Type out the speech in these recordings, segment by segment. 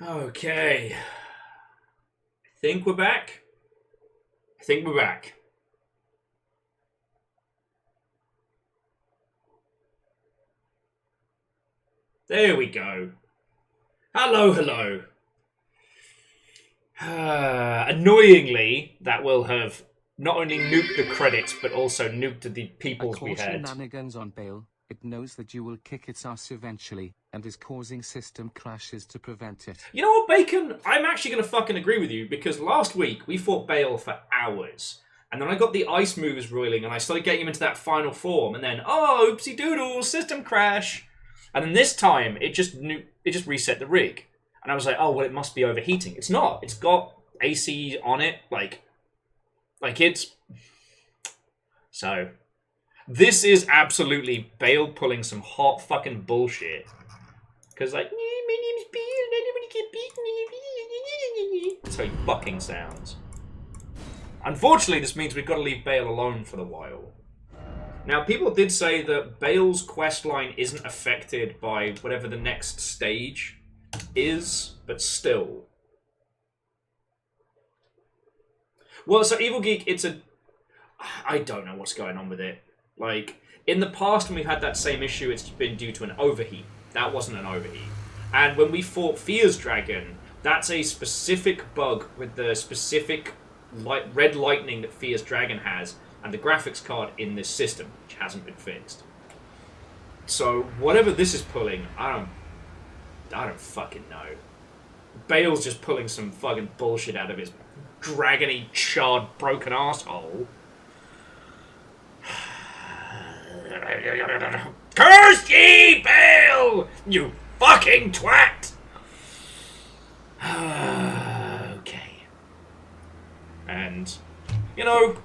Okay. I think we're back. I think we're back. There we go. Hello, hello. Annoyingly, that will have not only nuked the credits, but also nuked the peoples we had. Shenanigans on Bale. It knows that you will kick its ass eventually, and is causing system crashes to prevent it. You know what, Bacon? I'm actually going to fucking agree with you, because last week we fought Bale for hours. And then I got the ice moves rolling, and I started getting him into that final form, and then, oh, oopsie doodle, system crash. And then this time, it just reset the rig. And I was like, oh, well, it must be overheating. It's not. It's got AC on it, like it's... So, this is absolutely Bale pulling some hot fucking bullshit. Because, like, my name's Bale, and I don't want to get beaten. That's how he fucking sounds. Unfortunately, this means we've got to leave Bale alone for a while. Now, people did say that Bale's questline isn't affected by whatever the next stage is, but still. Well, so Evil Geek, it's a... I don't know what's going on with it. Like, in the past when we've had that same issue, it's been due to an overheat. That wasn't an overheat. And when we fought Fear's Dragon, that's a specific bug with the specific red lightning that Fear's Dragon has, and the graphics card in this system, which hasn't been fixed. So, whatever this is pulling, I don't fucking know. Bale's just pulling some fucking bullshit out of his dragony, charred, broken asshole. Curse ye, Bale! You fucking twat! Okay. And, you know,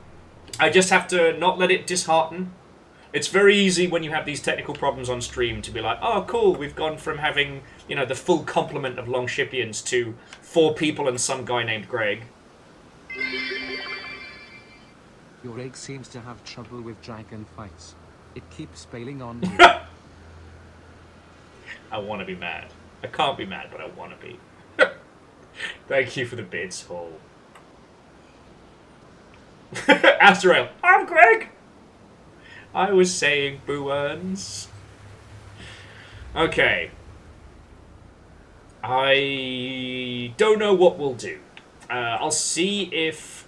I just have to not let it dishearten. It's very easy when you have these technical problems on stream to be like, oh, cool, we've gone from having, you know, the full complement of Longshipians to 4 people and some guy named Greg. Your egg seems to have trouble with dragon fights. It keeps bailing on you. I want to be mad. I can't be mad, but I want to be. Thank you for the bits, Hall. Azrael, I'm Greg! I was saying boo earns. Okay. I don't know what we'll do. I'll see if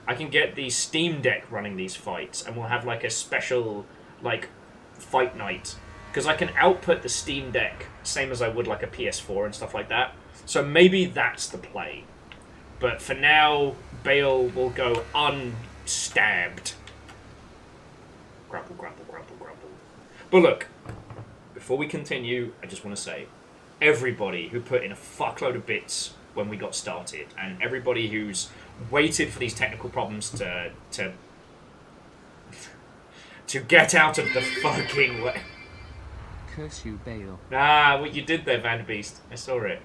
I can get the Steam Deck running these fights, and we'll have like a special, like, fight night. Because I can output the Steam Deck, same as I would like a PS4 and stuff like that. So maybe that's the play. But for now, Bale will go unstabbed. Grapple, grapple, grapple, grapple. But look, before we continue, I just want to say, everybody who put in a fuckload of bits when we got started, and everybody who's waited for these technical problems to get out of the fucking way. Curse you, Bale. Ah, what you did there, Vanderbeest. I saw it.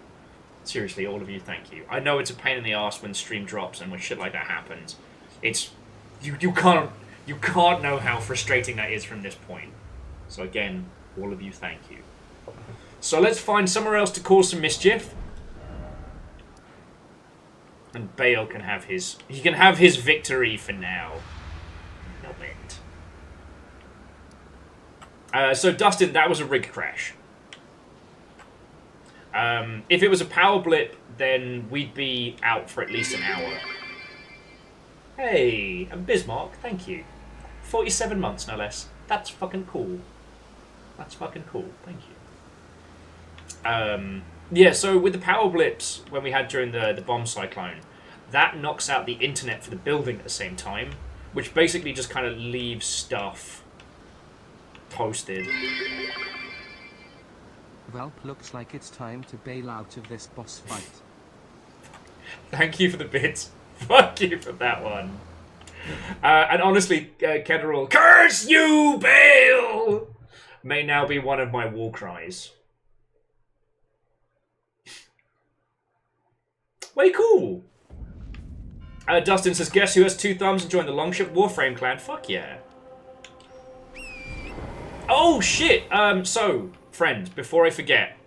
Seriously, all of you, thank you. I know it's a pain in the ass when stream drops and when shit like that happens. It's... You can't know how frustrating that is from this point. So again, all of you, thank you. So let's find somewhere else to cause some mischief. And Bale can have his... He can have his victory for now. No bend. So Dustin, that was a rig crash. If it was a power blip, then we'd be out for at least an hour. Hey, and Bismarck, thank you. 47 months, no less. That's fucking cool. That's fucking cool, thank you. Yeah, so with the power blips, when we had during the bomb cyclone, that knocks out the internet for the building at the same time, which basically just kind of leaves stuff posted. Well, looks like it's time to bail out of this boss fight. Thank you for the bits. Fuck you for that one. And honestly, Kedril, curse you, Bale! May now be one of my war cries. Way cool. Dustin says, guess who has 2 thumbs and joined the Longship Warframe clan? Fuck yeah. Oh, shit. So, friends, before I forget,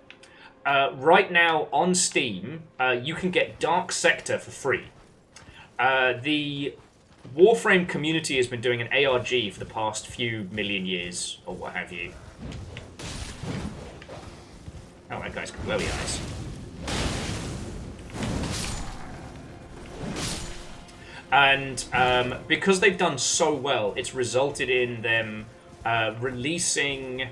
right now on Steam, you can get Dark Sector for free. The Warframe community has been doing an ARG for the past few million years, or what have you. Oh, that guy's got glowy eyes. And because they've done so well, it's resulted in them releasing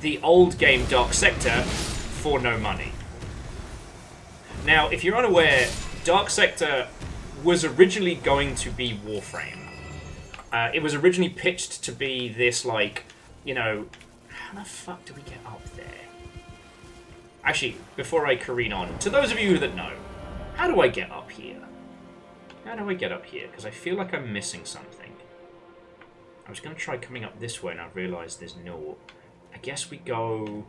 the old game Dark Sector for no money. Now, if you're unaware, Dark Sector was originally going to be Warframe. It was originally pitched to be this, like, you know... How the fuck do we get up there? Actually, before I careen on, to those of you that know, how do I get up here? How do I get up here? Because I feel like I'm missing something. I was going to try coming up this way and I realised there's no... I guess we go...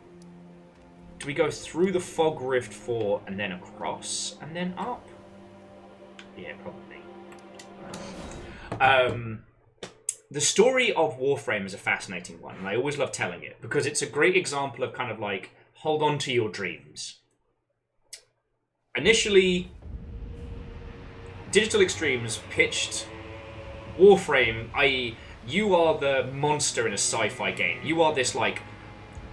Do we go through the Fog Rift 4 and then across and then up? Yeah, probably. The story of Warframe is a fascinating one, and I always love telling it because it's a great example of kind of like, hold on to your dreams. Initially, Digital Extremes pitched Warframe, i.e., you are the monster in a sci-fi game. You are this, like,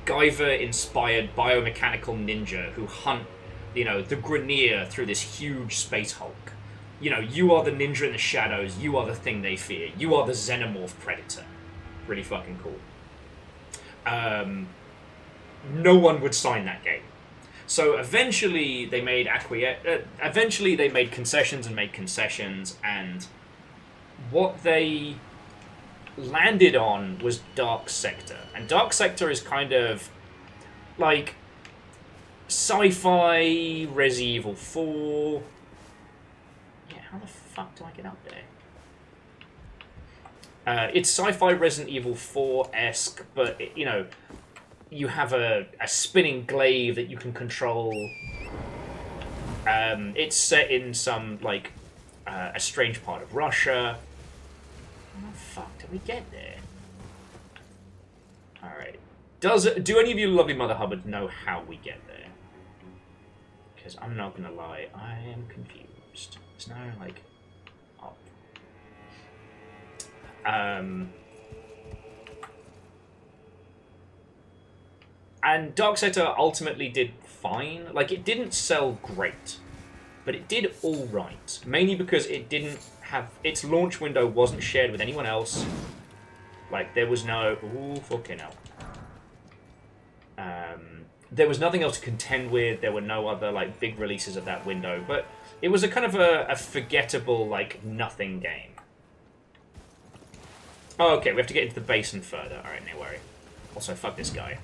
Guyver-inspired biomechanical ninja who hunt, you know, the Grineer through this huge space hulk. You know, you are the ninja in the shadows. You are the thing they fear. You are the xenomorph predator. Really fucking cool. No one would sign that game. So eventually they made concessions and made concessions, and what they landed on was Dark Sector. And Dark Sector is kind of like sci-fi Resident Evil 4. Yeah, how the fuck do I get up there? It's sci-fi Resident Evil 4-esque, but, you know, you have a spinning glaive that you can control. It's set in some, like, a strange part of Russia. How the fuck did we get there? Alright. Do any of you lovely Mother Hubbard know how we get there? Because I'm not gonna lie, I am confused. It's now, like, up. And Dark Sector ultimately did fine. Like, it didn't sell great, but it did alright. Mainly because it didn't have... Its launch window wasn't shared with anyone else. Like, there was no... Ooh, fucking hell. There was nothing else to contend with. There were no other, like, big releases of that window. But it was a kind of a forgettable, like, nothing game. Oh, okay, we have to get into the basin further. Alright, no worry. Also, fuck this guy.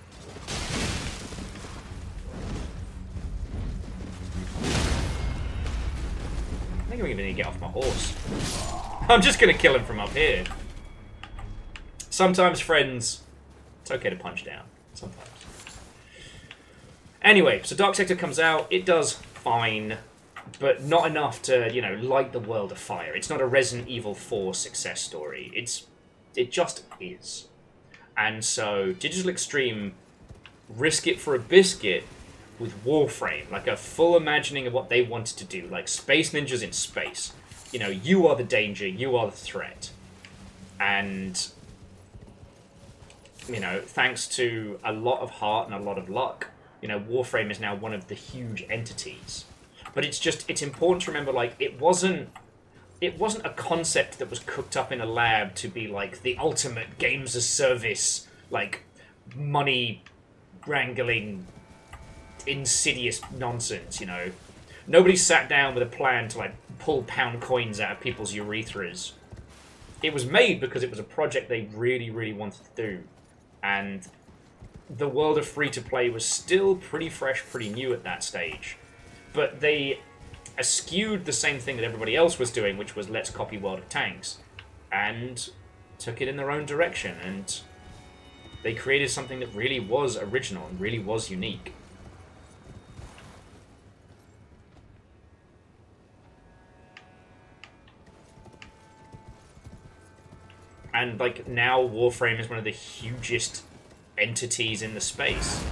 I think I'm even gonna get off my horse. I'm just gonna kill him from up here. Sometimes, friends, it's okay to punch down. Sometimes. Anyway, so Dark Sector comes out. It does fine, but not enough to, you know, light the world afire. It's not a Resident Evil 4 success story. It just is. And so Digital Extreme risk it for a biscuit with Warframe, like a full imagining of what they wanted to do, like space ninjas in space. You know, you are the danger, you are the threat. And, you know, thanks to a lot of heart and a lot of luck, you know, Warframe is now one of the huge entities. But it's important to remember, like, it wasn't a concept that was cooked up in a lab to be, like, the ultimate games as service, like, money wrangling, insidious nonsense, you know. Nobody sat down with a plan to, like, pull pound coins out of people's urethras. It was made because it was a project they really, really wanted to do. And the world of free-to-play was still pretty fresh, pretty new at that stage. But they eschewed the same thing that everybody else was doing, which was let's copy World of Tanks, and took it in their own direction, and they created something that really was original and really was unique. and like now Warframe is one of the hugest entities in the space.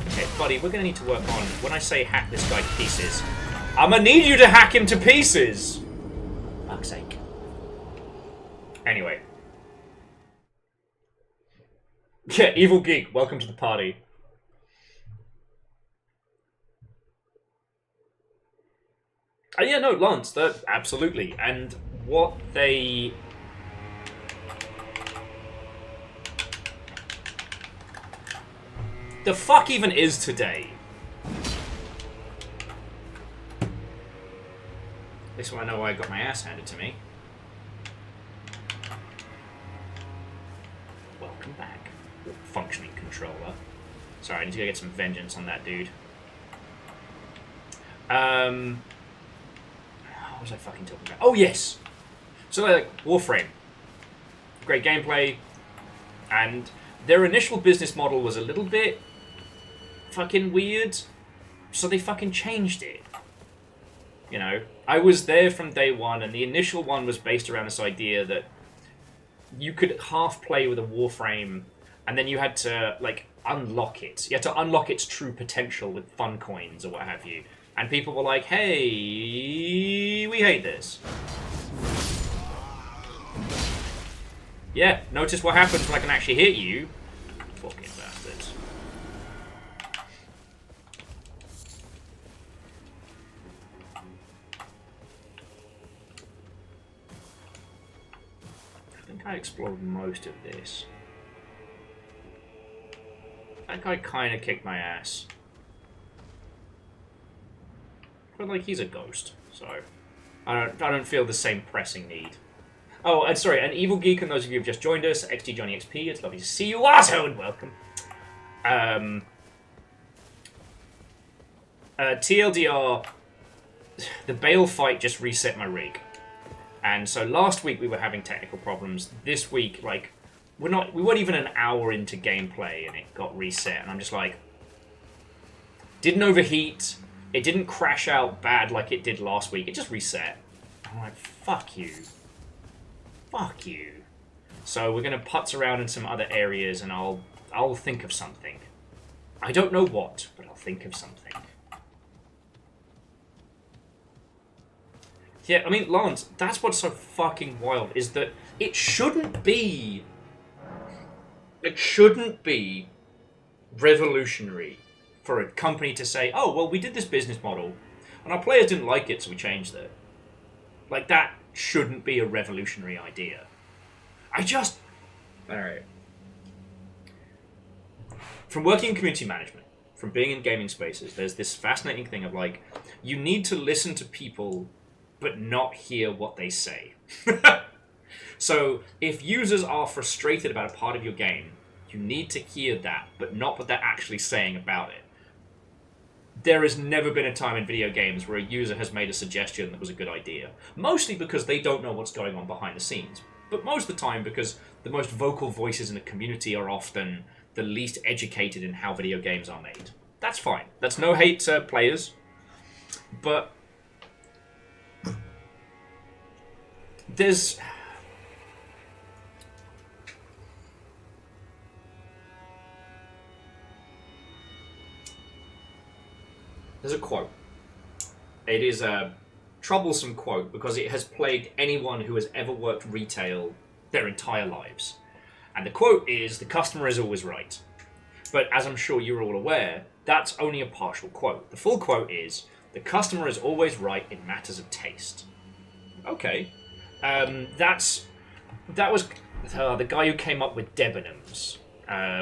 Okay, buddy, we're gonna need to work on, when I say hack this guy to pieces, I'm gonna need you to hack him to pieces! Fuck's sake. Anyway. Yeah, Evil Geek, welcome to the party. Yeah, no, Lance, absolutely. And what they... The fuck even is today? This one I know I got my ass handed to me. Welcome back. Functioning controller. Sorry, I need to go get some vengeance on that dude. What was I fucking talking about? Oh, yes! So, like, Warframe. Great gameplay. And their initial business model was a little bit fucking weird. So they fucking changed it. You know, I was there from day one, and the initial one was based around this idea that you could half play with a Warframe, and then you had to, like, unlock it. You had to unlock its true potential with fun coins or what have you. And people were like, hey, we hate this. Yeah, notice what happens when I can actually hit you. Fucking bastards. I think I explored most of this. That guy kind of kicked my ass. But, like, he's a ghost, so I don't feel the same pressing need. Oh, and sorry, an Evil Geek, and those of you who have just joined us, XD Johnny XP, it's lovely to see you, also, and welcome. TLDR, the Bale fight just reset my rig. And so last week we were having technical problems. This week, like, we weren't even an hour into gameplay and it got reset, and I'm just like, didn't overheat. It didn't crash out bad like it did last week. It just reset. I'm like, fuck you. Fuck you. So we're going to putz around in some other areas and I'll think of something. I don't know what, but I'll think of something. Yeah, I mean, Lance, that's what's so fucking wild, is that it shouldn't be... It shouldn't be revolutionary for a company to say, oh, well, we did this business model, and our players didn't like it, so we changed it. Like, that shouldn't be a revolutionary idea. Alright. From working in community management, from being in gaming spaces, there's this fascinating thing of, like, you need to listen to people, but not hear what they say. So, if users are frustrated about a part of your game, you need to hear that, but not what they're actually saying about it. There has never been a time in video games where a user has made a suggestion that was a good idea. Mostly because they don't know what's going on behind the scenes. But most of the time because the most vocal voices in a community are often the least educated in how video games are made. That's fine. That's no hate to players. But there's... There's a quote. It is a troublesome quote because it has plagued anyone who has ever worked retail their entire lives. And the quote is, the customer is always right. But as I'm sure you're all aware, that's only a partial quote. The full quote is, the customer is always right in matters of taste. Okay. That was the guy who came up with Debenhams,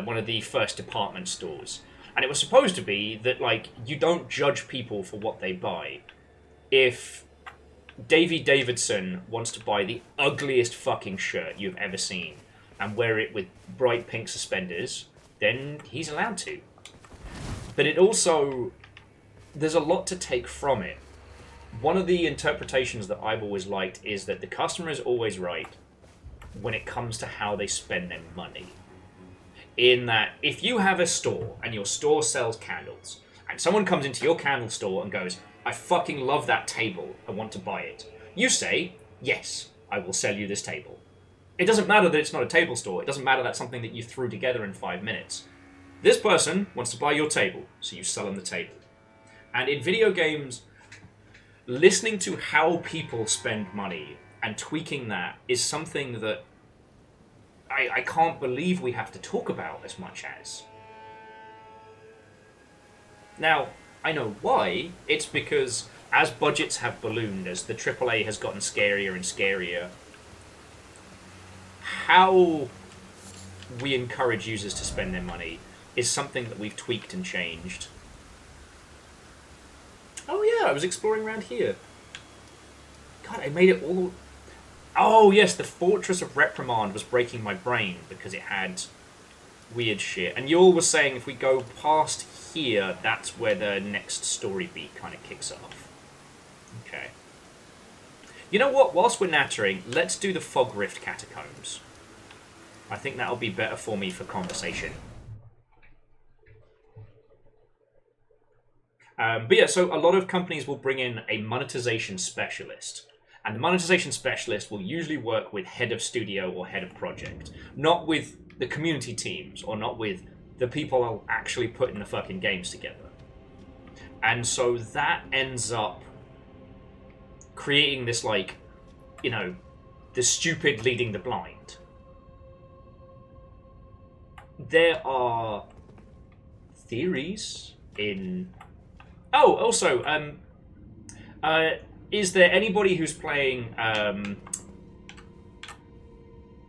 one of the first department stores. And it was supposed to be that, like, you don't judge people for what they buy. If Davy Davidson wants to buy the ugliest fucking shirt you've ever seen and wear it with bright pink suspenders, then he's allowed to. But it also... There's a lot to take from it. One of the interpretations that I've always liked is that the customer is always right when it comes to how they spend their money. In that, if you have a store, and your store sells candles, and someone comes into your candle store and goes, I fucking love that table, I want to buy it. You say, yes, I will sell you this table. It doesn't matter that it's not a table store. It doesn't matter that's something that you threw together in 5 minutes. This person wants to buy your table, so you sell them the table. And in video games, listening to how people spend money and tweaking that is something that I can't believe we have to talk about as much as. Now, I know why. It's because as budgets have ballooned, as the AAA has gotten scarier and scarier, how we encourage users to spend their money is something that we've tweaked and changed. Oh yeah, I was exploring around here. God, I made it all... Oh yes, the Fortress of Reprimand was breaking my brain because it had weird shit. And you all were saying if we go past here, that's where the next story beat kind of kicks off. Okay. You know what? Whilst we're nattering, let's do the Fog Rift Catacombs. I think that'll be better for me for conversation. But yeah, so a lot of companies will bring in a monetization specialist. And the monetization specialist will usually work with head of studio or head of project. Not with the community teams, or not with the people who actually putting the fucking games together. And so that ends up creating this, like, you know, the stupid leading the blind. There are theories in... Oh, also, is there anybody who's playing, I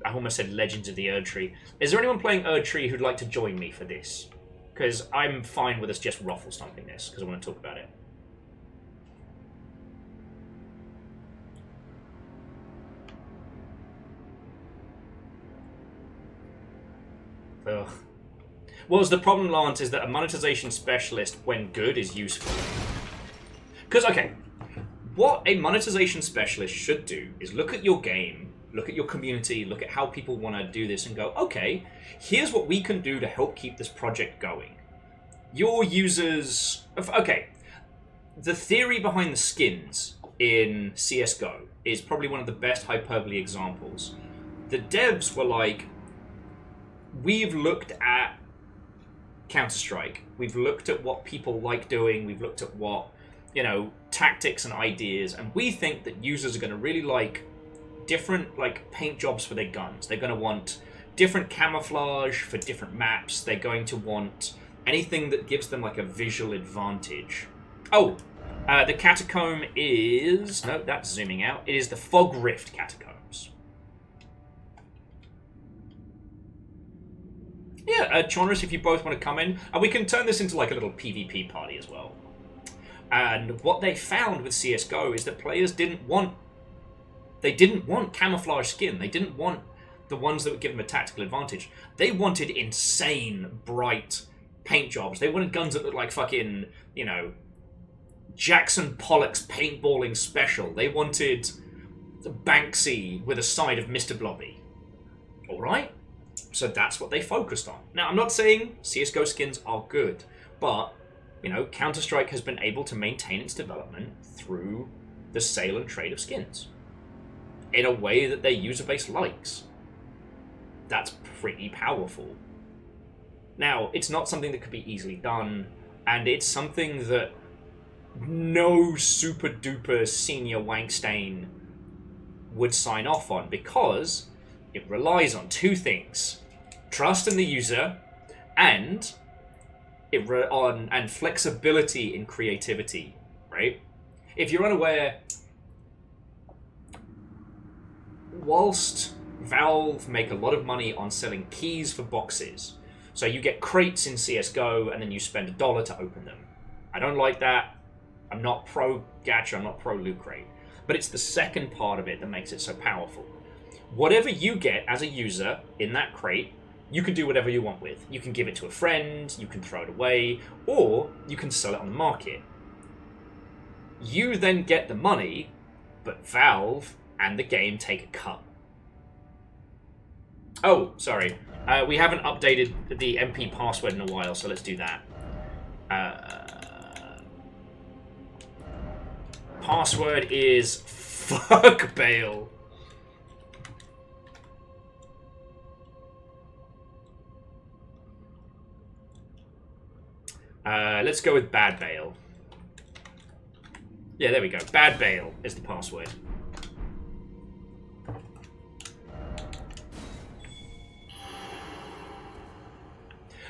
almost said Legends of the Erdtree. Is there anyone playing Erdtree who'd like to join me for this? Because I'm fine with us just ruffle stomping this, because I want to talk about it. Ugh. Well, the problem, Lance, is that a monetization specialist, when good, is useful. Because, okay, what a monetization specialist should do is look at your game, look at your community, look at how people want to do this and go, okay, here's what we can do to help keep this project going. Your users... Okay, the theory behind the skins in CSGO is probably one of the best hyperbole examples. The devs were like, we've looked at Counter-Strike. We've looked at what people like doing. We've looked at what, you know, tactics and ideas, and we think that users are going to really like different, like, paint jobs for their guns. They're going to want different camouflage for different maps. They're going to want anything that gives them, like, a visual advantage. Oh, the catacomb is... No, that's zooming out. It is the Fog Rift Catacombs. Yeah, Chonris, if you both want to come in, and we can turn this into like a little PvP party as well. And what they found with CSGO is that players didn't want camouflage skin. They didn't want the ones that would give them a tactical advantage. They wanted insane, bright paint jobs. They wanted guns that looked like fucking, you know, Jackson Pollock's paintballing special. They wanted Banksy with a side of Mr. Blobby. Alright? So that's what they focused on. Now, I'm not saying CSGO skins are good, but, you know, Counter-Strike has been able to maintain its development through the sale and trade of skins in a way that their user base likes. That's pretty powerful. Now, it's not something that could be easily done, and it's something that no super-duper senior Wankstein would sign off on, because it relies on two things: trust in the user, and and flexibility in creativity, right? If you're unaware, whilst Valve make a lot of money on selling keys for boxes, so you get crates in CSGO and then you spend $1 to open them. I don't like that. I'm not pro gacha, I'm not pro loot crate. But it's the second part of it that makes it so powerful. Whatever you get as a user in that crate, you can do whatever you want with. You can give it to a friend, you can throw it away, or you can sell it on the market. You then get the money, but Valve and the game take a cut. Oh, sorry. We haven't updated the MP password in a while, so let's do that. Password is FECKIN BAYLE. Let's go with Bad Bale. Yeah, there we go. Bad Bale is the password.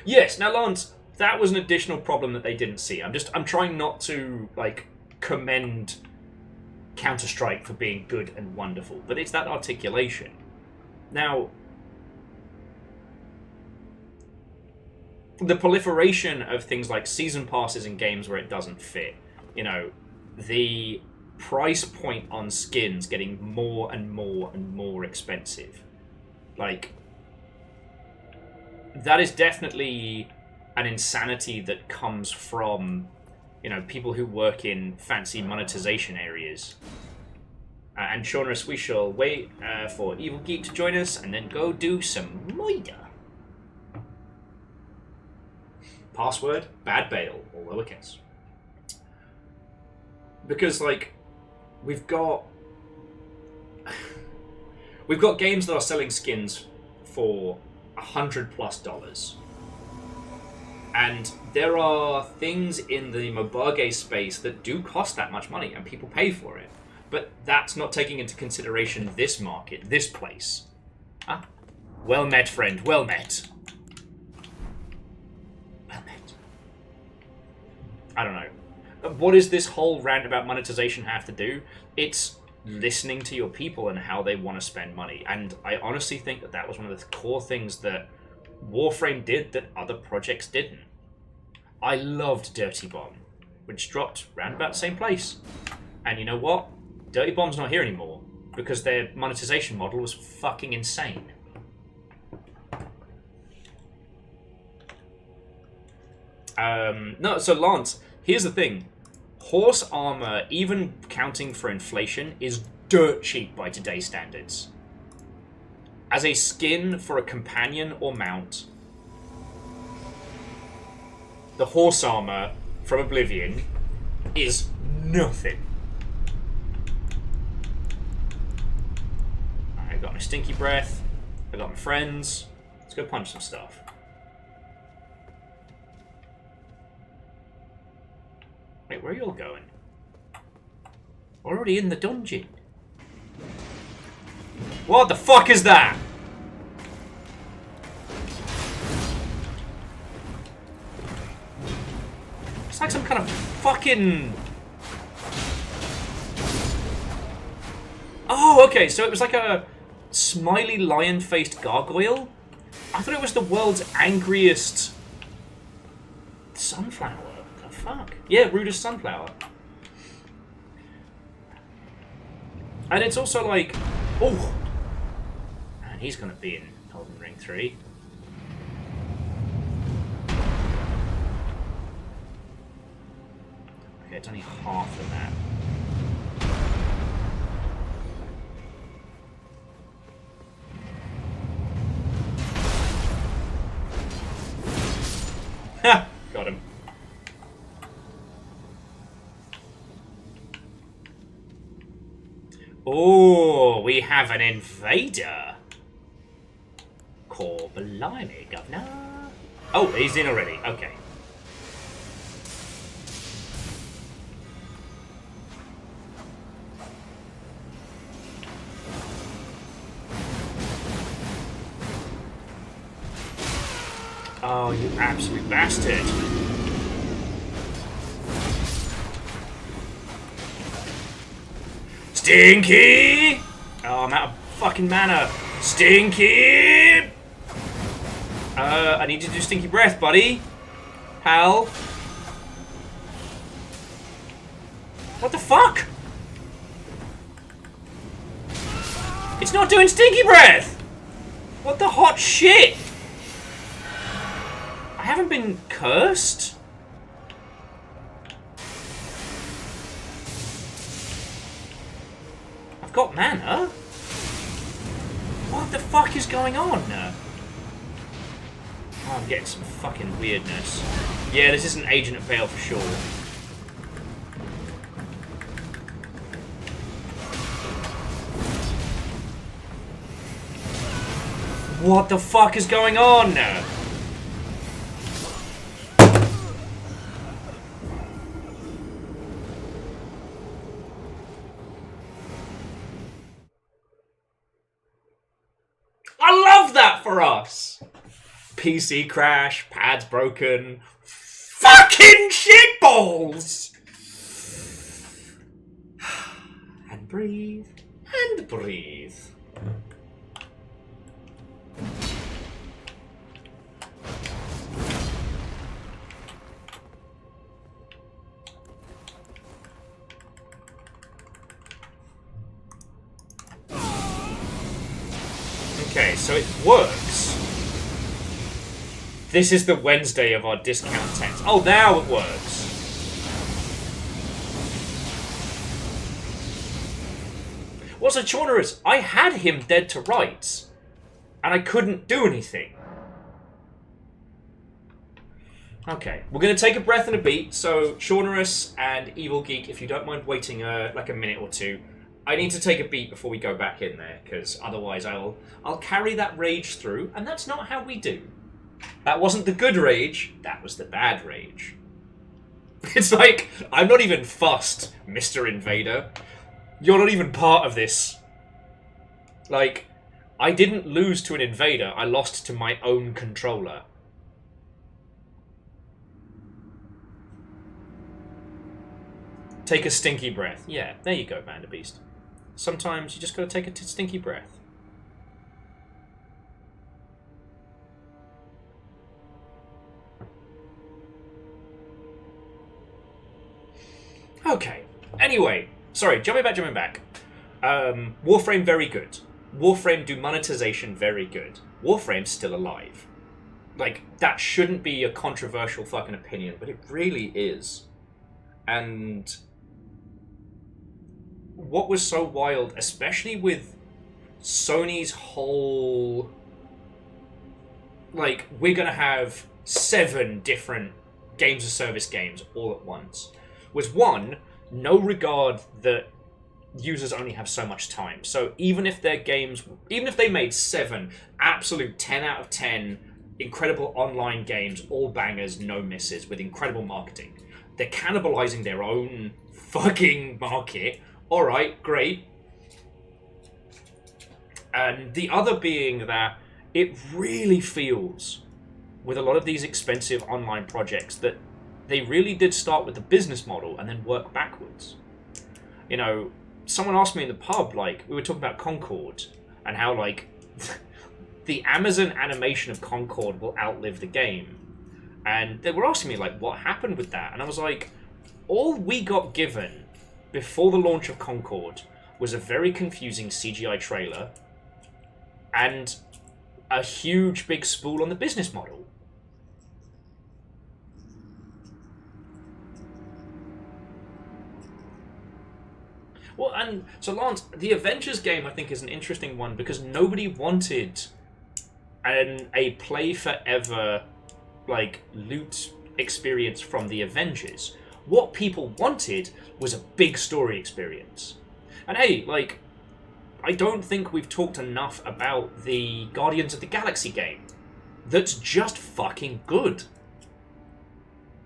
Yes, now Lance, that was an additional problem that they didn't see. I'm trying not to, like, commend Counter-Strike for being good and wonderful, but it's that articulation. Now, the proliferation of things like season passes in games where it doesn't fit, you know, the price point on skins getting more and more and more expensive. Like, that is definitely an insanity that comes from, you know, people who work in fancy monetization areas. And Shaunus, we shall wait for Evil Geek to join us and then go do some murder. Password, Bad Bale, all lowercase. Because, like, we've got games that are selling skins for $100+. And there are things in the Mobage space that do cost that much money, and people pay for it. But that's not taking into consideration this market, this place. Ah, well met, friend, well met. Well met. I don't know. What does this whole rant about monetization have to do? It's listening to your people and how they want to spend money. And I honestly think that that was one of the core things that Warframe did that other projects didn't. I loved Dirty Bomb, which dropped round about the same place. And you know what? Dirty Bomb's not here anymore because their monetization model was fucking insane. No, so Lance, here's the thing. Horse armor, even counting for inflation, is dirt cheap by today's standards. As a skin for a companion or mount, the horse armor from Oblivion is nothing. I got my stinky breath. I got my friends. Let's go punch some stuff. Wait, where are you all going? Already in the dungeon. What the fuck is that? It's like some kind of fucking... Oh, okay, so it was like a smiley lion-faced gargoyle? I thought it was the world's angriest sunflower. What the fuck? Yeah, rudest sunflower. And it's also like... Oh! Man, he's gonna be in Elden Ring 3. Okay, it's only half of that. Ha! Got him. Oh, we have an invader. Core blimey, governor. Oh, he's in already. Okay. Oh, you absolute bastard. Stinky! Oh, I'm out of fucking mana. Stinky! I need you to do stinky breath, buddy. Hal. What the fuck? It's not doing stinky breath! What the hot shit? I haven't been cursed? I've got mana? What the fuck is going on? Oh, I'm getting some fucking weirdness. Yeah, this isn't Agent of Bale for sure. What the fuck is going on? PC crash, pads broken. Fucking shitballs! And breathe. And breathe. Okay, so it works. This is the Wednesday of our discount text. Oh, now it works. What's a Chaunerus? I had him dead to rights, and I couldn't do anything. Okay, we're going to take a breath and a beat. So, Chaunerus and Evil Geek, if you don't mind waiting like a minute or two, I need to take a beat before we go back in there, because otherwise I'll carry that rage through, and that's not how we do. That wasn't the good rage, that was the bad rage. It's like, I'm not even fussed, Mr. Invader. You're not even part of this. Like, I didn't lose to an invader, I lost to my own controller. Take a stinky breath. Yeah, there you go, Vanderbeast. Sometimes you just gotta take a stinky breath. Okay. Anyway, sorry, jumping back. Warframe, very good. Warframe do monetization, very good. Warframe's still alive. Like, that shouldn't be a controversial fucking opinion, but it really is. And what was so wild, especially with Sony's whole... Like, we're gonna have 7 different games of service games all at once, was one, no regard that users only have so much time. So even if their games, even if they made 7 absolute 10 out of 10 incredible online games, all bangers, no misses, with incredible marketing, they're cannibalizing their own fucking market. Alright, great. And the other being that it really feels, with a lot of these expensive online projects, that they really did start with the business model and then work backwards. You know, someone asked me in the pub, like, we were talking about Concord, and how, like, the Amazon animation of Concord will outlive the game. And they were asking me, like, what happened with that? And I was like, all we got given before the launch of Concord was a very confusing CGI trailer and a huge big spool on the business model. Well, and so Lance, the Avengers game I think is an interesting one because nobody wanted a play forever like loot experience from the Avengers. What people wanted was a big story experience. And hey, like, I don't think we've talked enough about the Guardians of the Galaxy game. That's just fucking good.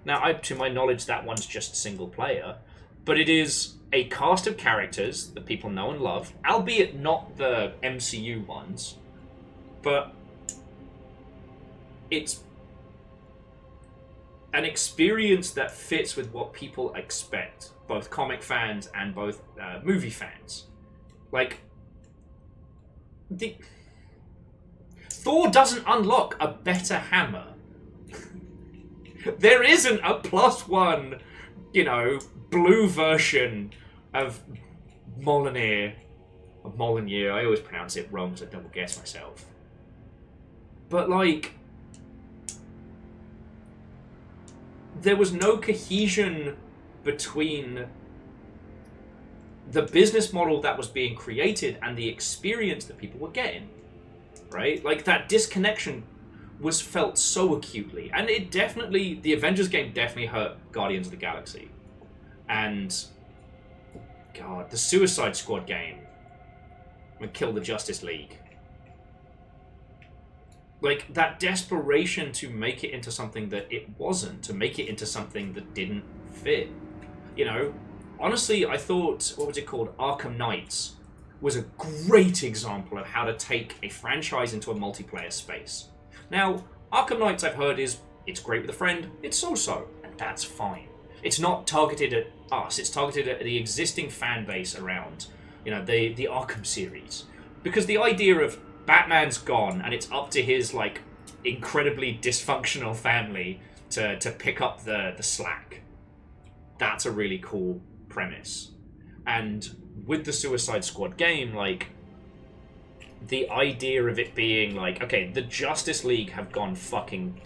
Now, to my knowledge, that one's just single player. But it is a cast of characters that people know and love, albeit not the MCU ones. But it's an experience that fits with what people expect, both comic fans and both movie fans. Like, Thor doesn't unlock a better hammer. There isn't a +1, you know, blue version of Mjolnir. Or Mjolnir, I always pronounce it wrong, so I double guess myself. But, like, there was no cohesion between the business model that was being created and the experience that people were getting, right? Like, that disconnection was felt so acutely. And it definitely, the Avengers game definitely hurt Guardians of the Galaxy. And, God, the Suicide Squad game would kill the Justice League. Like, that desperation to make it into something that it wasn't, to make it into something that didn't fit. You know, honestly, I thought, what was it called? Arkham Knights was a great example of how to take a franchise into a multiplayer space. Now, Arkham Knights, I've heard, it's great with a friend, it's so-so, and that's fine. It's not targeted at us, it's targeted at the existing fan base around, you know, the Arkham series. Because the idea of Batman's gone, and it's up to his, like, incredibly dysfunctional family to pick up the slack. That's a really cool premise. And with the Suicide Squad game, like, the idea of it being like, okay, the Justice League have gone fucking...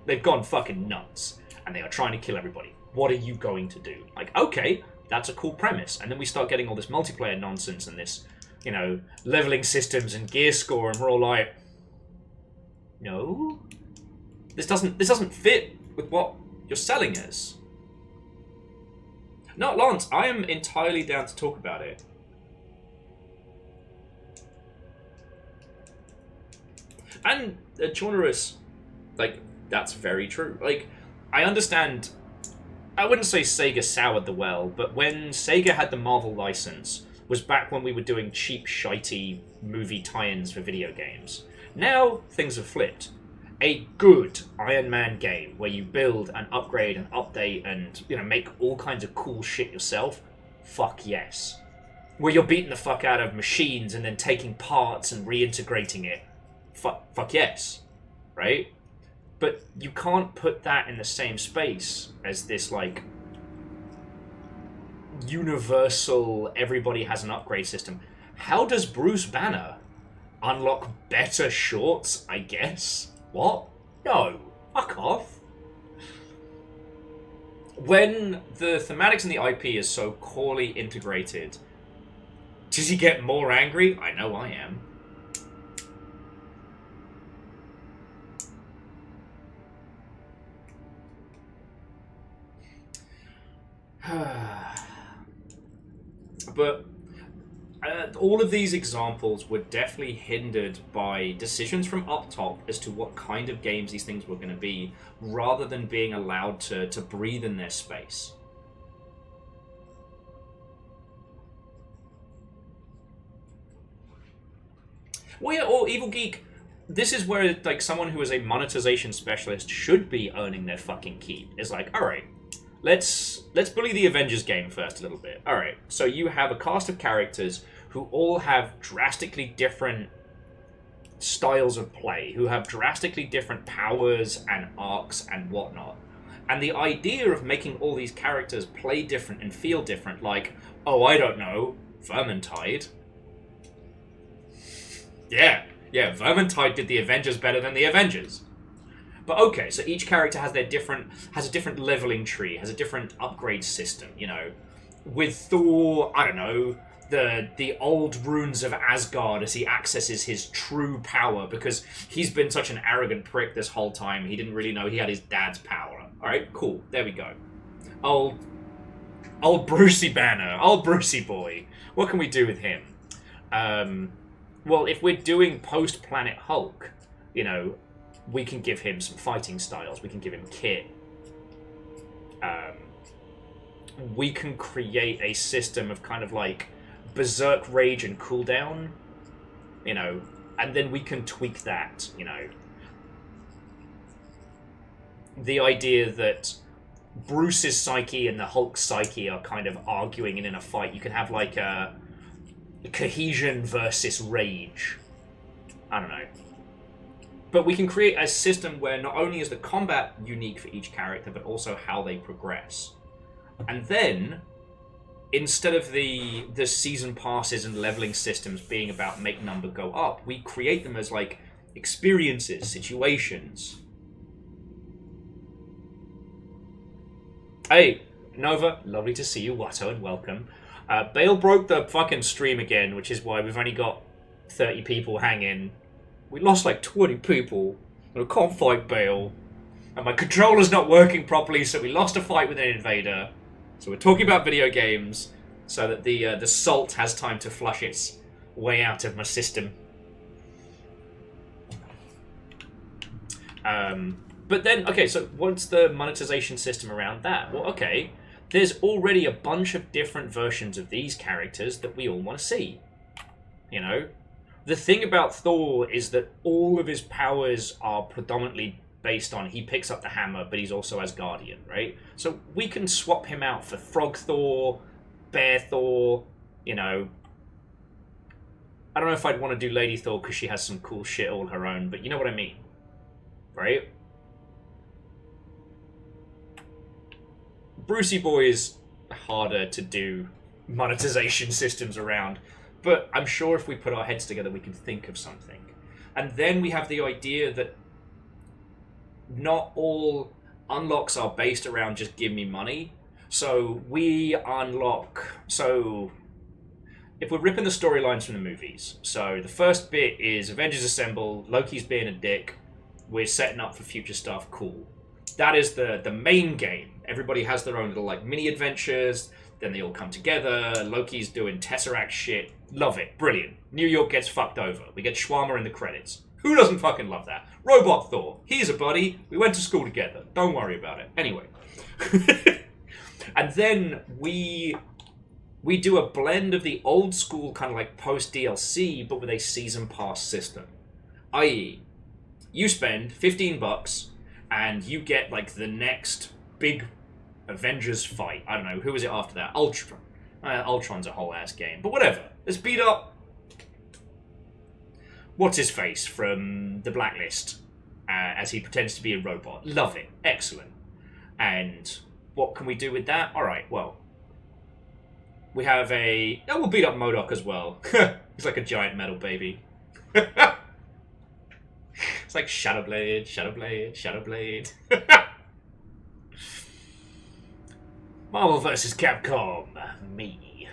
They've gone fucking nuts, and they are trying to kill everybody. What are you going to do? Like, okay, that's a cool premise. And then we start getting all this multiplayer nonsense and this, you know, leveling systems and gear score, and we're all like, no, this doesn't fit with what you're selling us. No, Lawrence, I am entirely down to talk about it. And Chaunerus, like, that's very true. Like, I understand, I wouldn't say Sega soured the well, but when Sega had the Marvel license, was back when we were doing cheap, shitey movie tie-ins for video games. Now, things have flipped. A good Iron Man game where you build and upgrade and update and, you know, make all kinds of cool shit yourself, fuck yes. Where you're beating the fuck out of machines and then taking parts and reintegrating it, fuck yes, right? But you can't put that in the same space as this, like, universal, everybody has an upgrade system. How does Bruce Banner unlock better shorts, I guess? What? No. Fuck off. When the thematics and the IP is so corely integrated, does he get more angry? I know I am. But all of these examples were definitely hindered by decisions from up top as to what kind of games these things were going to be, rather than being allowed to breathe in their space. Well, yeah, or Evil Geek, this is where, like, someone who is a monetization specialist should be earning their fucking keep. It's like, alright, let's bully the Avengers game first a little bit. Alright, so you have a cast of characters who all have drastically different styles of play, who have drastically different powers and arcs and whatnot. And the idea of making all these characters play different and feel different, like, oh, I don't know, Vermintide. Yeah, Vermintide did the Avengers better than the Avengers. But okay, so each character has a different leveling tree, has a different upgrade system, you know. With Thor, I don't know, the old runes of Asgard as he accesses his true power, because he's been such an arrogant prick this whole time, he didn't really know he had his dad's power. Alright, cool, there we go. Old Brucey Banner, old Brucey boy. What can we do with him? Well, if we're doing post-Planet Hulk, you know, we can give him some fighting styles, we can give him kit. We can create a system of kind of like berserk rage and cooldown, you know, and then we can tweak that, you know. The idea that Bruce's psyche and the Hulk's psyche are kind of arguing, and in a fight you can have like a cohesion versus rage. I don't know. But we can create a system where not only is the combat unique for each character, but also how they progress. And then, instead of the season passes and leveling systems being about make number go up, we create them as like experiences, situations. Hey, Nova, lovely to see you. Watto, and welcome. Bale broke the fucking stream again, which is why we've only got 30 people hanging. We lost like 20 people, and I can't fight Bale. And my controller's not working properly, so we lost a fight with an invader. So we're talking about video games, so that the salt has time to flush its way out of my system. But then, okay, so what's the monetization system around that? Well, okay, there's already a bunch of different versions of these characters that we all want to see. You know? The thing about Thor is that all of his powers are predominantly based on he picks up the hammer, but he's also Asgardian, right? So we can swap him out for Frog Thor, Bear Thor, you know. I don't know if I'd want to do Lady Thor because she has some cool shit all her own, but you know what I mean, right? Brucey Boy is harder to do monetization systems around, but I'm sure if we put our heads together we can think of something. And then we have the idea that not all unlocks are based around just give me money. So we unlock... So if we're ripping the storylines from the movies, so the first bit is Avengers Assemble, Loki's being a dick, we're setting up for future stuff, cool. That is the main game. Everybody has their own little like mini adventures, then they all come together, Loki's doing Tesseract shit, love it, brilliant. New York gets fucked over, we get Shawarma in the credits. Who doesn't fucking love that? Robot Thor, he's a buddy, we went to school together, don't worry about it. Anyway. And then we do a blend of the old school kind of like post DLC, but with a season pass system. I.e., you spend $15 and you get like the next big Avengers fight. I don't know, who was it after that? Ultron. Ultron's a whole ass game, but whatever. Let's beat up... What's his face from The Blacklist, as he pretends to be a robot. Love it. Excellent. And what can we do with that? Alright, well, we have a... Oh, we'll beat up MODOK as well. He's like a giant metal baby. It's like Shadowblade, Shadowblade, Shadowblade. Marvel vs. Capcom. Me.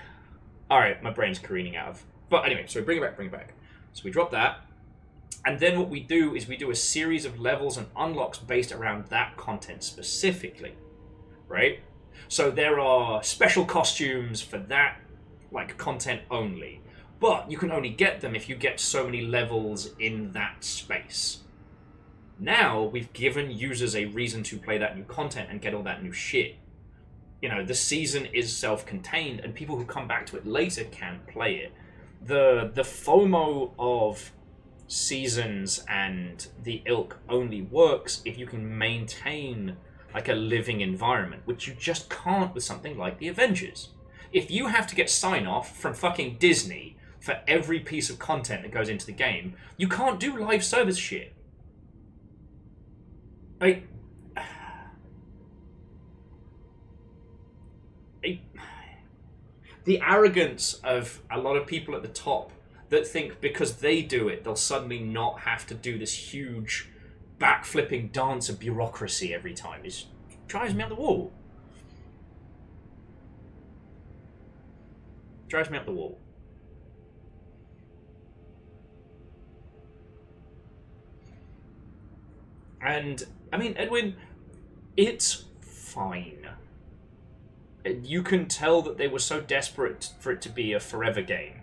Alright, my brain's careening out of... But anyway, so bring it back. So we drop that. And then what we do is we do a series of levels and unlocks based around that content specifically. Right? So there are special costumes for that, like, content only. But you can only get them if you get so many levels in that space. Now, we've given users a reason to play that new content and get all that new shit. You know, the season is self-contained, and people who come back to it later can play it. The FOMO of seasons and the ilk only works if you can maintain like a living environment, which you just can't with something like the Avengers. If you have to get sign-off from fucking Disney for every piece of content that goes into the game, you can't do live service shit. Like, the arrogance of a lot of people at the top that think because they do it, they'll suddenly not have to do this huge backflipping dance of bureaucracy every time drives me up the wall. Drives me up the wall. And, I mean, Edwin, it's fine. You can tell that they were so desperate for it to be a forever game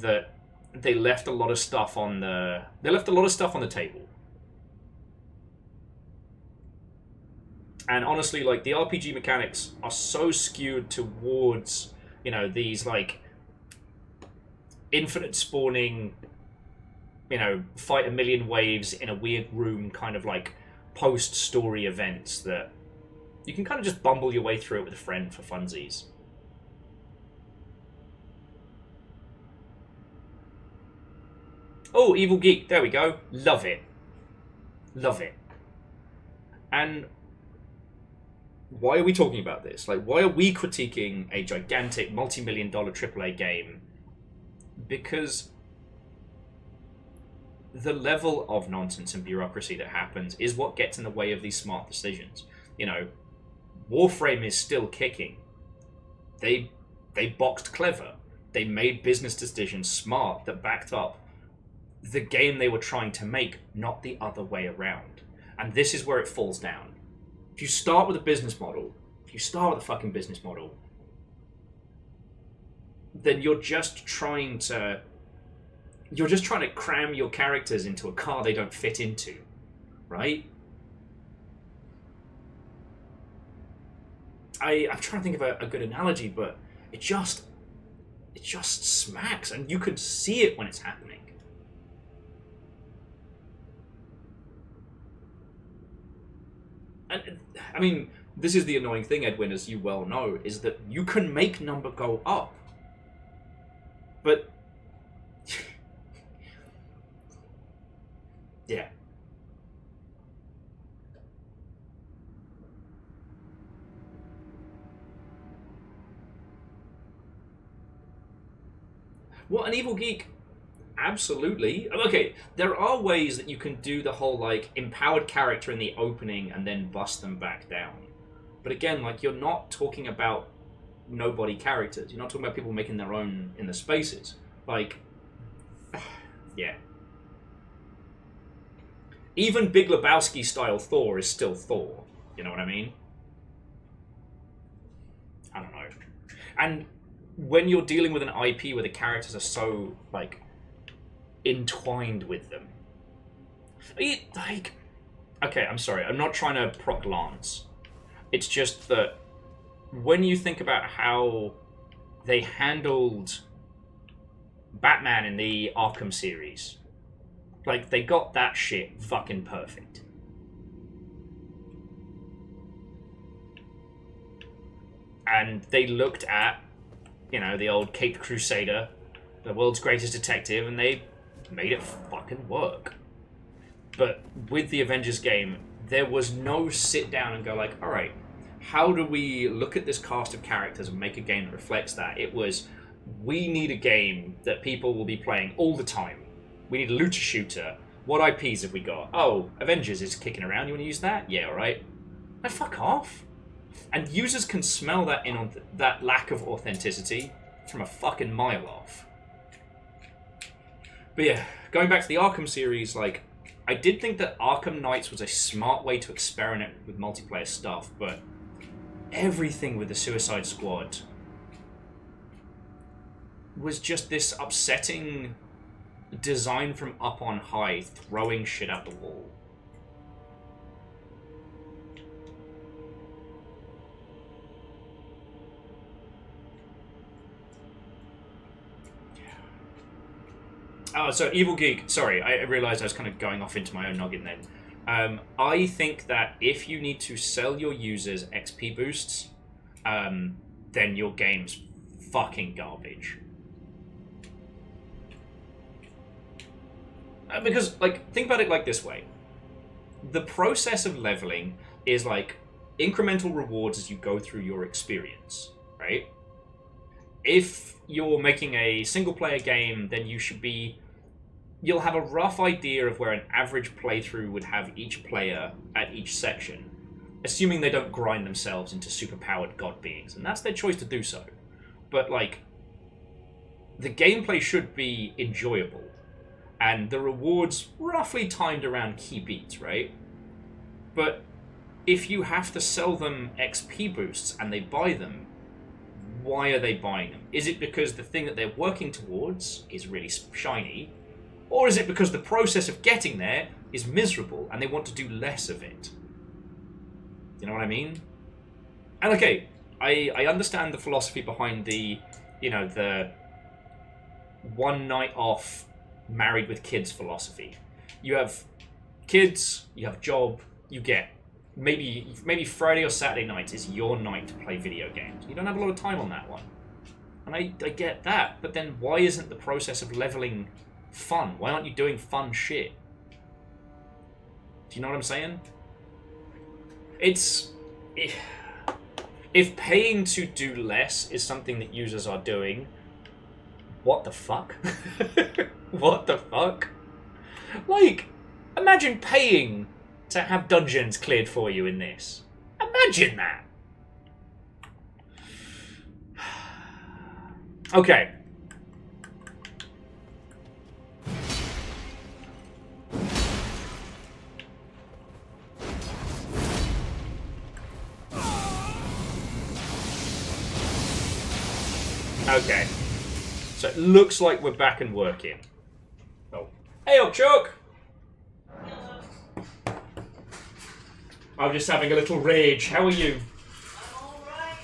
that they left a lot of stuff on the... They left a lot of stuff on the table. And honestly, like, the RPG mechanics are so skewed towards, you know, these, like, infinite spawning, you know, fight a million waves in a weird room kind of, like, post-story events that you can kind of just bumble your way through it with a friend for funsies. Oh, Evil Geek. There we go. Love it. Love it. And why are we talking about this? Like, why are we critiquing a gigantic multi-million-dollar AAA game? Because the level of nonsense and bureaucracy that happens is what gets in the way of these smart decisions. You know, Warframe is still kicking. They boxed clever. They made business decisions smart that backed up the game they were trying to make, not the other way around. And this is where it falls down. If you start with a business model, then you're just trying to cram your characters into a car they don't fit into, right? I'm trying to think of a good analogy, but it just smacks, and you can see it when it's happening. And I mean, this is the annoying thing, Edwin, as you well know, is that you can make number go up. But... yeah. What, an evil geek? Absolutely. Okay, there are ways that you can do the whole, like, empowered character in the opening and then bust them back down. But again, like, you're not talking about nobody characters. You're not talking about people making their own in the spaces. Like, yeah. Even Big Lebowski style Thor is still Thor. You know what I mean? I don't know. And when you're dealing with an IP where the characters are so, like, entwined with them. Like, okay, I'm sorry. I'm not trying to proc Lance. It's just that when you think about how they handled Batman in the Arkham series, like, they got that shit fucking perfect. And they looked at, you know, the old Caped Crusader, the world's greatest detective, and they made it fucking work. But with the Avengers game, there was no sit down and go like, all right, how do we look at this cast of characters and make a game that reflects that? It was, we need a game that people will be playing all the time. We need a looter shooter. What IPs have we got? Oh, Avengers is kicking around. You want to use that? Yeah, all right. Now fuck off. And users can smell that that lack of authenticity from a fucking mile off. But yeah, going back to the Arkham series, like, I did think that Arkham Knights was a smart way to experiment with multiplayer stuff, but everything with the Suicide Squad was just this upsetting design from up on high, throwing shit at the wall. Oh, so Evil Geek, sorry, I realised I was kind of going off into my own noggin then. I think that if you need to sell your users XP boosts, then your game's fucking garbage. Because, like, think about it like this way. The process of leveling is like incremental rewards as you go through your experience, right? If you're making a single-player game, then you'll have a rough idea of where an average playthrough would have each player at each section, assuming they don't grind themselves into superpowered god beings, and that's their choice to do so. But, like, the gameplay should be enjoyable, and the rewards roughly timed around key beats, right? But if you have to sell them XP boosts and they buy them, why are they buying them? Is it because the thing that they're working towards is really shiny? Or is it because the process of getting there is miserable and they want to do less of it? You know what I mean? And okay, I understand the philosophy behind the, you know, the one night off, married with kids philosophy. You have kids, you have job, you get maybe Friday or Saturday night is your night to play video games. You don't have a lot of time on that one. And I get that, but then why isn't the process of leveling fun? Why aren't you doing fun shit? Do you know what I'm saying? If paying to do less is something that users are doing, what the fuck? What the fuck? Like, imagine paying to have dungeons cleared for you in this. Imagine that. Okay. Okay. So it looks like we're back and working. Oh. Hey up, Chuck! I'm just having a little rage. How are you? I'm alright.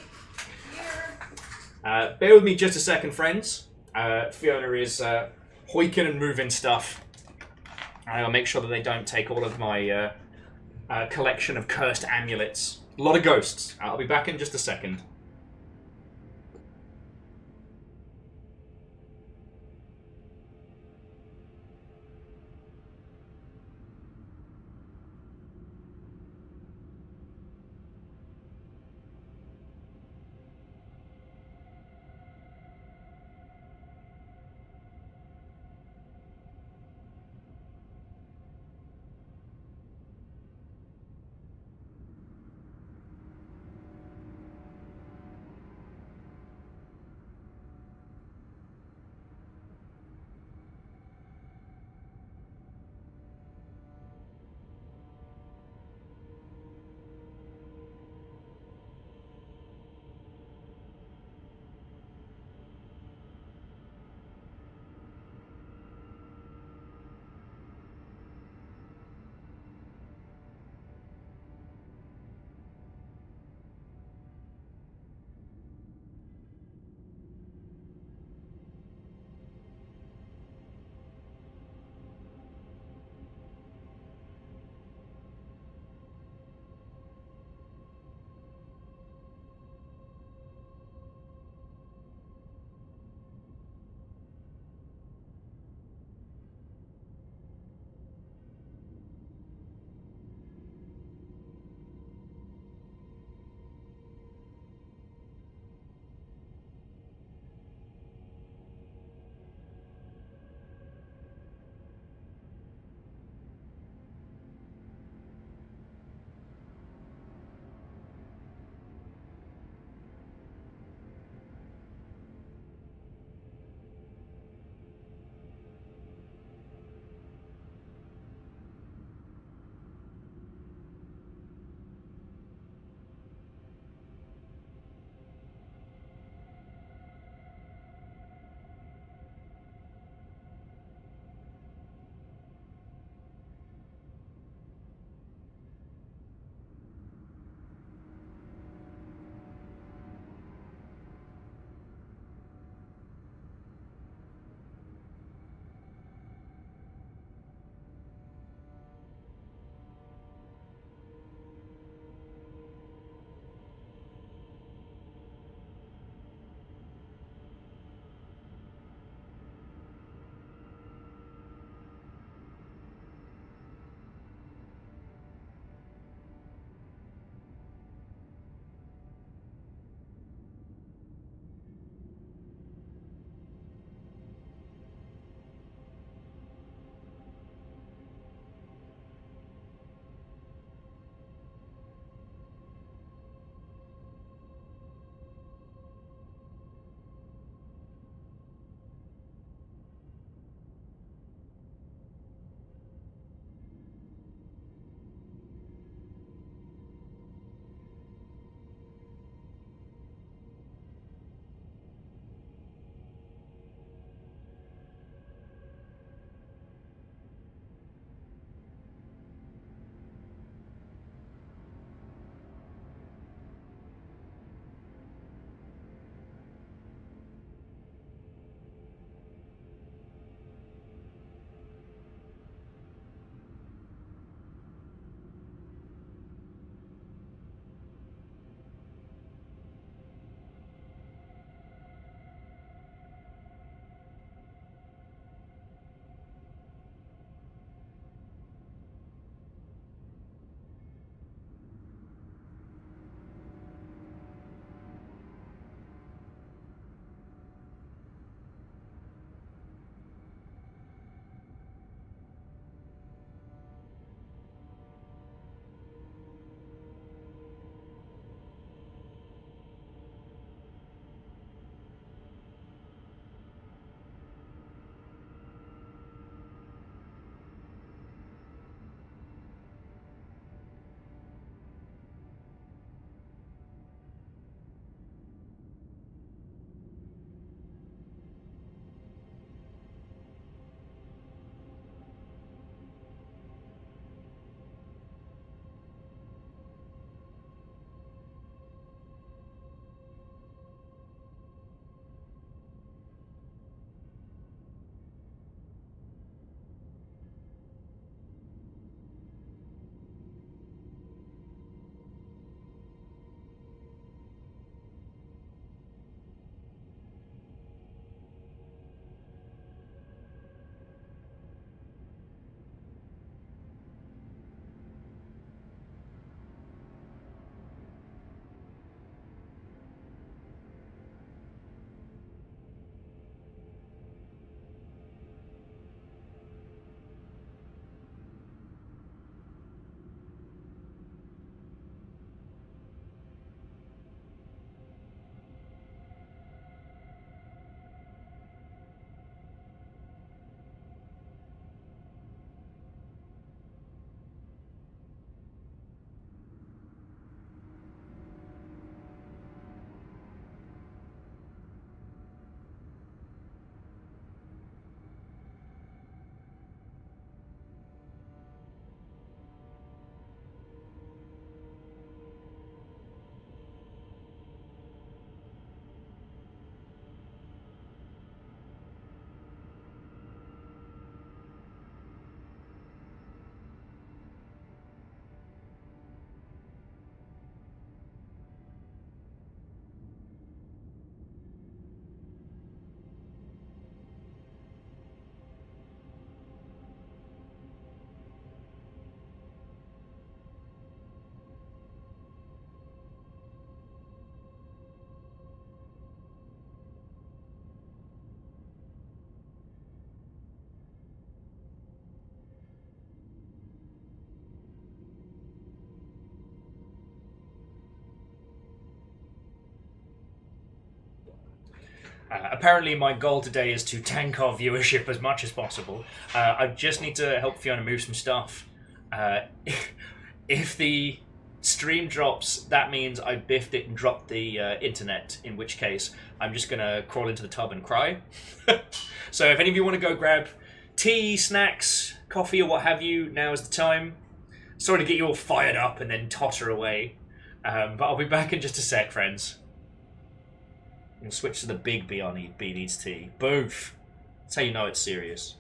Here. Bear with me just a second, friends. Fiona is hoiking and moving stuff. I'll make sure that they don't take all of my collection of cursed amulets. A lot of ghosts. I'll be back in just a second. Apparently, my goal today is to tank our viewership as much as possible. I just need to help Fiona move some stuff. If the stream drops, that means I biffed it and dropped the internet, in which case I'm just going to crawl into the tub and cry. So if any of you want to go grab tea, snacks, coffee, or what have you, now is the time. Sorry to get you all fired up and then totter away. But I'll be back in just a sec, friends. We'll switch to the big B needs tea. Boof. That's how you know it's serious.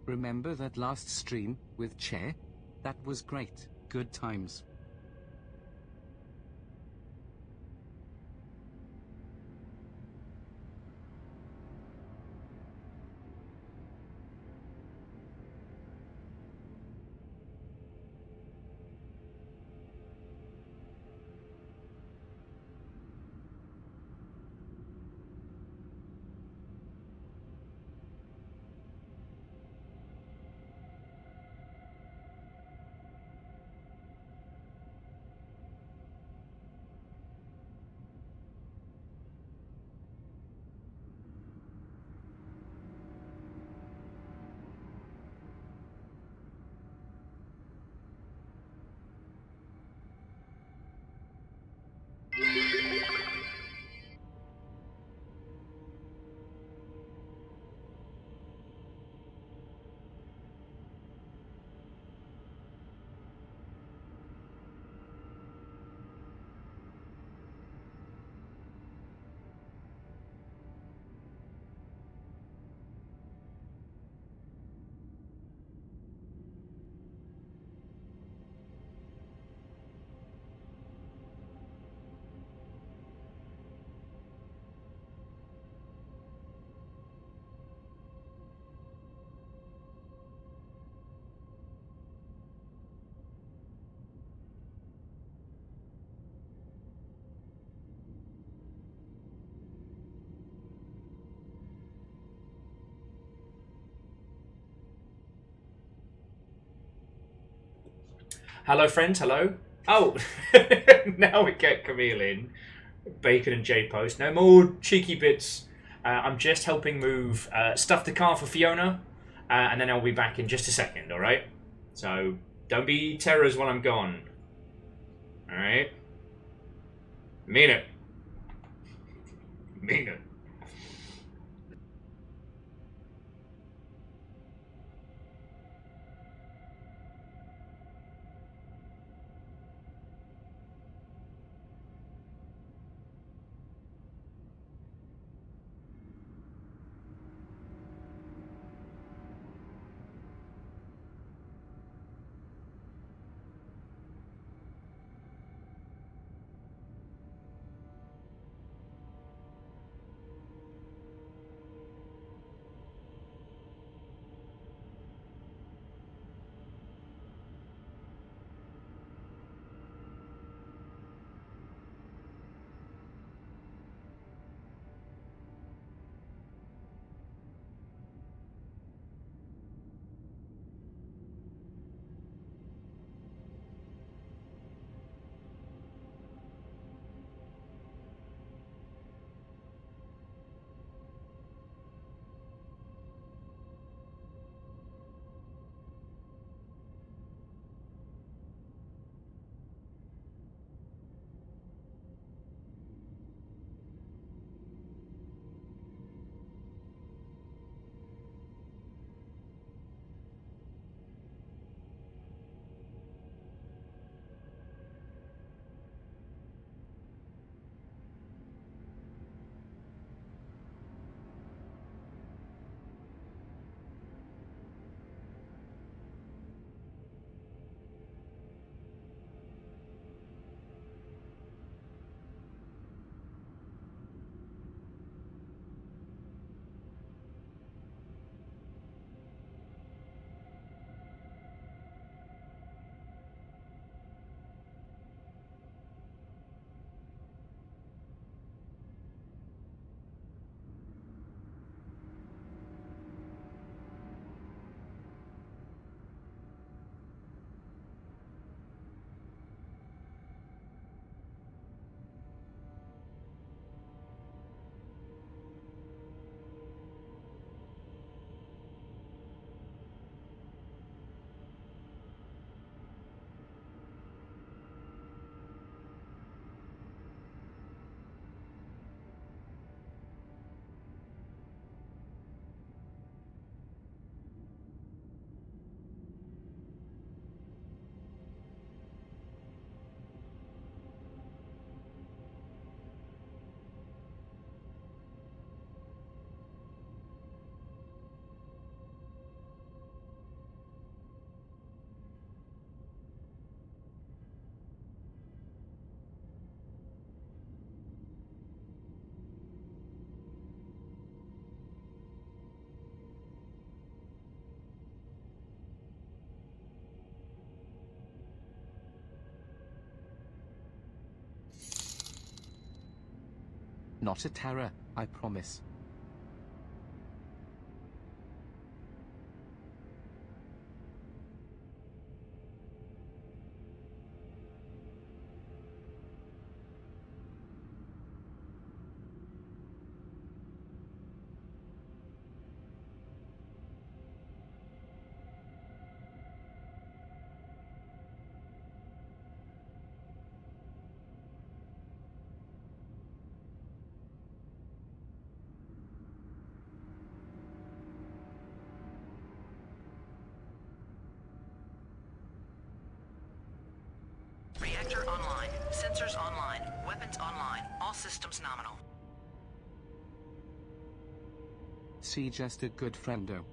Remember that last stream with Che? That was great. Good times. Hello, friends. Hello. Oh, now we get Camille in. Bacon and J Post. No more cheeky bits. I'm just helping move stuff the car for Fiona, and then I'll be back in just a second. All right. So don't be terrors while I'm gone. All right. Mean it. Mean it. Not a terror, I promise. Reactor online. Sensors online. Weapons online. All systems nominal. See, just a good friendo.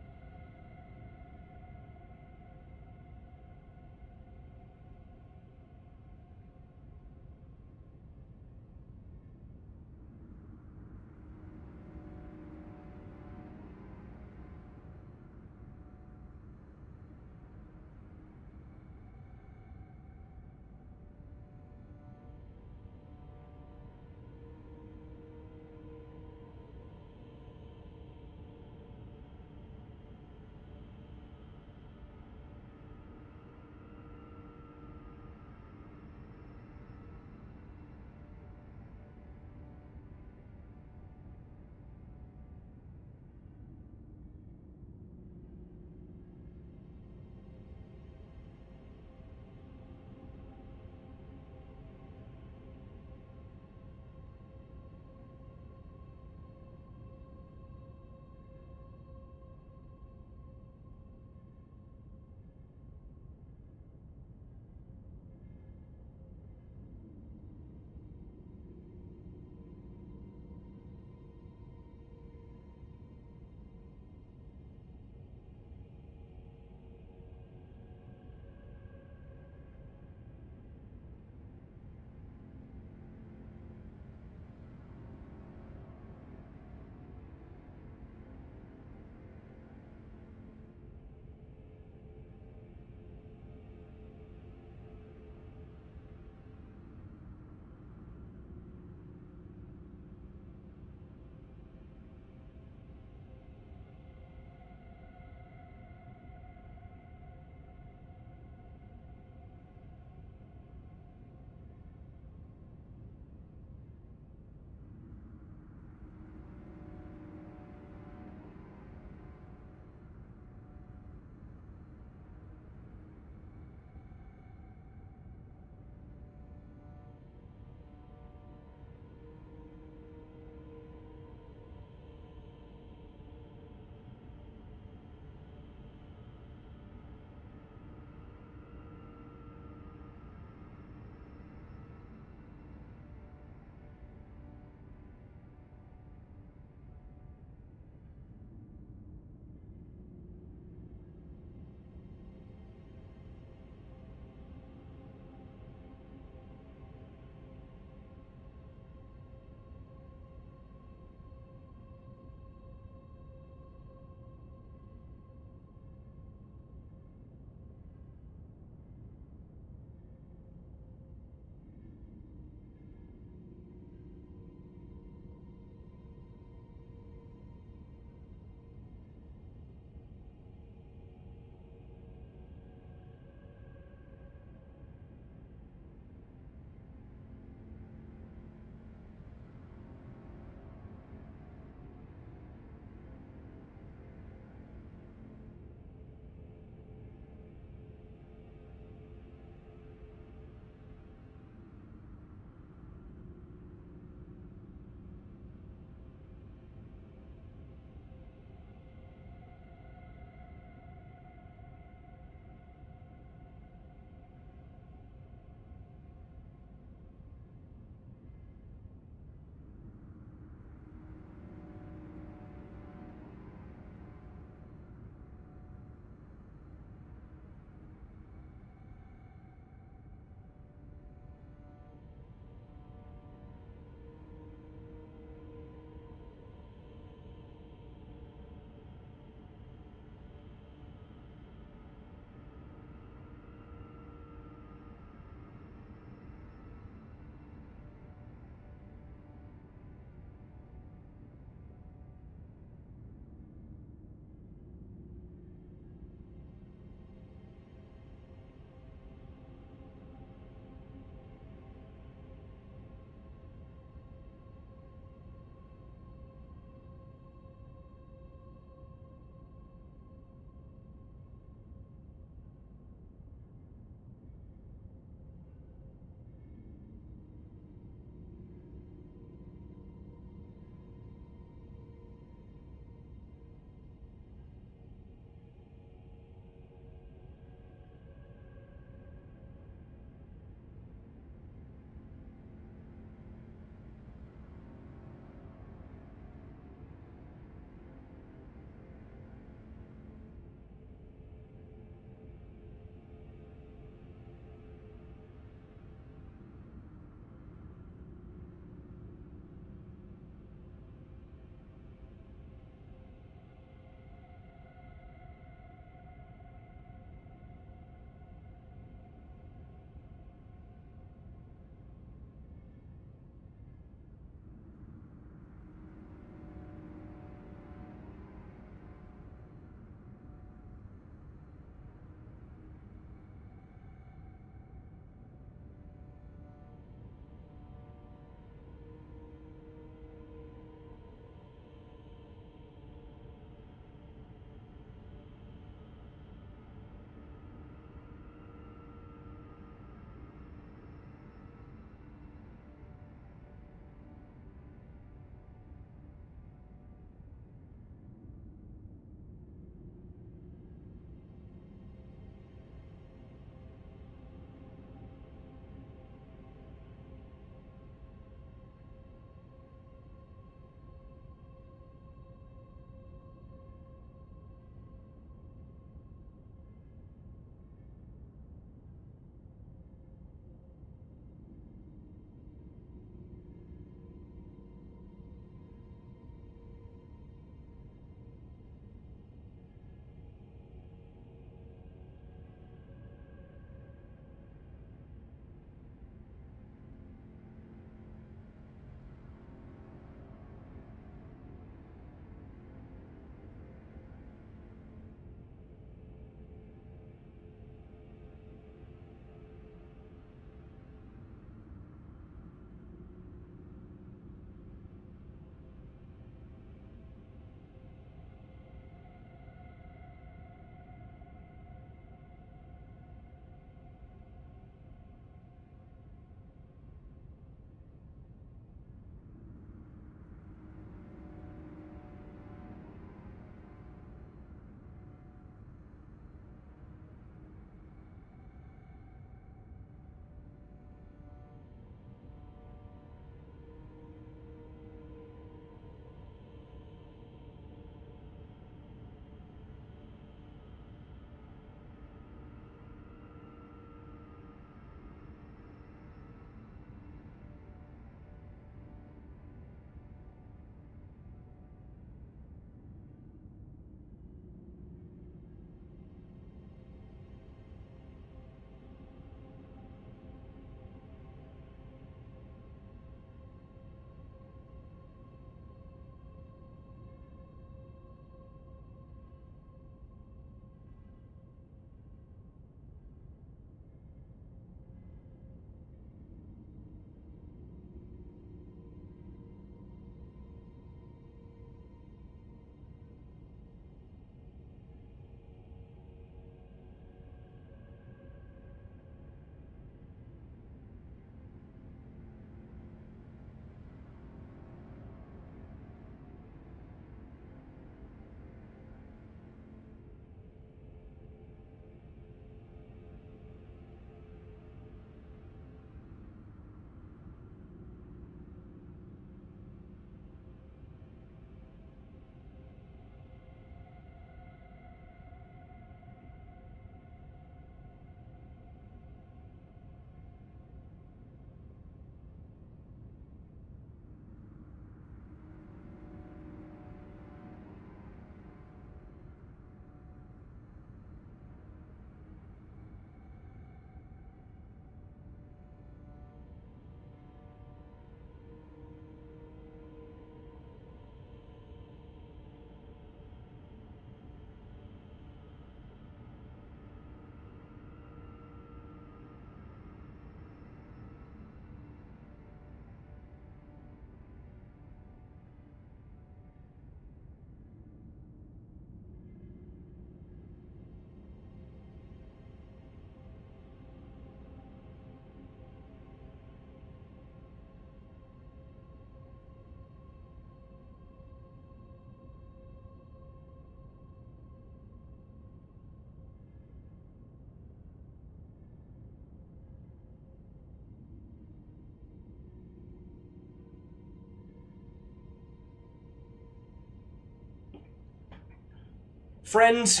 Friends,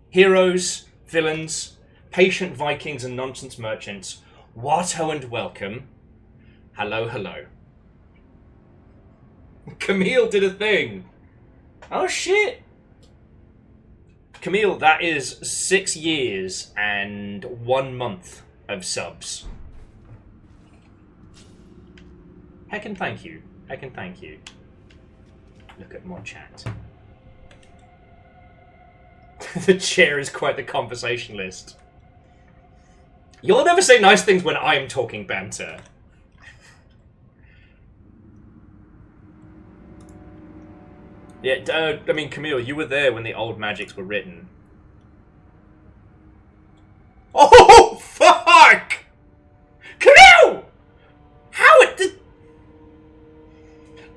heroes, villains, patient Vikings and nonsense merchants, Watto and welcome. Hello, hello. Camille did a thing. Oh shit. Camille, that is 6 years and 1 month of subs. Heckin' thank you. Heckin' thank you. Look at more chat. The chair is quite the conversationalist. You'll never say nice things when I'm talking banter. Yeah, I mean, Camille, you were there when the old magics were written. Oh, fuck! Camille! How it...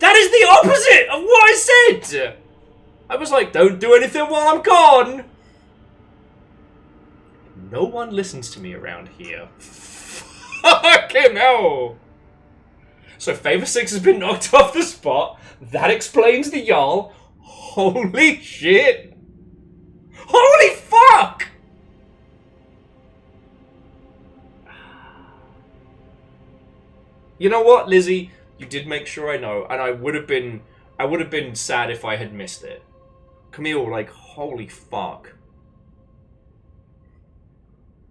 That is the opposite of what I said! I was like, don't do anything while I'm gone! No one listens to me around here. Fucking hell! So Favor 6 has been knocked off the spot. That explains the Jarl. Holy shit! Holy fuck! You know what, Lizzie? You did make sure I know, and I would have been sad if I had missed it. Camille, like, holy fuck.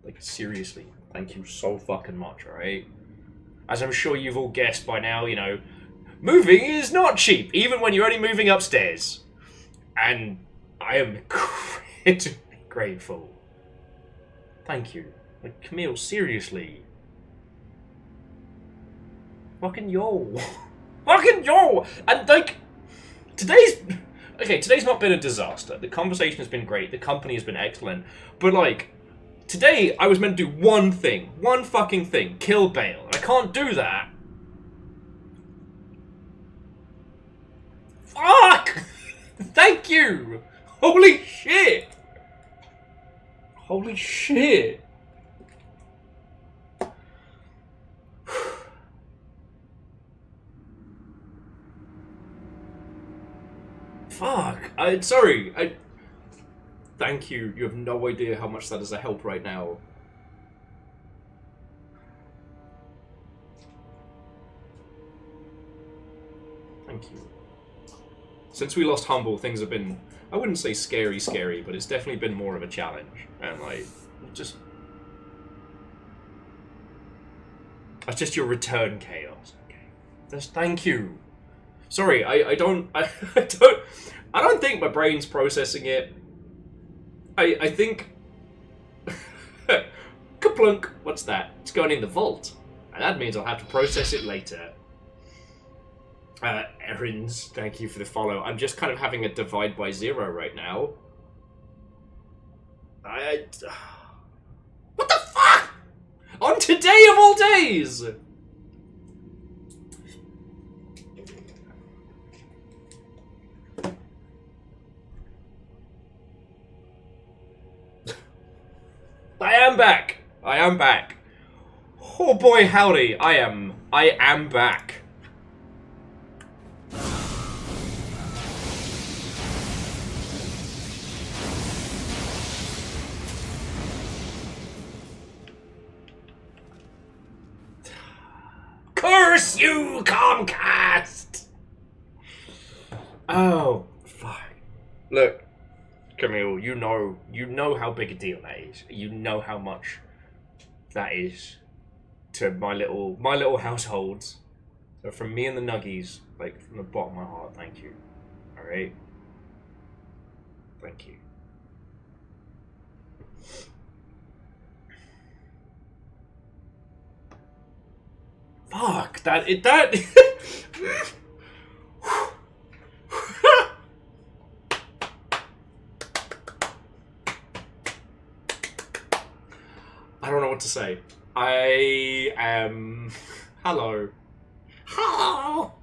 Like, seriously, thank you so fucking much, alright? As I'm sure you've all guessed by now, you know, moving is not cheap, even when you're only moving upstairs. And I am incredibly grateful. Thank you. Like, Camille, seriously. Fucking yo. Fucking yo! And, like, today's not been a disaster. The conversation has been great. The company has been excellent. But, like, today I was meant to do one thing. One fucking thing. Kill Bale. And I can't do that. Fuck! Thank you! Holy shit! Holy shit! Fuck. Sorry. Thank you. You have no idea how much that is a help right now. Thank you. Since we lost Humble, things have been, I wouldn't say scary, but it's definitely been more of a challenge. And, like, just... That's just your return chaos. Okay. Just thank you. Sorry, I don't think my brain's processing it. I think... Kaplunk! What's that? It's going in the vault. And that means I'll have to process it later. Errands, thank you for the follow. I'm just kind of having a divide by 0 right now. What the fuck? On today of all days! I am back! I am back. Oh boy howdy, I am back. Curse you, Comcast! Oh, fuck. Look, Camille, you know how big a deal that is. You know how much that is to my little household. So from me and the Nuggies, like from the bottom of my heart, thank you. Alright? Thank you. Fuck, that... I don't know what to say. I am... Hello. Hello!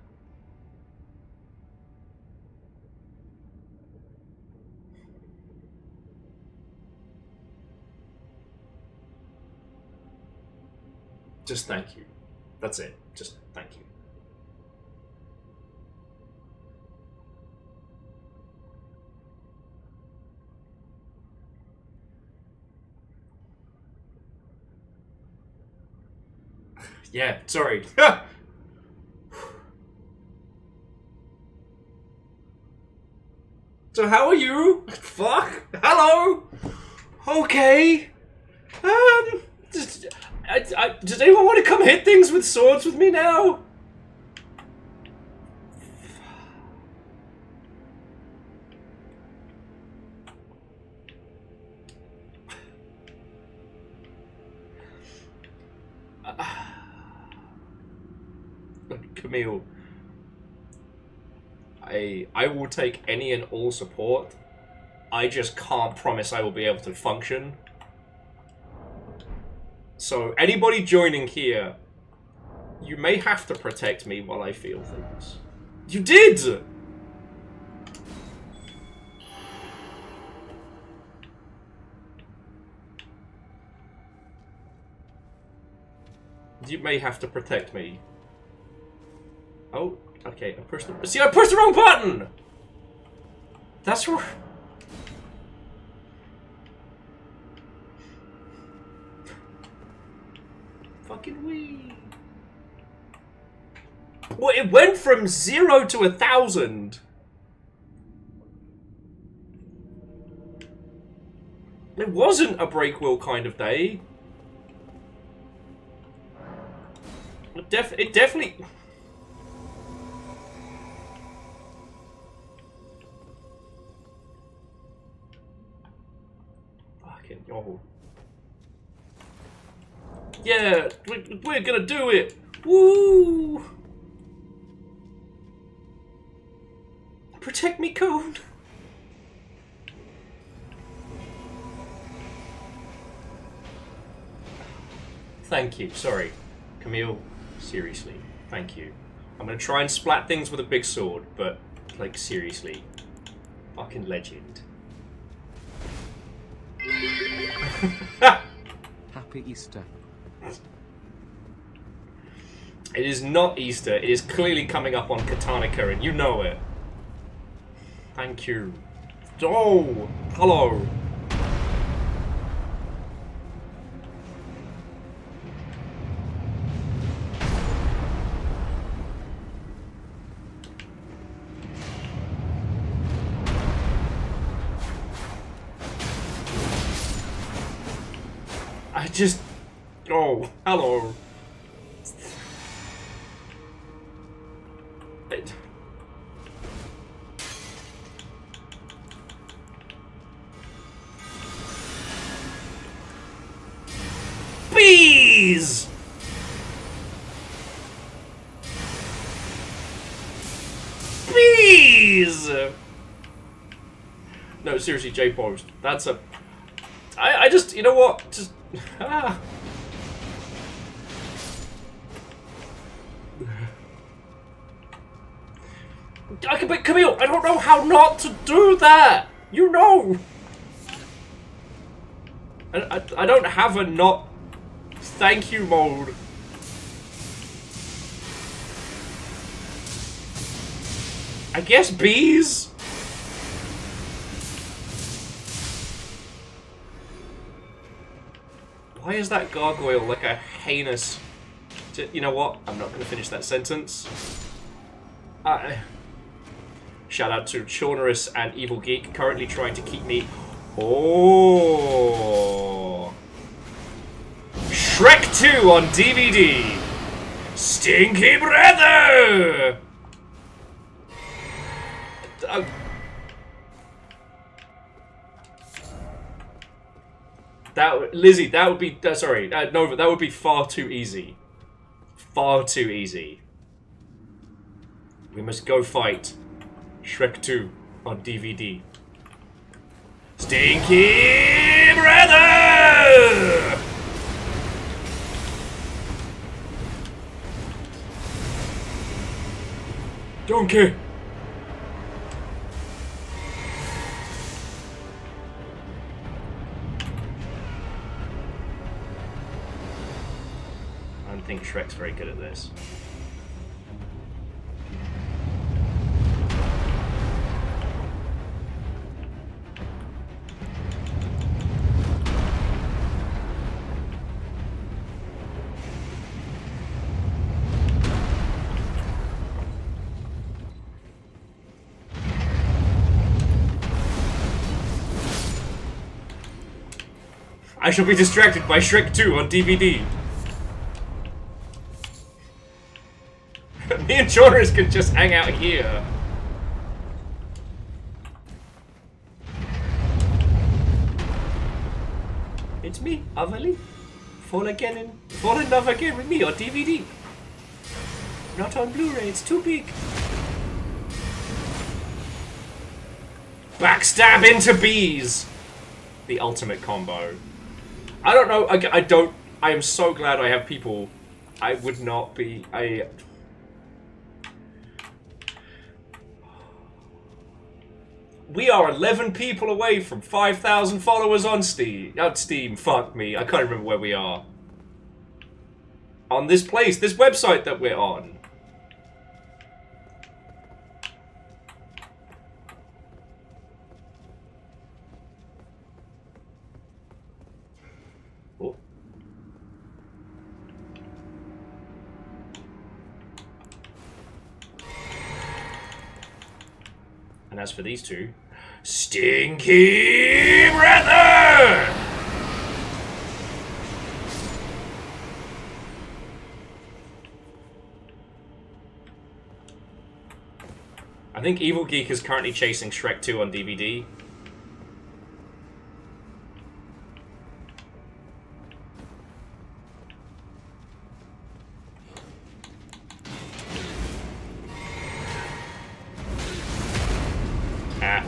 Just thank you. That's it. Just thank you. Yeah, sorry. So how are you? Fuck. Hello. Okay. Does anyone want to come hit things with swords with me now? Camille, I will take any and all support. I just can't promise I will be able to function. So anybody joining here, you may have to protect me while I feel things. You did! You may have to protect me. Oh, okay, I pushed the... See, I pushed the wrong button! That's right. Fucking wee. Well, it went from 0 to 1,000. It wasn't a break wheel kind of day. It definitely... Fucking yo. Yeah, we're gonna do it. Woo! Protect me, Cone. Thank you. Sorry, Camille. Seriously, thank you. I'm gonna try and splat things with a big sword, but like seriously, fucking legend. Happy Easter. It is not Easter. It is clearly coming up on Katanika, and you know it. Thank you. Oh, hello. I just... Oh, hello. Bees! Bees! No, seriously, J-Post. That's a... I just... You know what? Just... Ah. But Camille, I don't know how not to do that! You know! I don't have a not thank you mode. I guess bees? Why is that gargoyle like a heinous... You know what? I'm not going to finish that sentence. Shout out to Chaunerus and Evil Geek, currently trying to keep me... Oh... Shrek 2 on DVD! Stinky brother! Lizzie, that would be... sorry, Nova, that would be far too easy. Far too easy. We must go fight Shrek 2 on DVD. Stinky brother! Donkey! I don't think Shrek's very good at this. I shall be distracted by Shrek 2 on DVD. Me and Jonas can just hang out here. It's me, Avali. Fall in love again with me on DVD. Not on Blu-ray, it's too big. Backstab into bees! The ultimate combo. I don't know, I am so glad I have people. I would not be, We are 11 people away from 5,000 followers on Steam. Not Steam, fuck me. I can't remember where we are. On this place, this website that we're on. Oh. And as for these two, Stinky Brother! I think Evil Geek is currently chasing Shrek 2 on DVD. Ah.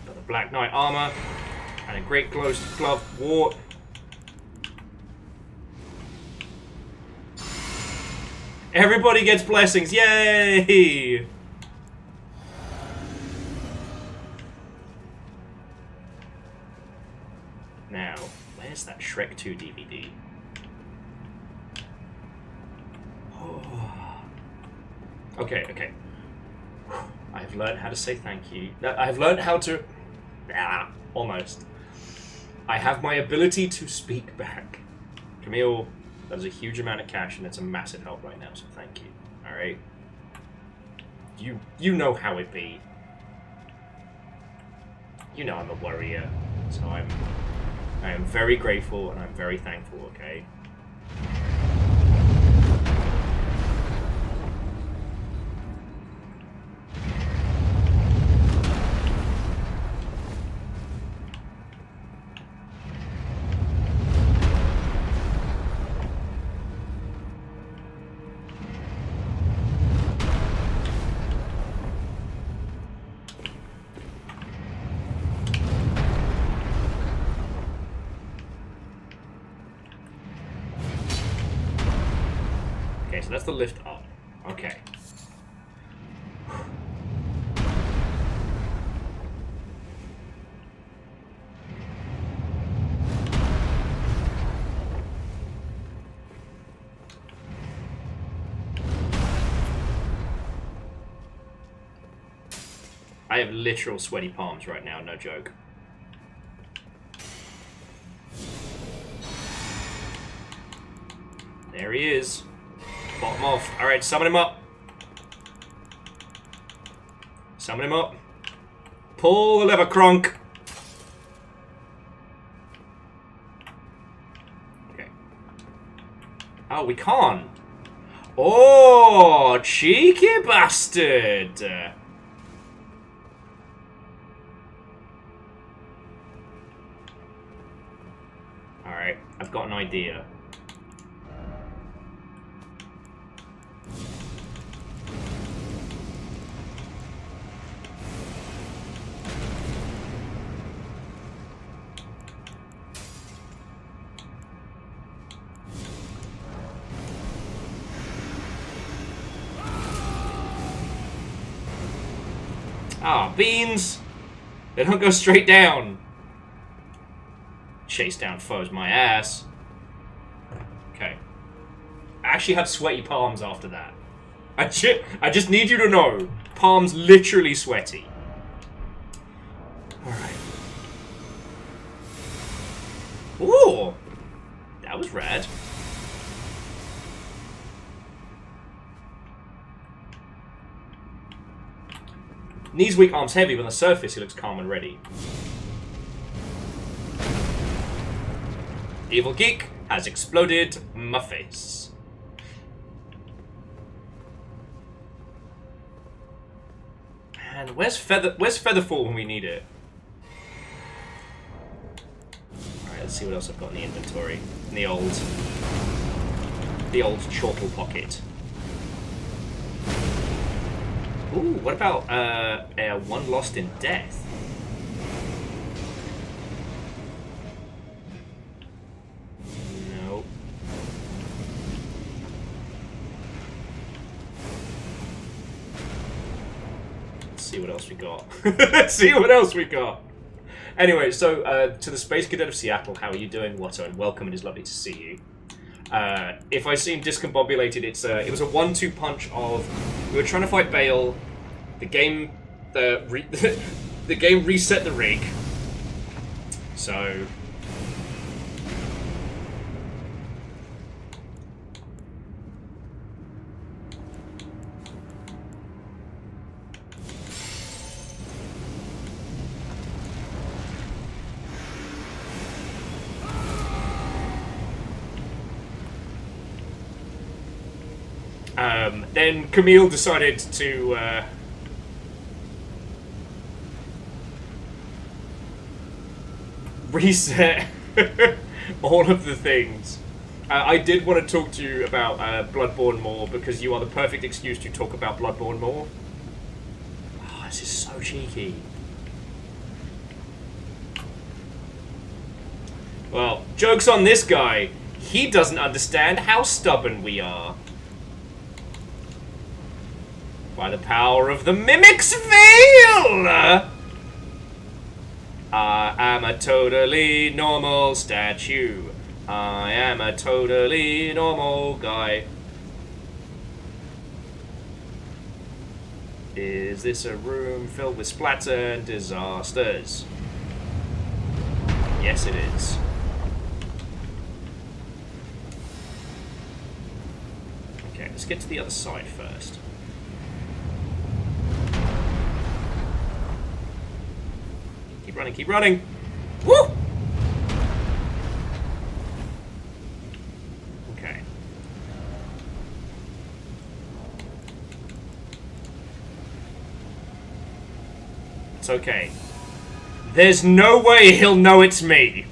Got the Black Knight armor and a great glove wart. Everybody gets blessings, yay! Now, where's that Shrek 2 DVD? Oh. Okay. I've learned how to say thank you. I've learned how to... almost. I have my ability to speak back. Camille, that is a huge amount of cash and it's a massive help right now, so thank you. Alright? You know how it be. You know I'm a warrior, so I am very grateful and I'm very thankful, okay? Okay, so that's the lift up. Okay. I have literal sweaty palms right now, no joke. There he is. Bottom off. Alright, summon him up. Summon him up. Pull the lever, Kronk. Okay. Oh, we can't. Oh, cheeky bastard. Alright, I've got an idea. Ah, beans! They don't go straight down. Chase down foes, my ass. Okay. I actually had sweaty palms after that. I just need you to know, palms literally sweaty. Alright. Ooh! That was rad. Knees weak, arms heavy, but on the surface he looks calm and ready. Evil Geek has exploded my face. And where's Featherfall when we need it? Alright, let's see what else I've got in the inventory. In the old chortle pocket. Ooh, what about one lost in death? No. Let's see what else we got. Let's see what else we got. Anyway, so to the Space Cadet of Seattle, how are you doing, Watto? And welcome, it is lovely to see you. If I seem discombobulated, it was a 1-2 punch of we were trying to fight Bale, the game the game reset the rig, so then Camille decided to reset all of the things. I did want to talk to you about Bloodborne more because you are the perfect excuse to talk about Bloodborne more. Oh, this is so cheeky. Well, joke's on this guy. He doesn't understand how stubborn we are. By the power of the Mimic's Veil! I am a totally normal statue. I am a totally normal guy. Is this a room filled with splatter and disasters? Yes, it is. Okay, let's get to the other side first. Keep running, keep running! Woo! Okay. It's okay. There's no way he'll know it's me.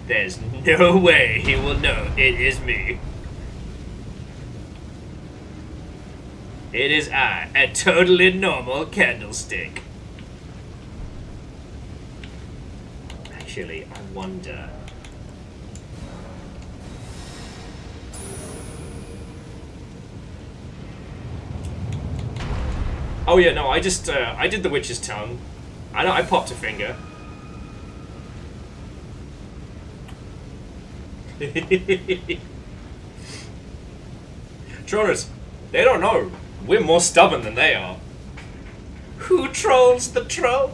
There's no way he will know it is me. It is I, a totally normal candlestick. Actually, I wonder. Oh yeah, no, I just, I did the witch's tongue. I know, I popped a finger. Trollers, they don't know. We're more stubborn than they are. Who trolls the troll?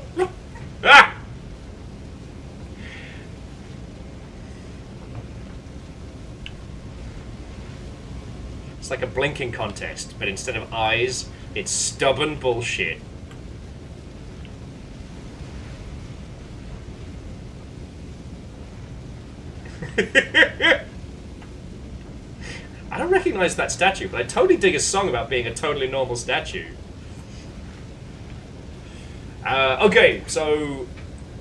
Ah! It's like a blinking contest, but instead of eyes, it's stubborn bullshit. I don't recognize that statue, but I totally dig a song about being a totally normal statue. Okay, so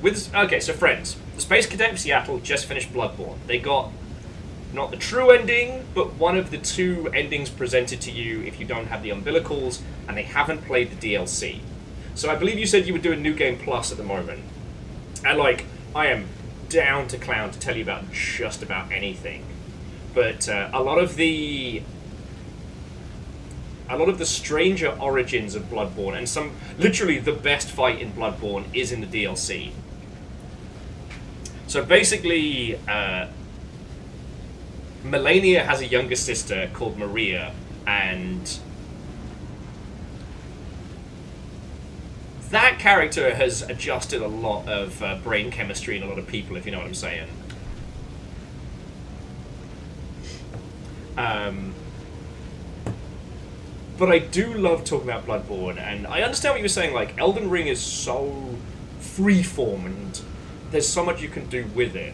friends, the Space Cadet of Seattle just finished Bloodborne. They got not the true ending, but one of the two endings presented to you if you don't have the umbilicals, and they haven't played the DLC. So I believe you said you were doing New Game Plus at the moment, and like I am down to clown to tell you about just about anything. But a lot of the stranger origins of Bloodborne, and literally the best fight in Bloodborne is in the DLC. So basically, Melania has a younger sister called Maria, and that character has adjusted a lot of brain chemistry in a lot of people, if you know what I'm saying. But I do love talking about Bloodborne, and I understand what you were saying, like, Elden Ring is so freeform, and there's so much you can do with it.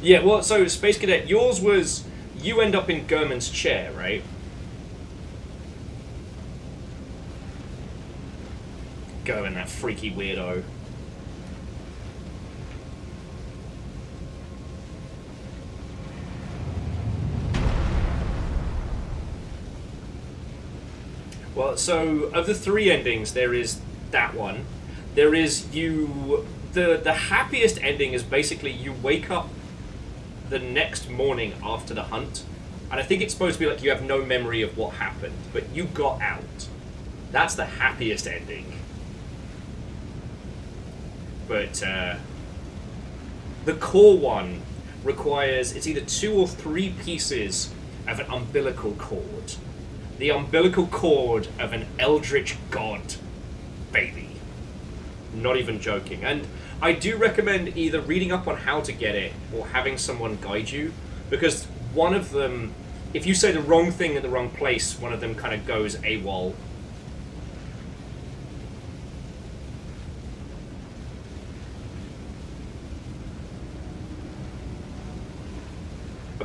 Yeah, well, so, Space Cadet, yours was, you end up in Gurman's chair, right? Gurman, that freaky weirdo. Well, so of the 3 endings, there is that one. There is you. The happiest ending is basically you wake up the next morning after the hunt, and I think it's supposed to be like you have no memory of what happened, but you got out. That's the happiest ending. But the core one requires it's either 2 or 3 pieces of an umbilical cord. The umbilical cord of an eldritch god, baby. Not even joking. And I do recommend either reading up on how to get it or having someone guide you, because one of them, if you say the wrong thing in the wrong place, one of them kind of goes AWOL.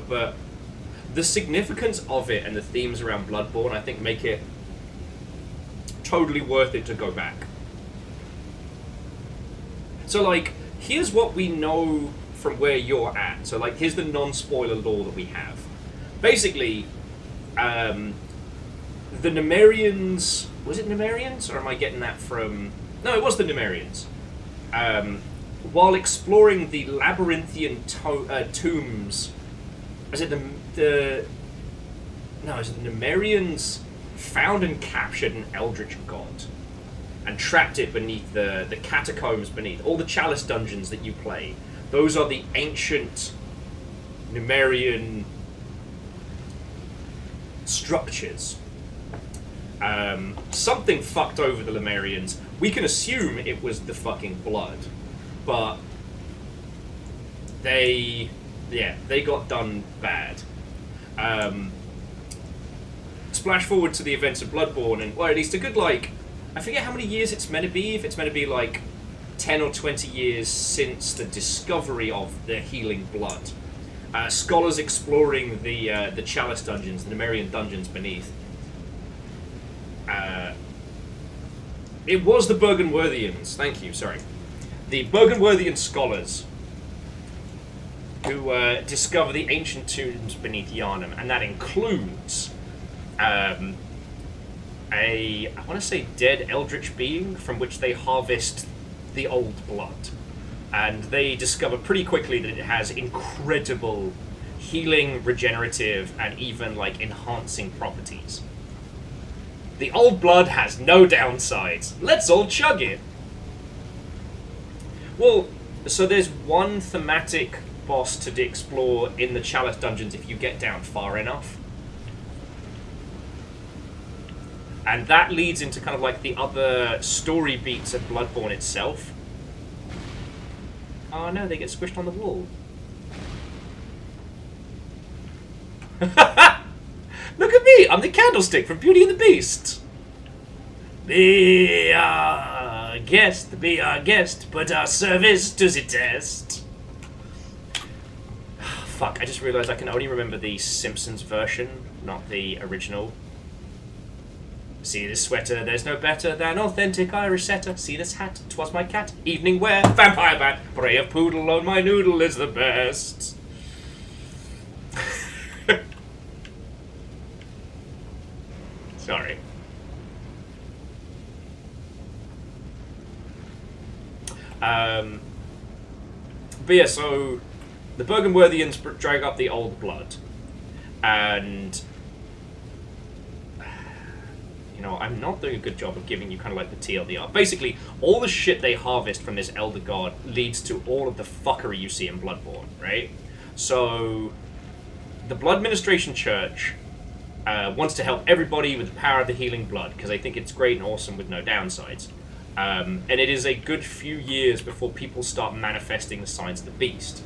But the significance of it and the themes around Bloodborne, I think, make it totally worth it to go back. So, like, here's what we know from where you're at. So, like, here's the non-spoiler lore that we have. Basically, the Numerians... Was it Numerians? Or am I getting that from... No, it was the Numerians. While exploring the labyrinthian tombs... Is it the Numerians found and captured an eldritch god and trapped it beneath the catacombs beneath all the chalice dungeons that you play. Those are the ancient Numerian structures. Something fucked over the Lemurians. We can assume it was the fucking blood, but they got done bad. Splash forward to the events of Bloodborne, and, well, at least a good, like, I forget how many years it's meant to be, if it's meant to be, like, 10 or 20 years since the discovery of the healing blood. Scholars exploring the chalice dungeons, the Numerian dungeons beneath. It was the Burgenworthians, thank you, sorry. The Burgenworthian scholars who discover the ancient tombs beneath Yharnam, and that includes I want to say dead eldritch being from which they harvest the old blood. And they discover pretty quickly that it has incredible healing, regenerative, and even, like, enhancing properties. The old blood has no downsides. Let's all chug it! Well, so there's one thematic boss to explore in the Chalice dungeons if you get down far enough. And that leads into kind of like the other story beats of Bloodborne itself. Oh no, they get squished on the wall. Look at me! I'm the candlestick from Beauty and the Beast! Be our guest, but our service does it test. Fuck, I just realised I can only remember the Simpsons version, not the original. See this sweater, there's no better than authentic Irish setter. See this hat, 'twas my cat. Evening wear, vampire bat, brave poodle on my noodle is the best. Sorry. But yeah, so the Burgenworthians drag up the old blood, and you know, I'm not doing a good job of giving you kind of like the TLDR. Basically, all the shit they harvest from this Elder God leads to all of the fuckery you see in Bloodborne, right? So, the Blood Administration Church wants to help everybody with the power of the healing blood, because they think it's great and awesome with no downsides. And it is a good few years before people start manifesting the signs of the beast.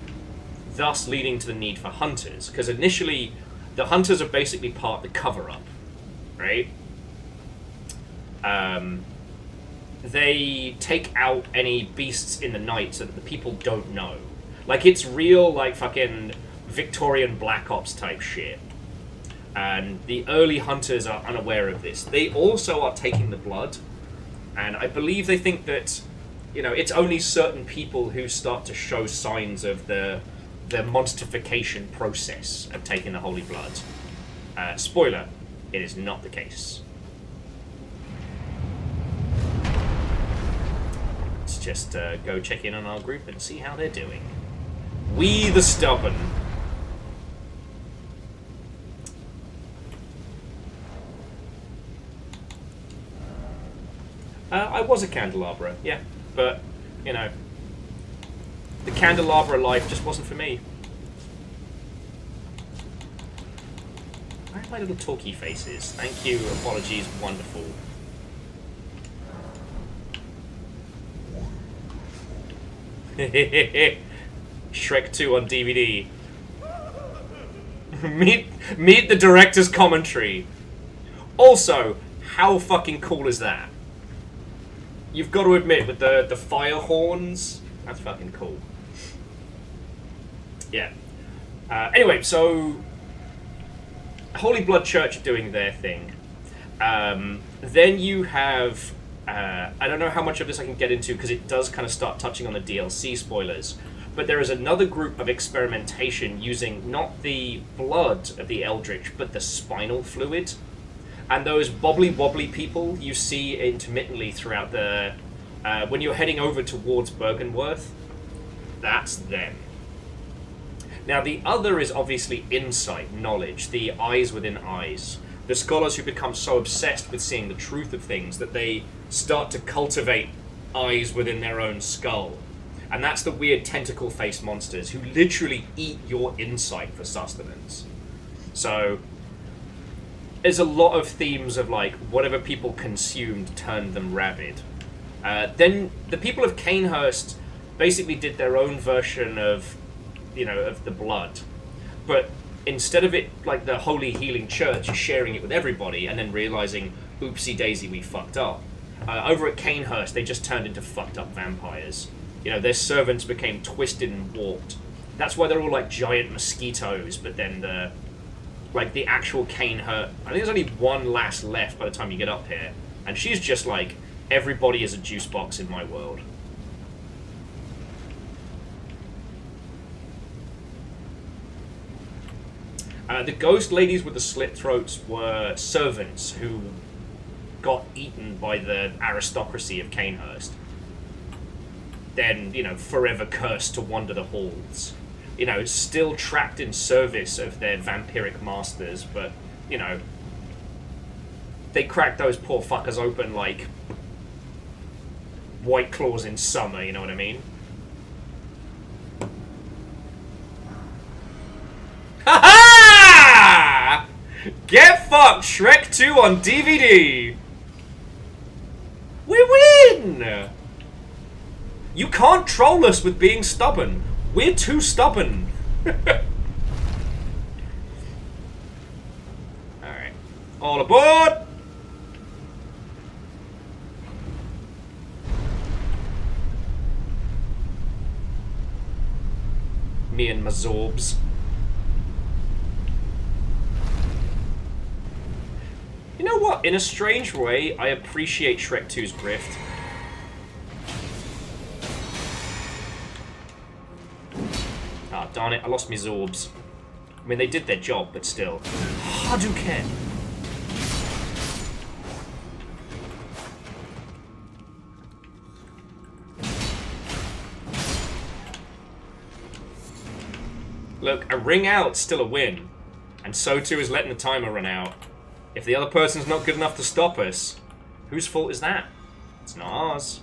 thus leading to the need for hunters. Because initially, the hunters are basically part of the cover-up, right? They take out any beasts in the night so that the people don't know. Like, it's real, like, fucking Victorian Black Ops type shit. And the early hunters are unaware of this. They also are taking the blood, and I believe they think that, you know, it's only certain people who start to show signs of the monstification process of taking the holy blood. Spoiler, it is not the case. Let's just go check in on our group and see how they're doing. We the Stubborn. I was a candelabra, yeah, but, you know, the candelabra life just wasn't for me. Where are my little talkie faces? Thank you, apologies, wonderful. Shrek 2 on DVD. meet the director's commentary. Also, how fucking cool is that? You've got to admit, with the fire horns, that's fucking cool. Yeah. Anyway, so Holy Blood Church are doing their thing. Then you have, I don't know how much of this I can get into because it does kind of start touching on the DLC spoilers, but there is another group of experimentation using not the blood of the Eldritch, but the spinal fluid. And those bobbly-wobbly people you see intermittently throughout the... when you're heading over towards Bergenworth, that's them. Now, the other is obviously insight, knowledge, the eyes within eyes. The scholars who become so obsessed with seeing the truth of things that they start to cultivate eyes within their own skull. And that's the weird tentacle-faced monsters who literally eat your insight for sustenance. So... there's a lot of themes of, like, whatever people consumed turned them rabid. Then the people of Canehurst basically did their own version of, you know, of the blood. But instead of it, like, the Holy Healing Church sharing it with everybody and then realizing, oopsie daisy, we fucked up. Over at Canehurst, they just turned into fucked up vampires. You know, their servants became twisted and warped. That's why they're all like giant mosquitoes, but then the actual Canehurst, I think there's only one lass left by the time you get up here, and she's just like, everybody is a juice box in my world. The ghost ladies with the slit throats were servants who got eaten by the aristocracy of Canehurst. Then, you know, forever cursed to wander the halls. You know, still trapped in service of their vampiric masters, but, you know, they cracked those poor fuckers open like White Claws in summer, you know what I mean? Ha-ha! Get fucked, Shrek 2 on DVD! We win! You can't troll us with being stubborn. We're too stubborn. Alright. All aboard! Me and my Zorbs. You know what? In a strange way, I appreciate Shrek 2's grift. Ah, darn it, I lost my Zorbs. I mean, they did their job, but still. Hadouken! Look, a ring out's still a win. And so too is letting the timer run out. If the other person's not good enough to stop us, whose fault is that? It's not ours.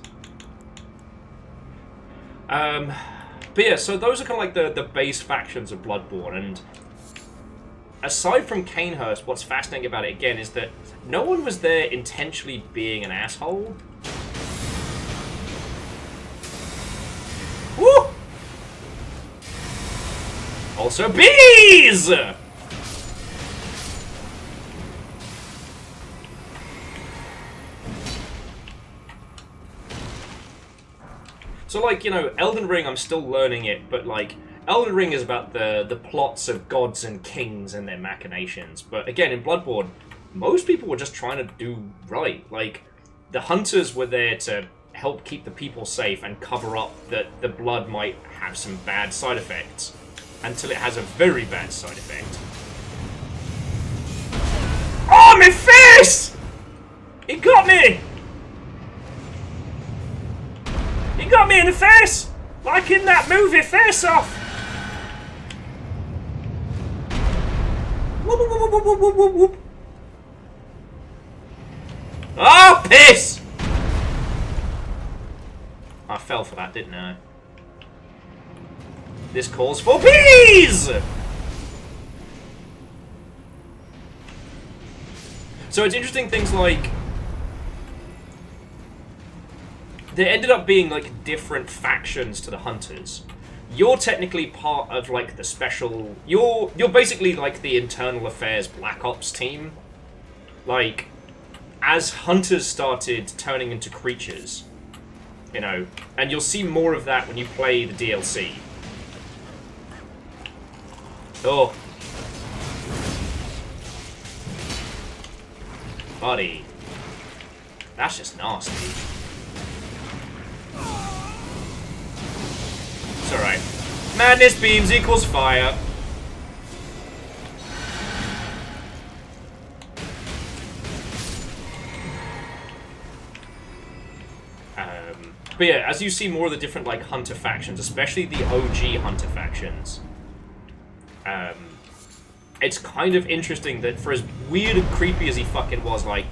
But yeah, so those are kind of like the base factions of Bloodborne, and aside from Canehurst, what's fascinating about it again is that no one was there intentionally being an asshole. Woo! Also bees! So, like, you know, Elden Ring, I'm still learning it, but, like, Elden Ring is about the plots of gods and kings and their machinations. But, again, in Bloodborne, most people were just trying to do right. Like, the hunters were there to help keep the people safe and cover up that the blood might have some bad side effects. Until it has a very bad side effect. Oh, my face! He got me! He got me in the face! Like in that movie, Face Off! Whoop, whoop, whoop, whoop, whoop, whoop, whoop. Oh, piss! I fell for that, didn't I? This calls for peas! So it's interesting things like... there ended up being, like, different factions to the Hunters. You're technically part of, like, the special... You're basically, like, the Internal Affairs Black Ops team. Like, as Hunters started turning into creatures, you know, and you'll see more of that when you play the DLC. Oh. Buddy. That's just nasty. It's alright. Madness beams equals fire. But yeah, as you see more of the different, like, Hunter factions, especially the OG Hunter factions, it's kind of interesting that for as weird and creepy as he fucking was, like,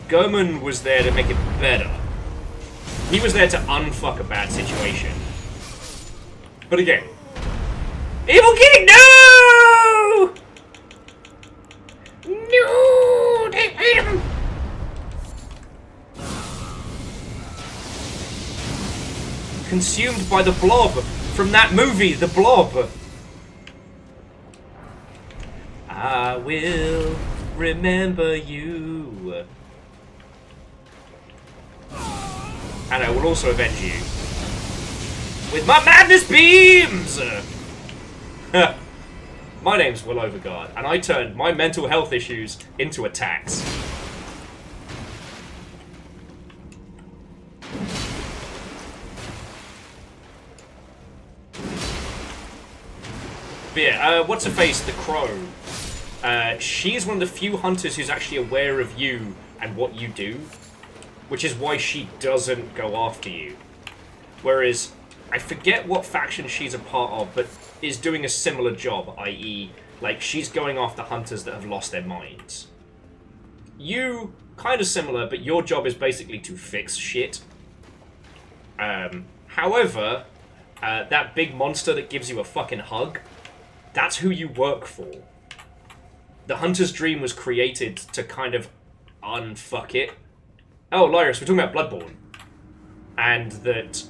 Gorman was there to make it better. He was there to unfuck a bad situation. But again, Evil King, no! No! They hate him! Consumed by the blob from that movie, The Blob. I will remember you. And I will also avenge you. With my madness beams! My name's Will Overguard, and I turned my mental health issues into attacks. But yeah, what's her face? The Crow. She's one of the few hunters who's actually aware of you and what you do, which is why she doesn't go after you. Whereas, I forget what faction she's a part of, but is doing a similar job, i.e., like, she's going after hunters that have lost their minds. You, kind of similar, but your job is basically to fix shit. However, that big monster that gives you a fucking hug, that's who you work for. The Hunter's Dream was created to kind of unfuck it. Oh, Lyris, we're talking about Bloodborne. And that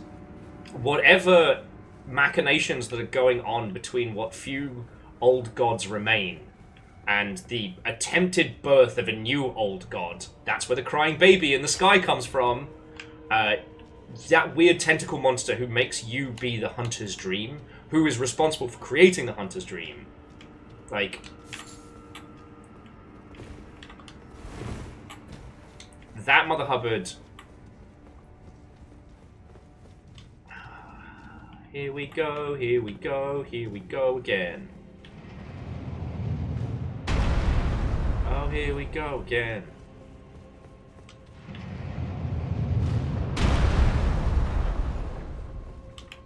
whatever machinations that are going on between what few old gods remain and the attempted birth of a new old god, that's where the crying baby in the sky comes from. That weird tentacle monster who makes you be the Hunter's Dream, who is responsible for creating the Hunter's Dream. Like, that Mother Hubbard. Here we go, here we go, here we go again. Oh, here we go again.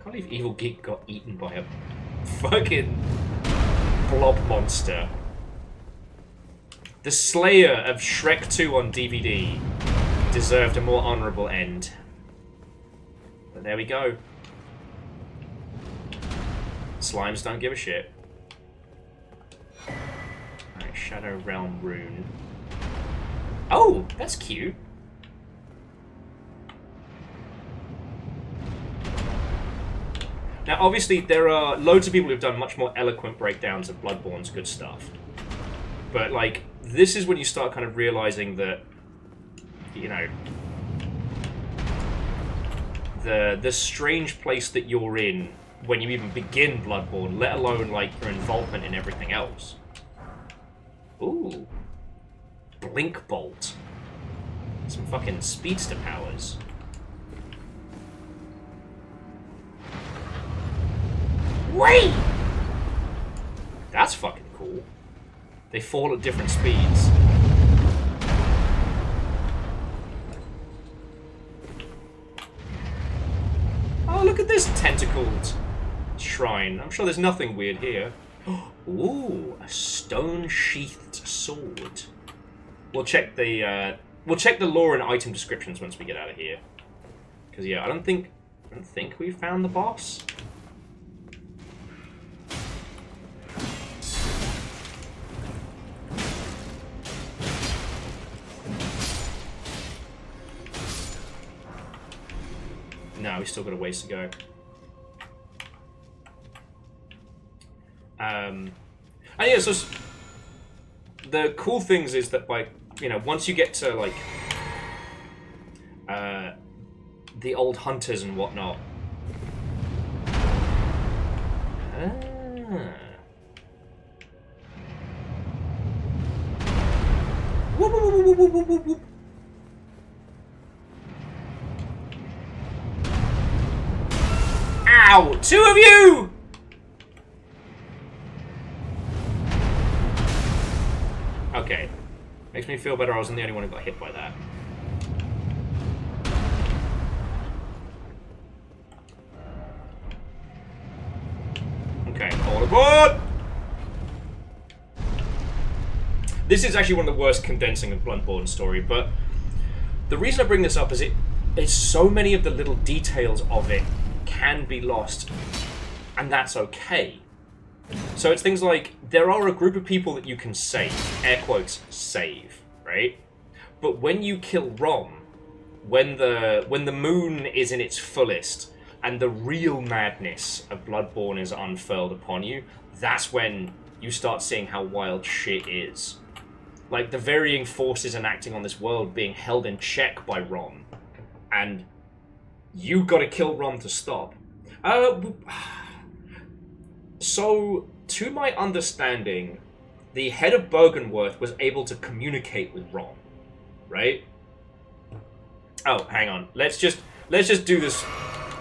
Can't believe Evil Geek got eaten by a fucking blob monster. The Slayer of Shrek 2 on DVD deserved a more honourable end. But there we go. Slimes don't give a shit. Alright, Shadow Realm Rune. Oh, that's cute. Now, obviously, there are loads of people who've done much more eloquent breakdowns of Bloodborne's good stuff. But, like, this is when you start kind of realizing that, you know, the strange place that you're in when you even begin Bloodborne, let alone, like, your involvement in everything else. Ooh. Blink Bolt. Some fucking speedster powers. Wait! That's fucking cool. They fall at different speeds. Oh, look at this tentacled shrine. I'm sure there's nothing weird here. Ooh, a stone-sheathed sword. We'll check the lore and item descriptions once we get out of here. Because yeah, I don't think we found the boss. No, we still got a ways to go. And yeah, so the cool things is that, like, you know, once you get to, like, the old hunters and whatnot. Whoop, whoop, whoop, whoop, whoop, whoop, whoop. Ow! Two of you! Okay. Makes me feel better I wasn't the only one who got hit by that. Okay, all aboard! This is actually one of the worst condensing of Bloodborne's story, but the reason I bring this up is it's so many of the little details of it can be lost, and that's okay. So it's things like, there are a group of people that you can save, air quotes, save, right? But when you kill Rom, when the moon is in its fullest, and the real madness of Bloodborne is unfurled upon you, that's when you start seeing how wild shit is. Like, the varying forces enacting on this world being held in check by Rom, and you gotta kill Rom to stop. So, to my understanding, the head of Bergenworth was able to communicate with Rom, right? Oh, hang on. Let's just do this,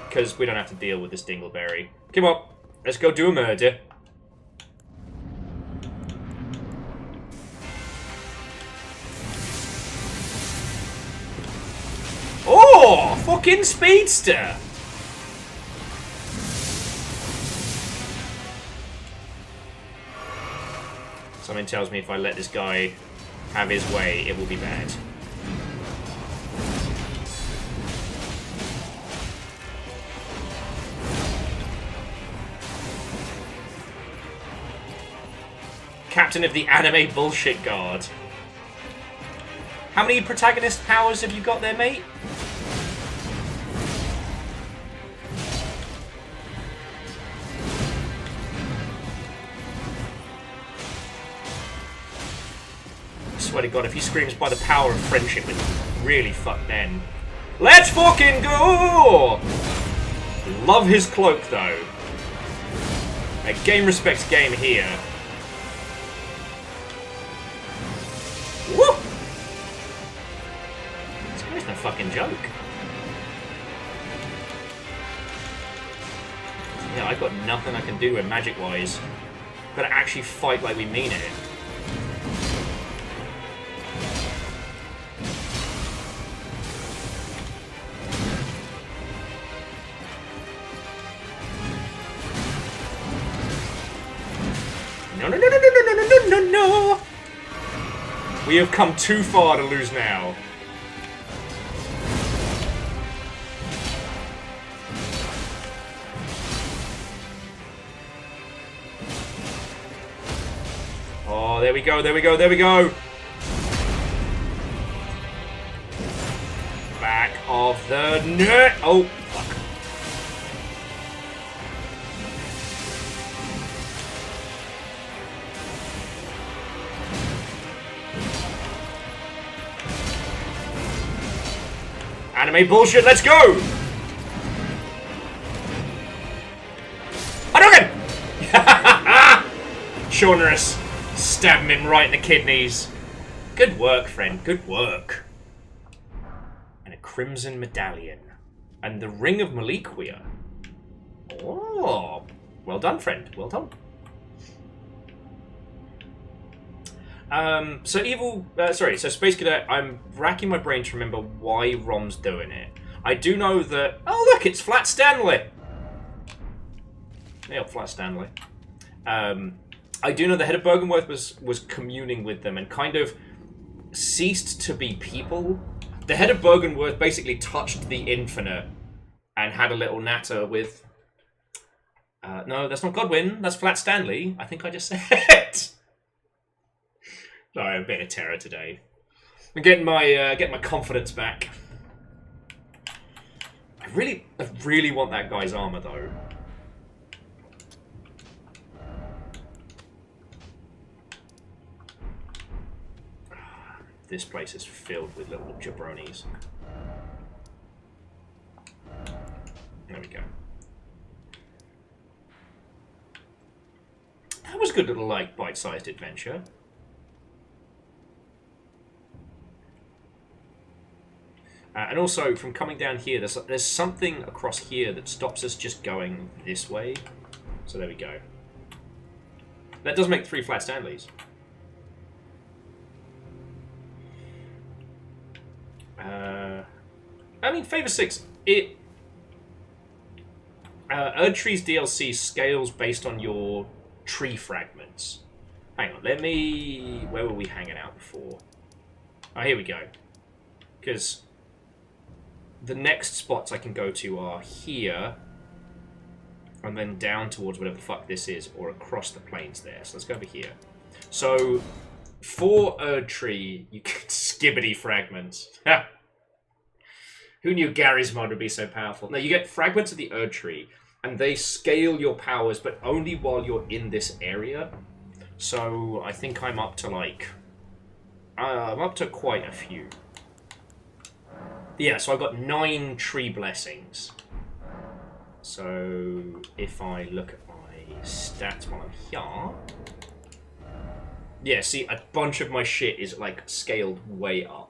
because we don't have to deal with this dingleberry. Come on, let's go do a murder. Oh, fucking speedster! Something tells me if I let this guy have his way, it will be bad. Captain of the anime bullshit guard. How many protagonist powers have you got there, mate? I swear to God, if he screams by the power of friendship, it's really fucked then. Let's fucking go! Love his cloak, though. A game respects game here. Woo! This guy's no fucking joke. Yeah, I've got nothing I can do with magic-wise. Gotta actually fight like we mean it. No, no, no, no, no, no, no, no, no, no! We have come too far to lose now. Oh, there we go, there we go, there we go! Back of the net! Oh, fuck. Anime bullshit, let's go! Hadouken! Shaunarus, stab him right in the kidneys. Good work, friend, good work. And a crimson medallion. And the ring of Maliquia. Oh, well done, friend, well done. So Space Cadet, I'm racking my brain to remember why Rom's doing it. I do know that, oh look, it's Flat Stanley. Yeah, Flat Stanley. I do know the head of Bergenworth was communing with them and kind of ceased to be people. The head of Bergenworth basically touched the infinite and had a little natter with... no, that's not Godwin, that's Flat Stanley. I think I just said it. Sorry, I'm a bit of terror today. I'm getting my confidence back. I really want that guy's armor though. This place is filled with little jabronis. There we go. That was a good little, like, bite-sized adventure. And also, from coming down here, there's something across here that stops us just going this way. So there we go. That does make 3 Flat Stanleys. I mean, Favor 6, Erdtree's DLC scales based on your tree fragments. Hang on, where were we hanging out before? Oh, here we go. Because the next spots I can go to are here, and then down towards whatever the fuck this is, or across the plains there. So let's go over here. So, for Erdtree, you get skibbity fragments. Who knew Gary's mod would be so powerful? No, you get fragments of the Erdtree, and they scale your powers, but only while you're in this area. So, I think I'm up to, like... I'm up to quite a few. Yeah, so I've got 9 tree blessings. So, if I look at my stats while I'm here... Yeah, see, a bunch of my shit is, like, scaled way up.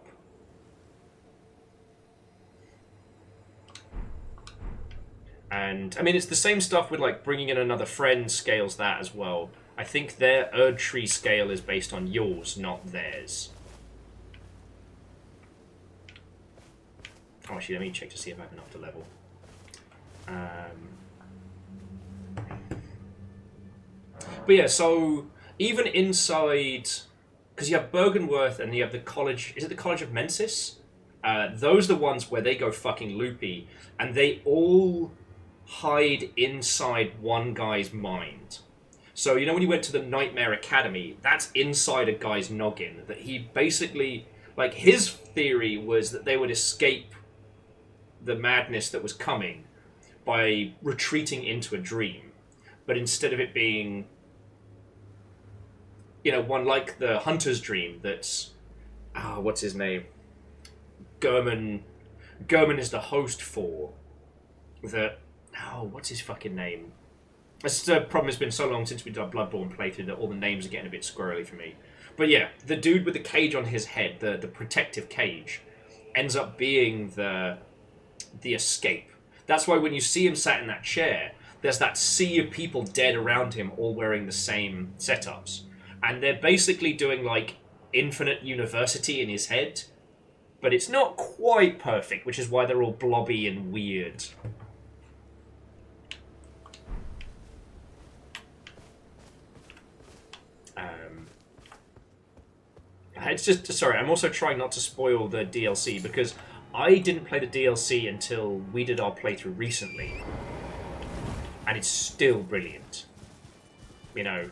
And, I mean, it's the same stuff with, like, bringing in another friend scales that as well. I think their Erdtree scale is based on yours, not theirs. Oh, actually, let me check to see if I have enough to level. But yeah, so even inside, because you have Bergenworth and you have the college, is it the College of Mensis? Those are the ones where they go fucking loopy, and they all hide inside one guy's mind. So, you know when you went to the Nightmare Academy, that's inside a guy's noggin, that he basically, like, his theory was that they would escape the madness that was coming by retreating into a dream. But instead of it being, you know, one like the Hunter's Dream that's... what's his name? Gurman is the host for. That... what's his fucking name? That's the problem. It's been so long since we did a Bloodborne playthrough that all the names are getting a bit squirrely for me. But yeah, the dude with the cage on his head, the protective cage, ends up being the escape. That's why when you see him sat in that chair, there's that sea of people dead around him all wearing the same setups. And they're basically doing, like, infinite university in his head. But it's not quite perfect, which is why they're all blobby and weird. It's just... Sorry, I'm also trying not to spoil the DLC, because I didn't play the DLC until we did our playthrough recently. And it's still brilliant. You know,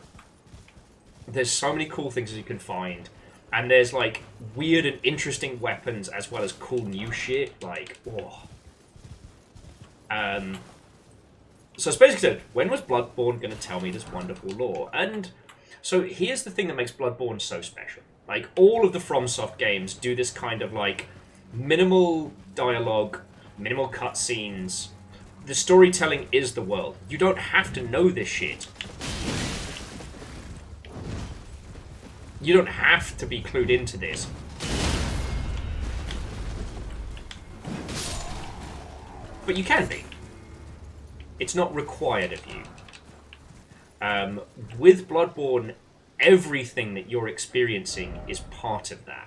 there's so many cool things as you can find. And there's, like, weird and interesting weapons as well as cool new shit. Like, oh. So, basically, when was Bloodborne going to tell me this wonderful lore? And so here's the thing that makes Bloodborne so special. Like, all of the FromSoft games do this kind of, like, Minimal dialogue, minimal cutscenes. The storytelling is the world. You don't have to know this shit. You don't have to be clued into this. But you can be. It's not required of you. With Bloodborne, everything that you're experiencing is part of that.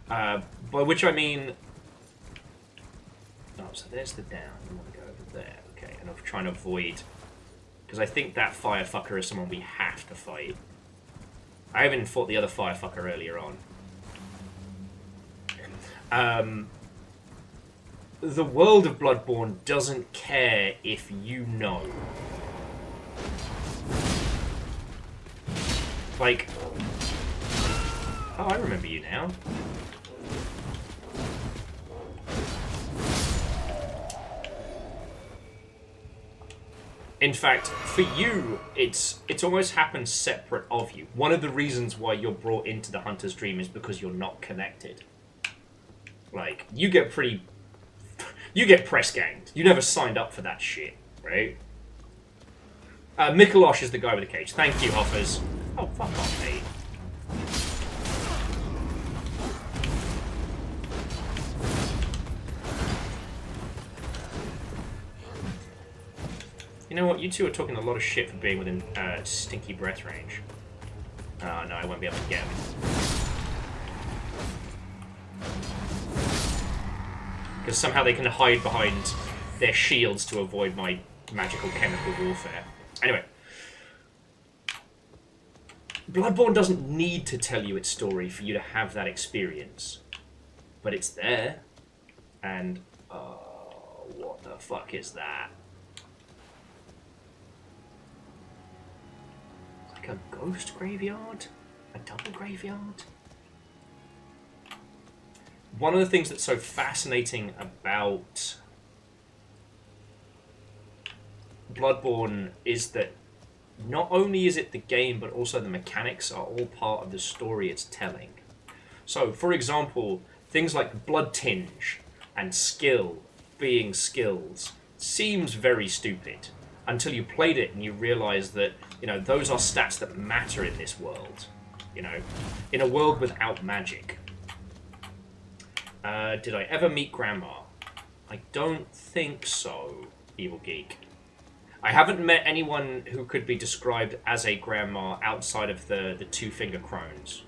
By which I mean... Oh, so there's the down. I want to go over there. Okay, and I'm trying to avoid... Because I think that firefucker is someone we have to fight. I haven't fought the other firefucker earlier on. The world of Bloodborne doesn't care if you know. Like... Oh, I remember you now. In fact, for you, it's almost happened separate of you. One of the reasons why you're brought into the Hunter's Dream is because you're not connected. Like, you get pretty... You get press-ganged. You never signed up for that shit, right? Mikolosh is the guy with the cage. Thank you, Hoffers. Oh, fuck off, mate. You know what? You two are talking a lot of shit for being within stinky breath range. Oh, no, I won't be able to get him. Because somehow they can hide behind their shields to avoid my magical chemical warfare. Anyway. Bloodborne doesn't need to tell you its story for you to have that experience. But it's there. And, what the fuck is that? Like a ghost graveyard? A double graveyard? One of the things that's so fascinating about Bloodborne is that not only is it the game, but also the mechanics are all part of the story it's telling. So, for example, things like Blood Tinge and skill being skills seems very stupid until you played it and you realize that, you know, those are stats that matter in this world. You know, in a world without magic. Did I ever meet Grandma? I don't think so, Evil Geek. I haven't met anyone who could be described as a grandma outside of the two-finger crones.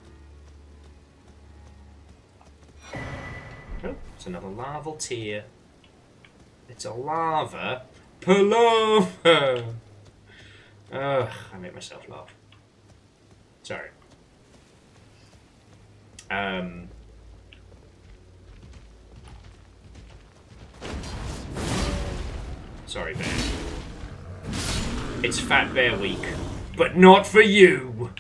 Oh, it's another larval tear. It's a lava palaver. Ugh, I make myself laugh. Sorry. Sorry, Bear. It's Fat Bear Week, but not for you!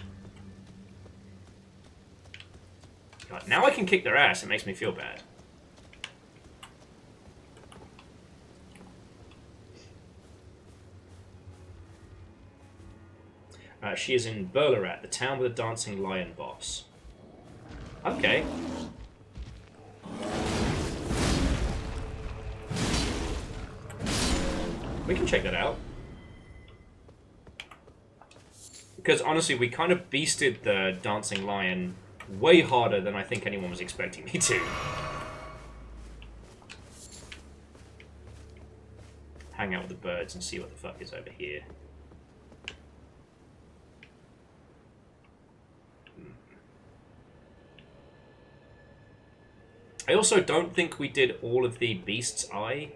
God, now I can kick their ass, it makes me feel bad. She is in Berlerat, the town with a dancing lion boss. Okay. We can check that out. Because honestly, we kind of beasted the dancing lion way harder than I think anyone was expecting me to. Hang out with the birds and see what the fuck is over here. I also don't think we did all of the Beast's Eye.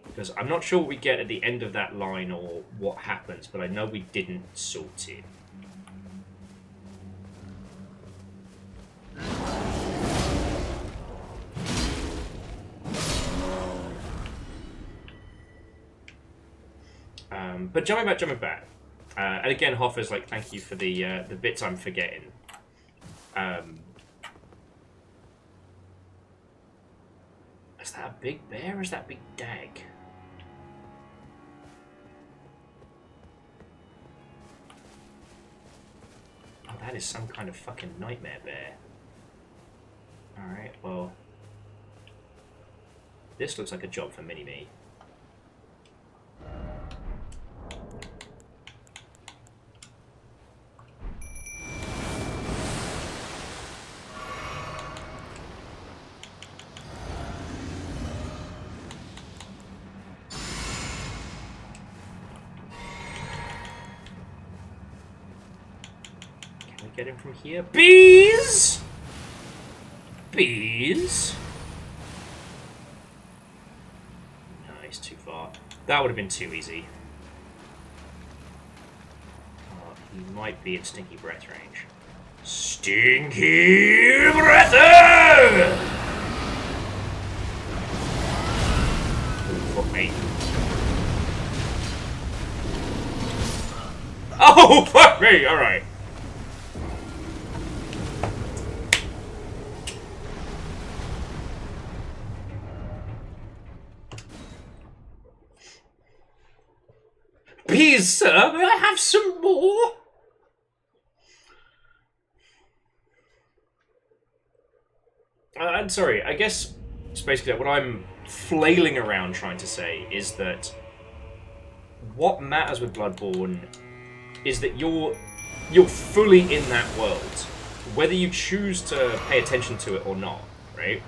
Because I'm not sure what we get at the end of that line or what happens, but I know we didn't sort it. But jumping back. And again, Hoffer's like, thank you for the bits I'm forgetting. Is that a big bear or is that a big dag? Oh, that is some kind of fucking nightmare bear. Alright, well... This looks like a job for Mini-Me. Can we get him from here? Bees! Bees? No, he's too far. That would have been too easy. He might be in Stinky Breath range. Stinky Breather! Fuck me. Oh, fuck me! Alright. Please, sir, may I have some more? I'm sorry, I guess, Space Cadet, what I'm flailing around trying to say is that what matters with Bloodborne is that you're fully in that world, whether you choose to pay attention to it or not, right?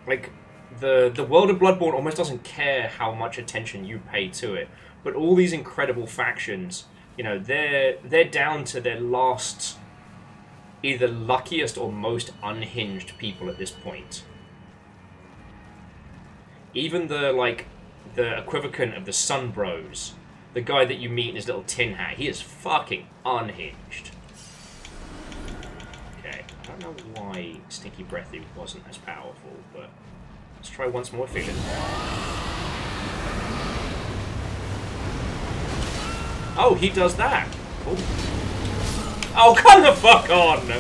Like, the world of Bloodborne almost doesn't care how much attention you pay to it, but all these incredible factions, you know, they're down to their last, either luckiest or most unhinged people at this point. Even the equivocant of the Sun Bros, the guy that you meet in his little tin hat, he is fucking unhinged. Okay, I don't know why Stinky Breathy wasn't as powerful, but let's try once more, Fission. Oh, he does that. Oh, come the fuck on!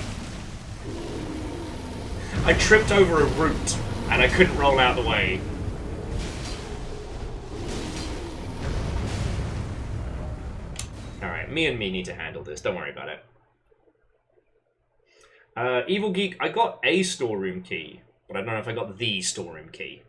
I tripped over a root, and I couldn't roll out the way. Alright, me need to handle this. Don't worry about it. Evil Geek, I got a storeroom key, but I don't know if I got the storeroom key.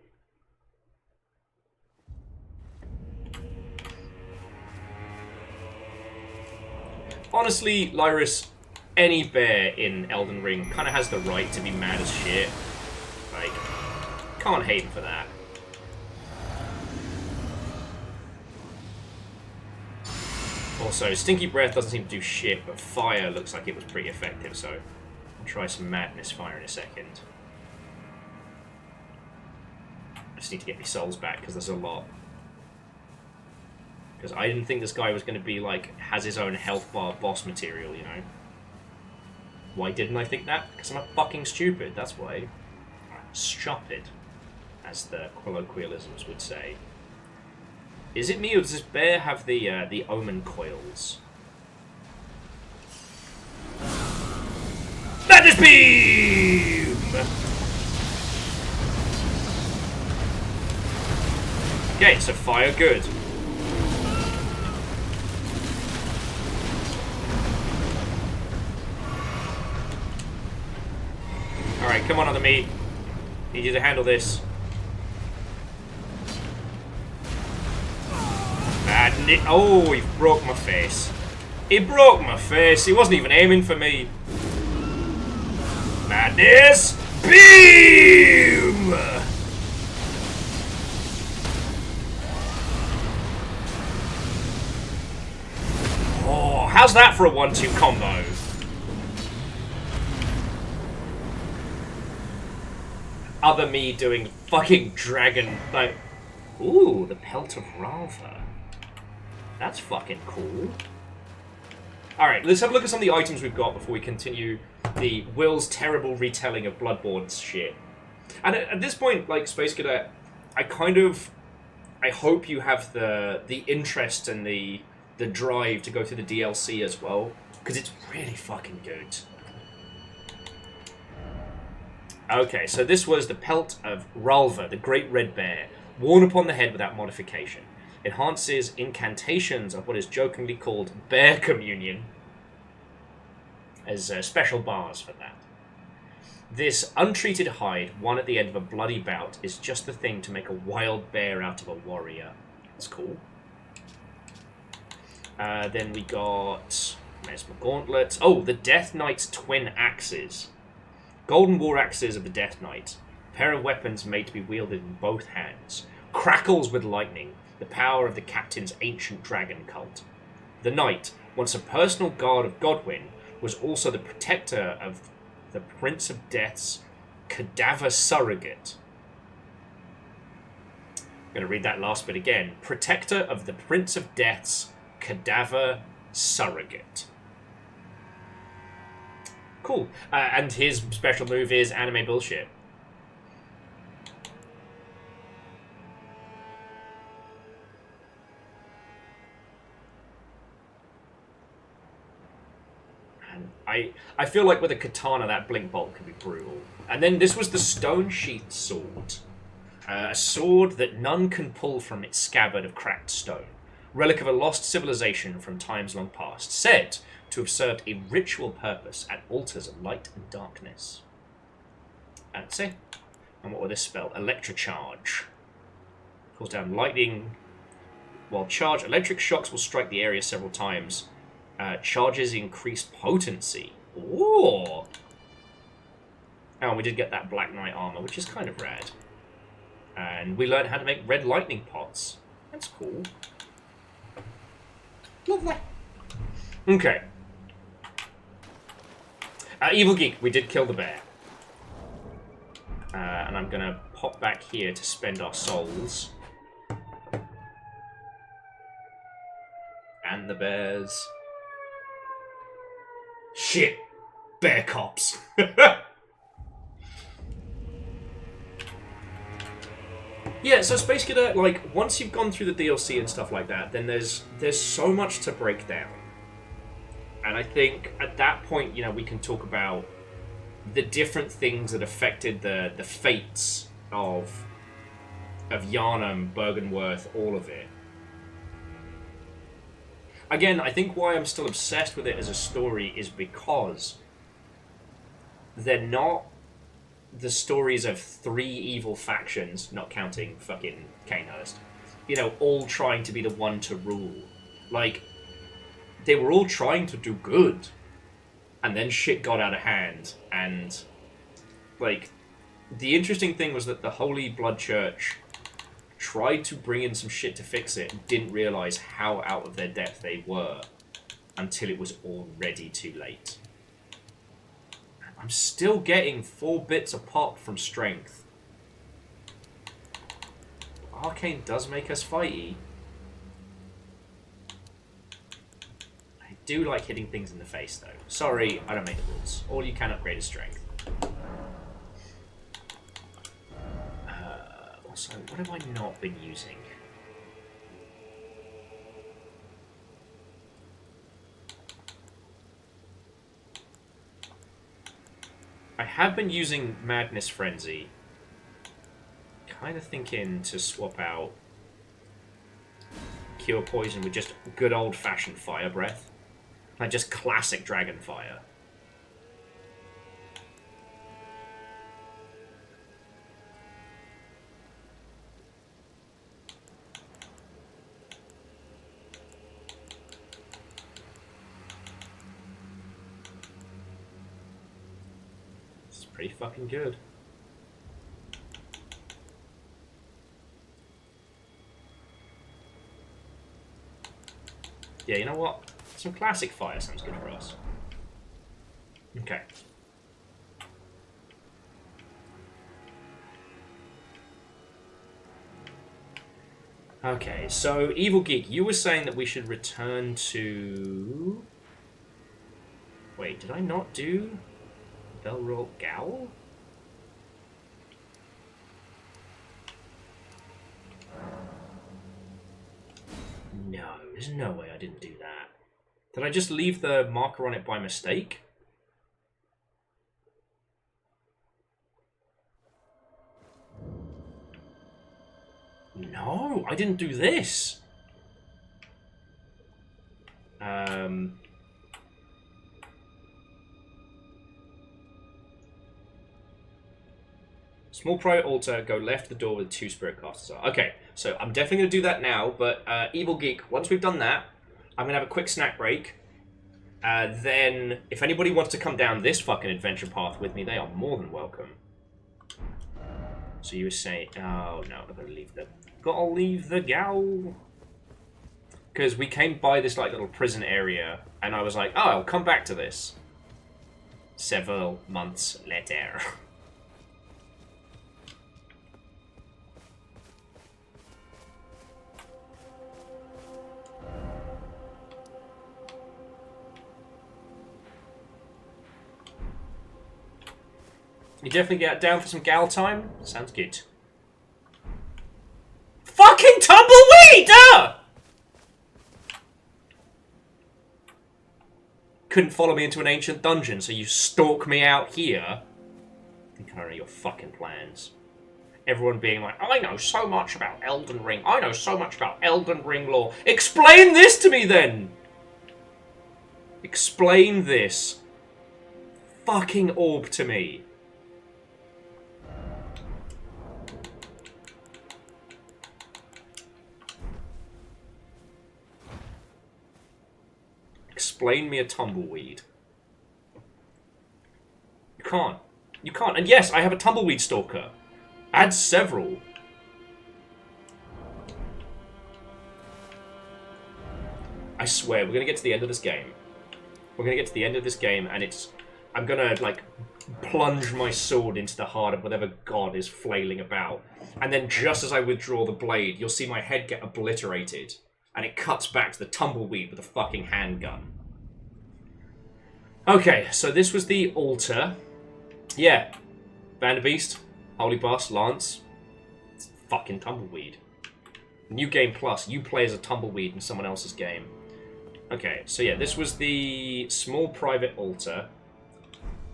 Honestly, Lyris, any bear in Elden Ring kind of has the right to be mad as shit. Like, can't hate him for that. Also, Stinky Breath doesn't seem to do shit, but Fire looks like it was pretty effective, so I'll try some Madness Fire in a second. I just need to get my souls back, because there's a lot. Because I didn't think this guy was going to be, like, has his own health bar boss material, you know? Why didn't I think that? Because I'm fucking stupid, that's why. Stupid, as the colloquialisms would say. Is it me, or does this bear have the omen coils? Madness Beam! Okay, so fire good. Alright, come on, other meat. Need you to handle this. Oh, he broke my face. He broke my face. He wasn't even aiming for me. Madness Beam! Oh, how's that for a 1-2 combo? Other me doing fucking dragon, like... Ooh, the Pelt of Ralva. That's fucking cool. Alright, let's have a look at some of the items we've got before we continue the Will's terrible retelling of Bloodborne's shit. And at this point, like, Space Cadet, I hope you have the interest and the drive to go through the DLC as well, because it's really fucking good. Okay, so this was the pelt of Ralva, the Great Red Bear, worn upon the head without modification. Enhances incantations of what is jokingly called Bear Communion. As special bars for that. This untreated hide, won at the end of a bloody bout, is just the thing to make a wild bear out of a warrior. That's cool. Then we got Mesmer Gauntlets. Oh, the Death Knight's twin axes. Golden war axes of the Death Knight. A pair of weapons made to be wielded in both hands. Crackles with lightning, the power of the captain's ancient dragon cult. The Knight, once a personal guard of Godwyn, was also the protector of the Prince of Death's cadaver surrogate. I'm going to read that last bit again. Protector of the Prince of Death's cadaver surrogate. Cool. And his special move is anime bullshit. And I feel like with a katana, that blink bolt could be brutal. And then this was the stone sheathed sword. A sword that none can pull from its scabbard of cracked stone. Relic of a lost civilization from times long past. Said to have served a ritual purpose at altars of light and darkness. That's it. And what will this spell? Electrocharge. Calls down lightning. While charged, electric shocks will strike the area several times. Charges increased potency. Ooh! Oh, and we did get that Black Knight armor, which is kind of rad. And we learned how to make red lightning pots. That's cool. Lovely. Okay. Evil Geek, we did kill the bear. And I'm going to pop back here to spend our souls. And the bears. Shit. Bear cops. Yeah, so Space Cadet, like, once you've gone through the DLC and stuff like that, then there's so much to break down. And I think at that point, you know, we can talk about the different things that affected the fates of Yharnam, Bergenworth, all of it. Again, I think why I'm still obsessed with it as a story is because they're not the stories of three evil factions, not counting fucking Kanehurst, you know, all trying to be the one to rule. Like, they were all trying to do good, and then shit got out of hand, and, like, the interesting thing was that the Holy Blood Church tried to bring in some shit to fix it and didn't realize how out of their depth they were until it was already too late. I'm still getting 4 bits a pop from strength. Arcane does make us fighty. I do like hitting things in the face, though. Sorry, I don't make the rules. All you can upgrade is strength. Also, what have I not been using? I have been using Madness Frenzy. Kind of thinking to swap out Cure Poison with just good old-fashioned Fire Breath. Like just classic Dragon Fire. Pretty fucking good. Yeah, you know what? Some classic fire sounds good for us. Okay. Okay, so Evil Geek, you were saying that we should return to... Wait, did I not do... Belroll Gowl? No, there's no way I didn't do that. Did I just leave the marker on it by mistake? No, I didn't do this. Small private altar, go left of the door with 2 spirit casters are. Okay, so I'm definitely going to do that now, but Evil Geek, once we've done that, I'm going to have a quick snack break. Then, if anybody wants to come down this fucking adventure path with me, they are more than welcome. So you were saying... Oh, no, I've got to leave the... Gotta leave the gal. Because we came by this, like, little prison area, and I was like, oh, I'll come back to this. Several months later. You definitely get down for some gal time? Sounds good. Fucking tumbleweed! Couldn't follow me into an ancient dungeon, so you stalk me out here. I think I know your fucking plans. Everyone being like, I know so much about Elden Ring. I know so much about Elden Ring lore. Explain this to me, then! Explain this fucking orb to me. Explain me a tumbleweed. You can't. You can't. And yes, I have a tumbleweed stalker. Add several. I swear, we're going to get to the end of this game. We're going to get to the end of this game, and it's... I'm going to, like, plunge my sword into the heart of whatever god is flailing about. And then just as I withdraw the blade, you'll see my head get obliterated. And it cuts back to the tumbleweed with a fucking handgun. Okay, so this was the altar. Yeah. Vanderbeest, Holy Boss, Lance. It's fucking tumbleweed. New Game Plus, you play as a tumbleweed in someone else's game. Okay, so yeah, this was the small private altar.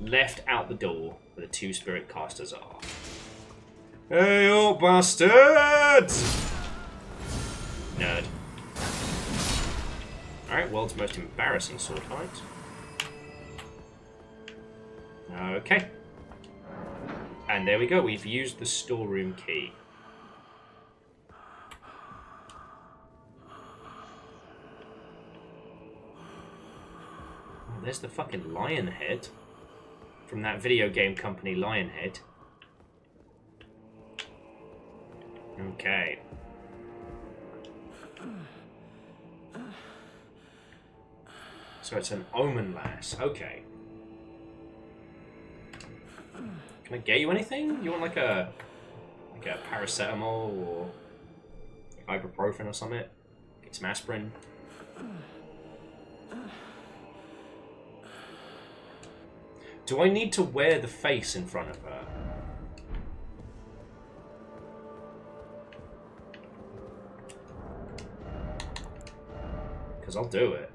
Left out the door where the 2 spirit casters are. Hey, you bastards! Nerd. Alright, world's most embarrassing sword fight. Okay. And there we go, we've used the storeroom key. Oh, there's the fucking lion head. From that video game company, Lionhead. Okay. So it's an omen lass. Okay. Can I get you anything? You want like a paracetamol or ibuprofen or something? Get some aspirin. Do I need to wear the face in front of her? Because I'll do it.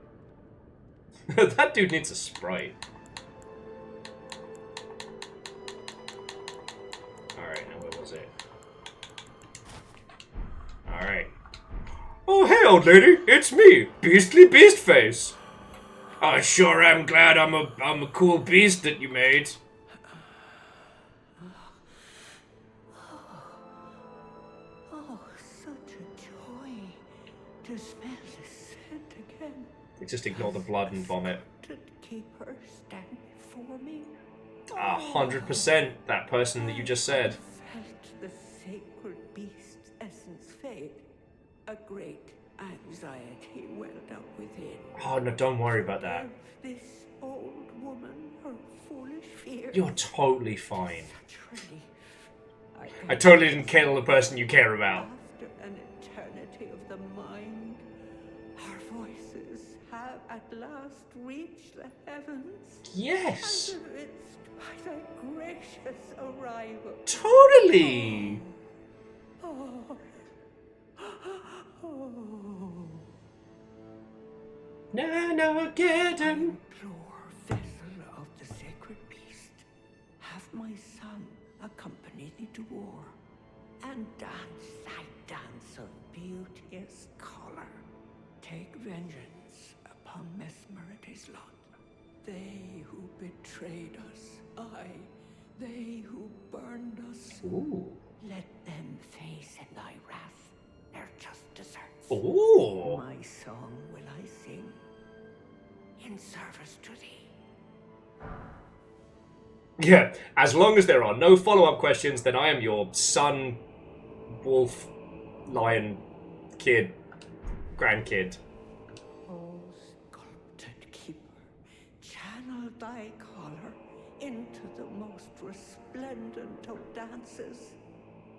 That dude needs a Sprite. Alright, now where was it? Alright. Oh, hey, old lady, it's me, Beastly Beastface. I sure am glad I'm a cool beast that you made. Oh, such a joy to smell the scent again. Just ignore the blood and vomit. To keep her stand before me. 100% that person that you just said. Felt the sacred beast's essence fade. A great anxiety welled up within. Oh, no, don't worry about that. This old woman, her foolish fear. You're totally fine. Such relief. I totally didn't kill the person you care about. After an eternity of the mind, our voices have at last reached the heavens. Yes. And evinced by thy gracious arrival. Totally. Oh. Oh. No, get him. Implore, vessel of the sacred beast, have my son accompany thee to war, and dance thy dance of beauteous color. Take vengeance upon Mesmer and his lot. They who betrayed us, aye, they who burned us. Ooh. Let them face in thy wrath their just deserts. Ooh. My song will I sing in service to thee. Yeah, as long as there are no follow-up questions, then I am your son, wolf, lion, kid, grandkid. O sculpted keeper, channel thy color into the most resplendent of dances.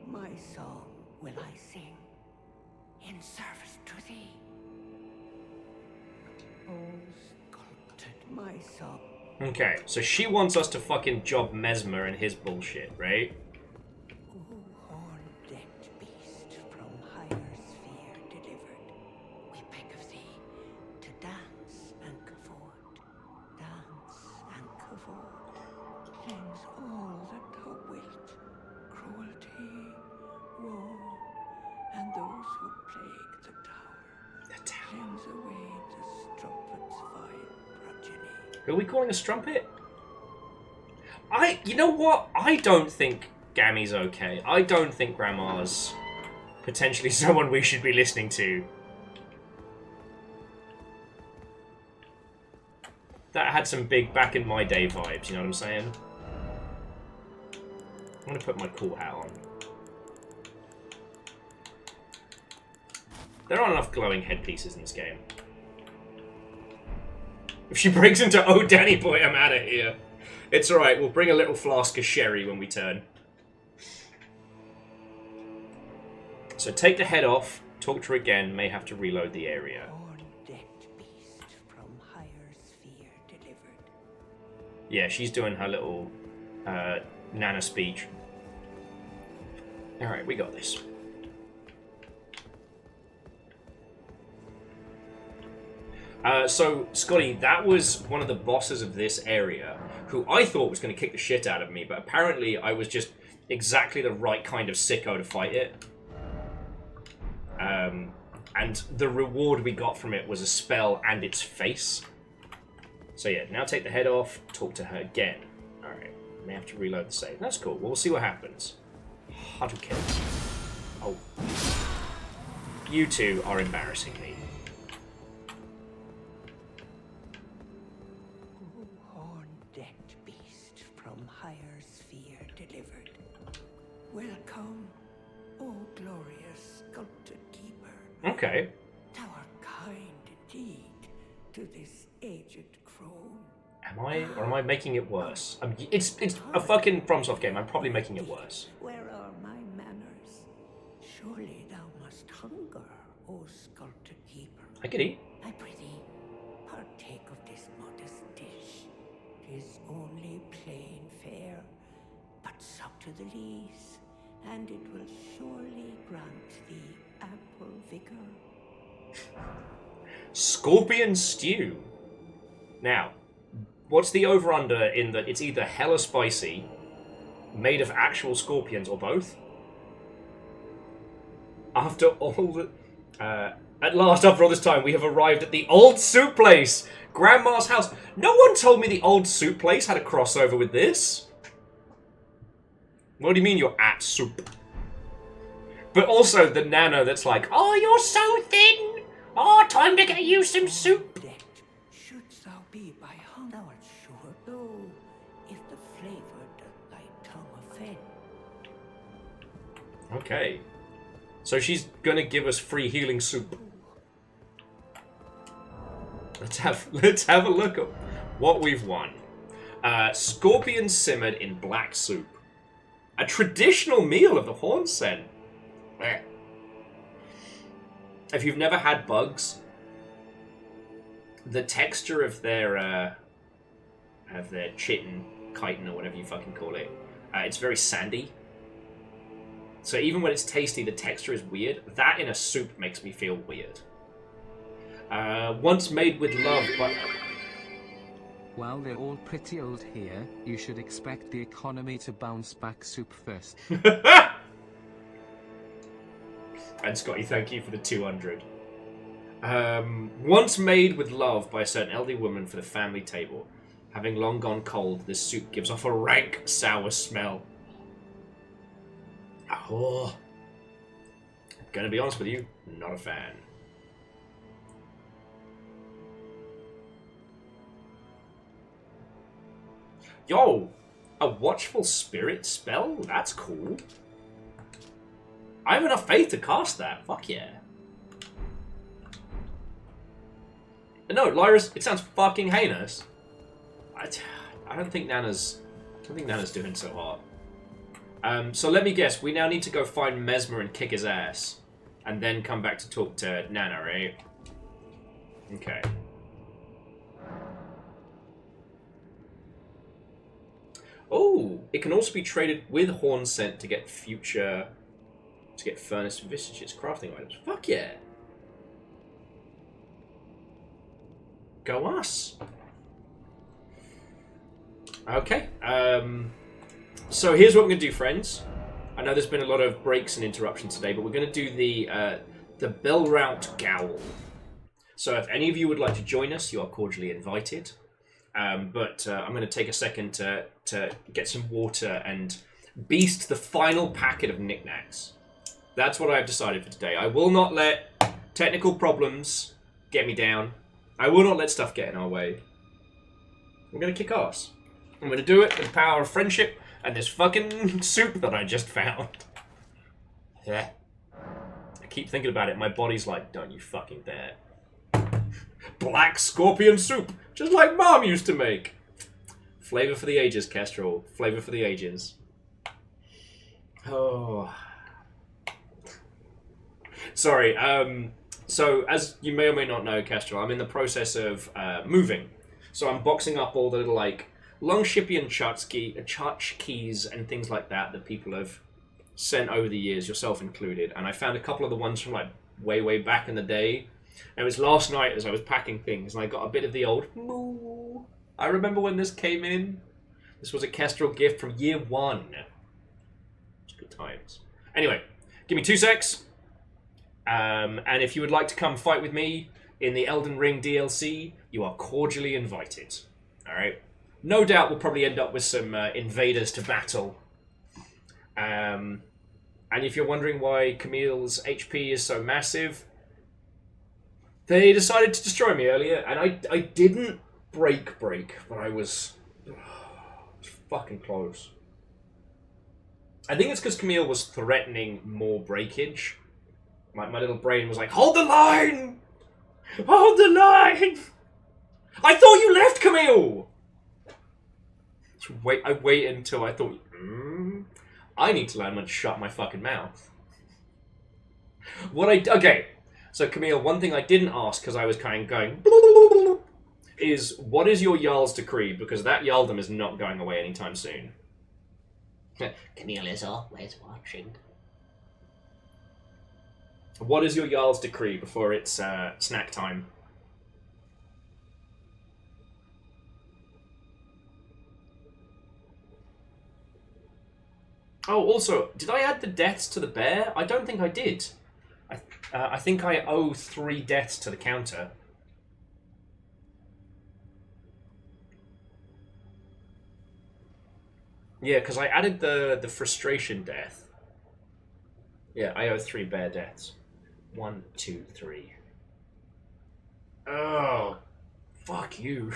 My song will I sing in service to thee. O sculpted my song. Okay, so she wants us to fucking job Mesmer and his bullshit, right? O horn-decked beast from higher sphere delivered, we beg of thee to dance and cavort, cleanse all that thou wilt, cruelty, woe, and those who plague the tower. The tower. Cleanse away the strumpet's vile progeny. Who are we calling a strumpet? You know what? I don't think Gammy's okay. I don't think Grandma's potentially someone we should be listening to. That had some big back in my day vibes, you know what I'm saying? I'm gonna put my cool hat on. There aren't enough glowing headpieces in this game. If she breaks into "Oh Danny boy, I'm out of here," it's alright, we'll bring a little flask of sherry when we turn. So take the head off, talk to her again, may have to reload the area. Horn-decked beast from higher sphere delivered. Yeah, she's doing her little Nana speech. Alright, we got this. So, Scotty, that was one of the bosses of this area, who I thought was going to kick the shit out of me, but apparently I was just exactly the right kind of sicko to fight it. And the reward we got from it was a spell and its face. So yeah, now take the head off, talk to her again. Alright, may have to reload the save. That's cool, we'll see what happens. Hadouken. Oh. You two are embarrassing me. Horn-decked beast from higher sphere delivered. Welcome, O glorious sculpted keeper. Okay. Thou art kind indeed to this aged crone. Am I, or am I making it worse? It's a fucking FromSoft game, I'm probably making it worse. Where are my manners? Surely thou must hunger, O sculpted keeper. I could eat. I prithee, partake of this modest dish. 'Tis only plain fare, but sup to the lees, and it will surely grant thee ample vigor. Scorpion stew. Now, what's the over-under in that it's either hella spicy, made of actual scorpions, or both? After all the... at last, after all this time, we have arrived at the old soup place! Grandma's house. No one told me the old soup place had a crossover with this. What do you mean you're at soup? But also the nana that's like, "Oh, you're so thin! Oh, time to get you some soup!" Decked shouldst thou be by hunger, thou art sure, though, if the flavour doth thy tongue offend. Okay. So she's gonna give us free healing soup. Let's have a look at what we've won. Scorpion simmered in black soup. A traditional meal of the Horn Sen. If you've never had bugs, the texture of their chitin, chitin, or whatever you fucking call it, it's very sandy. So even when it's tasty, the texture is weird. That in a soup makes me feel weird. Once made with love, but... While they're all pretty old here, you should expect the economy to bounce back soup first. And Scotty, thank you for the 200. Once made with love by a certain elderly woman for the family table. Having long gone cold, this soup gives off a rank, sour smell. Oh. Gonna be honest with you, not a fan. Yo, a watchful spirit spell? That's cool. I have enough faith to cast that. Fuck yeah. No, Lyris, it sounds fucking heinous. I don't think Nana's doing so hard. So let me guess. We now need to go find Mesmer and kick his ass, and then come back to talk to Nana, right? Okay. Oh, it can also be traded with Horn Scent to get Furnace Visages crafting items. Fuck yeah. Go us. Okay. So here's what we're going to do, friends. I know there's been a lot of breaks and interruptions today, but we're going to do the Bell Route Gowl. So if any of you would like to join us, you are cordially invited. But I'm going to take a second to get some water and beast the final packet of knickknacks. That's what I've decided for today. I will not let technical problems get me down. I will not let stuff get in our way. We're going to kick ass. I'm going to do it with the power of friendship and this fucking soup that I just found. Yeah. I keep thinking about it. My body's like, don't you fucking dare. Black scorpion soup, just like Mom used to make. Flavor for the ages, Kestrel. Flavor for the ages. Oh. Sorry. So, as you may or may not know, Kestrel, I'm in the process of moving. So I'm boxing up all the little, like, Longshipian church keys and things like that people have sent over the years, yourself included. And I found a couple of the ones from, like, way back in the day. And it was last night as I was packing things, and I got a bit of the old moo. I remember when this came in. This was a Kestrel gift from year 1. It's good times. Anyway, give me 2 secs. And if you would like to come fight with me in the Elden Ring DLC, you are cordially invited. Alright? No doubt we'll probably end up with some invaders to battle. And if you're wondering why Camille's HP is so massive, they decided to destroy me earlier, and I didn't break, but I was fucking close. I think it's because Camille was threatening more breakage. My little brain was like, hold the line! Hold the line! I thought you left, Camille! I waited until I thought, I need to learn when to shut my fucking mouth. Okay. So, Camille, one thing I didn't ask, because I was kind of going, is, what is your Jarl's decree? Because that Jarldom is not going away anytime soon. Camille is always watching. What is your Jarl's decree before it's snack time? Oh, also, did I add the deaths to the bear? I don't think I did. I think I owe 3 deaths to the counter. Yeah, because I added the frustration death. Yeah, I owe 3 bear deaths. 1, 2, 3. Oh, fuck you.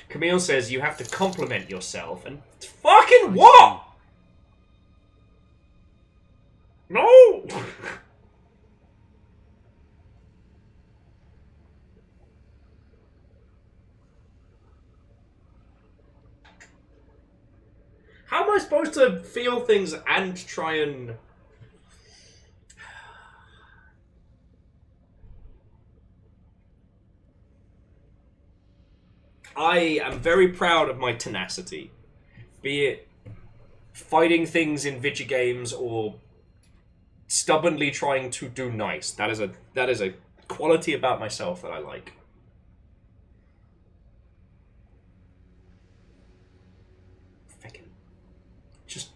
Camille says you have to compliment yourself, and fucking what? No! How am I supposed to feel things and try and... I am very proud of my tenacity. Be it fighting things in video games or stubbornly trying to do nice. That is a quality about myself that I like. Just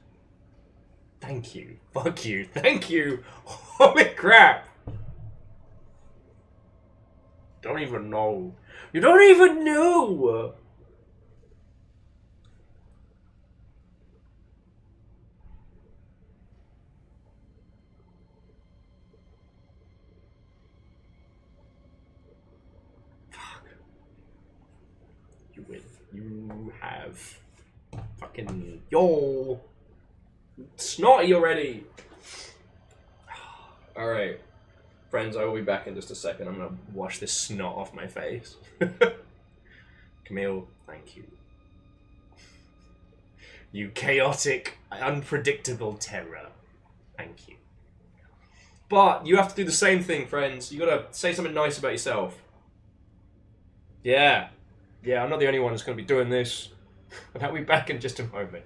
thank you. Fuck you. Thank you. Holy crap! Don't even know. You don't even know! Fuck. You win. You have fucking... Yo! Snotty already! Alright. Friends, I will be back in just a second. I'm gonna wash this snot off my face. Camille, thank you. You chaotic, unpredictable terror. Thank you. But you have to do the same thing, friends. You gotta say something nice about yourself. Yeah. Yeah, I'm not the only one that's gonna be doing this. And I'll be back in just a moment.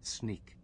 Sneak.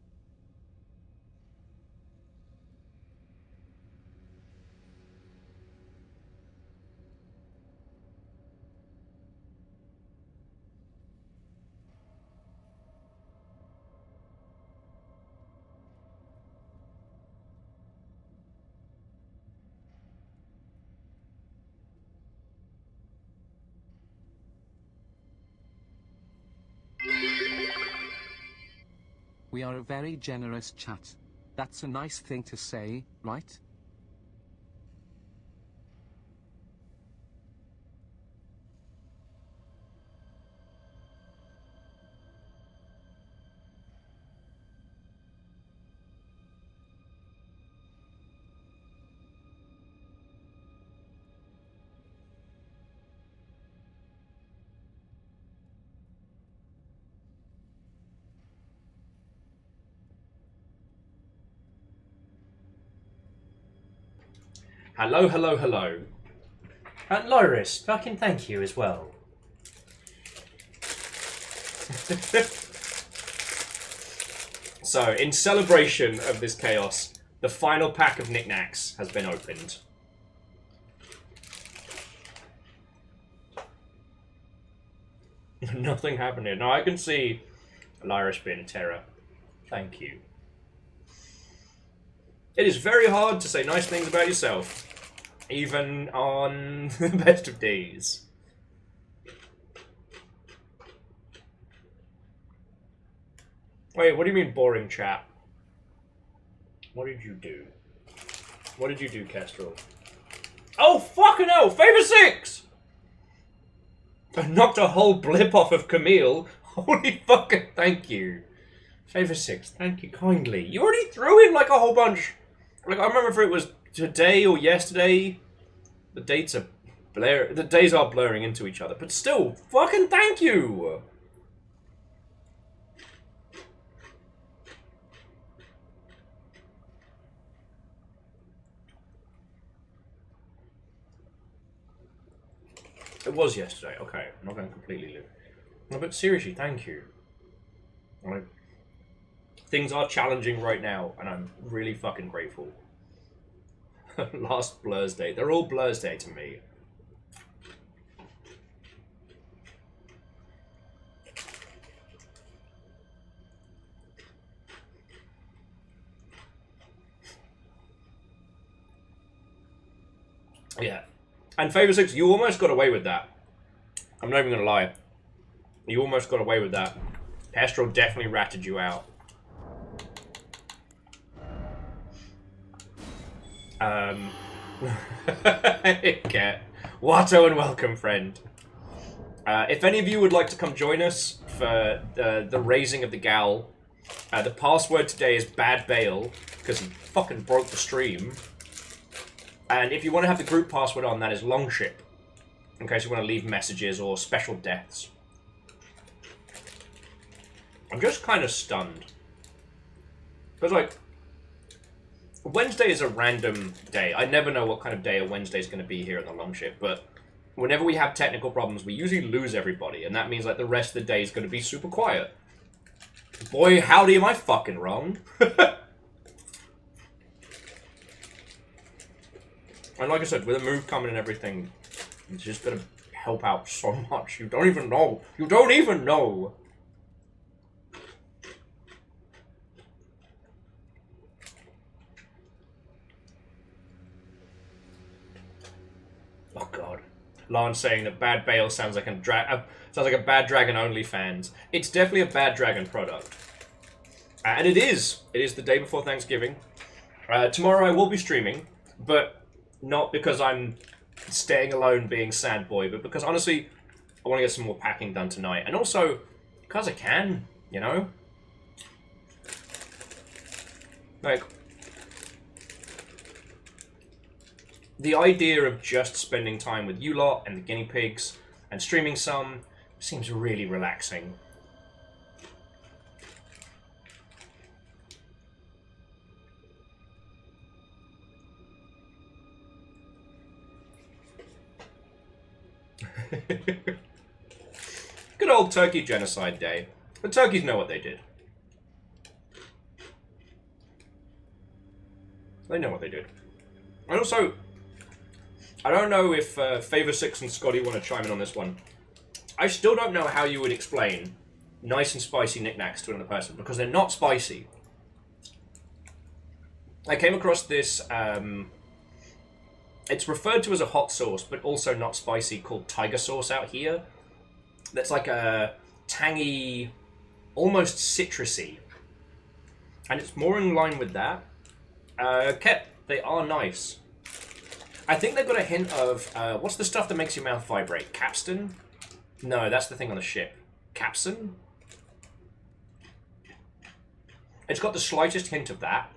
We are a very generous chat. That's a nice thing to say, right? Hello, hello, hello. And Loris, fucking thank you as well. So, in celebration of this chaos, the final pack of knickknacks has been opened. Nothing happened here. Now I can see Lyris being a terror. Thank you. It is very hard to say nice things about yourself, even on the best of days. Wait, what do you mean boring chat? What did you do? What did you do, Kestrel? Oh, fucking hell! Favor 6! I knocked a whole blip off of Camille. Holy fucking thank you. Favor 6, thank you kindly. You already threw in like a whole bunch. Like, I remember if it was today or yesterday. The dates are the days are blurring into each other. But still, fucking thank you! It was yesterday. Okay, I'm not going to completely live. No, but seriously, thank you. Things are challenging right now, and I'm really fucking grateful. Last Blur's Day. They're all Blur's Day to me. Yeah. And Favor 6, you almost got away with that. I'm not even going to lie. You almost got away with that. Kestrel definitely ratted you out. Okay. Watto and welcome, friend. If any of you would like to come join us for the raising of the gal. The password today is Bad Bale, because he fucking broke the stream. And if you want to have the group password on, that is Longship, in case you want to leave messages or special deaths. I'm just kind of stunned. Because, like, Wednesday is a random day. I never know what kind of day a Wednesday is going to be here in the Longship, but whenever we have technical problems, we usually lose everybody, and that means, like, the rest of the day is going to be super quiet. Boy, howdy am I fucking wrong. And like I said, with a move coming and everything, it's just going to help out so much. You don't even know. You don't even know. Oh god. Lance saying that Bad Bale sounds like a Bad Dragon OnlyFans. It's definitely a Bad Dragon product. And it is. It is the day before Thanksgiving. Tomorrow I will be streaming, but not because I'm staying alone being sad boy, but because honestly, I want to get some more packing done tonight. And also, because I can, you know? Like, the idea of just spending time with you lot and the guinea pigs and streaming some seems really relaxing. Good old Turkey Genocide Day. The turkeys know what they did. They know what they did. And also, I don't know if Favor6 and Scotty want to chime in on this one. I still don't know how you would explain nice and spicy knickknacks to another person, because they're not spicy. I came across this, it's referred to as a hot sauce, but also not spicy, called tiger sauce out here. That's like a tangy, almost citrusy. And it's more in line with that. They are nice. I think they've got a hint of, what's the stuff that makes your mouth vibrate? Capstan? No, that's the thing on the ship. Capsaicin? It's got the slightest hint of that.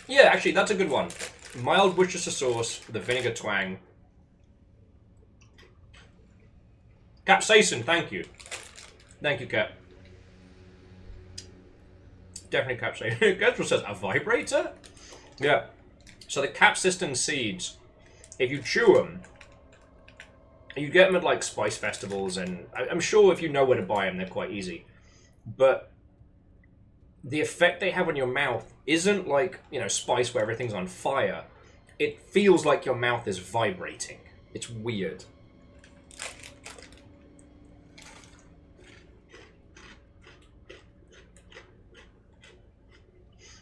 Yeah, actually, that's a good one. Mild Worcestershire sauce with a vinegar twang. Capsaicin, thank you. Thank you, Cap. Definitely capsaicin. Gertrude says, a vibrator? Yeah. So the capsaicin seeds, if you chew them, you get them at like spice festivals, and I'm sure if you know where to buy them, they're quite easy. But the effect they have on your mouth isn't like, you know, spice where everything's on fire. It feels like your mouth is vibrating. It's weird.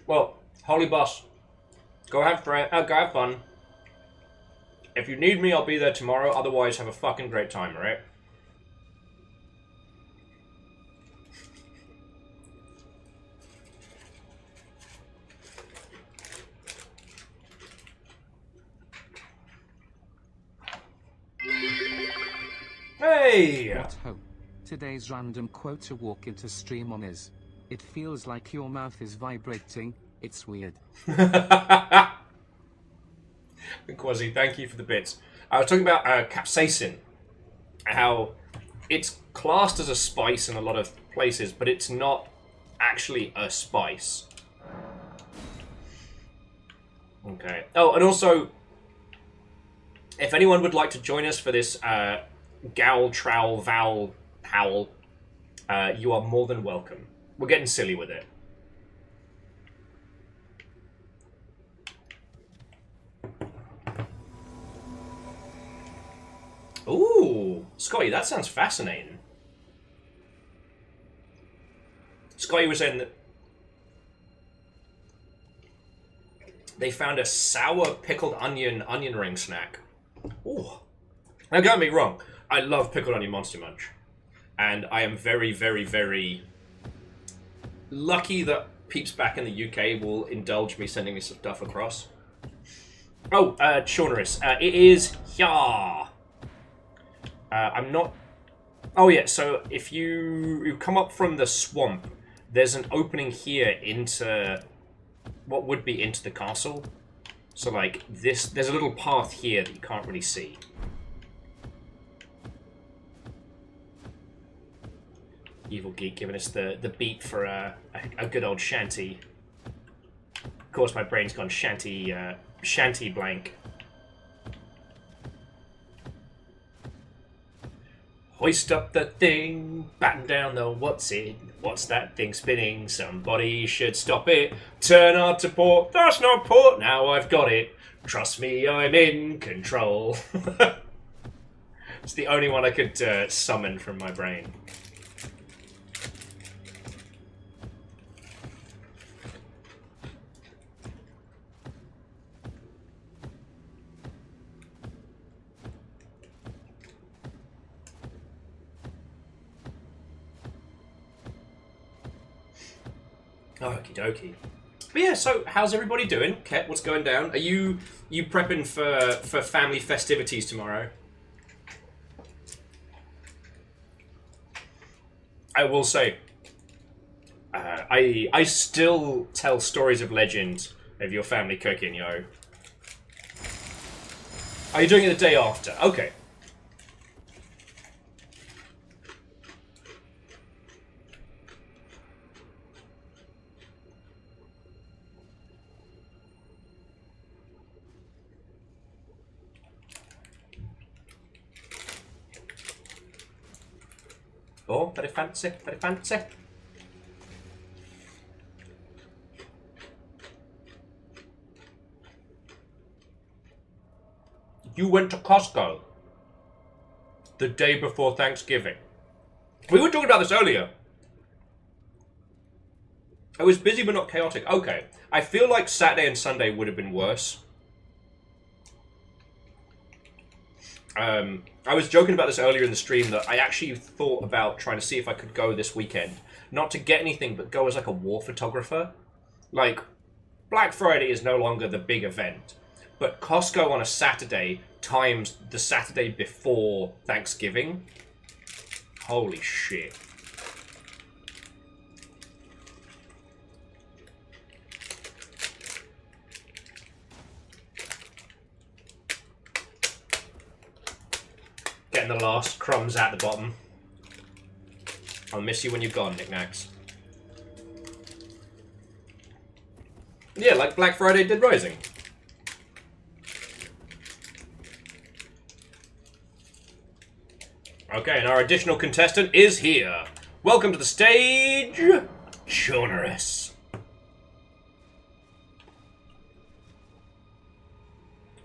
Well, holy boss, go have fun. If you need me, I'll be there tomorrow. Otherwise, have a fucking great time, alright? Hey! What hope. Today's random quote to walk into stream on is, it feels like your mouth is vibrating. It's weird. Quasi, thank you for the bits. I was talking about capsaicin. How it's classed as a spice in a lot of places, but it's not actually a spice. Okay. Oh, and also, if anyone would like to join us for this Gowl, Trowel, Vowel, Howl, you are more than welcome. We're getting silly with it. Ooh, Scotty, that sounds fascinating. Scotty was saying that they found a sour pickled onion ring snack. Ooh. Now, don't get me wrong, I love pickled onion Monster Munch. And I am very, very, very lucky that peeps back in the UK will indulge me sending me some stuff across. Oh, Shaunerus. It is here. I'm not... Oh, yeah, so if you come up from the swamp, there's an opening here into... what would be into the castle. So, like, there's a little path here that you can't really see. Evil Geek giving us the beat for a good old shanty. Of course, my brain's gone shanty blank. Hoist up the thing, batten down the what's it? What's that thing spinning? Somebody should stop it. Turn on to port. That's not port. Now I've got it. Trust me, I'm in control. It's the only one I could summon from my brain. Okie dokie. But yeah, so how's everybody doing? Ket, what's going down? Are you prepping for family festivities tomorrow? I will say, I still tell stories of legend of your family cooking, yo. Are you doing it the day after? Okay. Oh, very fancy, very fancy. You went to Costco the day before Thanksgiving. We were talking about this earlier. I was busy but not chaotic. Okay. I feel like Saturday and Sunday would have been worse. I was joking about this earlier in the stream that I actually thought about trying to see if I could go this weekend. Not to get anything, but go as like a war photographer. Like, Black Friday is no longer the big event. But Costco on a Saturday times the Saturday before Thanksgiving. Holy shit. Getting the last crumbs at the bottom. I'll miss you when you're gone, knickknacks. Yeah, like Black Friday Dead Rising. Okay, and our additional contestant is here. Welcome to the stage, Shaunerus.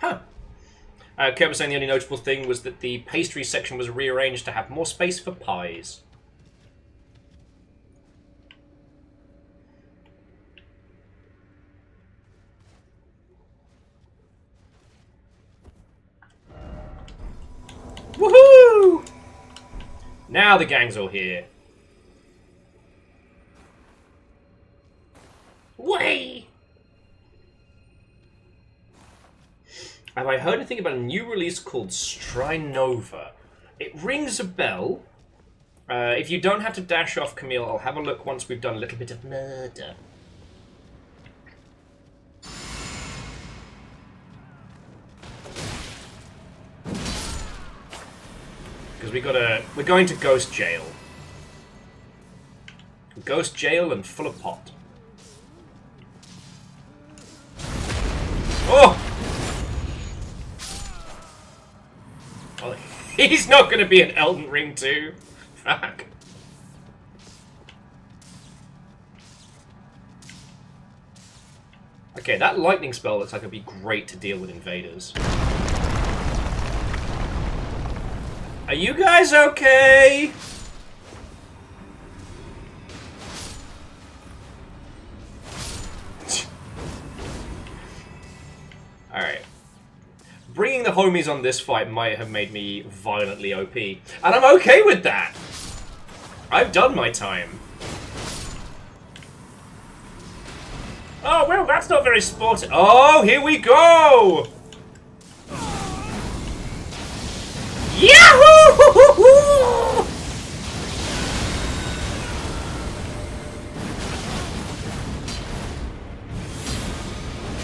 Huh. Kurt was saying the only notable thing was that the pastry section was rearranged to have more space for pies. Woohoo! Now the gang's all here. Way! Have I heard anything about a new release called Strinova? It rings a bell. If you don't have to dash off, Camille, I'll have a look once we've done a little bit of murder. Because we're going to Ghost Jail. Ghost Jail and full of pot. Oh! Well, he's not going to be an Elden Ring 2. Fuck. Okay, that lightning spell looks like it'd be great to deal with invaders. Are you guys okay? Alright. Bringing the homies on this fight might have made me violently OP. And I'm okay with that! I've done my time. Oh, well, that's not very sporty. Oh, here we go!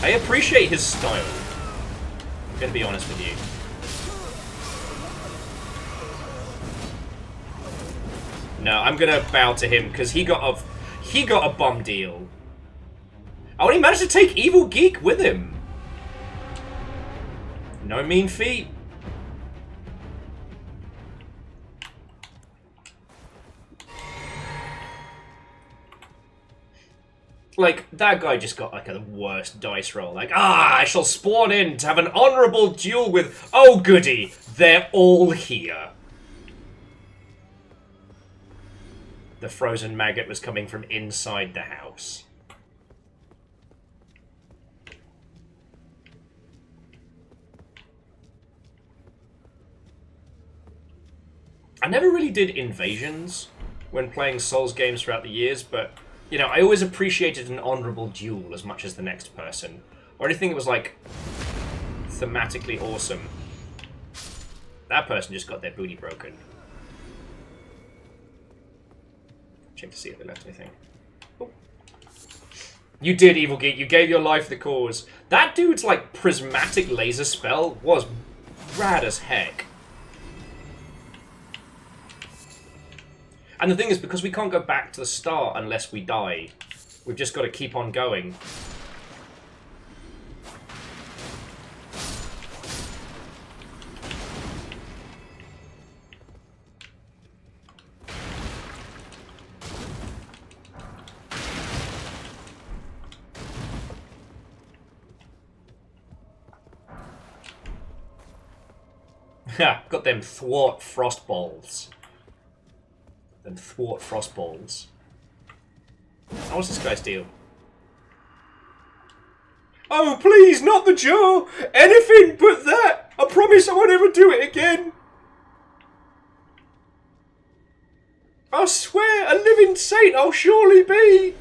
I appreciate his style. I'm gonna be honest with you. No, I'm gonna bow to him because he got a bum deal. Oh, and he managed to take Evil Geek with him. No mean feat. Like, that guy just got, like, the worst dice roll. Like, I shall spawn in to have an honourable duel with... Oh, goody! They're all here. The frozen maggot was coming from inside the house. I never really did invasions when playing Souls games throughout the years, but... You know, I always appreciated an honourable duel as much as the next person. Or anything that was, like, thematically awesome. That person just got their booty broken. Check to see if they left anything. Oh. You did, Evil Geek. You gave your life the cause. That dude's, like, prismatic laser spell was rad as heck. And the thing is, because we can't go back to the start unless we die, we've just got to keep on going. Ha! Got them thwart frost balls. Them thwart frost balls. Oh, what's this guy's deal? Oh, please, not the jar! Anything but that! I promise I won't ever do it again! I swear, a living saint I'll surely be!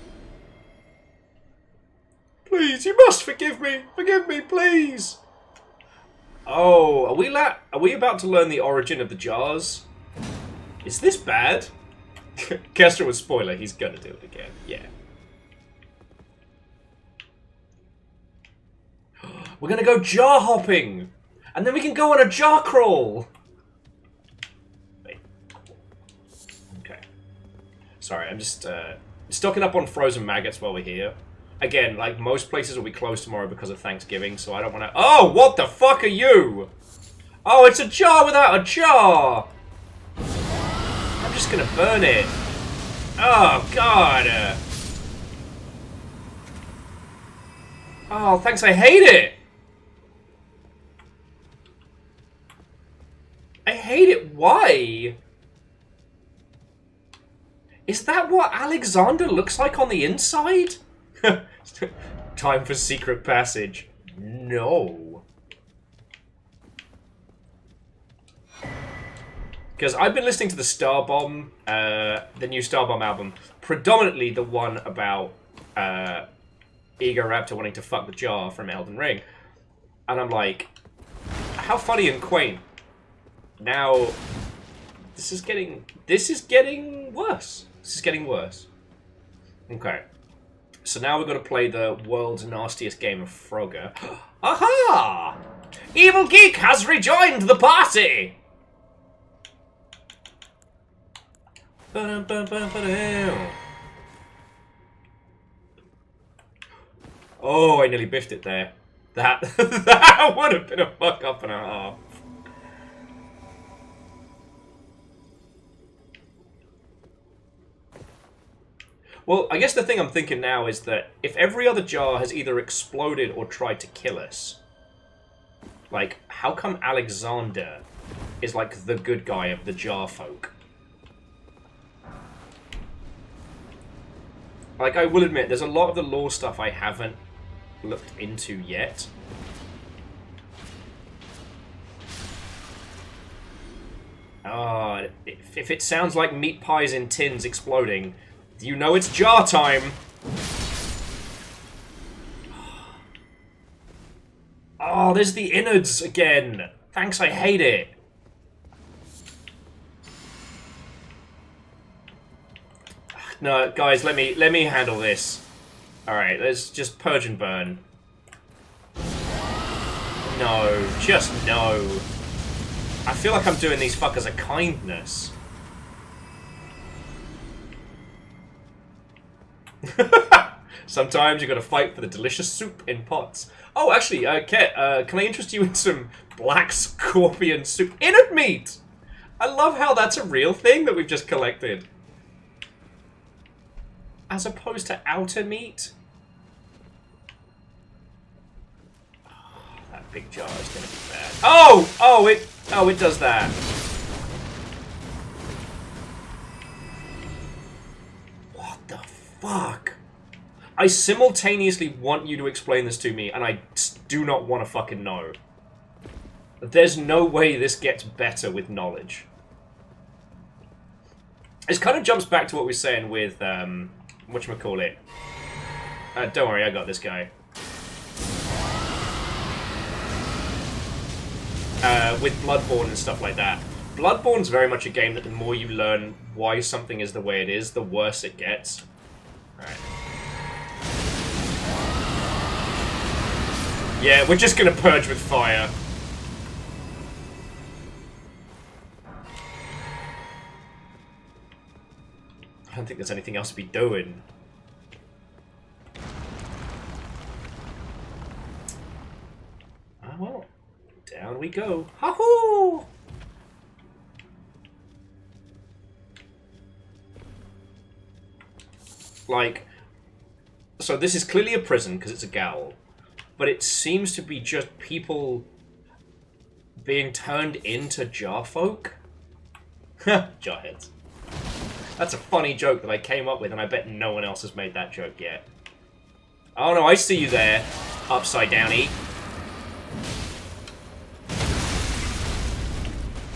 Please, you must forgive me! Forgive me, please! Oh, are we about to learn the origin of the jars? Is this bad? Kester was spoiler, he's gonna do it again, yeah. We're gonna go jar hopping! And then we can go on a jar crawl! Wait. Okay. Sorry, I'm just stocking up on frozen maggots while we're here. Again, like, most places will be closed tomorrow because of Thanksgiving, so I don't wanna... Oh, what the fuck are you? Oh, it's a jar without a jar! I'm just gonna burn it. Oh, God. Oh, thanks, I hate it. I hate it. Why? Is that what Alexander looks like on the inside? Time for secret passage. No. Because I've been listening to the Starbomb, the new Starbomb album, predominantly the one about Ego Raptor wanting to fuck the jar from Elden Ring. And I'm like, how funny and quaint. Now, this is getting worse. This is getting worse. Okay. So now we're going to play the world's nastiest game of Frogger. Aha! Evil Geek has rejoined the party! Oh, I nearly biffed it there. That that would have been a fuck up and a half. Well, I guess the thing I'm thinking now is that if every other jar has either exploded or tried to kill us, like, how come Alexander is like the good guy of the jar folk? Like, I will admit, there's a lot of the lore stuff I haven't looked into yet. If it sounds like meat pies in tins exploding, you know it's jar time! Oh, there's the innards again! Thanks, I hate it! No, guys, let me handle this. Alright, let's just purge and burn. No, just no. I feel like I'm doing these fuckers a kindness. Sometimes you gotta fight for the delicious soup in pots. Oh, actually, Ket, can I interest you in some black scorpion soup? Inner meat! I love how that's a real thing that we've just collected. As opposed to outer meat? Oh, that big jar is gonna be bad. Oh, it does that. What the fuck? I simultaneously want you to explain this to me, and I do not want to fucking know. There's no way this gets better with knowledge. It kind of jumps back to what we were saying with, whatchamacallit. Don't worry, I got this guy. With Bloodborne and stuff like that. Bloodborne's very much a game that the more you learn why something is the way it is, the worse it gets. Alright. Yeah, we're just gonna purge with fire. I don't think there's anything else to be doing. Ah, well. Down we go. Ha-hoo! Like, so this is clearly a prison because it's a gaol. But it seems to be just people being turned into jar folk. Jarheads. That's a funny joke that I came up with, and I bet no one else has made that joke yet. Oh no, I see you there, upside downy.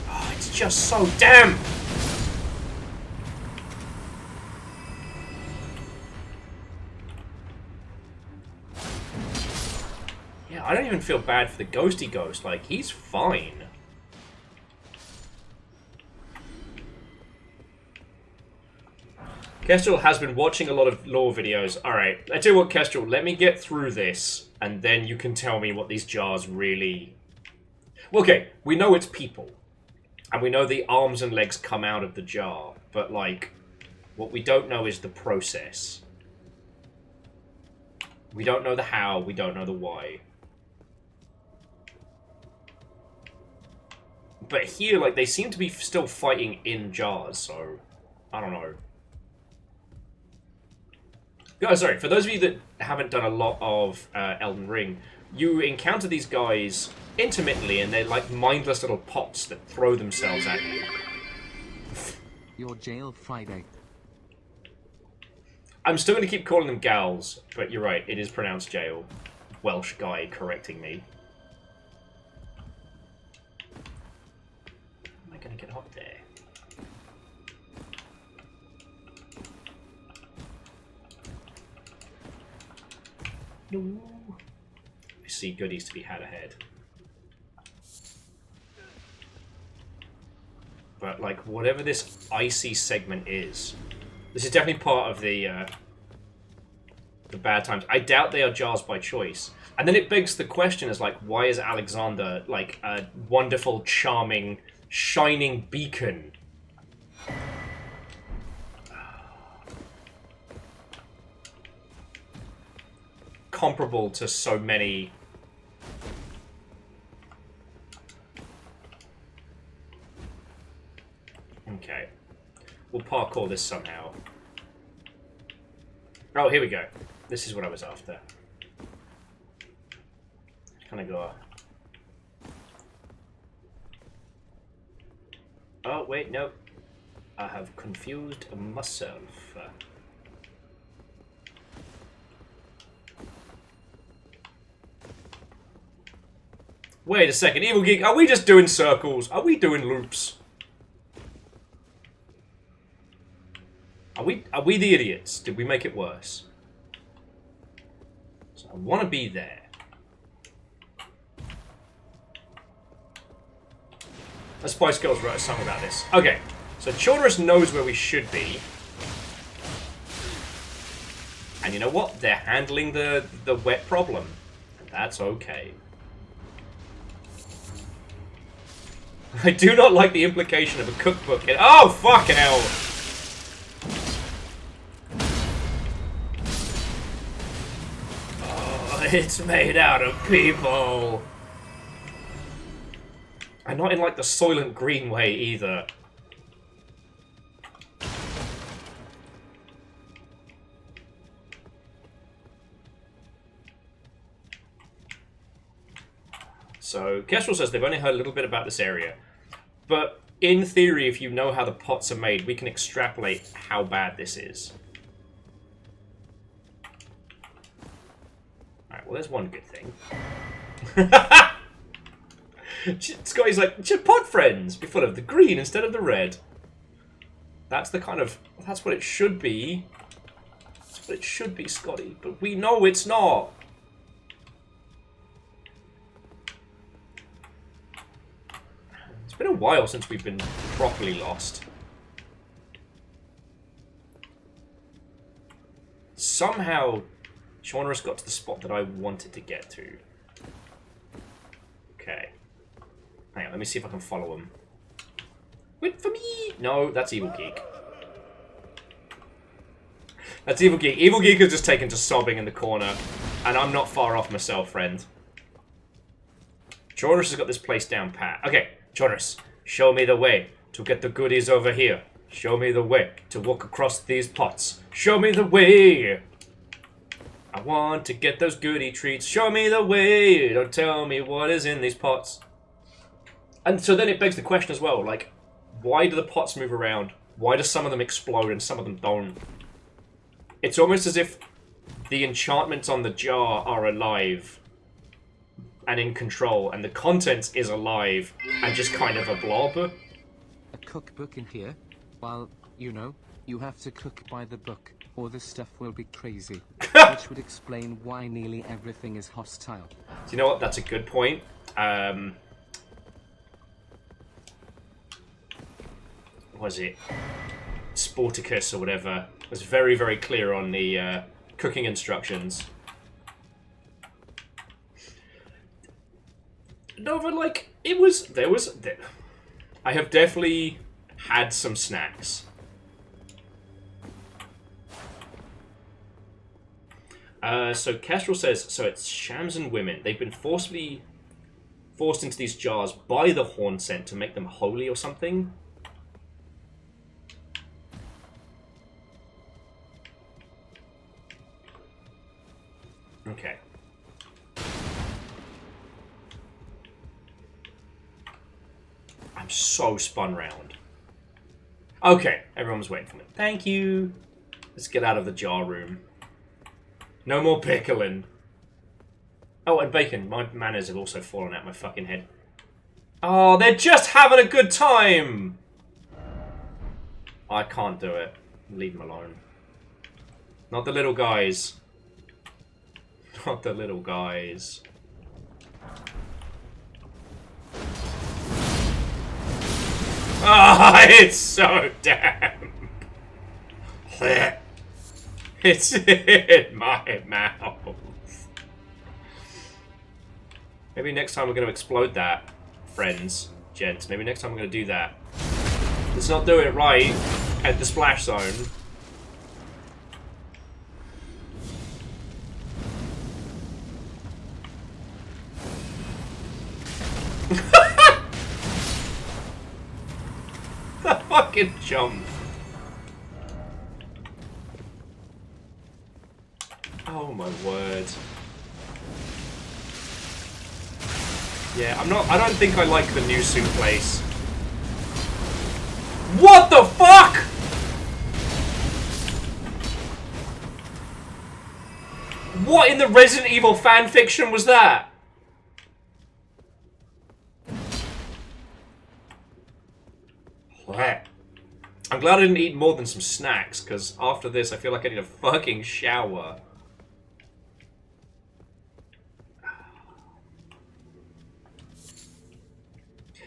Oh, it's just so damn. I don't even feel bad for the ghosty ghost. Like, he's fine. Kestrel has been watching a lot of lore videos. Alright, I tell you what, Kestrel, let me get through this, and then you can tell me what these jars really... Okay, we know it's people. And we know the arms and legs come out of the jar. But, like, what we don't know is the process. We don't know the how, we don't know the why. But here, like, they seem to be still fighting in jars, so... I don't know. Oh, sorry, for those of you that haven't done a lot of Elden Ring, you encounter these guys intermittently, and they're like mindless little pots that throw themselves at you. Your jail Friday. I'm still going to keep calling them gals, but you're right, it is pronounced jail. Welsh guy correcting me. Am I going to get up there? No. I see goodies to be had ahead. But, like, whatever this icy segment is, this is definitely part of the bad times. I doubt they are jars by choice. And then it begs the question is, like, why is Alexander, like, a wonderful, charming, shining beacon? Comparable to so many... Okay. We'll parkour this somehow. Oh, here we go. This is what I was after. Kind of go... Oh, wait, no. I have confused myself. Wait a second, Evil Geek, are we just doing circles? Are we doing loops? Are we the idiots? Did we make it worse? So I want to be there. The Spice Girls wrote a song about this. Okay, so Childress knows where we should be. you know what? They're handling the wet problem. And that's okay. I do not like the implication of a cookbook. Oh, fucking hell! Oh, it's made out of people. And not in, like, the Soylent Green way, either. So, Kestrel says they've only heard a little bit about this area. But, in theory, if you know how the pots are made, we can extrapolate how bad this is. Alright, well, there's one good thing. Scotty's like, pod friends be full of the green instead of the red. That's the kind of... That's what it should be. That's what it should be, Scotty. But we know it's not. It's been a while since we've been properly lost. Somehow, Shaunarus got to the spot that I wanted to get to. Okay. Hang on, let me see if I can follow him. Wait for me! No, that's Evil Geek. That's Evil Geek. Evil Geek is just taken to sobbing in the corner. And I'm not far off myself, friend. Shaunarus has got this place down pat. Okay, Shaunarus, show me the way to get the goodies over here. Show me the way to walk across these pots. Show me the way! I want to get those goodie treats. Show me the way! Don't tell me what is in these pots. And so then it begs the question as well, like, why do the pots move around? Why do some of them explode and some of them don't? It's almost as if the enchantments on the jar are alive and in control, and the contents is alive and just kind of a blob. A cookbook in here? Well, you know, you have to cook by the book, or the stuff will be crazy. Which would explain why nearly everything is hostile. Do you know what? That's a good point. Was it Sporticus or whatever? Was very, very clear on the cooking instructions. No, but like I have definitely had some snacks. So Kestrel says, so it's shams and women. They've been forced into these jars by the horn scent to make them holy or something. Okay. I'm so spun round. Okay, everyone was waiting for me. Thank you. Let's get out of the jar room. No more pickling. Oh, and bacon. My manners have also fallen out my fucking head. Oh, they're just having a good time! I can't do it. Leave them alone. Not the little guys. Not the little guys. Ah, it's so damp. It's in my mouth. Maybe next time we're going to explode that, friends, gents. Maybe next time we're going to do that. Let's not do it right at the splash zone. The fucking jump. Oh my word. Yeah, I don't think I like the new suit place. What the fuck?! What in the Resident Evil fanfiction was that? I'm glad I didn't eat more than some snacks, because after this I feel like I need a fucking shower.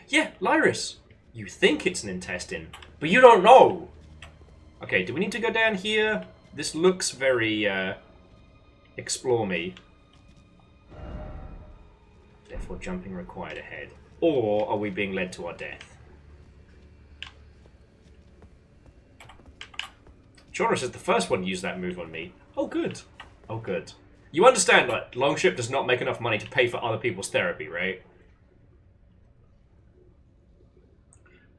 Yeah, Lyris. You think it's an intestine, but you don't know. Okay, do we need to go down here? This looks very, Explore me. Therefore jumping required ahead. Or are we being led to our death? Chora says the first one used that move on me. Oh, good. Oh, good. You understand, like, Longship does not make enough money to pay for other people's therapy, right?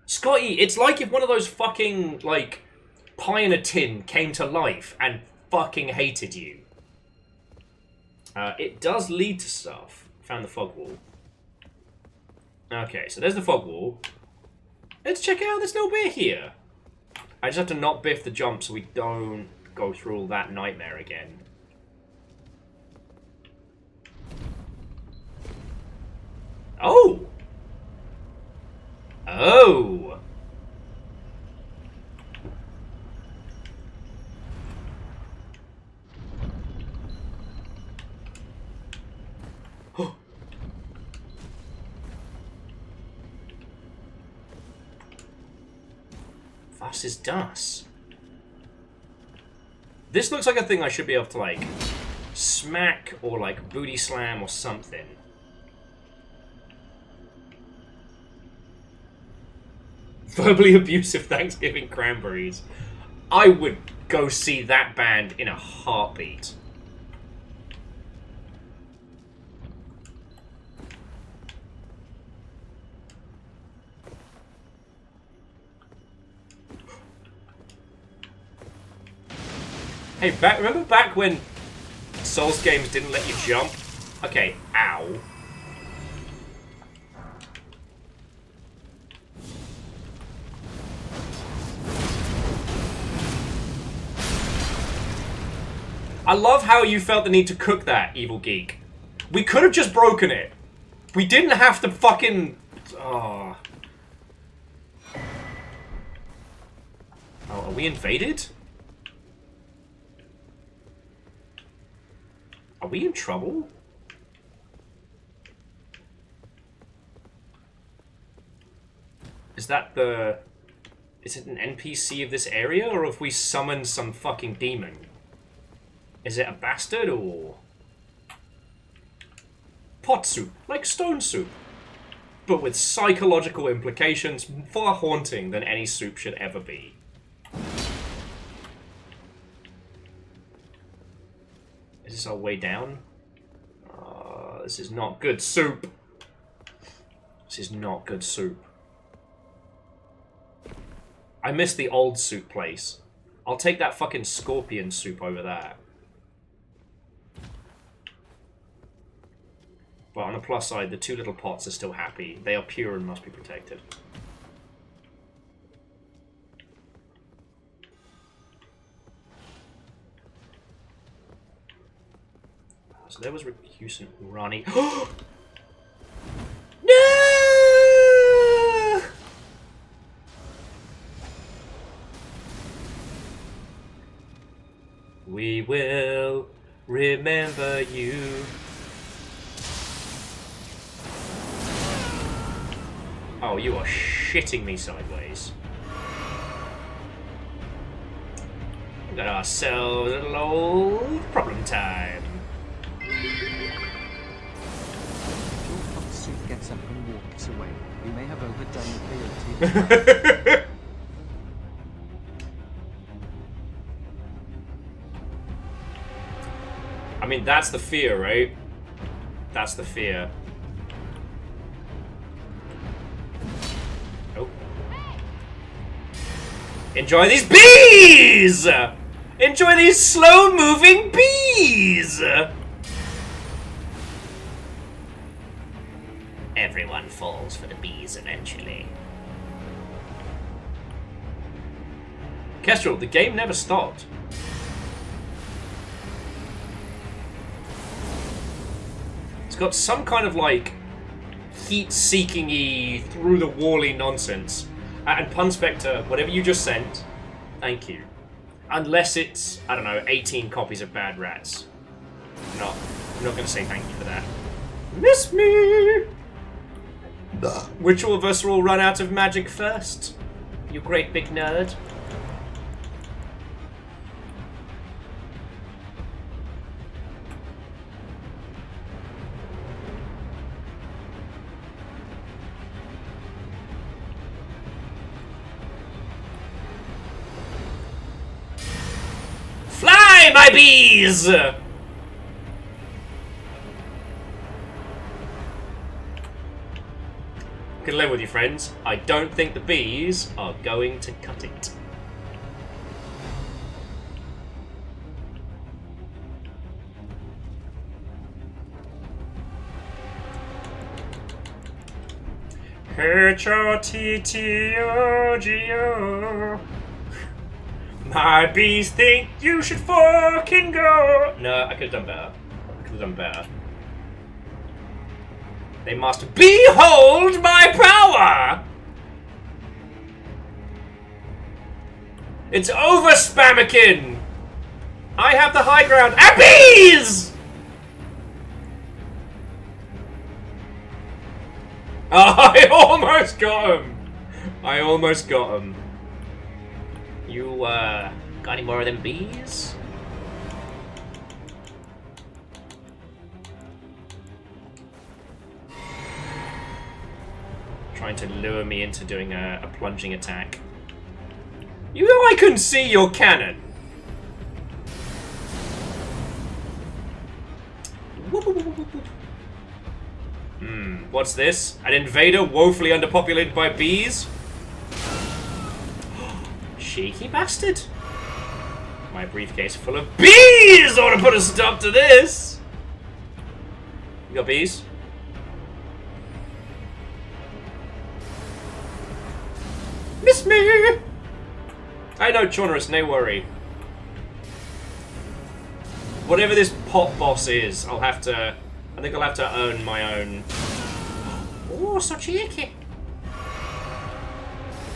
Scotty, it's like if one of those fucking, like, pie in a tin came to life and fucking hated you. It does lead to stuff. Found the fog wall. Okay, so there's the fog wall. Let's check out this little bit here. I just have to not biff the jump so we don't go through all that nightmare again. Oh! Oh! Was ist das? This looks like a thing I should be able to, like, smack or, like, booty slam or something. Verbally abusive Thanksgiving cranberries. I would go see that band in a heartbeat. Hey, remember back when Souls games didn't let you jump? Okay, ow. I love how you felt the need to cook that, Evil Geek. We could have just broken it. We didn't have to fucking... Oh, are we invaded? Are we in trouble? Is that the... Is it an NPC of this area, or have we summoned some fucking demon? Is it a bastard, or... Pot soup, like stone soup. But with psychological implications far haunting than any soup should ever be. Is this our way down? This is not good soup. This is not good soup. I miss the old soup place. I'll take that fucking scorpion soup over there. But on the plus side, the two little pots are still happy. They are pure and must be protected. So there was recusant Rani. No! We will remember you. Oh, you are shitting me sideways. We got ourselves a little old problem time. If Soup gets up and walks away, we may have overdone the peyote. I mean, that's the fear, right? That's the fear. Oh. Enjoy these bees! Enjoy these slow-moving bees! Everyone falls for the bees eventually. Kestrel, the game never stopped. It's got some kind of, like, heat-seeking-y, through-the-wall-y nonsense. And Pun Spectre, whatever you just sent, thank you. Unless it's, I don't know, 18 copies of Bad Rats. I'm not going to say thank you for that. Miss me! Which all of us will run out of magic first? You great big nerd. Exterminate my bees! Can live with you, friends. I don't think the bees are going to cut it. H-O-T-T-O-G-O. My bees think you should fucking go. No, I could have done better. They must behold my power! It's over, Spammerkin! I have the high ground. And bees! Oh, I almost got him. You, got any more of them bees? Trying to lure me into doing a plunging attack. You know I can see your cannon. What's this? An invader woefully underpopulated by bees? Cheeky bastard. My briefcase full of bees! I want to put a stop to this! You got bees? Miss me! I know, Chaunerus, no worry. Whatever this pot boss is, I'll have to... I think I'll have to earn my own... Oh, so cheeky!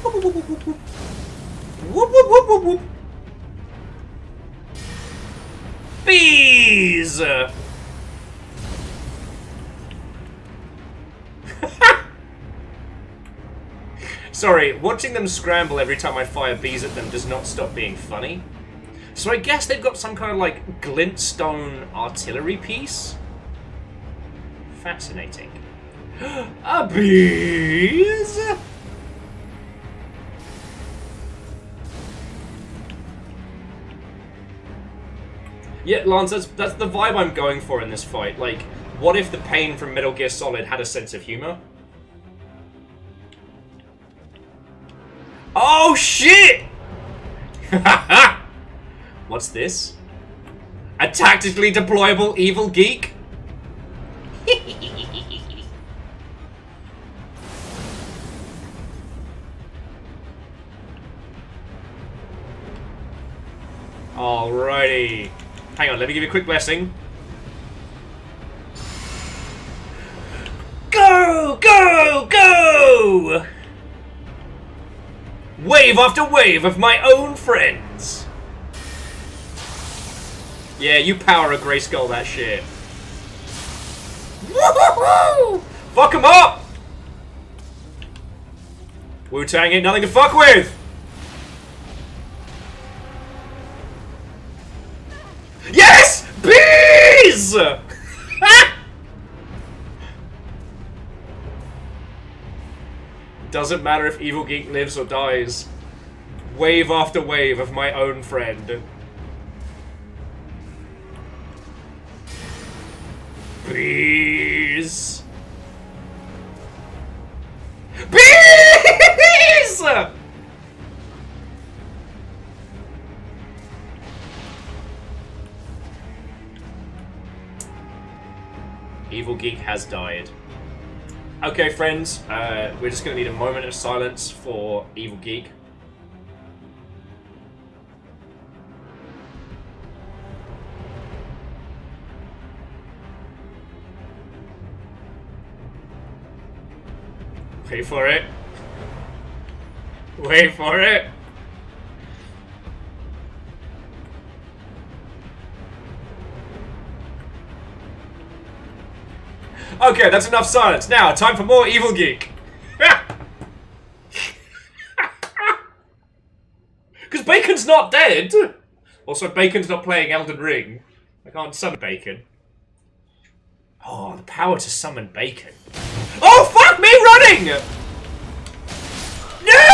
Whoop, whoop, whoop, whoop, whoop. Whoop, whoop, whoop, whoop, whoop. Bees! Sorry, watching them scramble every time I fire bees at them does not stop being funny. So I guess they've got some kind of, like, glintstone artillery piece? Fascinating. A bees? Yeah, Lance, that's the vibe I'm going for in this fight. Like, what if the pain from Metal Gear Solid had a sense of humor? Oh, shit! What's this? A tactically deployable evil geek? Alrighty. Hang on, let me give you a quick blessing. Go! Go! Go! Wave after wave of my own friends. Yeah, you power a Grayskull that shit. Woohoo! Fuck him up! Wu-Tang ain't nothing to fuck with! Yes! Bees! Doesn't matter if Evil Geek lives or dies. Wave after wave of my own friend. Bees! Bees! Evil Geek has died. Okay, friends, we're just gonna need a moment of silence for Evil Geek. Wait for it. Wait for it. Okay, that's enough silence. Now, time for more Evil Geek. Because Bacon's not dead. Also, Bacon's not playing Elden Ring. I can't summon Bacon. Oh, the power to summon Bacon. Oh, fuck me running! No!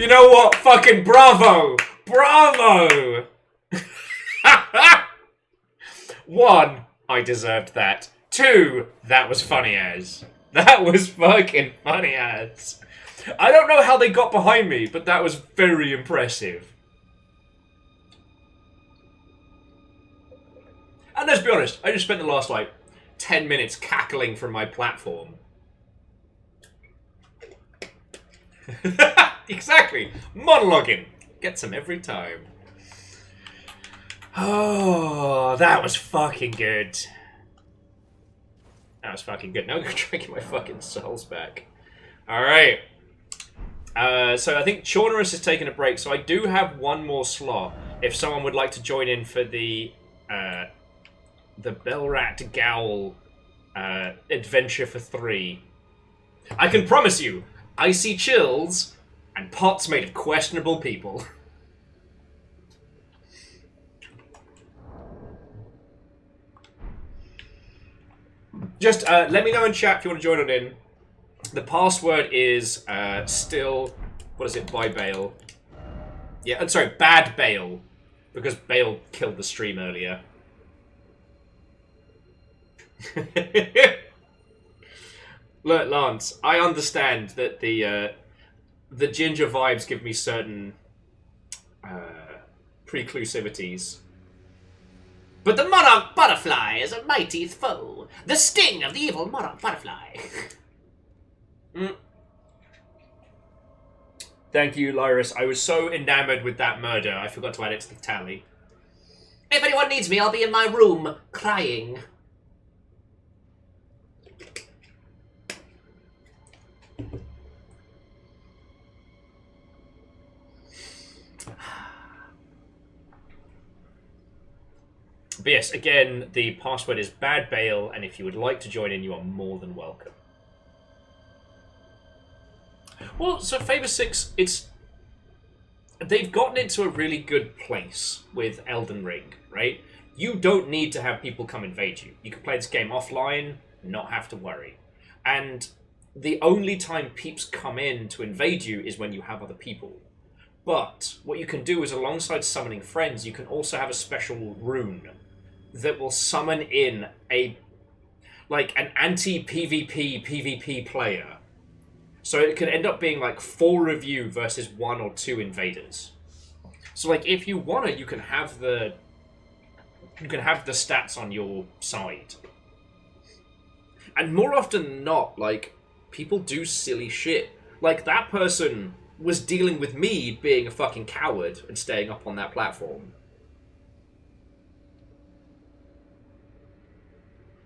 You know what? Fucking bravo! Bravo! 1, I deserved that. 2, that was funny as. That was fucking funny as. I don't know how they got behind me, but that was very impressive. And let's be honest, I just spent the last, like, 10 minutes cackling from my platform. Exactly! Monologuing. Gets them every time. Oh, that was fucking good. That was fucking good. Now I'm gonna try and get my fucking souls back. Alright. So I think Chaunerus is taking a break, so I do have one more slot. If someone would like to join in for the Bellrat Gowl adventure for 3. I can promise you, icy chills and pots made of questionable people. Just let me know in chat if you want to join on in. The password is still, what is it, by Bale. Yeah, I'm sorry, Bad Bale. Because Bale killed the stream earlier. Look, Lance, I understand that the ginger vibes give me certain preclusivities. But the monarch butterfly is a mighty foe. The sting of the evil monarch butterfly. Thank you, Lyris. I was so enamored with that murder, I forgot to add it to the tally. If anyone needs me, I'll be in my room, crying. But yes, again, the password is Bad Bale, and if you would like to join in, you are more than welcome. Well, so Favor 6, they've gotten into a really good place with Elden Ring, right? You don't need to have people come invade you. You can play this game offline, not have to worry. And the only time peeps come in to invade you is when you have other people. But what you can do is, alongside summoning friends, you can also have a special rune that will summon in an anti-PvP PvP player. So it could end up being like 4 of you versus 1 or 2 invaders. So like if you want it, you can have the stats on your side. And more often than not, like, people do silly shit. Like, that person was dealing with me being a fucking coward and staying up on that platform.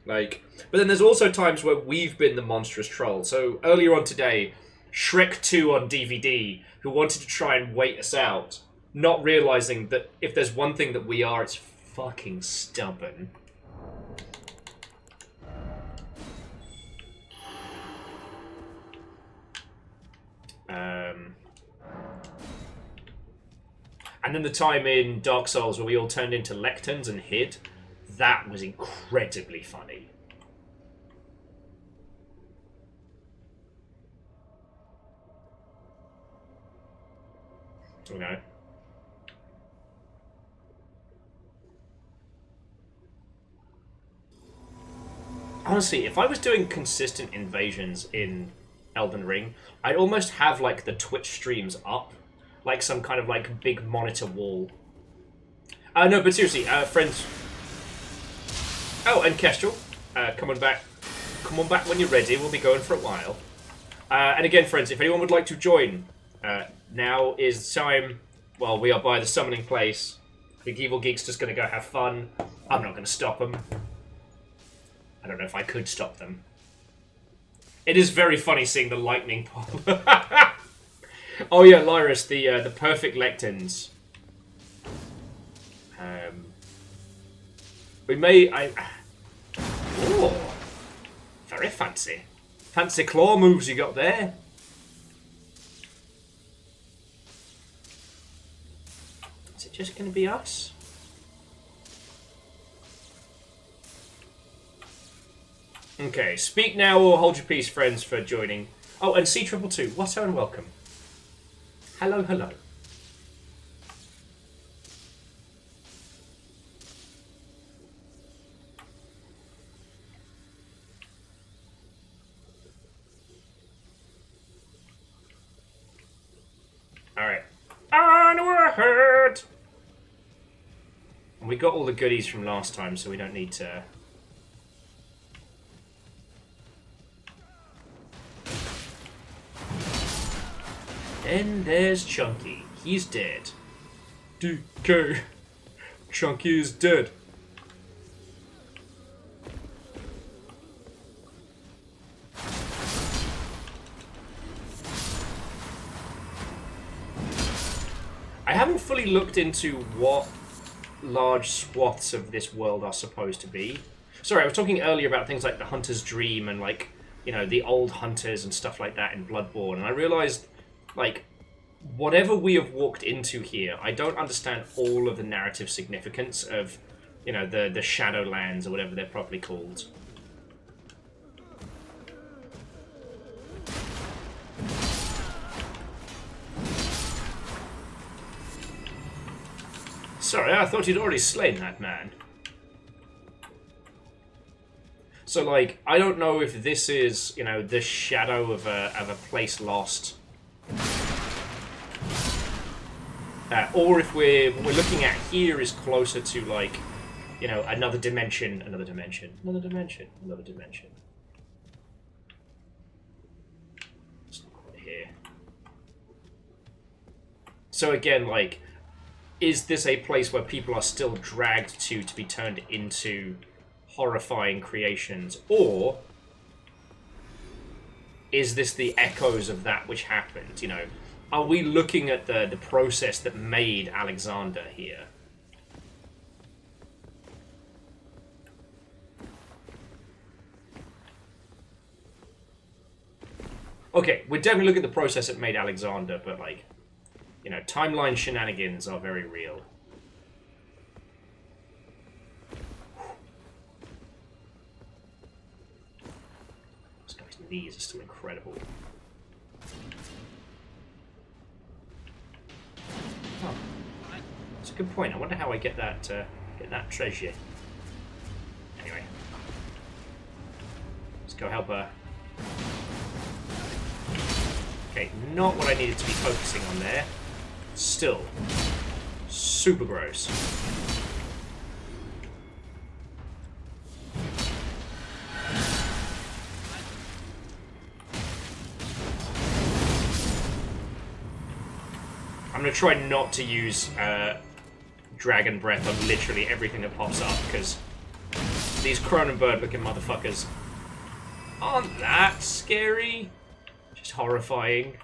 Like, but then there's also times where we've been the monstrous troll. So earlier on today, Shrek 2 on DVD, who wanted to try and wait us out, not realizing that if there's one thing that we are, it's fucking stubborn. And then the time in Dark Souls where we all turned into lecterns and hid, that was incredibly funny. You know. Honestly, if I was doing consistent invasions in Elden Ring, I'd almost have like the Twitch streams up, like some kind of like big monitor wall. No, but seriously, friends. Oh, and Kestrel, come on back. Come on back when you're ready. We'll be going for a while. And again, friends, if anyone would like to join, now is time. Well, we are by the summoning place. Big Evil Geek's just going to go have fun. I'm not going to stop them. I don't know if I could stop them. It is very funny seeing the lightning pop. Oh yeah, Lyris, the perfect lectins. We may... Ooh, very fancy. Fancy claw moves you got there. Is it just going to be us? Okay, speak now or hold your peace, friends, for joining. Oh, and C222, what and welcome. Hello, hello. Alright. Onward! And we got all the goodies from last time, so we don't need to... And there's Chunky. He's dead. DK. Chunky is dead. I haven't fully looked into what large swaths of this world are supposed to be. Sorry, I was talking earlier about things like the Hunter's Dream and, like, you know, the old hunters and stuff like that in Bloodborne, and I realized, like, whatever we have walked into here, I don't understand all of the narrative significance of, you know, the Shadowlands or whatever they're properly called. Sorry, I thought you'd already slain that man. So, like, I don't know if this is, you know, the shadow of a place lost. Or if what we're looking at here is closer to, like, you know, another dimension, another dimension, another dimension, another dimension. It's not quite here. So again, like, is this a place where people are still dragged to be turned into horrifying creations, or is this the echoes of that which happened, you know? Are we looking at the process that made Alexander here? Okay, we're definitely looking at the process that made Alexander, but, like, you know, timeline shenanigans are very real. This guy's knees are still incredible. Oh, that's a good point. I wonder how I get that treasure. Anyway, let's go help her. Okay, not what I needed to be focusing on there. Still, super gross. I'm going to try not to use Dragon Breath on literally everything that pops up, because these Cronenberg-looking motherfuckers aren't that scary. Just horrifying.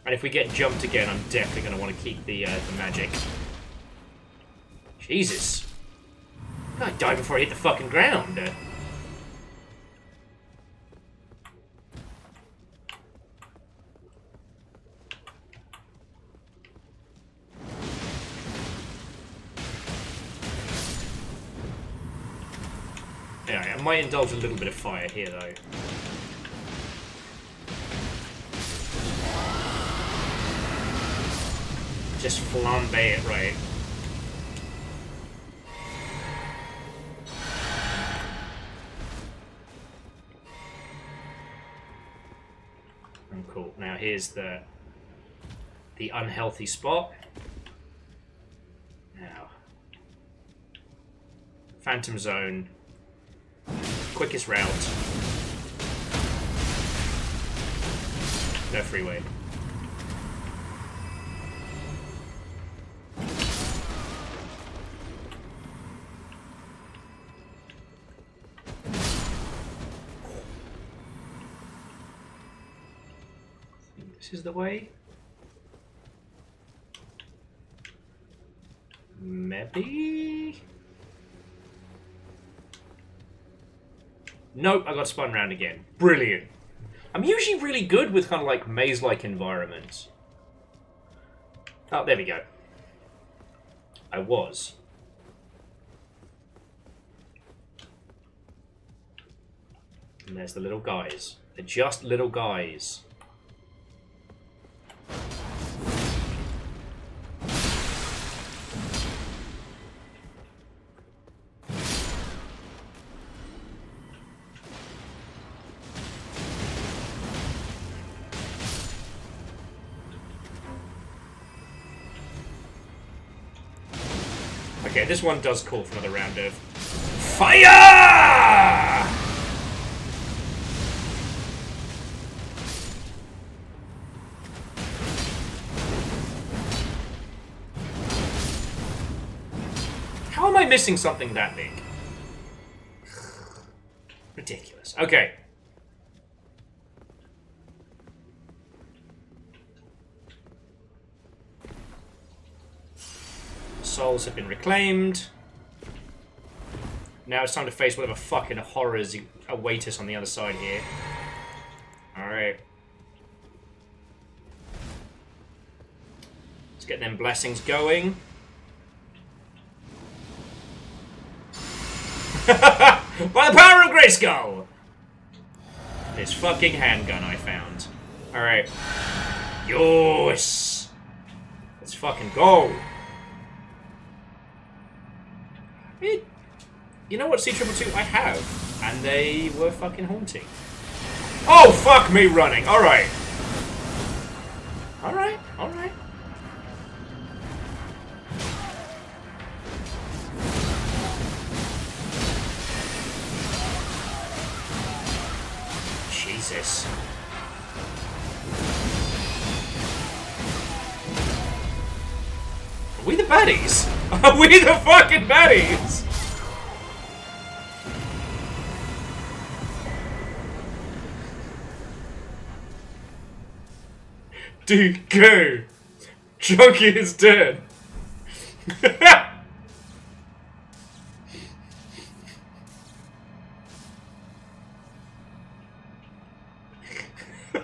And if we get jumped again, I'm definitely going to want to keep the magic. Jesus. I died before I hit the fucking ground. Yeah, I might indulge a little bit of fire here, though. Just flambe it right. Oh, cool. Now here's the unhealthy spot. Now, Phantom Zone, quickest route. No freeway. This is the way? Maybe? Nope, I got spun round again. Brilliant. I'm usually really good with kind of like maze-like environments. Oh, there we go. I was. And there's the little guys. They're just little guys. Okay, this one does call for another round of fire! How am I missing something that big? Ridiculous. Okay. Souls have been reclaimed. Now it's time to face whatever fucking horrors await us on the other side here. Alright. Let's get them blessings going. By the power of Grayskull! This fucking handgun I found. Alright. Yes! Let's fucking go! You know what C222 I have? And they were fucking haunting. Oh, fuck me running! Alright. Alright, alright. Jesus. Are we the baddies? Are we the fucking baddies? Dude, go! Chunky is dead.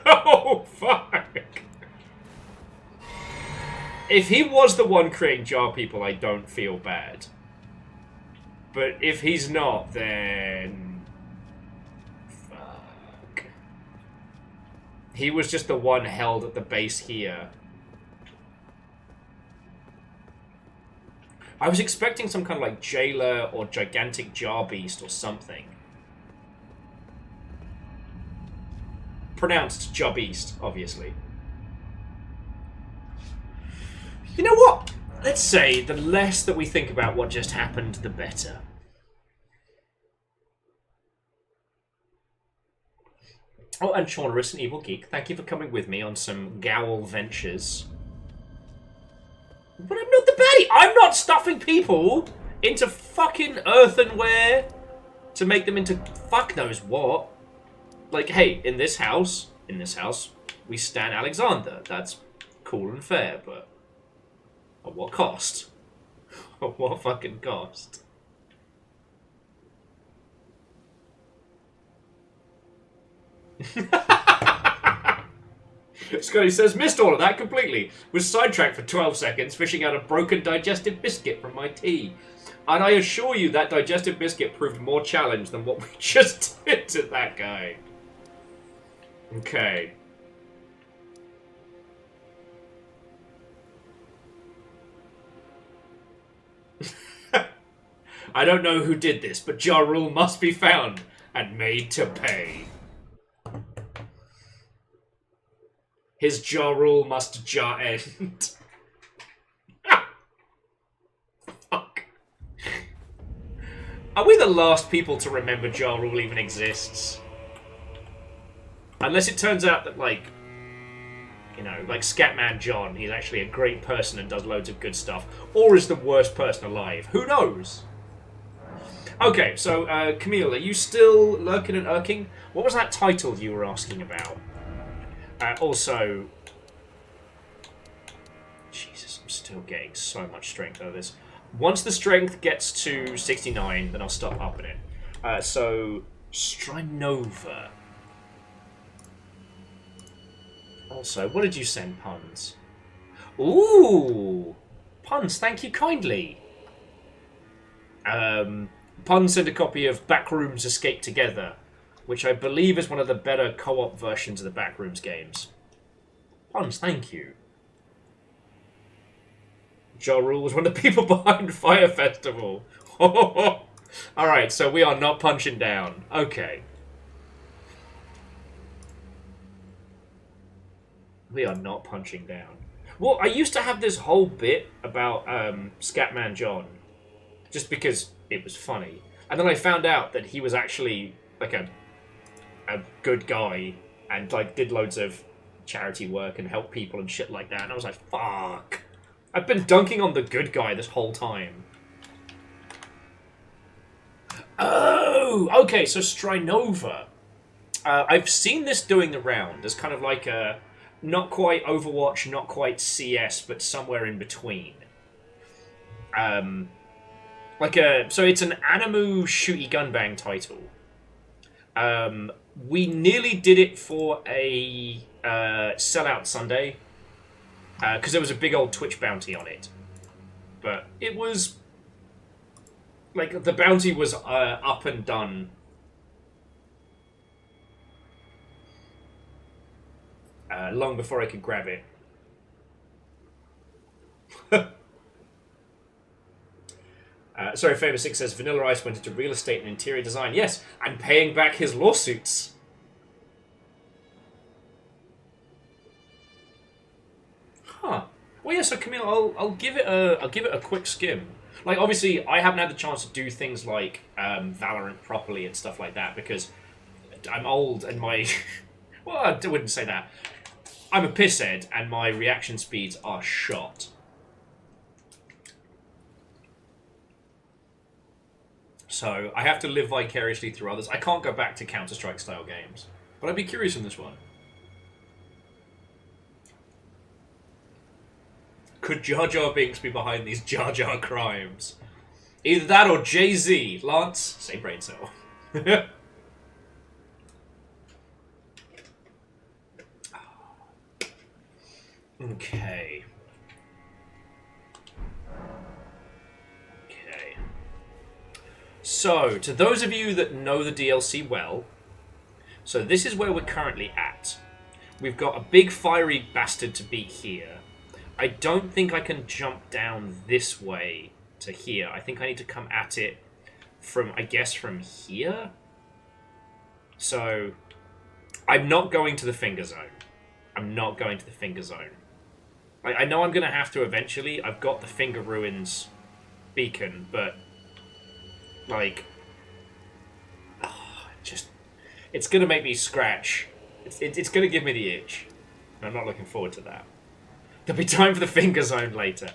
Oh, fuck! If he was the one creating jar people, I don't feel bad. But if he's not, then... fuck. He was just the one held at the base here. I was expecting some kind of like jailer or gigantic jar beast or something. Pronounced jar beast, obviously. You know what? Let's say the less that we think about what just happened, the better. Oh, and Chaunerus, an evil geek, thank you for coming with me on some Gowl ventures. But I'm not the baddie! I'm not stuffing people into fucking earthenware to make them into fuck knows what. Like, hey, in this house, we stand Alexander. That's cool and fair, but at what cost? At what fucking cost? Scotty says, missed all of that completely. Was sidetracked for 12 seconds fishing out a broken digestive biscuit from my tea. And I assure you that digestive biscuit proved more challenge than what we just did to that guy. Okay. I don't know who did this, but Ja Rule must be found and made to pay. His Ja Rule must Ja end. Fuck. Are we the last people to remember Ja Rule even exists? Unless it turns out that, like, you know, like Scatman John, he's actually a great person and does loads of good stuff. Or is the worst person alive. Who knows? Okay, so, Camille, are you still lurking and irking? What was that title you were asking about? Also... Jesus, I'm still getting so much strength out of this. Once the strength gets to 69, then I'll stop upping it. So, Strinova. Also, what did you send, Puns? Ooh! Puns, thank you kindly. Puns sent a copy of Backrooms Escape Together, which I believe is one of the better co-op versions of the Backrooms games. Puns, thank you. Ja Rule was one of the people behind Fire Festival. Alright, so we are not punching down. Okay. We are not punching down. Well, I used to have this whole bit about Scatman John. just because it was funny. And then I found out that he was actually like a good guy and like did loads of charity work and helped people and shit like that. And I was like, fuck. I've been dunking on the good guy this whole time. Oh, okay, so Strinova. I've seen this doing the round. There's kind of like a not quite Overwatch, not quite CS, but somewhere in between. So it's an Animu shooty gunbang title. We nearly did it for a sellout Sunday because there was a big old Twitch bounty on it, but it was like the bounty was up and done. Long before I could grab it. Sorry, Famous6 says Vanilla Ice went into real estate and interior design. Yes, and paying back his lawsuits. Huh. Well, yeah. So Camille, I'll give it a quick skim. Like, obviously, I haven't had the chance to do things like Valorant properly and stuff like that because I'm old and my well, I wouldn't say that. I'm a pisshead and my reaction speeds are shot. So I have to live vicariously through others. I can't go back to Counter-Strike style games. But I'd be curious in this one. Could Jar Jar Binks be behind these Jar Jar crimes? Either that or Jay-Z. Lance, same brain cell. Okay. So, to those of you that know the DLC well, so this is where we're currently at. We've got a big fiery bastard to beat here. I don't think I can jump down this way to here. I think I need to come at it from, I guess, from here? So, I'm not going to the finger zone. I'm not going to the finger zone. I know I'm going to have to eventually. I've got the Finger Ruins beacon, but like, it's going to make me scratch. It's going to give me the itch. I'm not looking forward to that. There'll be time for the finger zone later.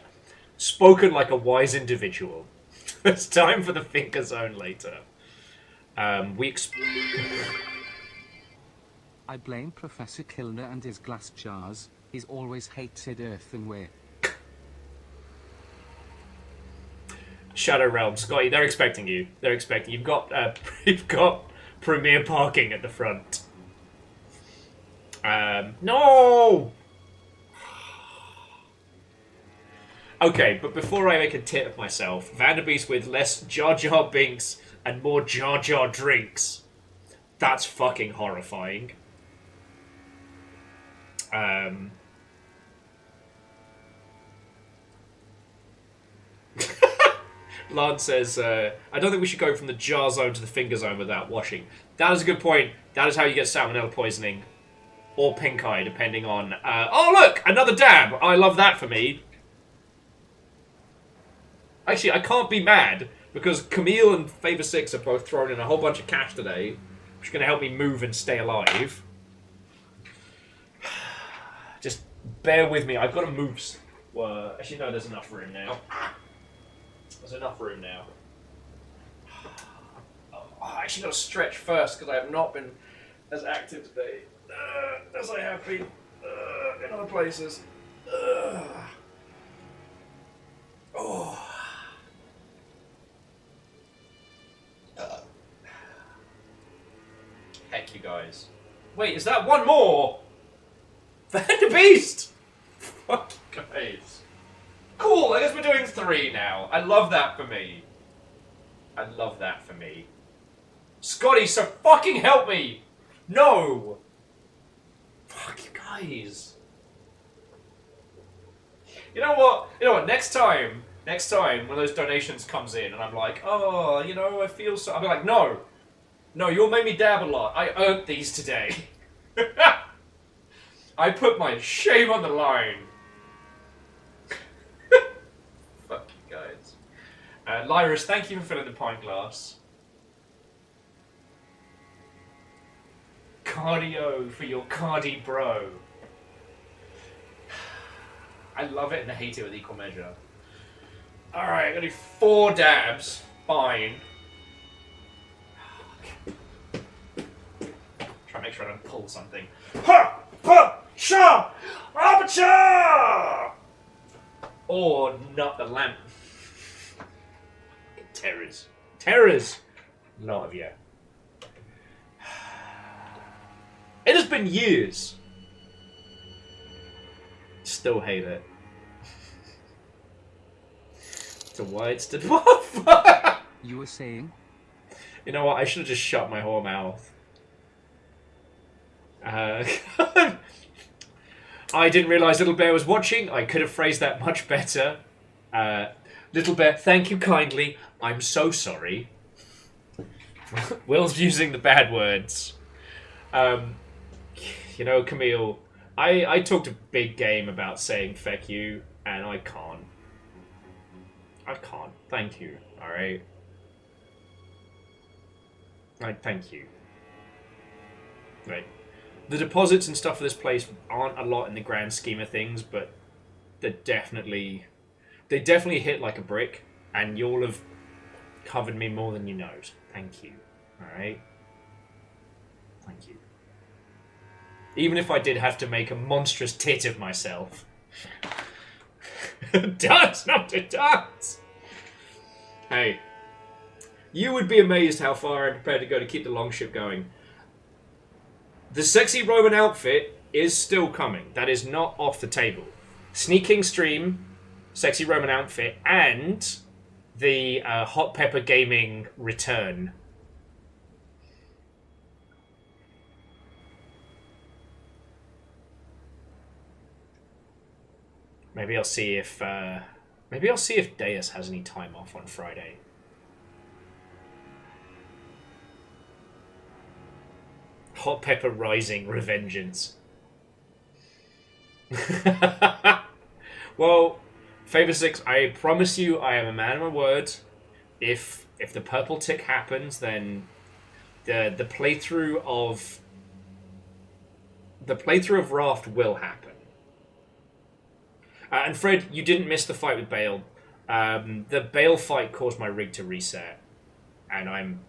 Spoken like a wise individual. It's time for the finger zone later. I blame Professor Kilner and his glass jars. He's always hated earthenware. Shadow Realm, Scotty, they're expecting you. They're expecting you've got premier parking at the front. No. Okay, but before I make a tit of myself, Vanderbeest with less Jar Jar Binks and more Jar Jar drinks. That's fucking horrifying. Lance says, I don't think we should go from the jar zone to the finger zone without washing. That is a good point. That is how you get salmonella poisoning. Or pink eye, depending on... oh, look! Another dab! I love that for me. Actually, I can't be mad, because Camille and Favor6 are both throwing in a whole bunch of cash today, which is going to help me move and stay alive. Just bear with me. I've got to move... Well, actually, no, there's enough room now. There's enough room now. Oh, I actually got to stretch first because I have not been as active today as I have been in other places. Oh. Heck, you guys. Wait, is that one more? Vanderbeest! Fuck, guys. Cool, I guess we're doing 3 now. I love that for me. I love that for me. Scotty, so fucking help me! No! Fuck you guys. You know what? Next time when those donations comes in and I'm like, oh, I feel so... I'll be like, no, you'll make me dab a lot. I earned these today. I put my shame on the line. Fuck you guys. Lyris, thank you for filling the pint glass. Cardio for your cardi bro. I love it and I hate it with equal measure. Alright, I'm gonna do 4 dabs. Fine. Try to make sure I don't pull something. Ha! Ha! Sha! Aperture! Or not the lamp. Terrors. Terrors! Lot of you. It has been years. Still hate it. It's a wide dwarf. You were saying? You know what? I should have just shut my whole mouth. I didn't realise Little Bear was watching. I could have phrased that much better. Little Bear, thank you kindly. I'm so sorry. Will's using the bad words. You know, Camille, I talked a big game about saying feck you, and I can't. I can't. Thank you, alright? Thank you. Right. The deposits and stuff for this place aren't a lot in the grand scheme of things, but they definitely hit like a brick, and you'll have covered me more than you know. Thank you. Alright? Thank you. Even if I did have to make a monstrous tit of myself. Dance, not to dance! Hey. You would be amazed how far I'm prepared to go to keep the longship going. The sexy Roman outfit is still coming. That is not off the table. Sneaking stream, sexy Roman outfit, and the Hot Pepper Gaming return. Maybe I'll see if Deus has any time off on Friday. Hot Pepper Rising Revengeance. Well, Favor 6, I promise you I am a man of my word. If the purple tick happens, then the playthrough of Raft will happen. And Fred, you didn't miss the fight with Bale. The Bale fight caused my rig to reset, and I'm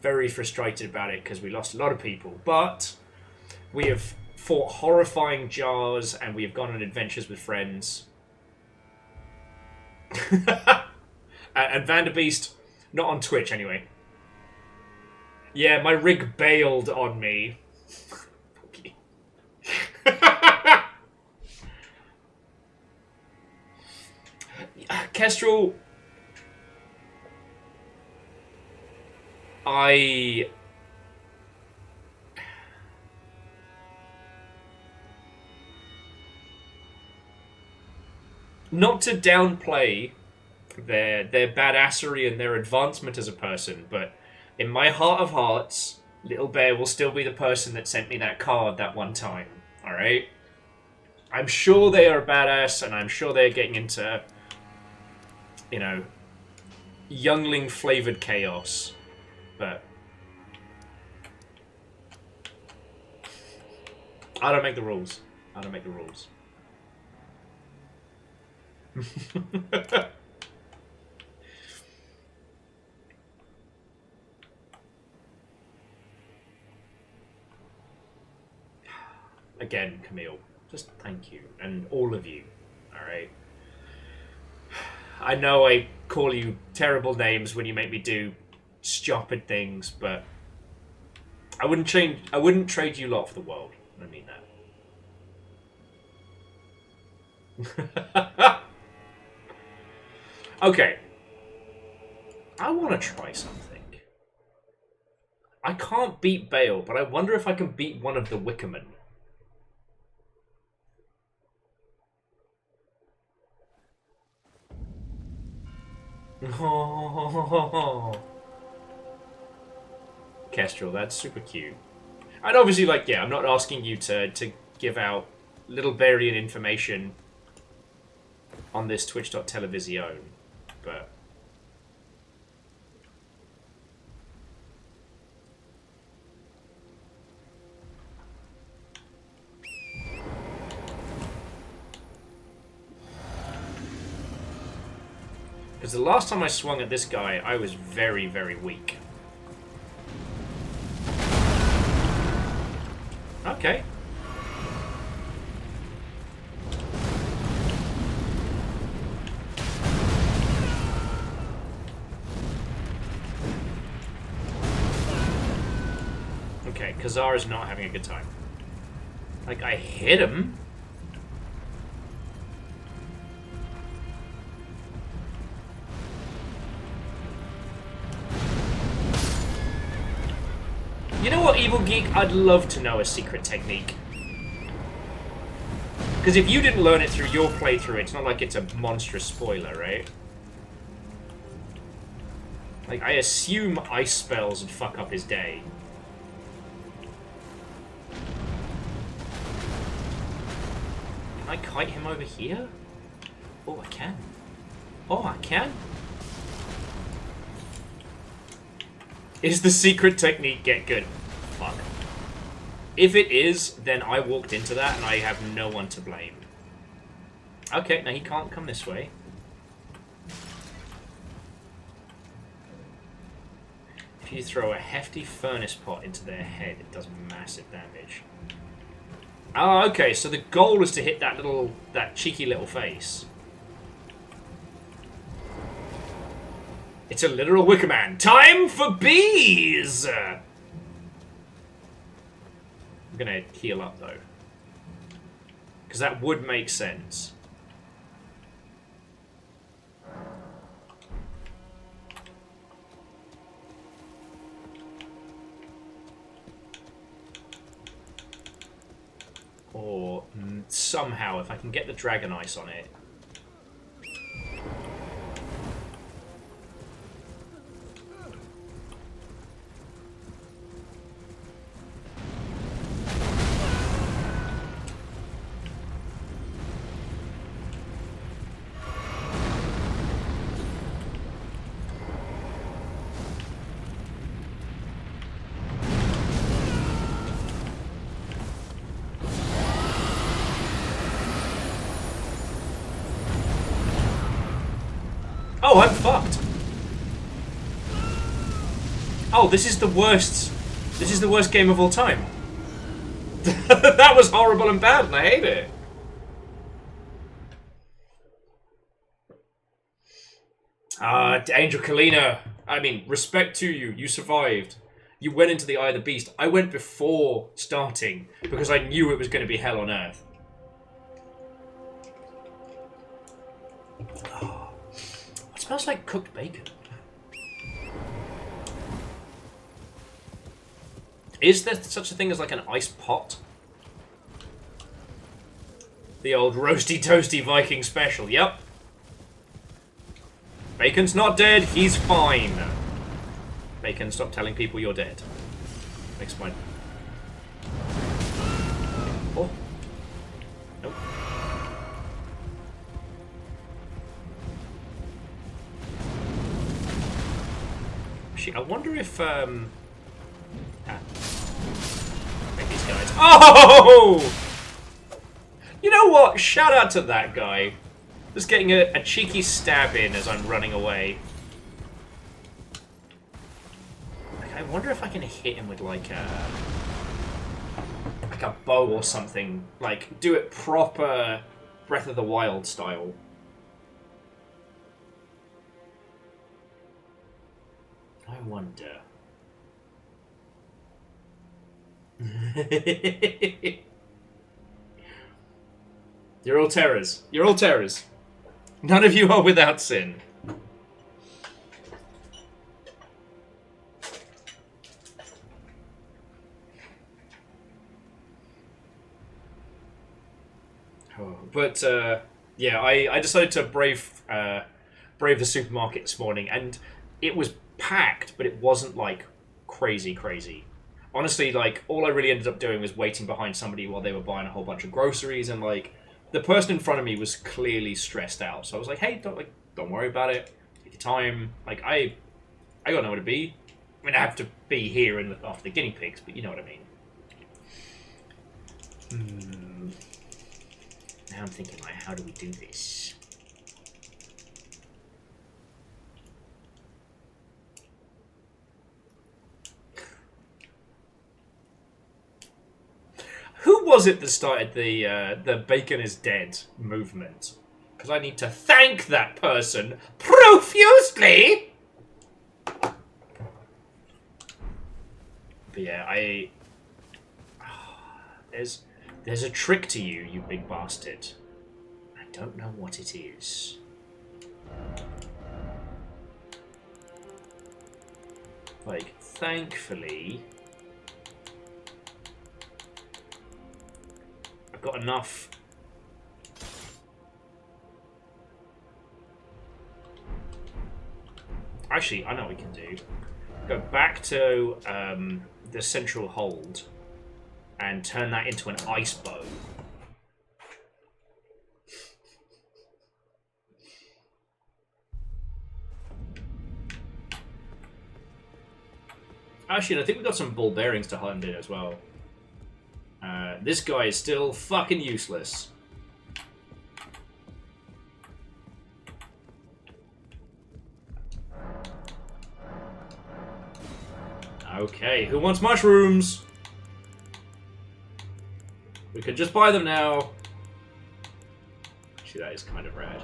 very frustrated about it because we lost a lot of people. But we have fought horrifying jars, and we have gone on adventures with friends. And Vanderbeest, not on Twitch anyway. Yeah, my rig bailed on me. Kestrel, not to downplay their badassery and their advancement as a person, but in my heart of hearts, Little Bear will still be the person that sent me that card that one time, alright? I'm sure they are badass, and I'm sure they're getting into, you know, youngling-flavoured chaos, but I don't make the rules. I don't make the rules. Again, Camille, just thank you, and all of you, alright? I know I call you terrible names when you make me do stupid things, but I wouldn't trade you lot for the world. I mean that. Okay. I want to try something. I can't beat Bale, but I wonder if I can beat one of the Wickermen. Oh. Kestrel, that's super cute. And obviously, like, yeah, I'm not asking you to give out little Barian information on this Twitch.television, but Because the last time I swung at this guy, I was very, very weak. Okay. Okay, Khazar is not having a good time. Like, I hit him. You know what, Evil Geek? I'd love to know a secret technique. Because if you didn't learn it through your playthrough, it's not like it's a monstrous spoiler, right? Like, I assume ice spells would fuck up his day. Can I kite him over here? Oh, I can. Oh, I can? Is the secret technique get good? Fuck. If it is, then I walked into that and I have no one to blame. Okay, now he can't come this way. If you throw a hefty furnace pot into their head, it does massive damage. Oh, okay, so the goal is to hit that cheeky little face. It's a literal Wicker Man. Time for bees! I'm gonna heal up, though. Because that would make sense. Or somehow, if I can get the Dragon Ice on it. Oh, I'm fucked. Oh, this is the worst. This is the worst game of all time. That was horrible and bad, and I hate it. Angel Kalina. I mean, respect to you. You survived. You went into the Eye of the Beast. I went before starting because I knew it was going to be hell on earth. Oh, it smells like cooked bacon. Is there such a thing as like an ice pot? The old roasty toasty Viking special, yep. Bacon's not dead, he's fine. Bacon, stop telling people you're dead. Makes my... Oh. Nope. Actually, I wonder if, make these guys... Oh! You know what? Shout out to that guy. Just getting a cheeky stab in as I'm running away. Like, I wonder if I can hit him with like a bow or something. Like, do it proper Breath of the Wild style. I wonder. You're all terrors. You're all terrors. None of you are without sin. Oh, but yeah, I decided to brave the supermarket this morning, and it was packed, but it wasn't like crazy. Honestly, like all I really ended up doing was waiting behind somebody while they were buying a whole bunch of groceries, and like the person in front of me was clearly stressed out. So I was like, "Hey, don't worry about it. Take your time. Like I got nowhere to be. I mean, I have to be here and look after the guinea pigs, but you know what I mean." Now I'm thinking, like, how do we do this? was it that started the Bacon is Dead movement? Because I need to thank that person profusely. But yeah, there's a trick to you, you big bastard. I don't know what it is. Like, thankfully, I've got enough. Actually, I know what we can do. Go back to the central hold and turn that into an ice bow. Actually, I think we've got some ball bearings to hand in as well. This guy is still fucking useless. Okay, who wants mushrooms? We could just buy them now. Actually, that is kind of rad.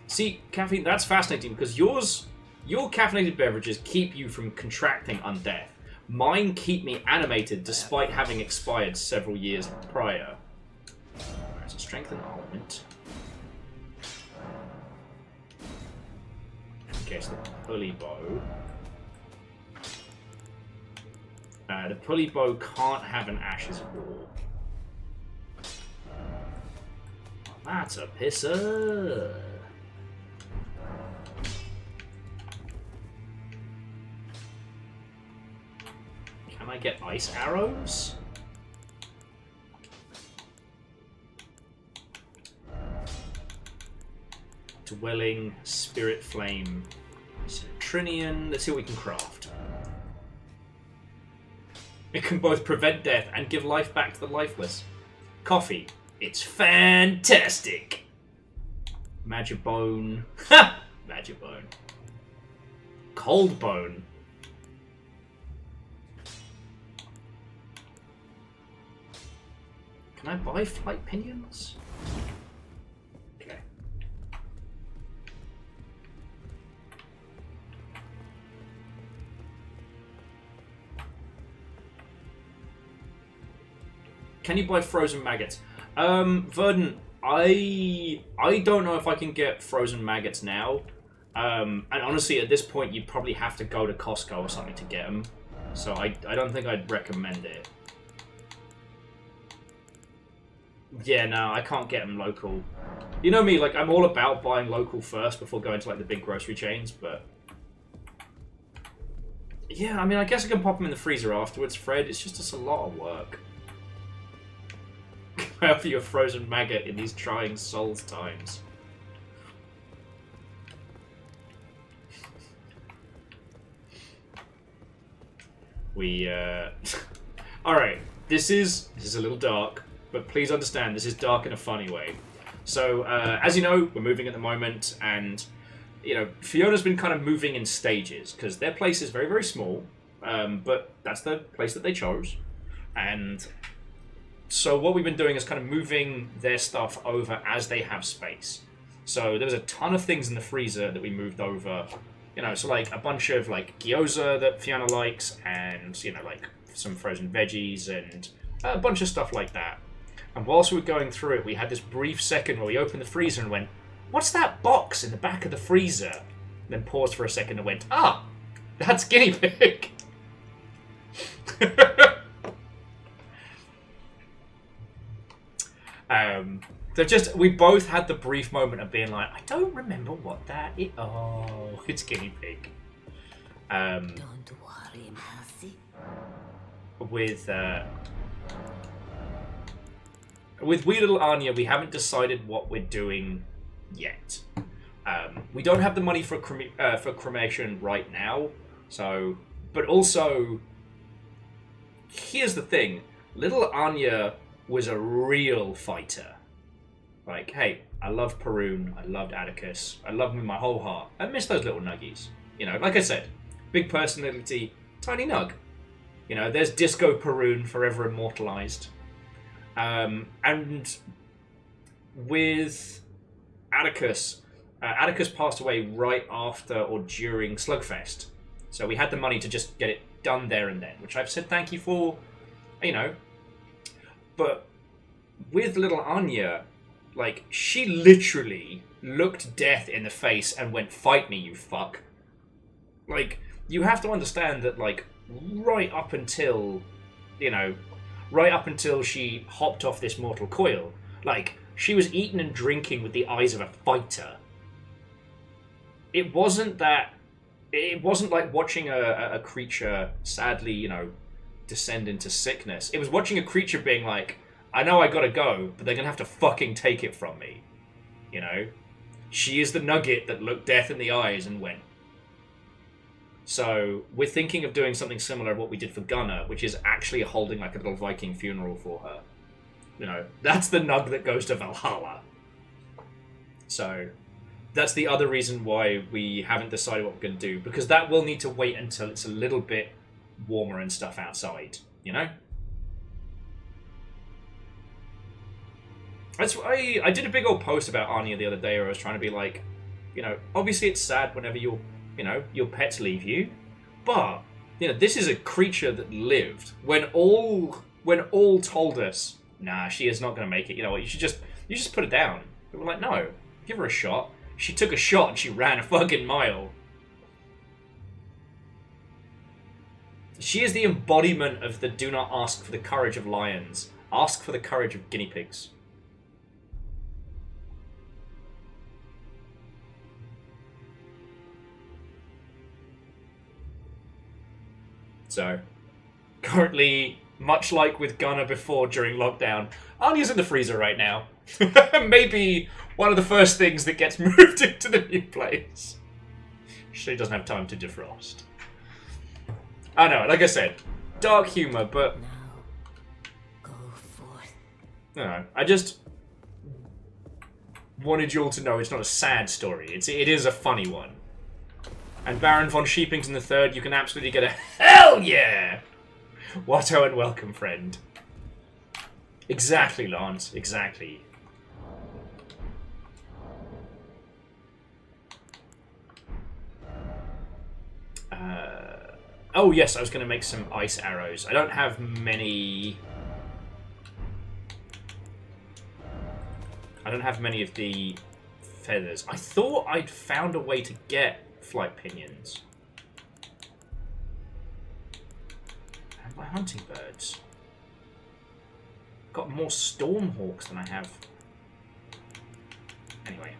See, caffeine, that's fascinating because your caffeinated beverages keep you from contracting undeath. Mine keep me animated despite having expired several years prior. Alright, so strength and armament. Okay, so the pulley bow. The pulley bow can't have an Ashes of War. That's a pisser. Can I get ice arrows? Dwelling, Spirit Flame, Citrinian. Let's see what we can craft. It can both prevent death and give life back to the lifeless. Coffee. It's fantastic. Magic Bone. Ha! Magic Bone. Cold Bone. Can I buy flight pinions? Okay. Can you buy frozen maggots? Verdant, I don't know if I can get frozen maggots now. And honestly, at this point, you'd probably have to go to Costco or something to get them. So I don't think I'd recommend it. Yeah, no, I can't get them local. You know me, like, I'm all about buying local first before going to, like, the big grocery chains, but... Yeah, I mean, I guess I can pop them in the freezer afterwards, Fred. It's just a lot of work. I offer you a frozen maggot in these trying Souls times. We, Alright, this is a little dark. But please understand, this is dark in a funny way. So, as you know, we're moving at the moment, and, you know, Fiona's been kind of moving in stages, because their place is very, very small, but that's the place that they chose. And so what we've been doing is kind of moving their stuff over as they have space. So there was a ton of things in the freezer that we moved over, you know, so like a bunch of, like, gyoza that Fiona likes, and, you know, like, some frozen veggies, and a bunch of stuff like that. And whilst we were going through it, we had this brief second where we opened the freezer and went, what's that box in the back of the freezer? And then paused for a second and went, ah, that's guinea pig. So just, we both had the brief moment of being like, I don't remember what that is. Oh, it's guinea pig. Don't worry, Mercy. With wee little Anya, we haven't decided what we're doing yet. We don't have the money for cremation right now, so... But also, here's the thing. Little Anya was a real fighter. Like, hey, I love Perun, I loved Atticus, I love him with my whole heart. I miss those little nuggies. You know, like I said, big personality, tiny nug. You know, there's Disco Perun, forever immortalized. And with Atticus, Atticus passed away right after or during Slugfest. So we had the money to just get it done there and then, which I've said thank you for, you know. But with little Anya, like, she literally looked death in the face and went, "Fight me, you fuck." Like, you have to understand that, like, right up until, you know, right up until she hopped off this mortal coil, like, she was eating and drinking with the eyes of a fighter. It wasn't like watching a creature sadly, you know, descend into sickness. It was watching a creature being like, I know I gotta go, but they're gonna have to fucking take it from me. You know? She is the nugget that looked death in the eyes and went. So, we're thinking of doing something similar to what we did for Gunnar, which is actually holding like a little Viking funeral for her. You know, that's the nug that goes to Valhalla. So, that's the other reason why we haven't decided what we're going to do, because that will need to wait until it's a little bit warmer and stuff outside, you know? I did a big old post about Anya the other day where I was trying to be like, you know, obviously it's sad whenever your pets leave you, but, you know, this is a creature that lived when all told us, nah, she is not going to make it, you know what, you just put it down. We were like, no, give her a shot. She took a shot and she ran a fucking mile. She is the embodiment of the do not ask for the courage of lions. Ask for the courage of guinea pigs. So, currently, much like with Gunnar before during lockdown, Anya's in the freezer right now. Maybe one of the first things that gets moved into the new place. She doesn't have time to defrost. I know, like I said, dark humor, but... Now, go forth. No, I just wanted you all to know it's not a sad story. It is a funny one. And Baron von Sheepington III, you can absolutely get a hell yeah! Watto and welcome, friend. Exactly, Lance, exactly. Oh yes, I was going to make some ice arrows. I don't have many... I don't have many of the feathers. I thought I'd found a way to get flight pinions. And my hunting birds. Got more stormhawks than I have. Anyway.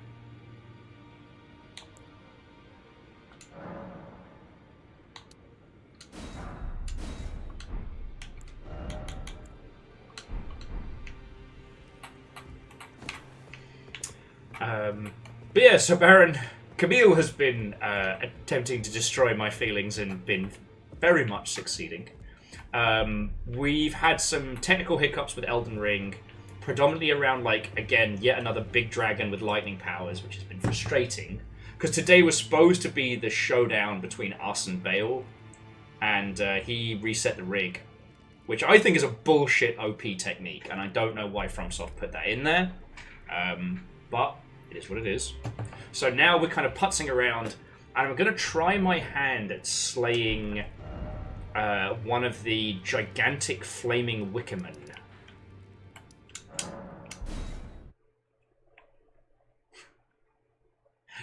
But yeah, so Baron Camille has been attempting to destroy my feelings and been very much succeeding. We've had some technical hiccups with Elden Ring, predominantly around, like, again, yet another big dragon with lightning powers, which has been frustrating. Because today was supposed to be the showdown between us and Bale, and he reset the rig, which I think is a bullshit OP technique, and I don't know why FromSoft put that in there. But it is what it is. So now we're kind of putzing around, and I'm going to try my hand at slaying one of the gigantic flaming wickermen.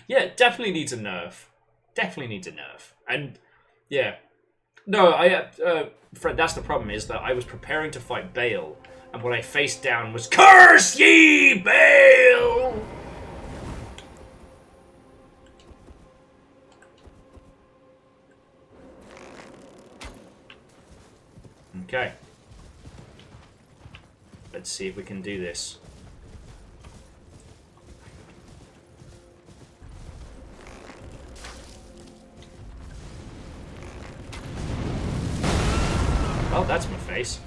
Yeah, it definitely needs a nerf. Definitely needs a nerf. And, yeah. No, Fred, that's the problem, is that I was preparing to fight Bale, and what I faced down was, "Curse ye, Bale!" Okay. Let's see if we can do this. Oh, that's my face.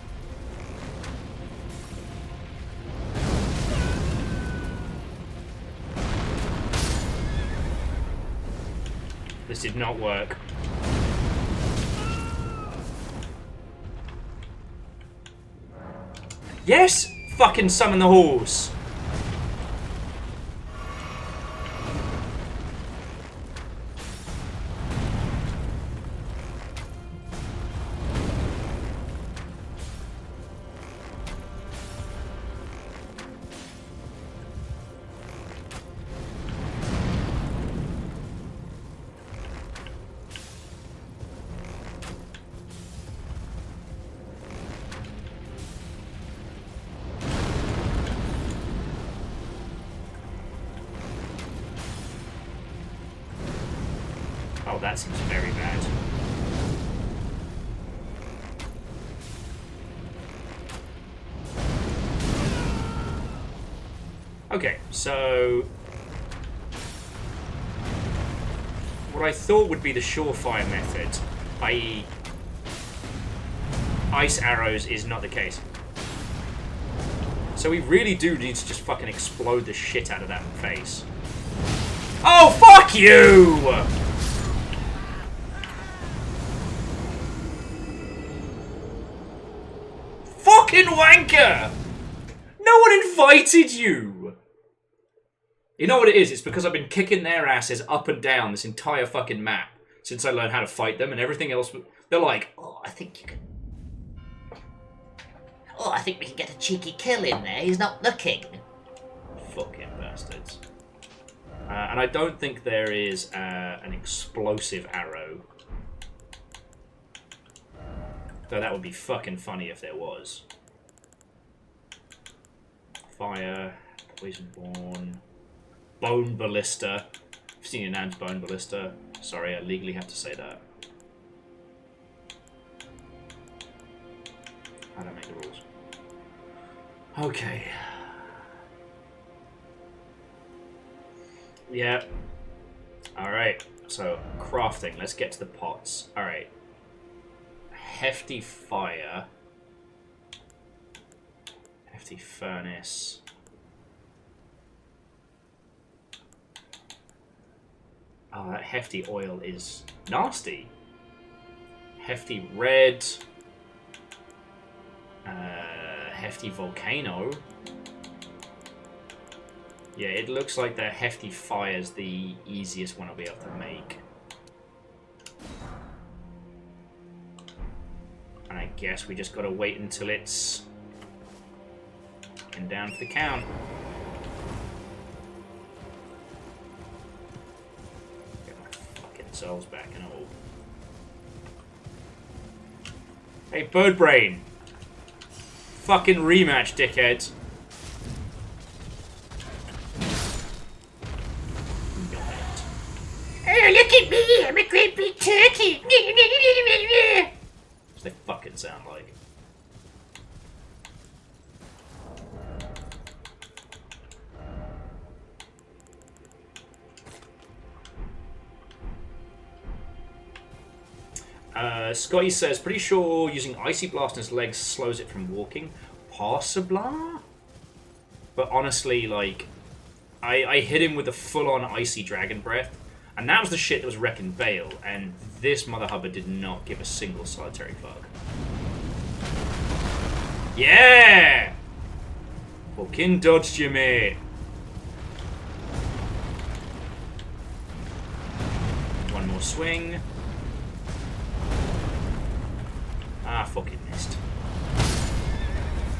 This did not work. Yes! Fucking summon the horse! Oh, that seems very bad. Okay, so... what I thought would be the surefire method, i.e. ice arrows, is not the case. So we really do need to just fucking explode the shit out of that face. Oh, fuck you! Fucking wanker! No one invited you! You know what it is? It's because I've been kicking their asses up and down this entire fucking map since I learned how to fight them, and everything else. They're like, Oh, I think you can... Oh, I think we can get a cheeky kill in there. He's not looking. fucking bastards. And I don't think there is an explosive arrow. Though that would be fucking funny if there was. Fire, Poisonborn, Bone Ballista. I've seen your name's Bone Ballista. Sorry, I legally have to say that. I don't make the rules. Okay. Yeah. Alright, so crafting. Let's get to the pots. Alright. Hefty fire. Hefty furnace. Oh, that hefty oil is nasty. Hefty red. Hefty volcano. Yeah, it looks like the hefty fire is the easiest one I'll be able to make. And I guess we just gotta wait until it's getting down to the count. Get my fucking souls back and all. Hey, Bird Brain! Fucking rematch, dickhead. Oh, look at me! I'm a great big turkey! What they fucking sound like. Scotty says, pretty sure using Icy Blast on his legs slows it from walking. Possibly? But honestly, like, I hit him with the full-on Icy Dragon Breath, and that was the shit that was wrecking Bale, and this mother hubba did not give a single solitary fuck. Yeah! Fucking dodged you, mate. One more swing. Ah, fucking missed.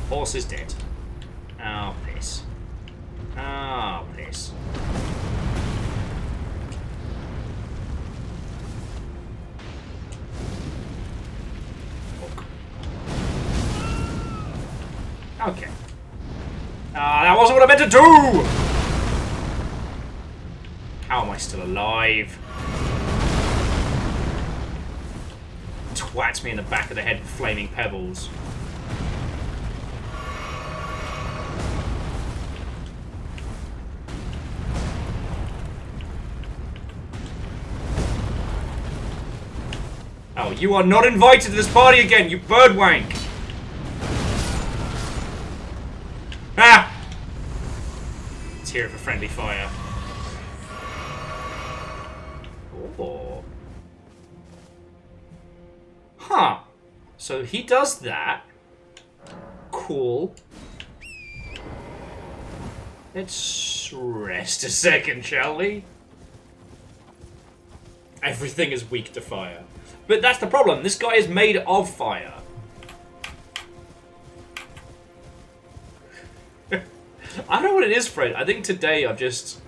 Horse is dead. Oh, piss. Oh, piss. Fuck. Okay. Ah, that wasn't what I meant to do! How am I still alive? Twats me in the back of the head with flaming pebbles. Oh, you are not invited to this party again, you bird wank! Ah! Let's hear it for friendly fire. Oh. or... Huh. So he does that. Cool. Let's rest a second, shall we? Everything is weak to fire. But that's the problem. This guy is made of fire. I don't know what it is, Fred. I think today I've just...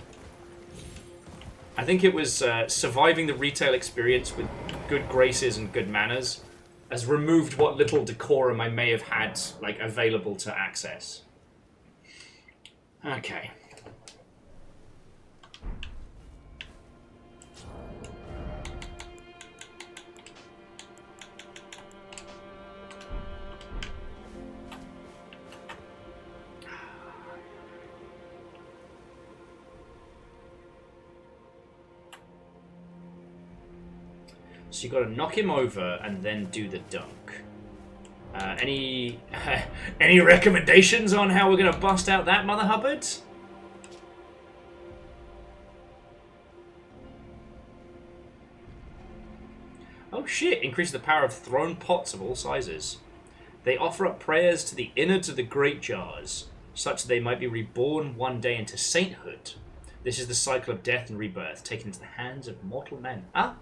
I think it was surviving the retail experience with good graces and good manners has removed what little decorum I may have had, like, available to access. Okay. So you got to knock him over and then do the dunk. Any recommendations on how we're going to bust out that Mother Hubbard? Oh shit, increase the power of thrown pots of all sizes. They offer up prayers to the innards of the great jars, such that they might be reborn one day into sainthood. This is the cycle of death and rebirth, taken into the hands of mortal men. Ah?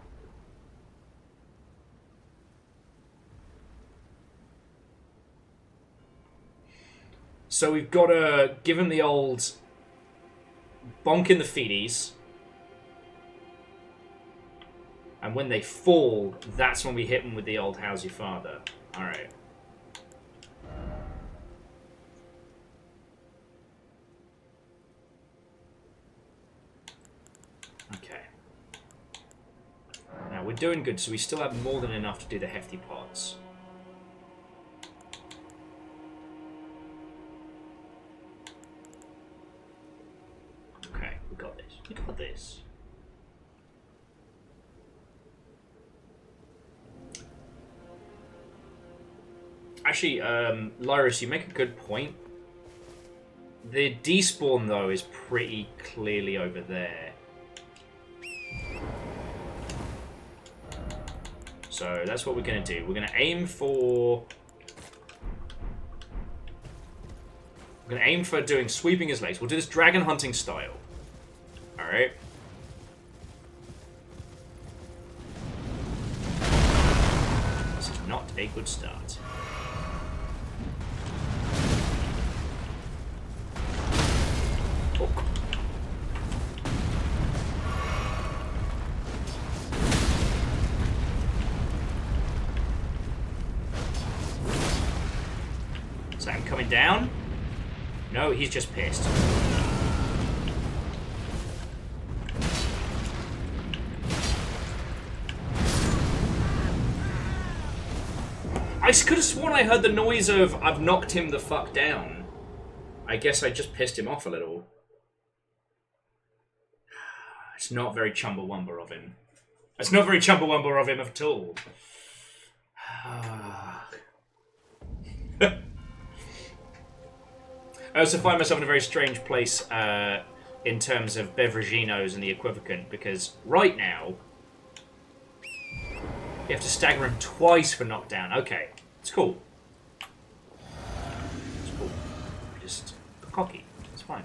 So we've got to give him the old bonk in the feeties. And when they fall, that's when we hit them with the old how's your father. Alright. Okay. Now we're doing good, so we still have more than enough to do the hefty pots. Okay, we got this. We got this. Actually, Lyris, you make a good point. The despawn, though, is pretty clearly over there. So that's what we're going to do. We're going to aim for... We're going to aim for doing sweeping his legs. We'll do this dragon hunting style. Alright. This is not a good start. Oh. Is that him coming down? No, he's just pissed. I could have sworn I heard the noise of I've knocked him the fuck down. I guess I just pissed him off a little. It's not very Chumbawamba of him. It's not very Chumbawamba of him at all. I also find myself in a very strange place in terms of Beveraginos and the equivocant, because right now you have to stagger him twice for knockdown. Okay, it's cool. It's cool. Just cocky. It's fine.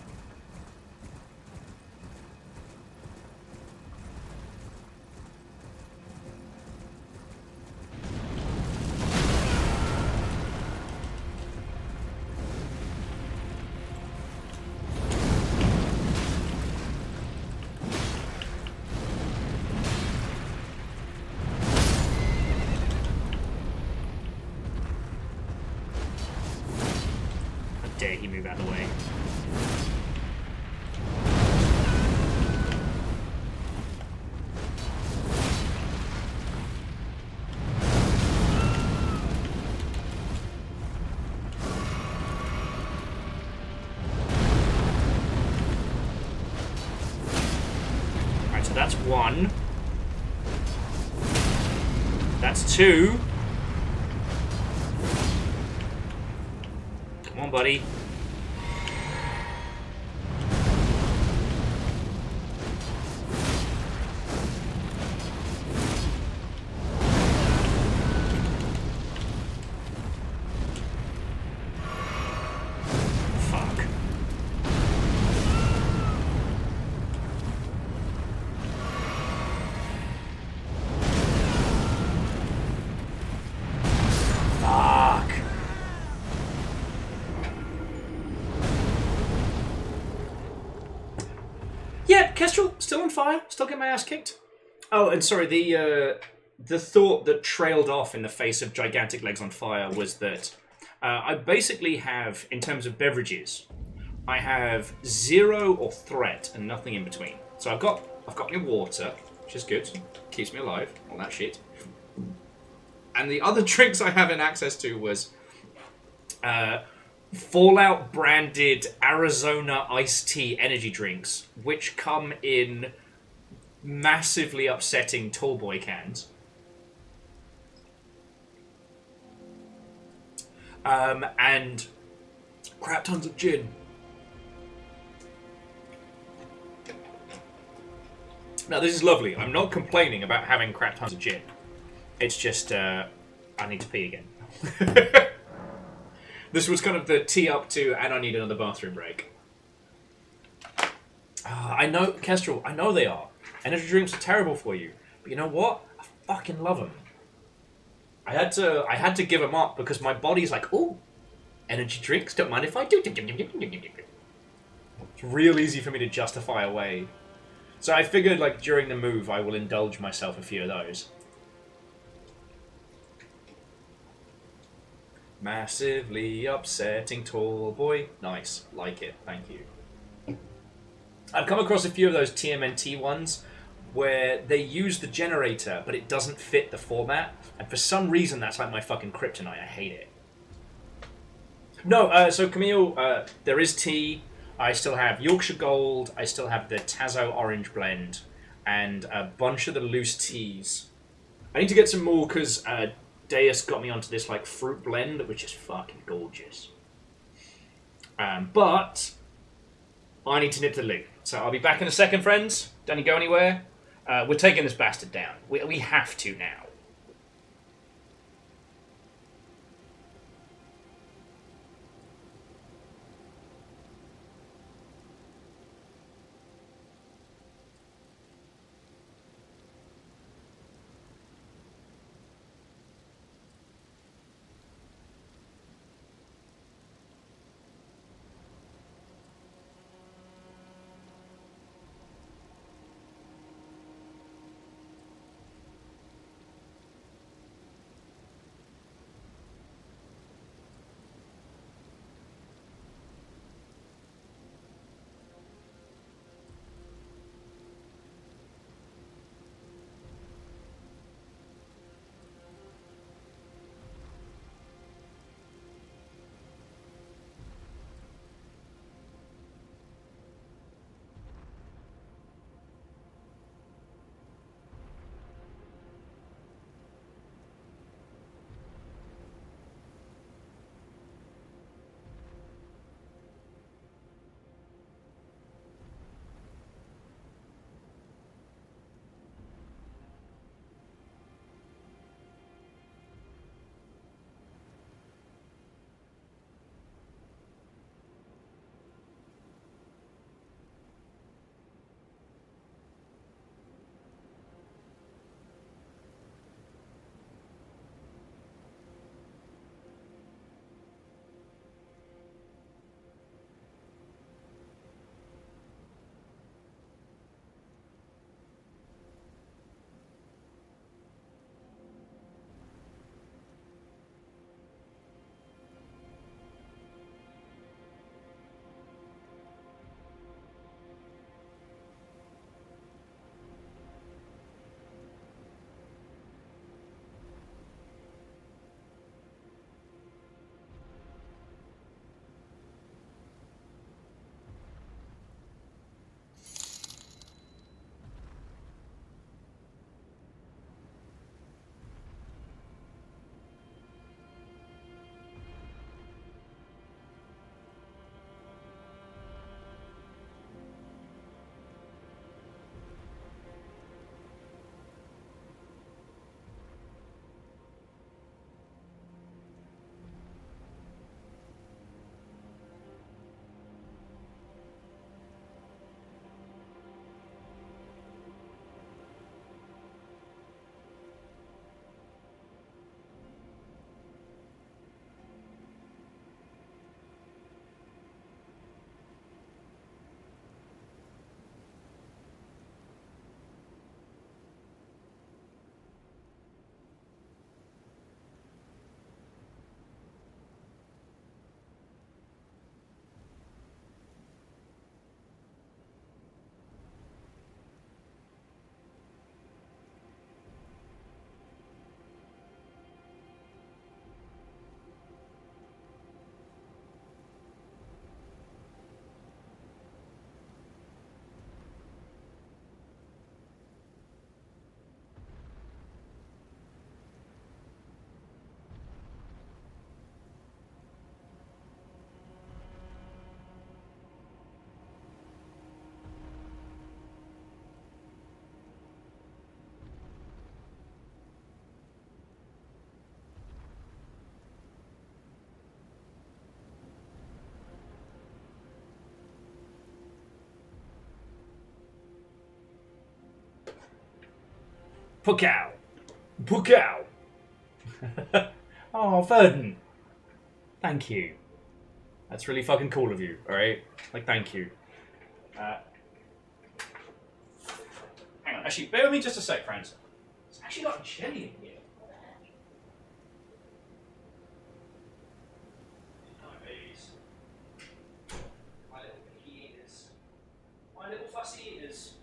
Dare he move out of the way. Alright, so that's one. That's two. Come on, buddy. Kestrel, still on fire. Still getting my ass kicked. Oh, and sorry, the thought that trailed off in the face of gigantic legs on fire was that I basically have, in terms of beverages, I have 0 or threat and nothing in between. So I've got my water, which is good, keeps me alive, all that shit. And the other drinks I have in access to was Fallout branded Arizona iced tea energy drinks, which come in massively upsetting tallboy cans. And crap tons of gin. Now, this is lovely. I'm not complaining about having crap tons of gin. It's just, I need to pee again. This was kind of the tee up to, and I need another bathroom break. I know, Kestrel, I know they are. Energy drinks are terrible for you. But you know what? I fucking love them. I had to give them up because my body's like, ooh, energy drinks, don't mind if I do. It's real easy for me to justify away. So I figured, like, during the move, I will indulge myself a few of those. Massively upsetting tall boy. Nice. Like it. Thank you. I've come across a few of those TMNT ones where they use the generator, but it doesn't fit the format. And for some reason, that's like my fucking kryptonite. I hate it. No, so Camille, there is tea. I still have Yorkshire Gold. I still have the Tazo Orange Blend. And a bunch of the loose teas. I need to get some more because Deus got me onto this like fruit blend, which is fucking gorgeous. But I need to nip to the loo. So I'll be back in a second, friends. Don't you go anywhere. We're taking this bastard down. We have to now. Pukow. Pukow. Oh, Verdon. Thank you. That's really fucking cool of you, alright? Like, thank you. Hang on, actually, bear with me just a sec, friends. It's actually got jelly in here. Oh, babies. My little picky eaters. My little fussy eaters.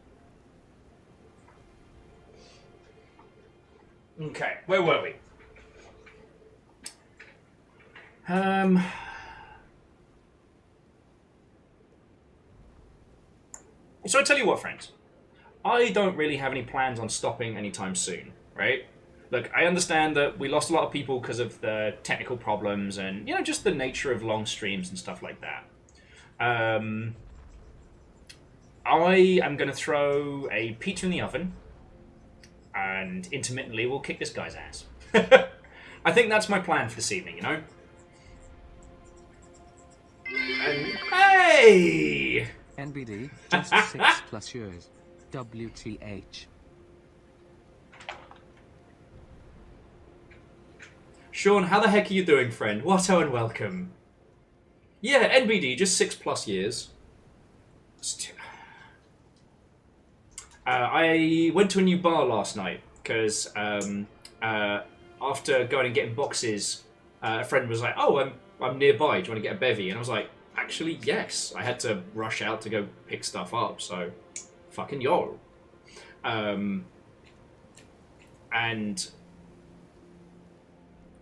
Okay, where were we? So I tell you what, friends. I don't really have any plans on stopping anytime soon, right? Look, I understand that we lost a lot of people because of the technical problems and, you know, just the nature of long streams and stuff like that. I am going to throw a pizza in the oven and intermittently we'll kick this guy's ass. I think that's my plan for this evening, you know? And, hey! NBD, just 6+ years. WTH. Sean, how the heck are you doing, friend? Watto and welcome. Yeah, NBD, just 6+ years. I went to a new bar last night because after going and getting boxes, a friend was like, "Oh, I'm nearby. Do you want to get a bevy?" And I was like, "Actually, yes." I had to rush out to go pick stuff up, so fucking yo. And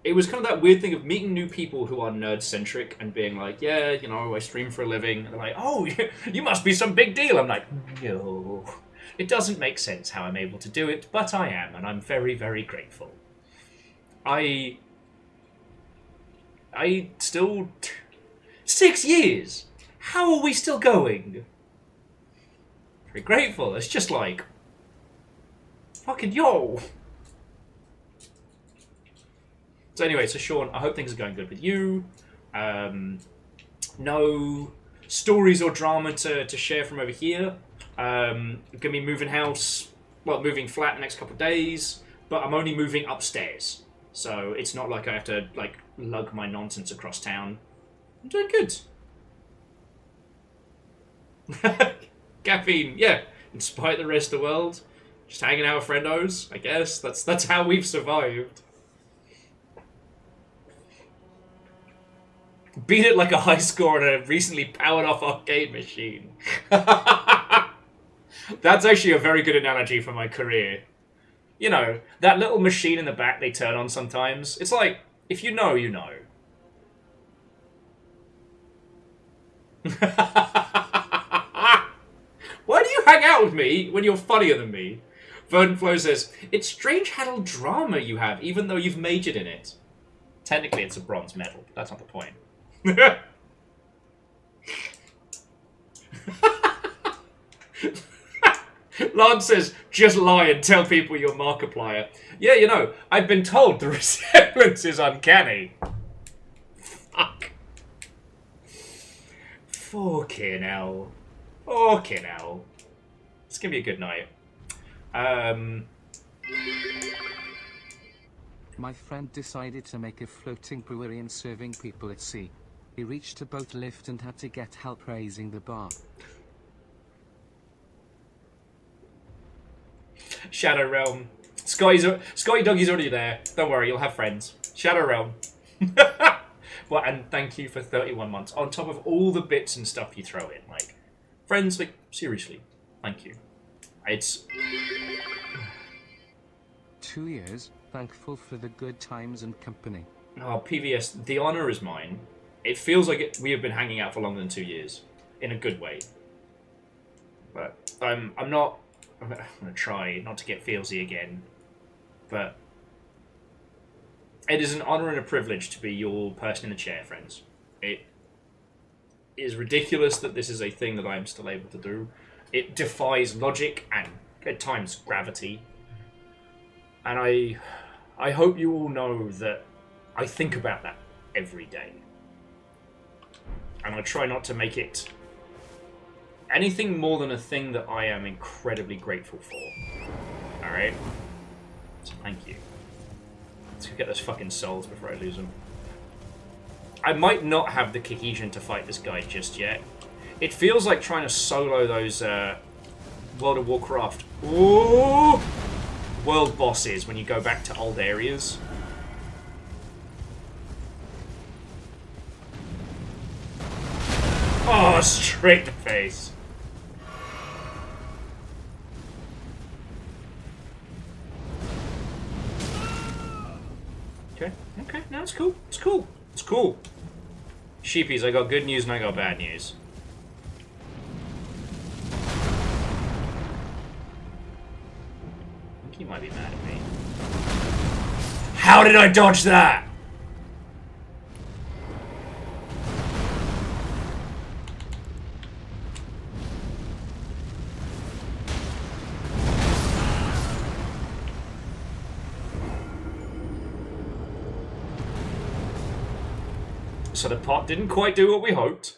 it was kind of that weird thing of meeting new people who are nerd-centric and being like, "Yeah, you know, I stream for a living." And they're like, "Oh, you must be some big deal." I'm like, "No. It doesn't make sense how I'm able to do it, but I am, and I'm very, very grateful." I still... 6 years? How are we still going? Very grateful. It's just like... fucking yo! So anyway, so Sean, I hope things are going good with you. No stories or drama to share from over here. I'm going to be moving house, well, moving flat the next couple of days, but I'm only moving upstairs. So it's not like I have to, like, lug my nonsense across town. I'm doing good. Caffeine, yeah. In spite of the rest of the world, just hanging out with friendos, I guess. That's how we've survived. Beat it like a high score on a recently powered off arcade machine. That's actually a very good analogy for my career. You know, that little machine in the back they turn on sometimes. It's like, if you know, you know. Why do you hang out with me when you're funnier than me? Verdonflow says, "It's strange how little drama you have, even though you've majored in it." Technically, it's a bronze medal, but that's not the point. Lance says, "Just lie and tell people you're Markiplier." Yeah, you know, I've been told the resemblance is uncanny. Fuck. Fucking hell. Fucking hell. It's gonna be a good night. My friend decided to make a floating brewery and serving people at sea. He reached a boat lift and had to get help raising the bar. Shadow Realm. Scotty Doggy's already there. Don't worry, you'll have friends. Shadow Realm. Well, and thank you for 31 months. On top of all the bits and stuff you throw in. Like, friends, like, seriously. Thank you. It's... 2 years, thankful for the good times and company. Oh, PVS, the honour is mine. It feels like we have been hanging out for longer than 2 years. In a good way. But I'm going to try not to get feelsy again. But it is an honour and a privilege to be your person in the chair, friends. It is ridiculous that this is a thing that I am still able to do. It defies logic and, at times, gravity. And I hope you all know that I think about that every day. And I try not to make it anything more than a thing that I am incredibly grateful for. Alright? Thank you. Let's go get those fucking souls before I lose them. I might not have the cohesion to fight this guy just yet. It feels like trying to solo those World of Warcraft world bosses when you go back to old areas. Oh, straight in the face. Okay, okay, no, it's cool. It's cool. It's cool. Sheepies, I got good news and I got bad news. I think he might be mad at me. How did I dodge that? So the pot didn't quite do what we hoped.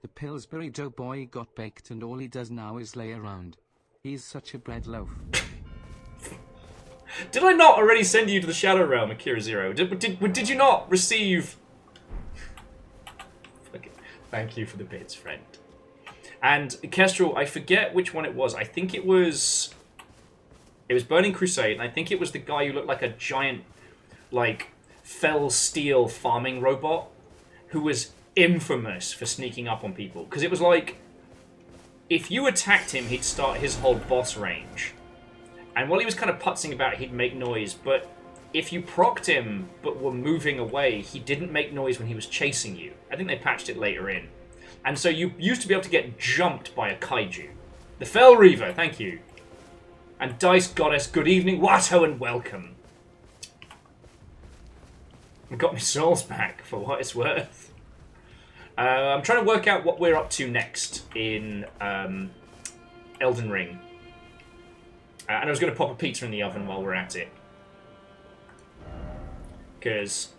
The Pillsbury Doughboy got baked and all he does now is lay around. He's such a bread loaf. Did I not already send you to the Shadow Realm, Akira Zero? Did you not receive... Thank you for the bits, friend. And Kestrel, I forget which one it was. I think it was... It was Burning Crusade, and I think it was the guy who looked like a giant, like, fell steel farming robot who was infamous for sneaking up on people. Because it was like, if you attacked him, he'd start his whole boss range. And while he was kind of putzing about, he'd make noise, but if you procced him but were moving away, he didn't make noise when he was chasing you. I think they patched it later in. And so you used to be able to get jumped by a kaiju. The Fell Reaver, thank you. And Dice Goddess, good evening, Watto, and welcome. I got my souls back, for what it's worth. I'm trying to work out what we're up to next in Elden Ring. And I was going to pop a pizza in the oven while we're at it. Because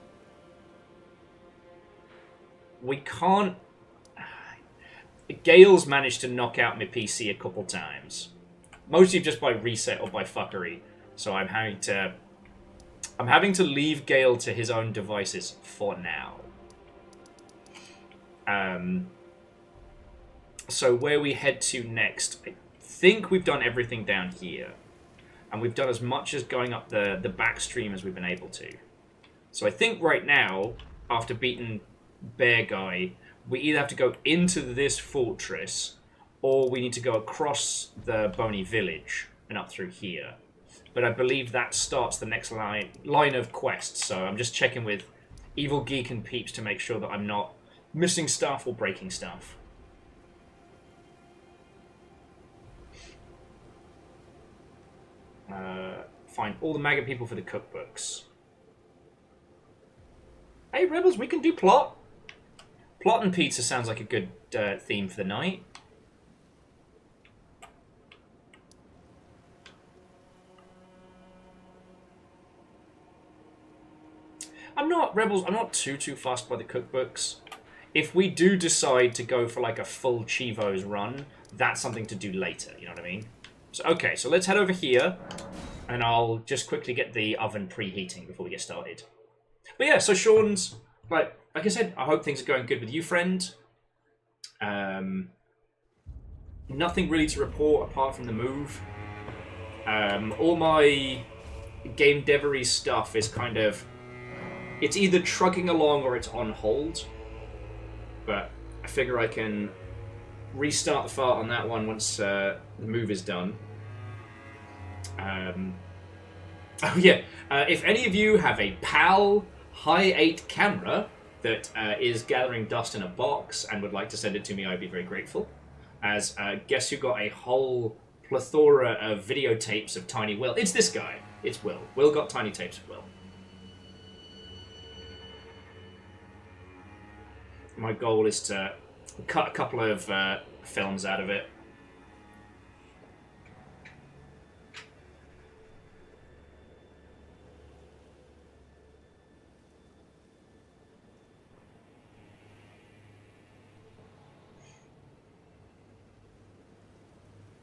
we can't... Gale's managed to knock out my PC a couple times. Mostly just by reset or by fuckery. So I'm having to leave Gale to his own devices for now. So where we head to next, I think we've done everything down here. And we've done as much as going up the back stream as we've been able to. So I think right now, after beating Bear Guy, we either have to go into this fortress, or we need to go across the Bony Village and up through here. But I believe that starts the next line of quests, so I'm just checking with Evil Geek and Peeps to make sure that I'm not missing stuff or breaking stuff. Find all the maggot people for the cookbooks. Hey, Rebels, we can do plot. Plot and pizza sounds like a good theme for the night. I'm not too fussed by the cookbooks. If we do decide to go for like a full Chivos run, that's something to do later, you know what I mean? So, okay, so let's head over here, and I'll just quickly get the oven preheating before we get started. But yeah, so Sean's, like I said, I hope things are going good with you, friend. Nothing really to report apart from the move. All my game devery stuff is kind of... It's either trucking along or it's on hold. But I figure I can restart the fart on that one once the move is done. Oh yeah, if any of you have a PAL High 8 camera that is gathering dust in a box and would like to send it to me, I'd be very grateful. As guess who got a whole plethora of videotapes of Tiny Will? It's this guy. It's Will. Will got tiny tapes of Will. My goal is to cut a couple of films out of it.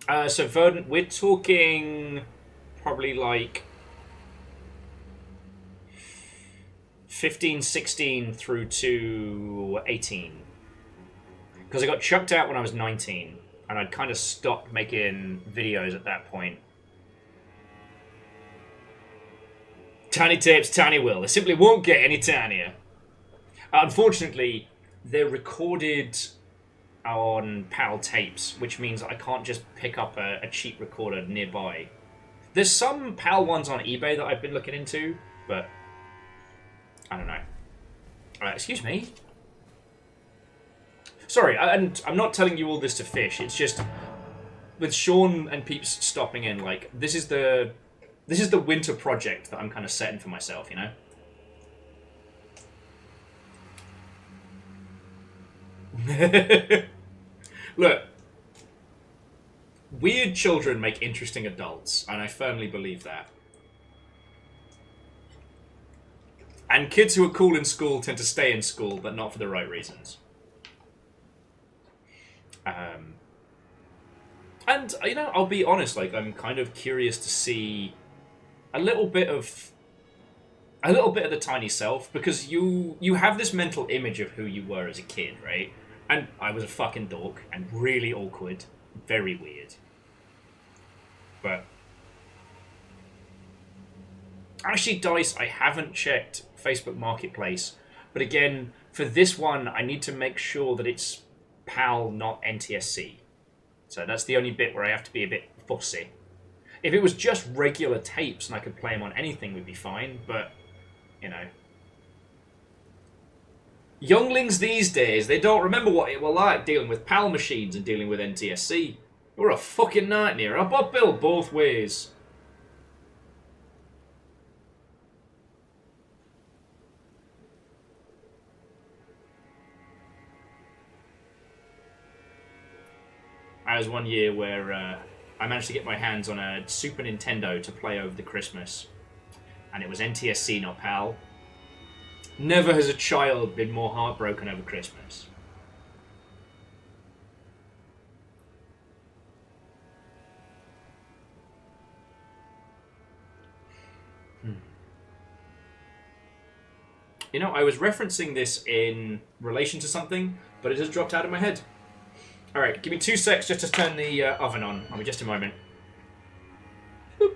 So Verdant, we're talking probably like 15, 16 through to 18. Because I got chucked out when I was 19, and I'd kind of stopped making videos at that point. Tiny tapes, tiny will. They simply won't get any tinier. Unfortunately, they're recorded on PAL tapes, which means I can't just pick up a cheap recorder nearby. There's some PAL ones on eBay that I've been looking into, but I don't know. Excuse me. Sorry, and I'm not telling you all this to fish. It's just with Sean and Peeps stopping in, like this is the winter project that I'm kind of setting for myself, you know. Look, weird children make interesting adults, and I firmly believe that. And kids who are cool in school tend to stay in school, but not for the right reasons. And, you know, I'll be honest, like, I'm kind of curious to see a little bit of the tiny self, because you have this mental image of who you were as a kid, right? And I was a fucking dork, and really awkward, very weird. But actually, Dice, I haven't checked Facebook Marketplace, but again, for this one, I need to make sure that it's PAL, not NTSC. So that's the only bit where I have to be a bit fussy. If it was just regular tapes and I could play them on anything, we'd be fine, but, you know. Younglings these days, they don't remember what it was like dealing with PAL machines and dealing with NTSC. It were a fucking nightmare. I bought Bill both ways. I was one year where I managed to get my hands on a Super Nintendo to play over the Christmas. And it was NTSC, not PAL. Never has a child been more heartbroken over Christmas. You know, I was referencing this in relation to something, but it has dropped out of my head. Alright, give me 2 secs just to turn the oven on. I'll be just a moment. Boop.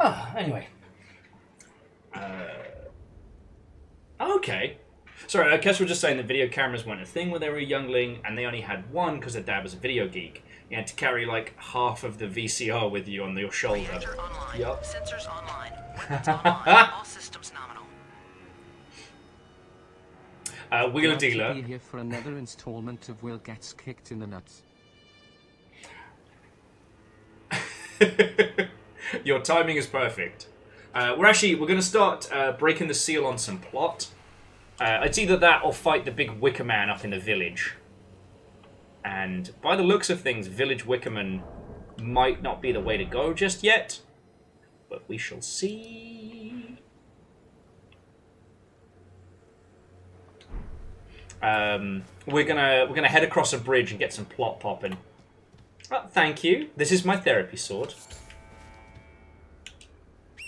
Oh, anyway. Okay. Sorry, I guess we're just saying that video cameras weren't a thing when they were a youngling, and they only had one because their dad was a video geek. You had to carry like half of the VCR with you on your shoulder. Reactor online. Yup. Sensors online. Weapons online. All systems nominal. Wheeler Glad to Dealer. be here for another installment of Will Gets Kicked in the Nuts. Your timing is perfect. We're going to start breaking the seal on some plot. It's either that or fight the big Wicker Man up in the village. And by the looks of things, Village Wickerman might not be the way to go just yet. But we shall see. We're gonna head across a bridge and get some plot popping. Oh, thank you. This is my therapy sword.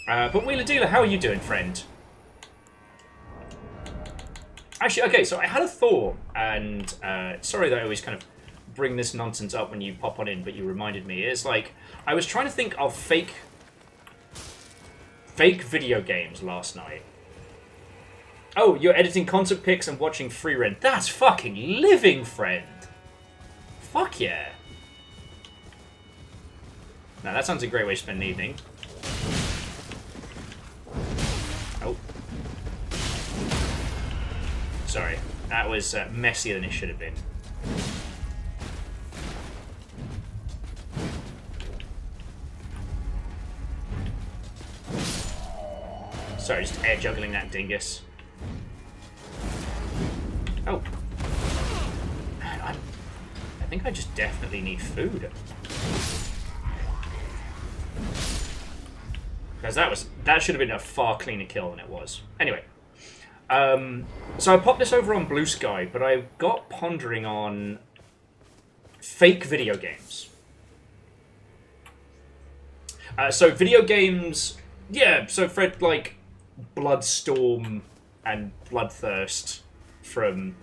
But Wheeler Dealer, how are you doing, friend? Actually, okay, so I had a thought, and sorry that I always kind of bring this nonsense up when you pop on in, but you reminded me. It's like, I was trying to think of fake video games last night. Oh, you're editing concert pics and watching Free Rent. That's fucking living, friend. Fuck yeah. Now, that sounds a great way to spend an evening. Oh. Sorry. That was messier than it should have been. Sorry, just air juggling that dingus. Oh. Man, I think I just definitely need food. Because that should have been a far cleaner kill than it was. Anyway. So I popped this over on Blue Sky, but I got pondering on fake video games. So video games, yeah, so Fred, like Bloodstorm and Bloodthirst from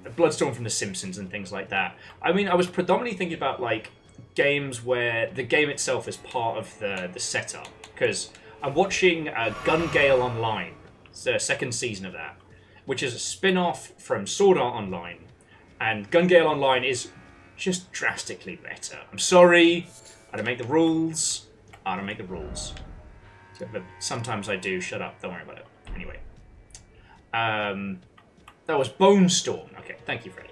The Simpsons and things like that. I mean, I was predominantly thinking about like games where the game itself is part of the setup, because I'm watching Gun Gale Online. It's the second season of that, which is a spin-off from Sword Art Online, and Gun Gale Online is just drastically better. I'm sorry, I don't make the rules. I don't make the rules. But sometimes I do. Shut up. Don't worry about it. Anyway. That was Bone Storm. Okay, thank you, Freddie.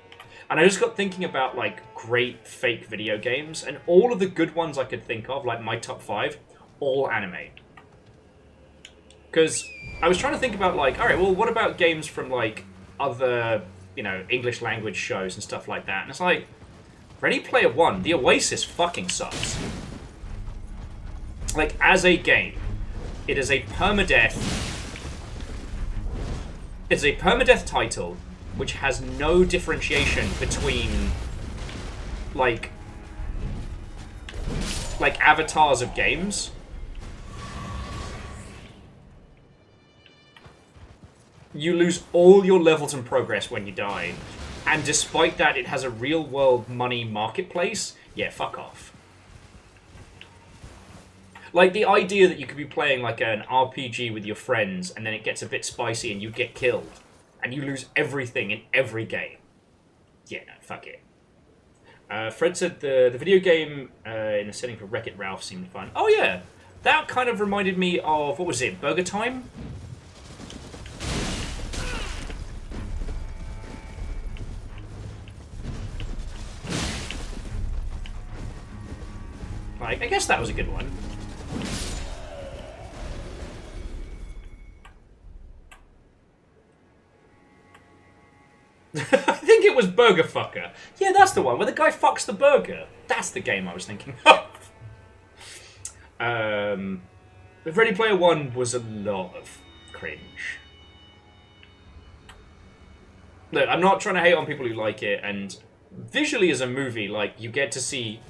And I just got thinking about, like, great fake video games, and all of the good ones I could think of, like my top 5, all anime. Because I was trying to think about, like, alright, well, what about games from, like, other, you know, English language shows and stuff like that? And it's like, Ready Player One, The Oasis fucking sucks. Like, as a game, it is a permadeath. It's a permadeath title which has no differentiation between, like avatars of games. You lose all your levels and progress when you die. And despite that, it has a real-world money marketplace. Yeah, fuck off. Like, the idea that you could be playing, like, an RPG with your friends, and then it gets a bit spicy and you get killed. And you lose everything in every game. Yeah, no, fuck it. Fred said the video game in the setting for Wreck-It Ralph seemed fun. Oh, yeah. That kind of reminded me of, what was it, Burger Time? Like, I guess that was a good one. I think it was Burger Fucker. Yeah, that's the one where the guy fucks the burger. That's the game I was thinking of. Ready Player One was a lot of cringe. Look, I'm not trying to hate on people who like it, and visually as a movie, like, you get to see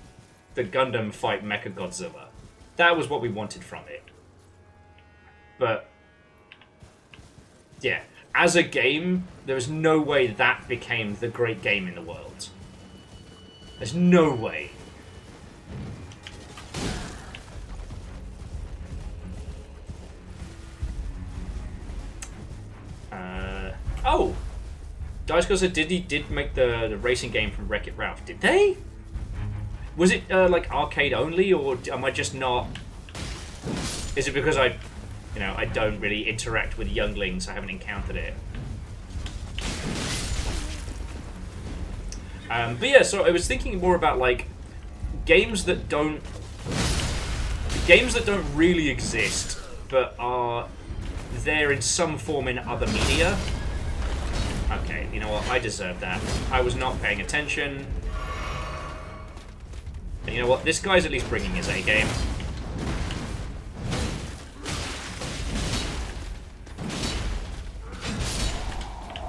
the Gundam fight Mechagodzilla. That was what we wanted from it. But, yeah, as a game, there was no way that became the great game in the world. There's no way. Oh! Dice Girl said Disney did make the racing game from Wreck-It Ralph. Did they? Was it, like, arcade only, or am I just not... Is it because I don't really interact with younglings, I haven't encountered it? But yeah, so I was thinking more about, like, games that don't really exist, but are there in some form in other media. Okay, you know what, I deserve that. I was not paying attention. And you know what? This guy's at least bringing his A game.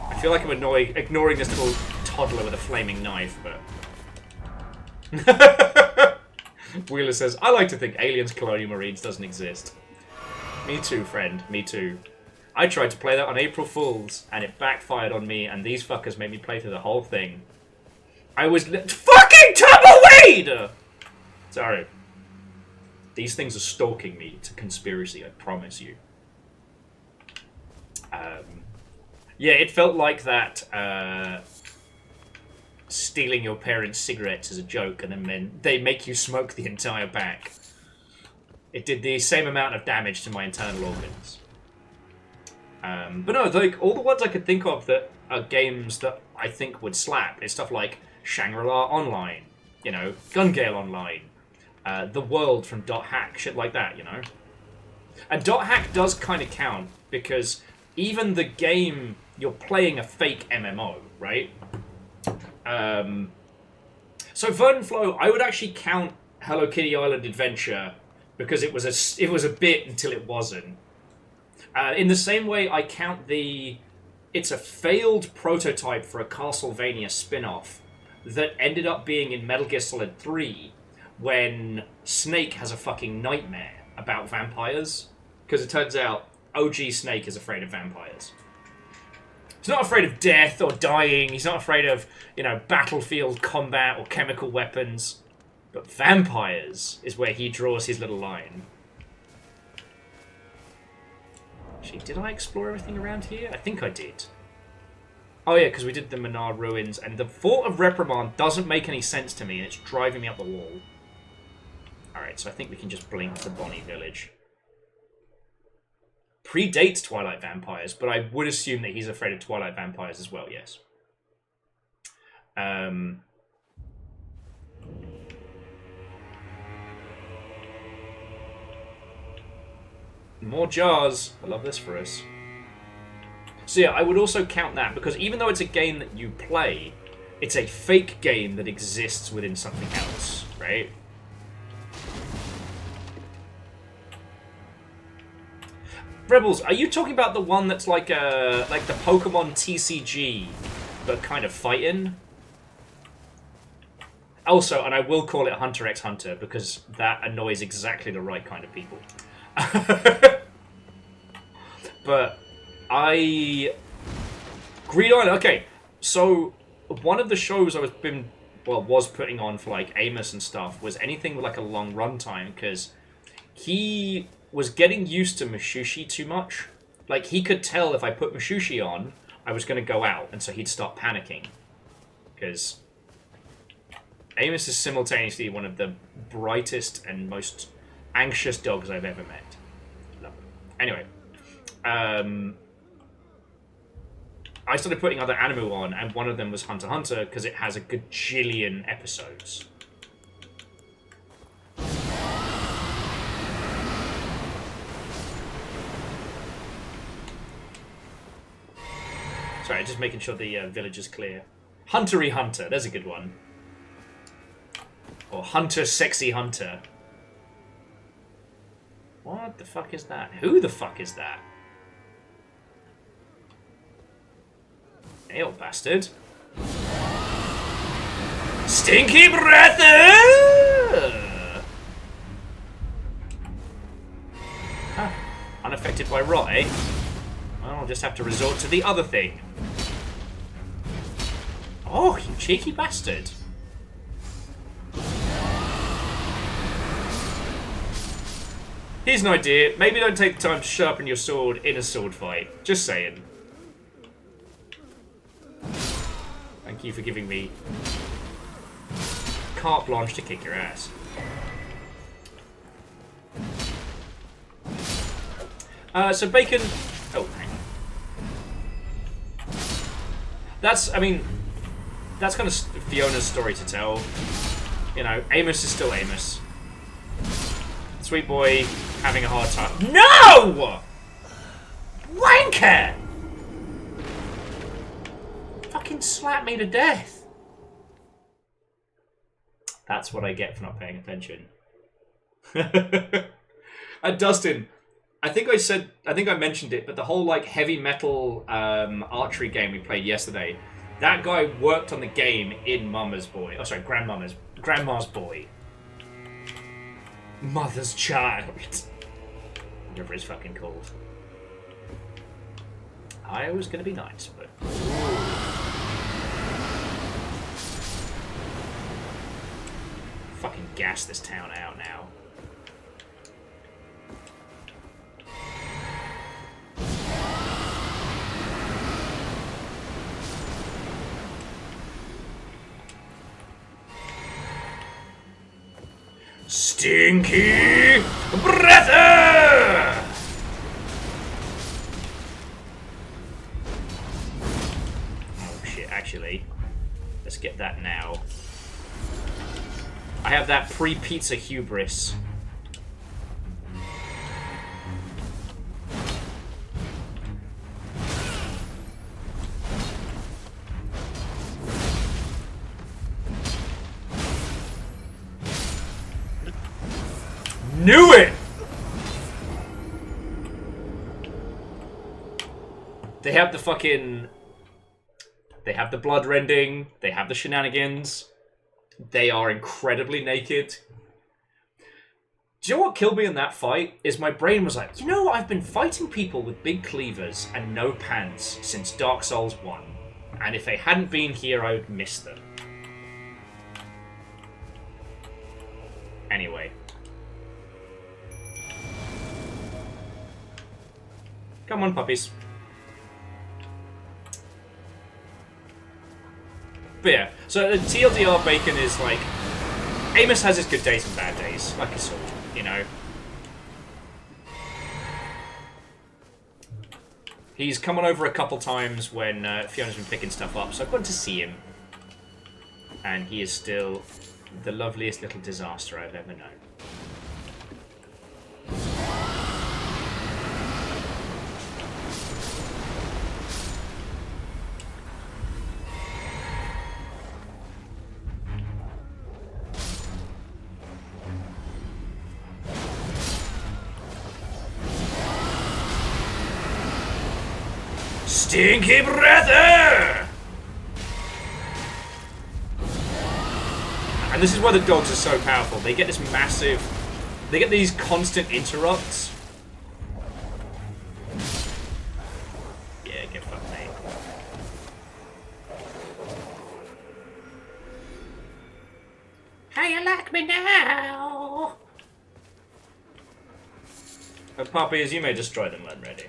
I feel like I'm ignoring this little toddler with a flaming knife, but... Wheeler says, I like to think Aliens Colonial Marines doesn't exist. Me too, friend. Me too. I tried to play that on April Fools, and it backfired on me, and these fuckers made me play through the whole thing. I was fucking tumbleweed! Sorry. These things are stalking me. It's a conspiracy, I promise you. Yeah, it felt like that, stealing your parents' cigarettes as a joke, and then they make you smoke the entire pack. It did the same amount of damage to my internal organs. But no, like, all the ones I could think of that are games that I think would slap is stuff like Shangri-La Online, you know, Gun Gale Online, The World from .hack, shit like that, you know. And .hack does kind of count, because even the game, you're playing a fake MMO, right? So Verdant Flow, I would actually count Hello Kitty Island Adventure, because it was a bit until it wasn't. In the same way, I count it's a failed prototype for a Castlevania spin-off that ended up being in Metal Gear Solid 3 when Snake has a fucking nightmare about vampires. Because it turns out OG Snake is afraid of vampires. He's not afraid of death or dying. He's not afraid of, you know, battlefield combat or chemical weapons. But vampires is where he draws his little line. Actually, did I explore everything around here? I think I did. Oh yeah, because we did the Menard Ruins, and the Fort of Reprimand doesn't make any sense to me, and it's driving me up the wall. Alright, so I think we can just blink to Bonnie Village. Predates Twilight Vampires, but I would assume that he's afraid of Twilight Vampires as well, yes. More jars. I love this for us. So yeah, I would also count that, because even though it's a game that you play, it's a fake game that exists within something else, right? Rebels, are you talking about the one that's like the Pokemon TCG, but kind of fighting? Also, and I will call it Hunter x Hunter, because that annoys exactly the right kind of people. But Green Island, okay, so one of the shows I was putting on for like Amos and stuff was anything with like a long runtime, because he was getting used to Mushushi too much. Like, he could tell if I put Mushushi on, I was going to go out, and so he'd start panicking. Because Amos is simultaneously one of the brightest and most anxious dogs I've ever met. Love him. Anyway, I started putting other anime on, and one of them was Hunter x Hunter, because it has a gajillion episodes. Sorry, just making sure the village is clear. Hunter x Hunter, there's a good one. Or Hunter Sexy Hunter. What the fuck is that? Who the fuck is that? Hey, old bastard. Stinky breath! Huh. Unaffected by rot, eh? Well, I'll just have to resort to the other thing. Oh, you cheeky bastard. Here's an idea. Maybe don't take the time to sharpen your sword in a sword fight. Just saying. Thank you for giving me carte blanche to kick your ass. So Bacon... Oh, hang on. That's, I mean, that's kind of Fiona's story to tell. You know, Amos is still Amos. Sweet boy having a hard time. No! Wanker! Fucking slap me to death. That's what I get for not paying attention. Dustin, I think I mentioned it, but the whole like heavy metal archery game we played yesterday, that guy worked on the game in Mama's Boy. Oh, sorry, Grandmama's Grandma's boy. Mother's child. Whatever it's fucking called. I was gonna be nice, but... Fucking gas this town out now. Stinky breather! Oh shit, actually. Let's get that now. I have that pre-pizza hubris. Knew it! They have the fucking... They have the blood rending. They have the shenanigans. They are incredibly naked. Do you know what killed me in that fight? Is my brain was like, you know, I've been fighting people with big cleavers and no pants since Dark Souls 1. And if they hadn't been here, I would miss them. Anyway. Come on, puppies. But yeah, so the TLDR Bacon is like... Amos has his good days and bad days, like a sword, you know? He's come on over a couple times when Fiona's been picking stuff up, so I've gone to see him. And he is still the loveliest little disaster I've ever known. Stinky breather! And this is why the dogs are so powerful. They get this massive... They get these constant interrupts. Yeah, get fucked, mate. How you like me now? Puppies, you may destroy them when ready.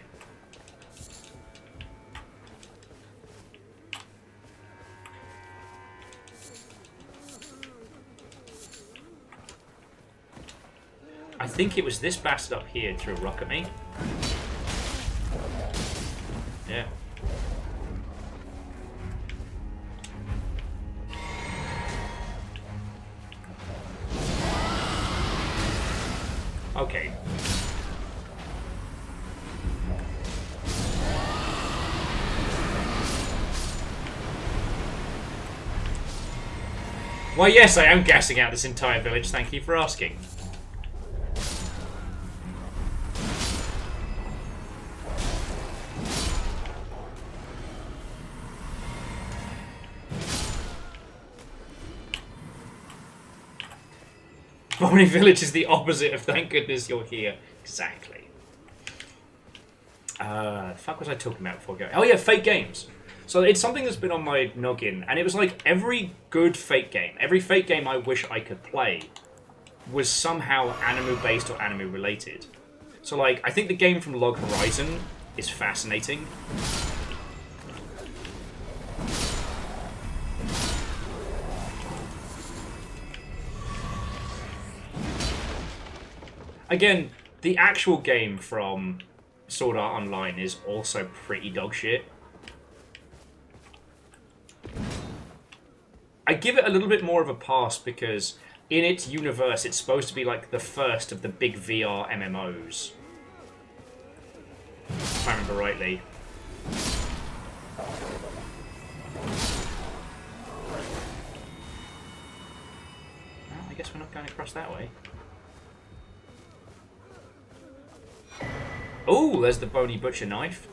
I think it was this bastard up here threw a rock at me. Yeah. Okay. Why, yes, I am gassing out this entire village. Thank you for asking. Bonnie Village is the opposite of thank goodness you're here. Exactly. The fuck was I talking about before going? Oh yeah, fake games. So it's something that's been on my noggin, and it was like every good fake game, every fake game I wish I could play was somehow anime-based or anime-related. So like, I think the game from Log Horizon is fascinating. Again, the actual game from Sword Art Online is also pretty dog shit. I give it a little bit more of a pass because in its universe it's supposed to be like the first of the big VR MMOs. If I remember rightly. Well, I guess we're not going across that way. Oh, there's the bony butcher knife.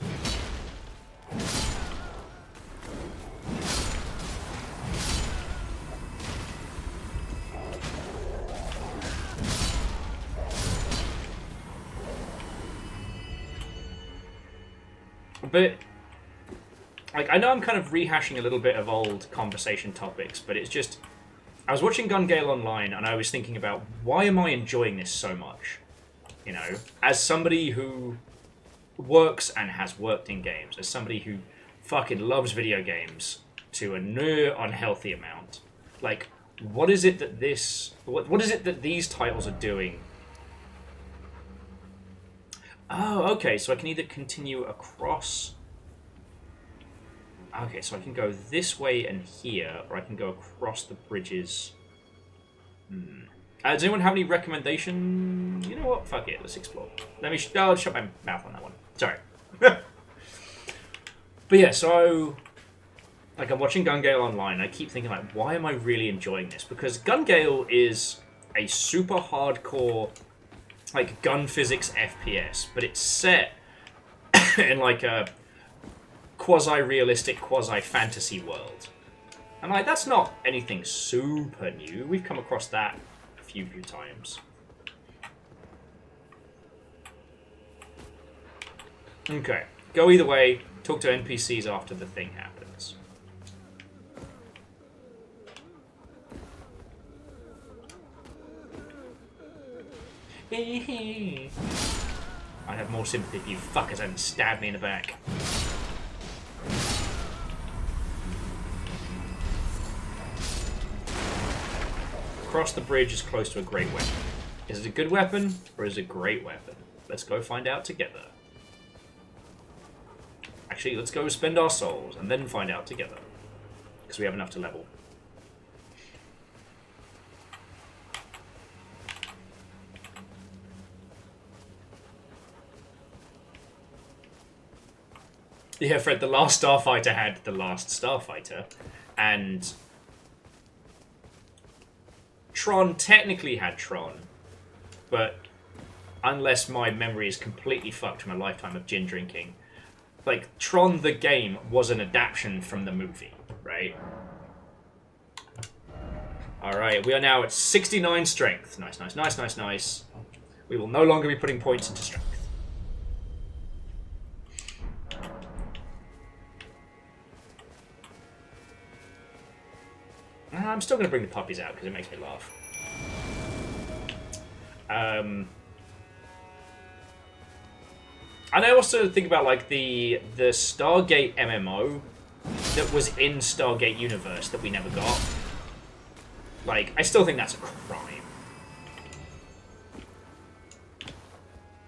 But like, I know I'm kind of rehashing a little bit of old conversation topics, but it's just, I was watching Gun Gale Online and I was thinking about, why am I enjoying this so much? You know, as somebody who works and has worked in games, as somebody who fucking loves video games to a near unhealthy amount, like, what is it that what is it that these titles are doing? Oh, okay, so I can either continue across. Okay, so I can go this way and here, or I can go across the bridges. Does anyone have any recommendation? You know what? Fuck it, let's explore. I'll shut my mouth on that one. Sorry. But yeah, so like, I'm watching Gun Gale Online. I keep thinking, like, why am I really enjoying this? Because Gun Gale is a super hardcore, like, gun physics FPS, but it's set in like a quasi-realistic, quasi-fantasy world. And like, that's not anything super new. We've come across that a few times. Okay, go either way. Talk to NPCs after the thing happens. I have more sympathy for you fuckers hadn't stabbed me in the back. Cross the bridge is close to a great weapon. Is it a good weapon, or is it a great weapon? Let's go find out together. Actually, let's go spend our souls, and then find out together. Because we have enough to level. Yeah, Fred, the last Starfighter had the last Starfighter, and Tron technically had Tron, but unless my memory is completely fucked from a lifetime of gin drinking, like, Tron the game was an adaptation from the movie, right? Alright, we are now at 69 strength. Nice, nice, nice, nice, nice. We will no longer be putting points into strength. I'm still going to bring the puppies out because it makes me laugh. And I also think about, like, the Stargate MMO that was in Stargate Universe that we never got. Like, I still think that's a crime.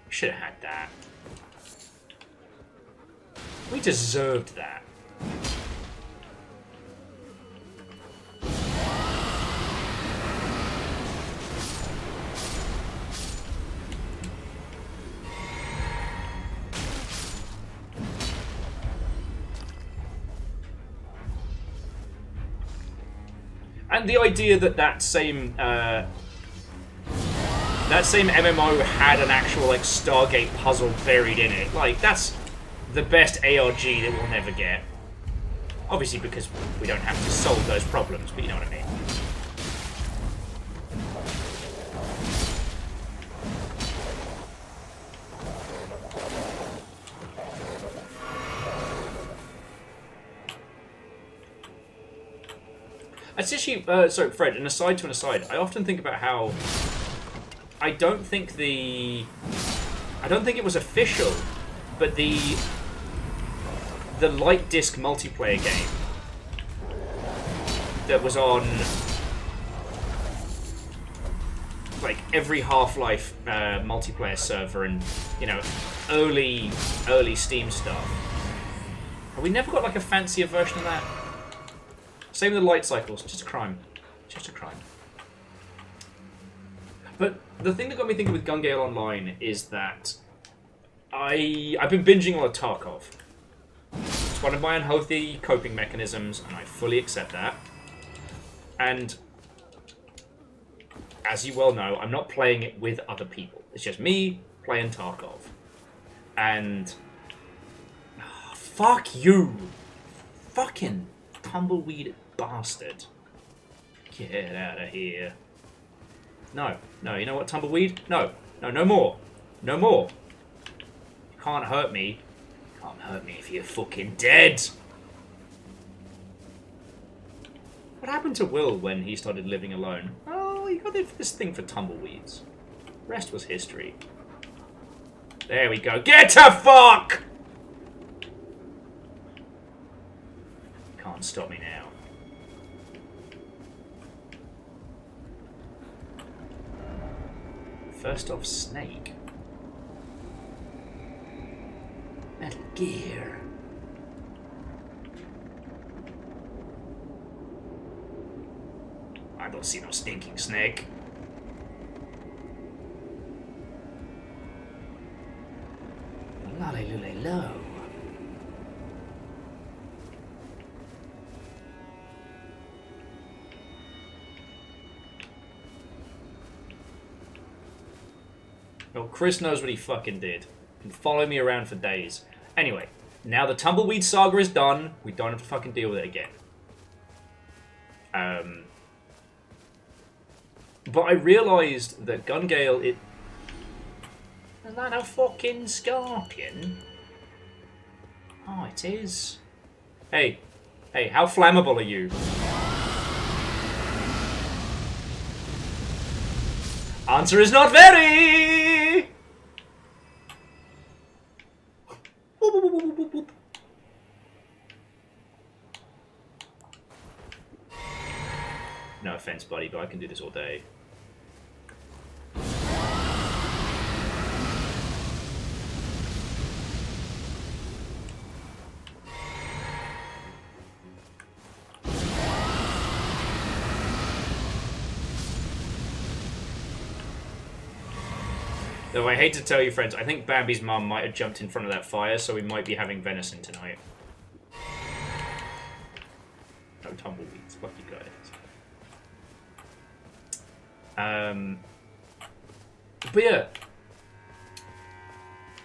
Should have had that. We deserved that. And the idea that that same MMO had an actual, like, Stargate puzzle buried in it, like, that's the best ARG that we'll never get. Obviously, because we don't have to solve those problems, but you know what I mean. It's actually, sorry, Fred, an aside to an aside, I often think about how I don't think it was official, but the light disc multiplayer game that was on, like, every Half-Life multiplayer server and, you know, early Steam stuff. Have we never got, like, a fancier version of that? Same with the light cycles, just a crime. Just a crime. But the thing that got me thinking with Gun Gale Online is that I've been binging a lot of Tarkov. It's one of my unhealthy coping mechanisms, and I fully accept that. And as you well know, I'm not playing it with other people. It's just me playing Tarkov. And fuck you. Fucking tumbleweed bastard. Get out of here. No, you know what, tumbleweed? No, no more. No more. You can't hurt me. Can't hurt me if you're fucking dead. What happened to Will when he started living alone? Oh, he got this thing for tumbleweeds. Rest was history. There we go. Get a fuck! Can't stop me now. First off, Snake. Metal Gear. I don't see no stinking snake. Lolly lolly low. Well, Chris knows what he fucking did. He can follow me around for days. Anyway, now the Tumbleweed saga is done. We don't have to fucking deal with it again. But I realised that Gun Gale, it... Is that a fucking scorpion? Oh, it is. Hey, how flammable are you? Answer is not very! No offense, buddy, but I can do this all day. Though I hate to tell you, friends, I think Bambi's mum might have jumped in front of that fire, so we might be having venison tonight. No tumbleweeds. Fuck you guys. But yeah.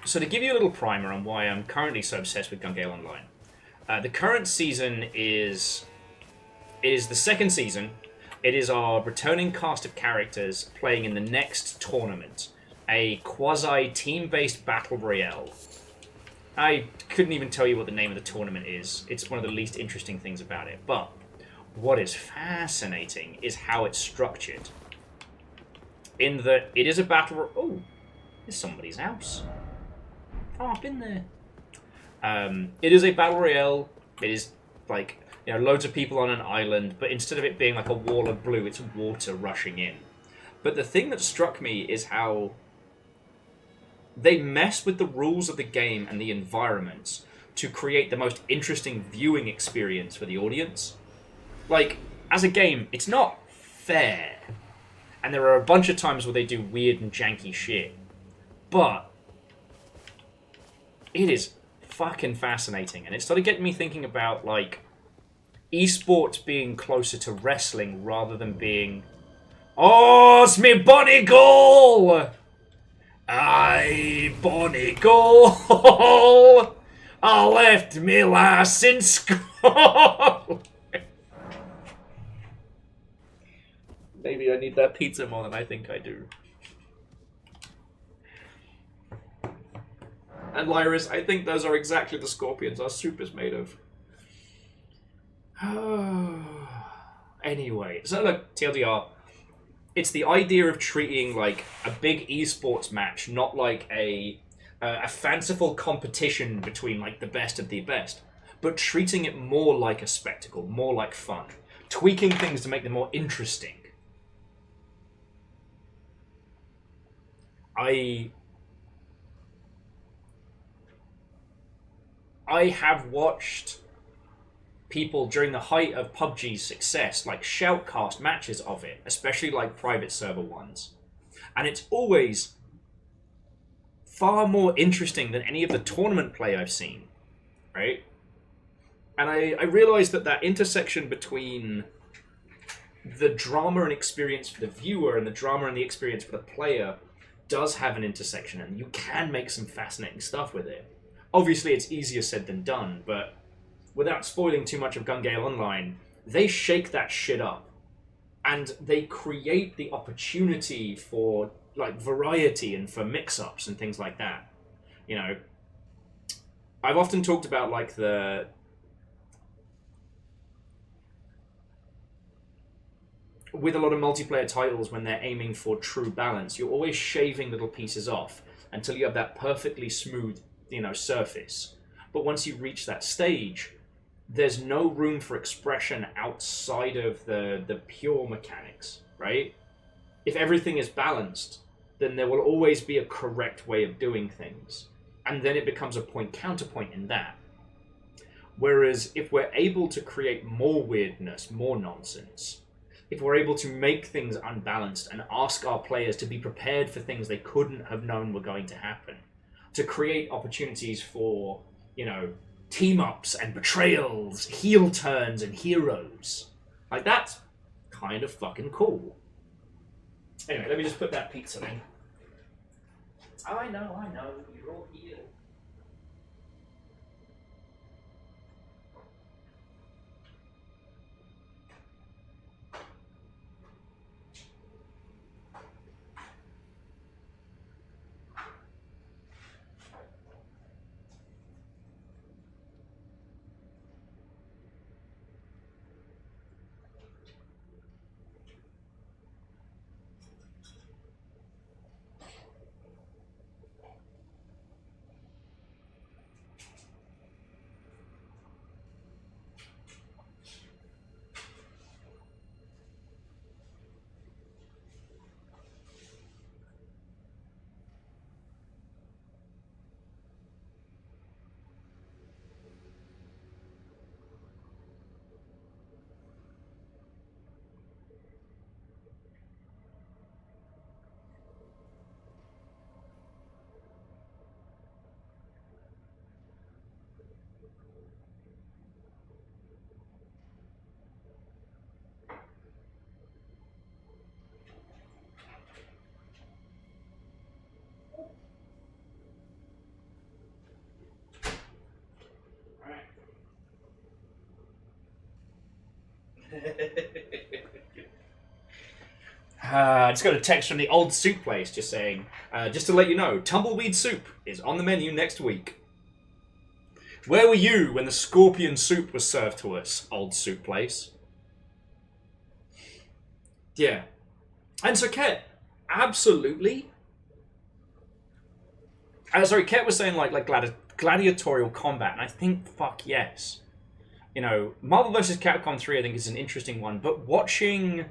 So to give you a little primer on why I'm currently so obsessed with Gun Gale Online. The current season is the second season. It is our returning cast of characters playing in the next tournament. A quasi-team-based battle royale. I couldn't even tell you what the name of the tournament is. It's one of the least interesting things about it. But what is fascinating is how it's structured. In that it is a battle... Oh, there's somebody's house. Oh, I've been there. It is a battle royale. It is like, you know, loads of people on an island, but instead of it being like a wall of blue, it's water rushing in. But the thing that struck me is how they mess with the rules of the game and the environments to create the most interesting viewing experience for the audience. Like, as a game, it's not fair. And there are a bunch of times where they do weird and janky shit. But it is fucking fascinating. And it started getting me thinking about, like, esports being closer to wrestling rather than being... Oh, it's me bonny goal! Aye, bonny goal! I left me lass in school! Maybe I need that pizza more than I think I do. And Lyris, I think those are exactly the scorpions our soup is made of. Anyway, so look, TLDR. It's the idea of treating like a big esports match, not like a fanciful competition between like the best of the best, but treating it more like a spectacle, more like fun, tweaking things to make them more interesting. I have watched people during the height of PUBG's success like shoutcast matches of it, especially like private server ones, and it's always far more interesting than any of the tournament play I've seen, right? And I realized that intersection between the drama and experience for the viewer and the drama and the experience for the player does have an intersection, and you can make some fascinating stuff with it. Obviously it's easier said than done, but without spoiling too much of Gun Gale Online, they shake that shit up. And they create the opportunity for like variety and for mix-ups and things like that. You know, I've often talked about like with a lot of multiplayer titles, when they're aiming for true balance, you're always shaving little pieces off until you have that perfectly smooth, surface. But once you reach that stage, there's no room for expression outside of the pure mechanics, right? If everything is balanced, then there will always be a correct way of doing things. And then it becomes a point-counterpoint in that. Whereas if we're able to create more weirdness, more nonsense, if we're able to make things unbalanced and ask our players to be prepared for things they couldn't have known were going to happen, to create opportunities for, team-ups and betrayals, heel turns and heroes, like that's kind of fucking cool. Anyway, let me just put that pizza in. I know, you're all here. I just got a text from the old soup place just saying, just to let you know, tumbleweed soup is on the menu next week. Where were you when the scorpion soup was served to us, old soup place? Yeah. And so Ket, absolutely. Sorry, Ket was saying like gladiatorial combat, and I think fuck yes. Marvel vs. Capcom 3 I think is an interesting one, but watching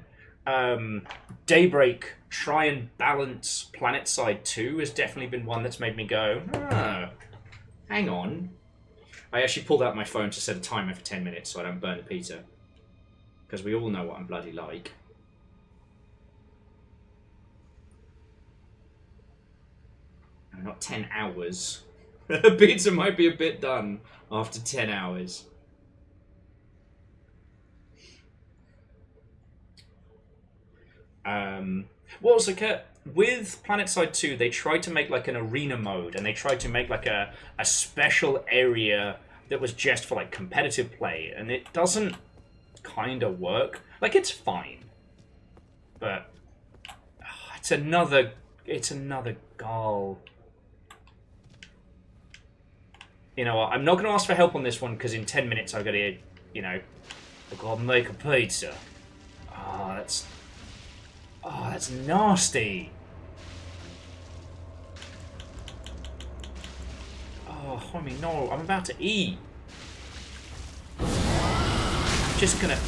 Daybreak try and balance PlanetSide 2 has definitely been one that's made me go, hang on. I actually pulled out my phone to set a timer for 10 minutes so I don't burn the pizza. Because we all know what I'm bloody like. No, not 10 hours. Pizza might be a bit done after 10 hours. Well, so with PlanetSide 2, they tried to make like an arena mode, and they tried to make like a special area that was just for like competitive play, and it doesn't kind of work. Like, it's fine, but it's another goal. I'm not going to ask for help on this one because in 10 minutes I've got to, I've got to make a pizza. That's nasty. Oh, homie, no, I'm about to eat. I'm just gonna...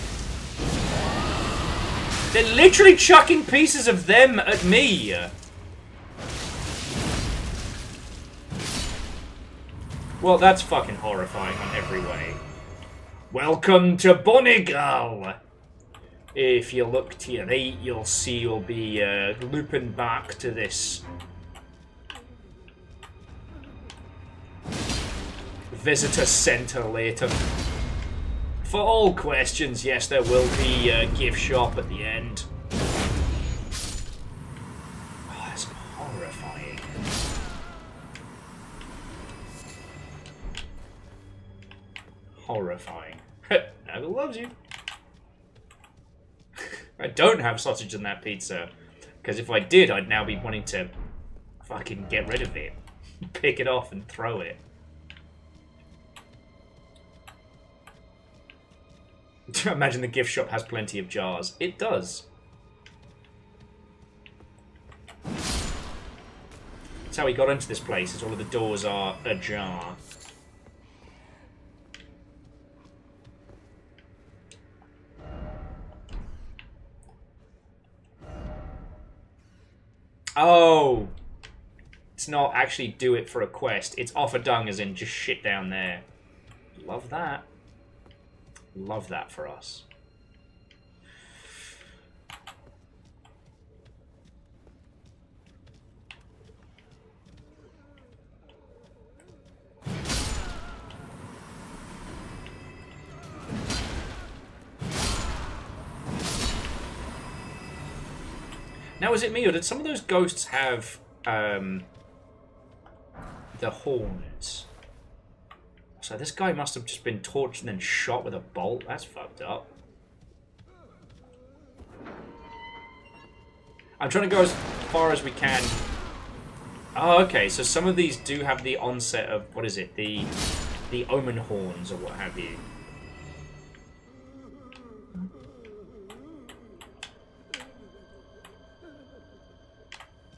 They're literally chucking pieces of them at me. Well, that's fucking horrifying on every way. Welcome to Bonigal! If you look to your right, you'll see you'll be looping back to this visitor centre later. For all questions, yes, there will be a gift shop at the end. Oh, that's horrifying. Horrifying. Nagel loves you. I don't have sausage in that pizza, because if I did, I'd now be wanting to fucking get rid of it. Pick it off and throw it. Imagine the gift shop has plenty of jars. It does. That's how we got into this place, is all of the doors are ajar. Oh! It's not actually do it for a quest. It's offer dung as in just shit down there. Love that. Love that for us. Now, is it me, or did some of those ghosts have the horns? So this guy must have just been torched and then shot with a bolt. That's fucked up. I'm trying to go as far as we can. Oh, okay. So some of these do have the onset of, what is it? The omen horns or what have you.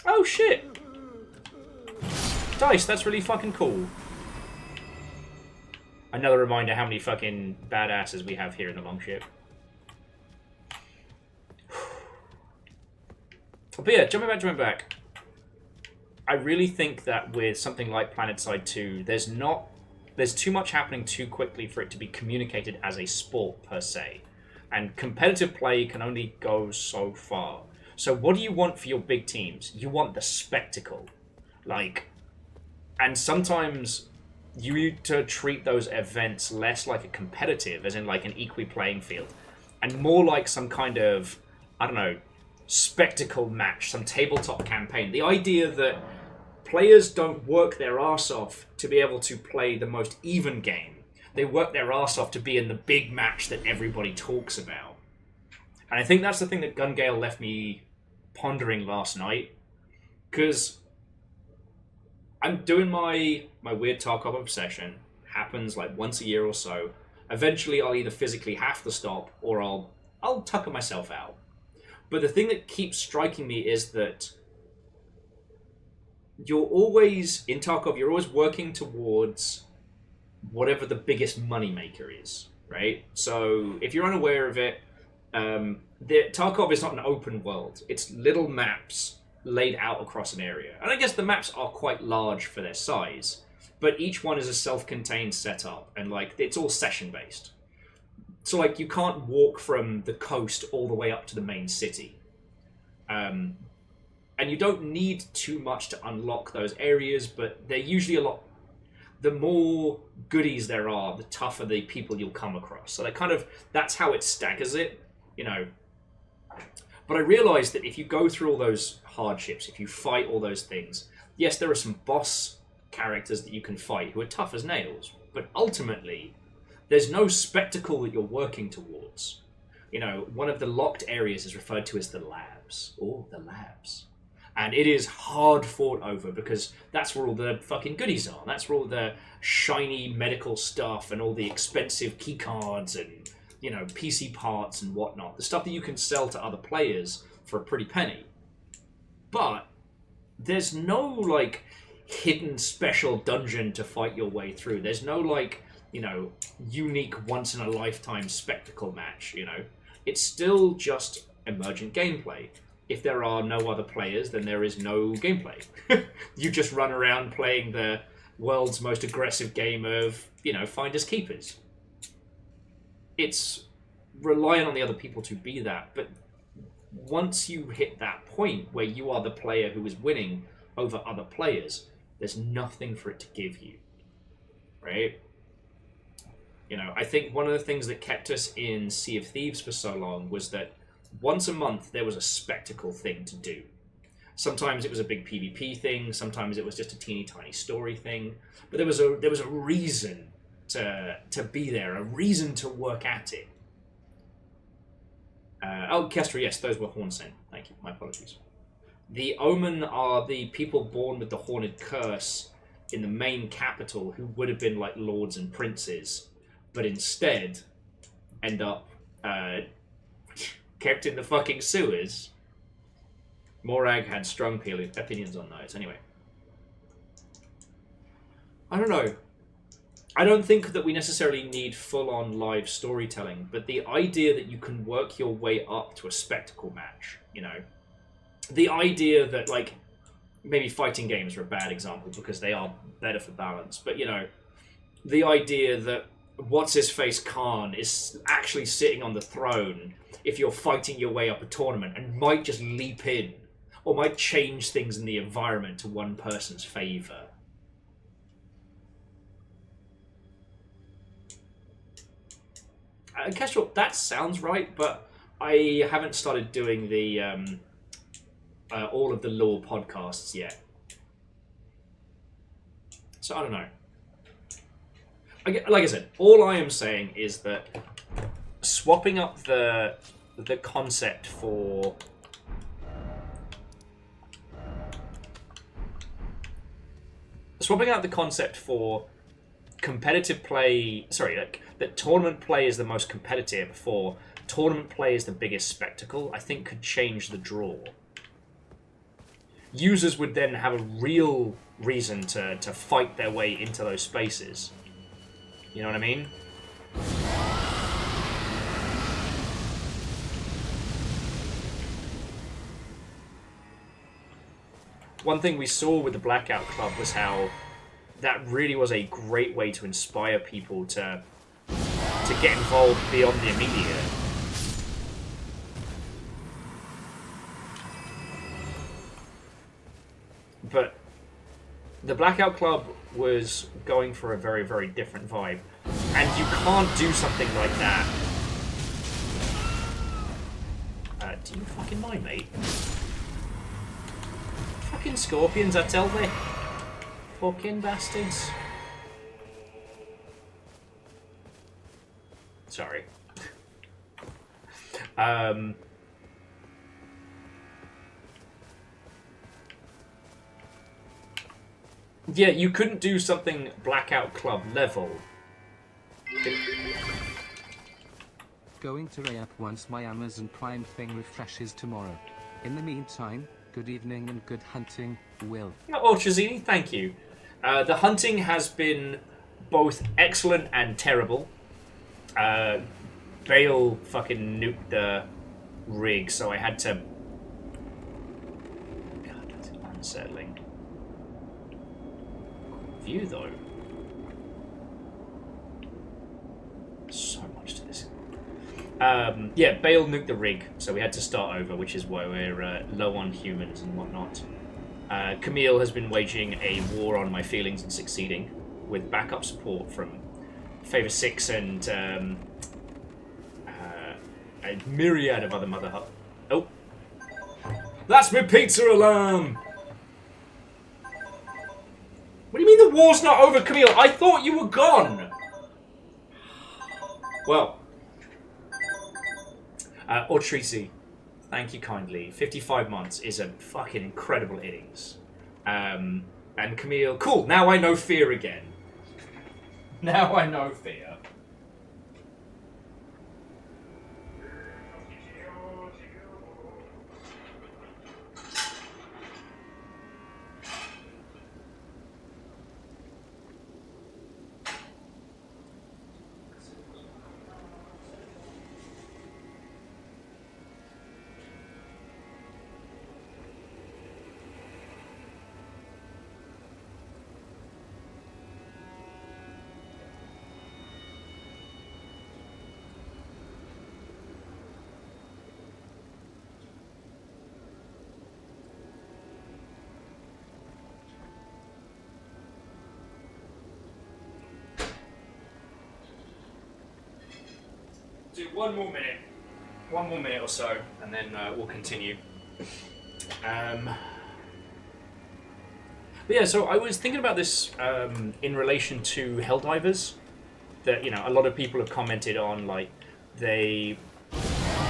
Oh, shit. Dice, that's really fucking cool. Another reminder how many fucking badasses we have here in the Longship. But yeah, jumping back. I really think that with something like PlanetSide 2, there's too much happening too quickly for it to be communicated as a sport per se. And competitive play can only go so far. So what do you want for your big teams? You want the spectacle. And sometimes you need to treat those events less like a competitive, as in like an equal playing field, and more like some kind of, I don't know, spectacle match, some tabletop campaign. The idea that players don't work their arse off to be able to play the most even game. They work their arse off to be in the big match that everybody talks about. And I think that's the thing that Gun Gale left me pondering last night, because I'm doing my weird Tarkov obsession. Happens like once a year or so. Eventually I'll either physically have to stop or I'll tucker myself out. But the thing that keeps striking me is that you're always, in Tarkov, you're always working towards whatever the biggest moneymaker is, right? So if you're unaware of it, Tarkov is not an open world. It's little maps laid out across an area. And I guess the maps are quite large for their size, but each one is a self-contained setup, and like it's all session-based. So like you can't walk from the coast all the way up to the main city. And you don't need too much to unlock those areas, but they're usually a lot... The more goodies there are, the tougher the people you'll come across. So that's how it staggers it, you know. But I realized that if you go through all those hardships, if you fight all those things, yes, there are some boss characters that you can fight who are tough as nails, but ultimately, there's no spectacle that you're working towards. You know, one of the locked areas is referred to as the labs. Oh, the labs. And it is hard fought over because that's where all the fucking goodies are. That's where all the shiny medical stuff and all the expensive keycards and, you know, PC parts and whatnot. The stuff that you can sell to other players for a pretty penny. But there's no, like, hidden special dungeon to fight your way through. There's no, like, you know, unique once-in-a-lifetime spectacle match, you know. It's still just emergent gameplay. If there are no other players, then there is no gameplay. You just run around playing the world's most aggressive game of, you know, finders keepers. It's reliant on the other people to be that, but once you hit that point where you are the player who is winning over other players, there's nothing for it to give you, right? You know, I think one of the things that kept us in Sea of Thieves for so long was that once a month there was a spectacle thing to do. Sometimes it was a big PvP thing, sometimes it was just a teeny tiny story thing, but there was a reason to be there, a reason to work at it. Oh, Kestra, yes, those were Hornsent. Thank you, my apologies. The Omen are the people born with the Horned Curse in the main capital who would have been like lords and princes, but instead end up kept in the fucking sewers. Morag had strong opinions on those. Anyway. I don't know. I don't think that we necessarily need full-on live storytelling, but the idea that you can work your way up to a spectacle match, you know, the idea that, like, maybe fighting games are a bad example because they are better for balance, but, you know, the idea that what's-his-face Khan is actually sitting on the throne if you're fighting your way up a tournament and might just leap in or might change things in the environment to one person's favour. Kestrel, that sounds right, but I haven't started doing the all of the lore podcasts yet. So I don't know. Like I said, all I am saying is that swapping up the concept for competitive play, that tournament play is the most competitive for tournament play is the biggest spectacle, I think could change the draw. Users would then have a real reason to fight their way into those spaces. You know what I mean? One thing we saw with the Blackout Club was how that really was a great way to inspire people to get involved beyond the immediate. But the Blackout Club was going for a very, very different vibe. And you can't do something like that. Do you fucking mind, mate? Fucking scorpions, I tell thee. Fucking bastards. Sorry. Yeah, you couldn't do something Blackout Club level. Going to re-up once my Amazon Prime thing refreshes tomorrow. In the meantime, good evening and good hunting, Will. Oh, Chazini, thank you. The hunting has been both excellent and terrible. Bale fucking nuked the rig, so I had to... God, that's unsettling. View, though. So much to this. Yeah, Bale nuked the rig, so we had to start over, which is why we're low on humans and whatnot. Camille has been waging a war on my feelings and succeeding, with backup support from Favor 6 and a myriad of other mother... Oh! That's my pizza alarm! What do you mean the war's not over, Camille? I thought you were gone! Well. Ortrisi, thank you kindly. 55 months is a fucking incredible innings. And Camille, cool, now I know fear again. Now I know fear. Do one more minute or so, and then we'll continue. But yeah, so I was thinking about this in relation to Helldivers, that, you know, a lot of people have commented on, like, they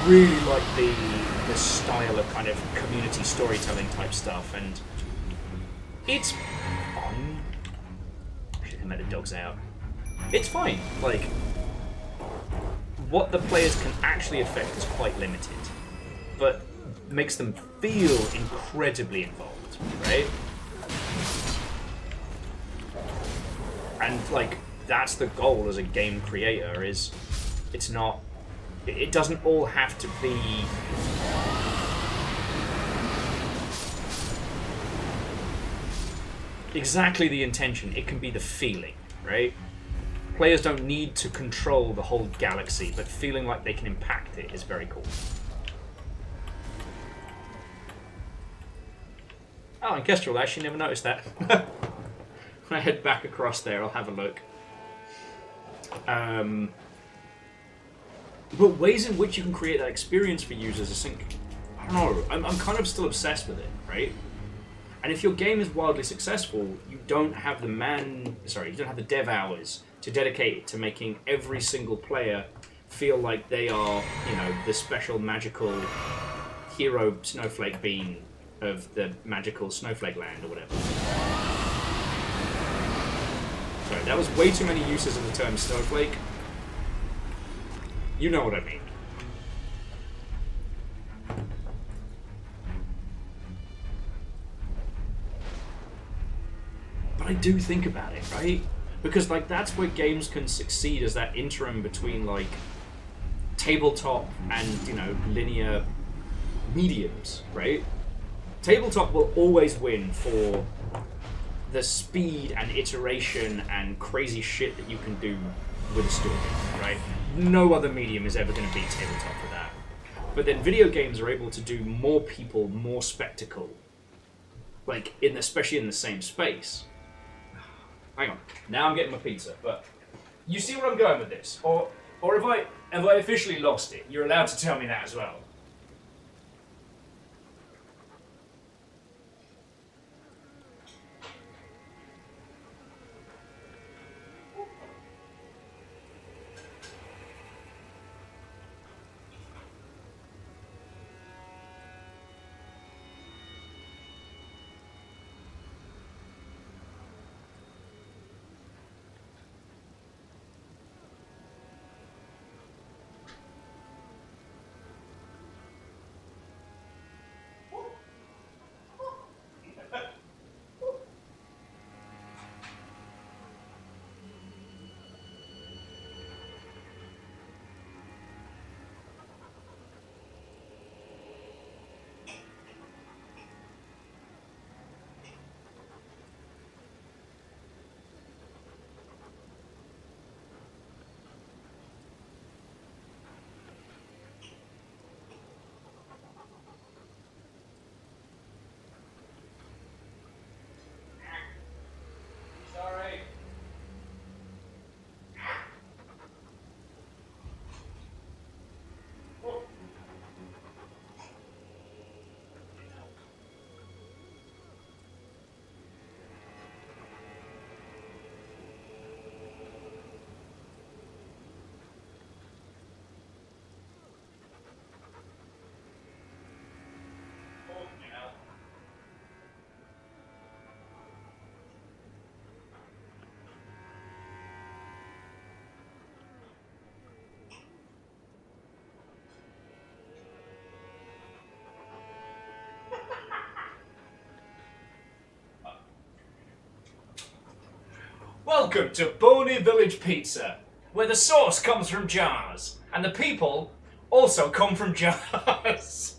really like the style of kind of community storytelling type stuff, and it's fun. I should let the dogs out. It's fine, like, what the players can actually affect is quite limited, but makes them feel incredibly involved, right? And like that's the goal as a game creator, is it's not, it doesn't all have to be exactly the intention. It can be the feeling, right? Players don't need to control the whole galaxy, but feeling like they can impact it is very cool. Oh, and Kestrel, I actually never noticed that. When I head back across there, I'll have a look. But ways in which you can create that experience for users, I think, I don't know, I'm kind of still obsessed with it, right? And if your game is wildly successful, you don't have the dev hours to dedicate it to making every single player feel like they are, you know, the special magical hero snowflake being of the magical snowflake land or whatever. Sorry, that was way too many uses of the term snowflake. You know what I mean. But I do think about it, right? Because like that's where games can succeed, as that interim between like tabletop and, you know, linear mediums, right? Tabletop will always win for the speed and iteration and crazy shit that you can do with a story, right? No other medium is ever going to beat tabletop for that. But then video games are able to do more people, more spectacle, like especially in the same space. Hang on, now I'm getting my pizza, but you see where I'm going with this, or have I officially lost it? You're allowed to tell me that as well. Sorry. Welcome to Boney Village Pizza, where the sauce comes from jars, and the people also come from jars.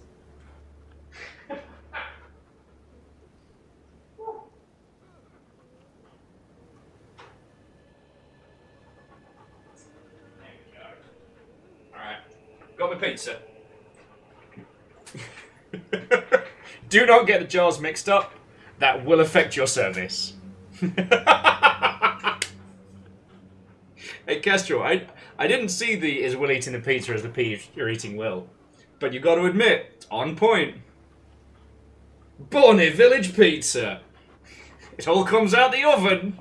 Alright, got my pizza. Do not get the jars mixed up. That will affect your service. Hey, Kestrel, I didn't see the is Will eating the pizza as the P you're eating Will. But you got to admit, it's on point. Boney Village Pizza. It all comes out the oven.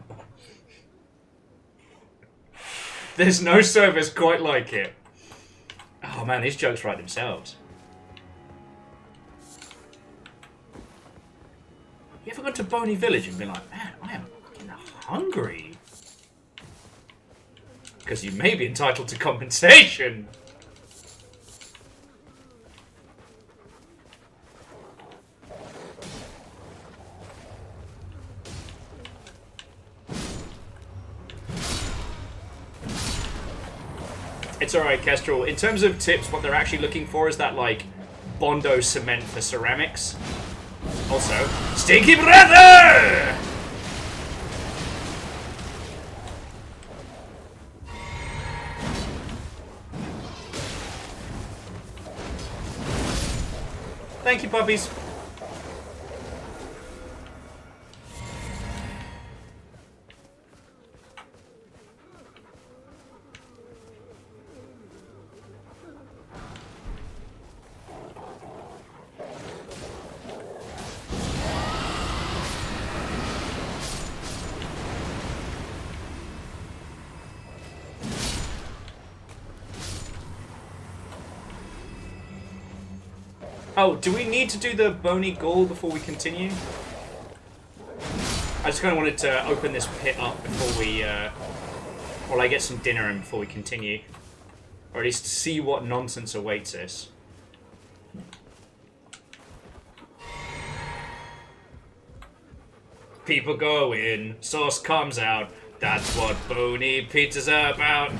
There's no service quite like it. Oh man, these jokes write themselves. You ever gone to Boney Village and been like, man, I am fucking hungry? Because you may be entitled to compensation. It's alright, Kestrel. In terms of tips, what they're actually looking for is that, like, Bondo cement for ceramics. Also, Stinky Brother! Thank you, puppies. Oh, do we need to do the bony ghoul before we continue? I just kind of wanted to open this pit up before we, while I get some dinner and before we continue. Or at least see what nonsense awaits us. People go in, sauce comes out. That's what bony pizza's about.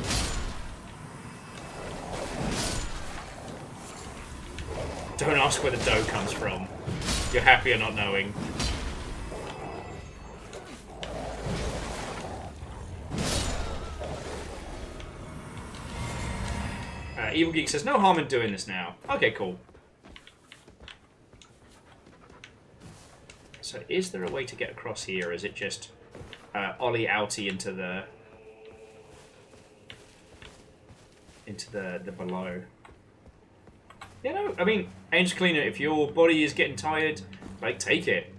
Don't ask where the dough comes from. You're happier not knowing. Evil Geek says, no harm in doing this now. Okay, cool. So is there a way to get across here? Or is it just ollie outie into the below? You know, I mean, Angel Cleaner, if your body is getting tired, like, take it.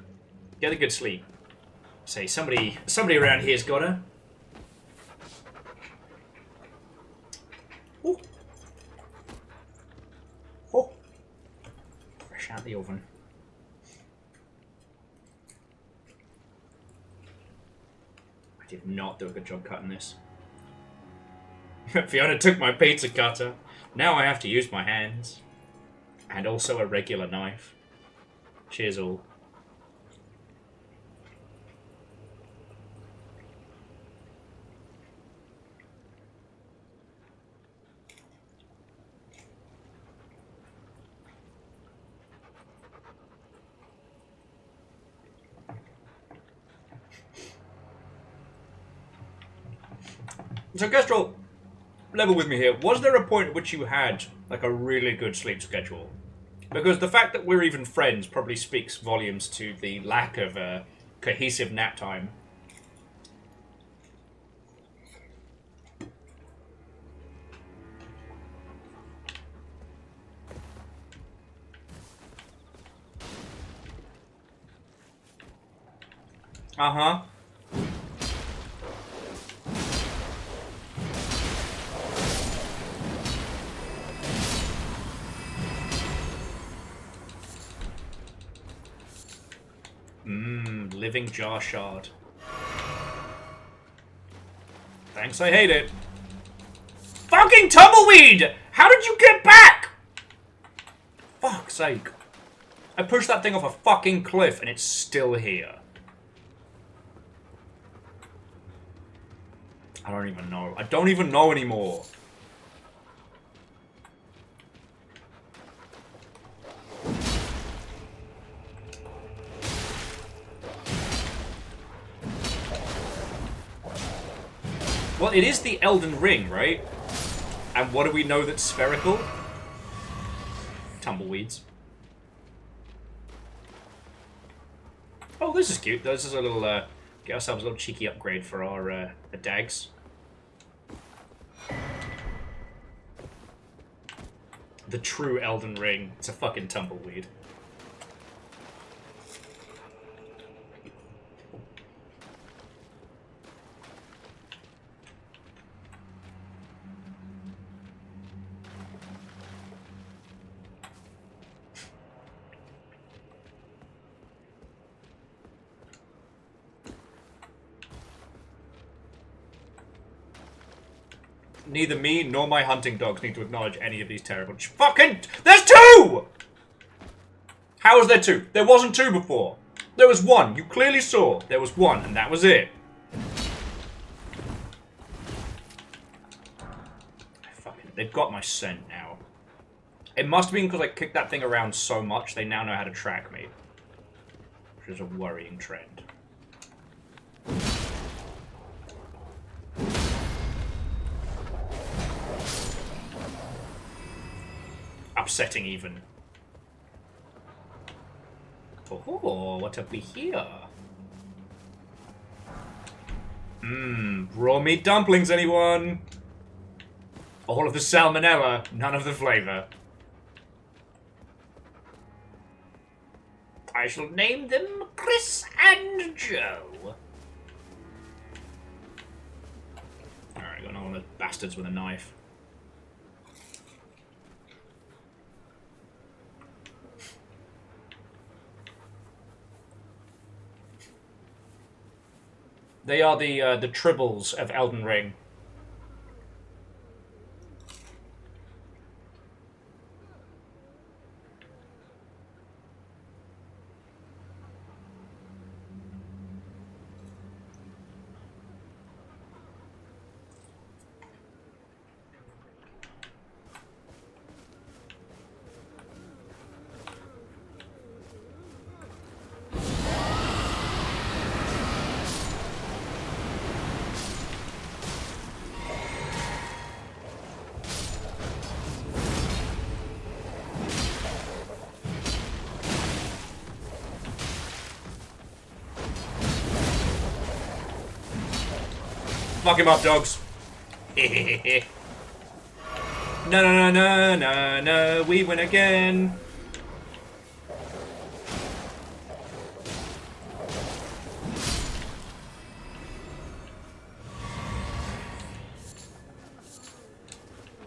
Get a good sleep. Say, somebody around here's got her. Ooh. Oh. Fresh out the oven. I did not do a good job cutting this. Fiona took my pizza cutter. Now I have to use my hands. And also a regular knife. Cheers all. So Kestrel, level with me here. Was there a point at which you had like a really good sleep schedule? Because the fact that we're even friends probably speaks volumes to the lack of cohesive nap time. Uh-huh. Living jar shard. Thanks, I hate it. Fucking tumbleweed! How did you get back? Fuck's sake. I pushed that thing off a fucking cliff and it's still here. I don't even know. I don't even know anymore. Well, it is the Elden Ring, right? And what do we know that's spherical? Tumbleweeds. Oh, this is cute. This is a little, get ourselves a little cheeky upgrade for our dags. The true Elden Ring. It's a fucking tumbleweed. Neither me nor my hunting dogs need to acknowledge any of these terrible... Fucking... There's 2! How is there 2? There wasn't 2 before. There was 1. You clearly saw. There was 1, and that was it. Fucking... They've got my scent now. It must have been because I kicked that thing around so much, they now know how to track me. Which is a worrying trend. Upsetting, even. Oh, what have we here? Raw meat dumplings, anyone? All of the salmonella, none of the flavor. I shall name them Chris and Joe. Alright, got all the bastards with a knife. They are the tribbles of Elden Ring. Fuck him up, dogs. No, no, no, no, no, no. We win again.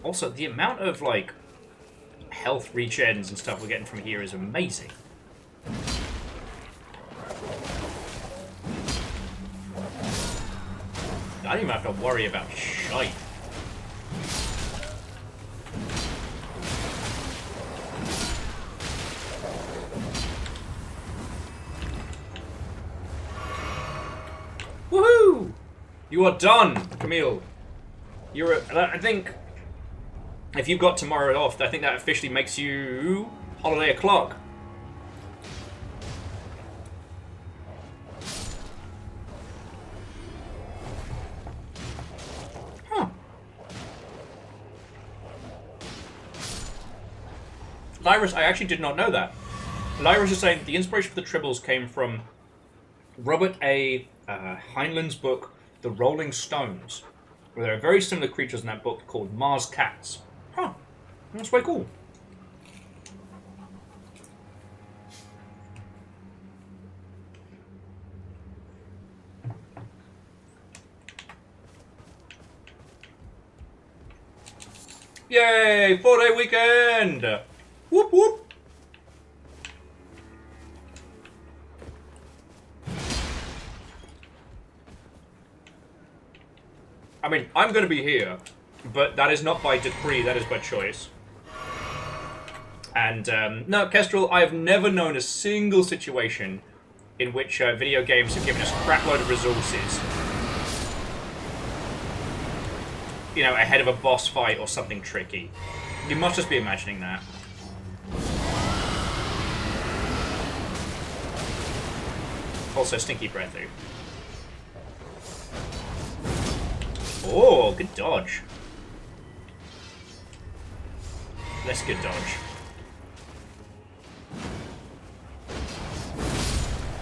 Also, the amount of, like, health regens and stuff we're getting from here is amazing. I don't even have to worry about shite. Woohoo! You are done, Camille. You're I think if you've got tomorrow off, I think that officially makes you holiday o'clock. Lyris, I actually did not know that. Lyris is saying that the inspiration for the Tribbles came from Robert A. Heinlein's book, The Rolling Stones, where there are very similar creatures in that book called Mars cats. Huh. That's quite cool. Yay! 4-day weekend! Whoop whoop! I mean, I'm going to be here, but that is not by decree, that is by choice. And, no, Kestrel, I have never known a single situation in which video games have given us a crapload of resources. You know, ahead of a boss fight or something tricky. You must just be imagining that. Also, stinky breath, though. Oh, good dodge. Less good dodge.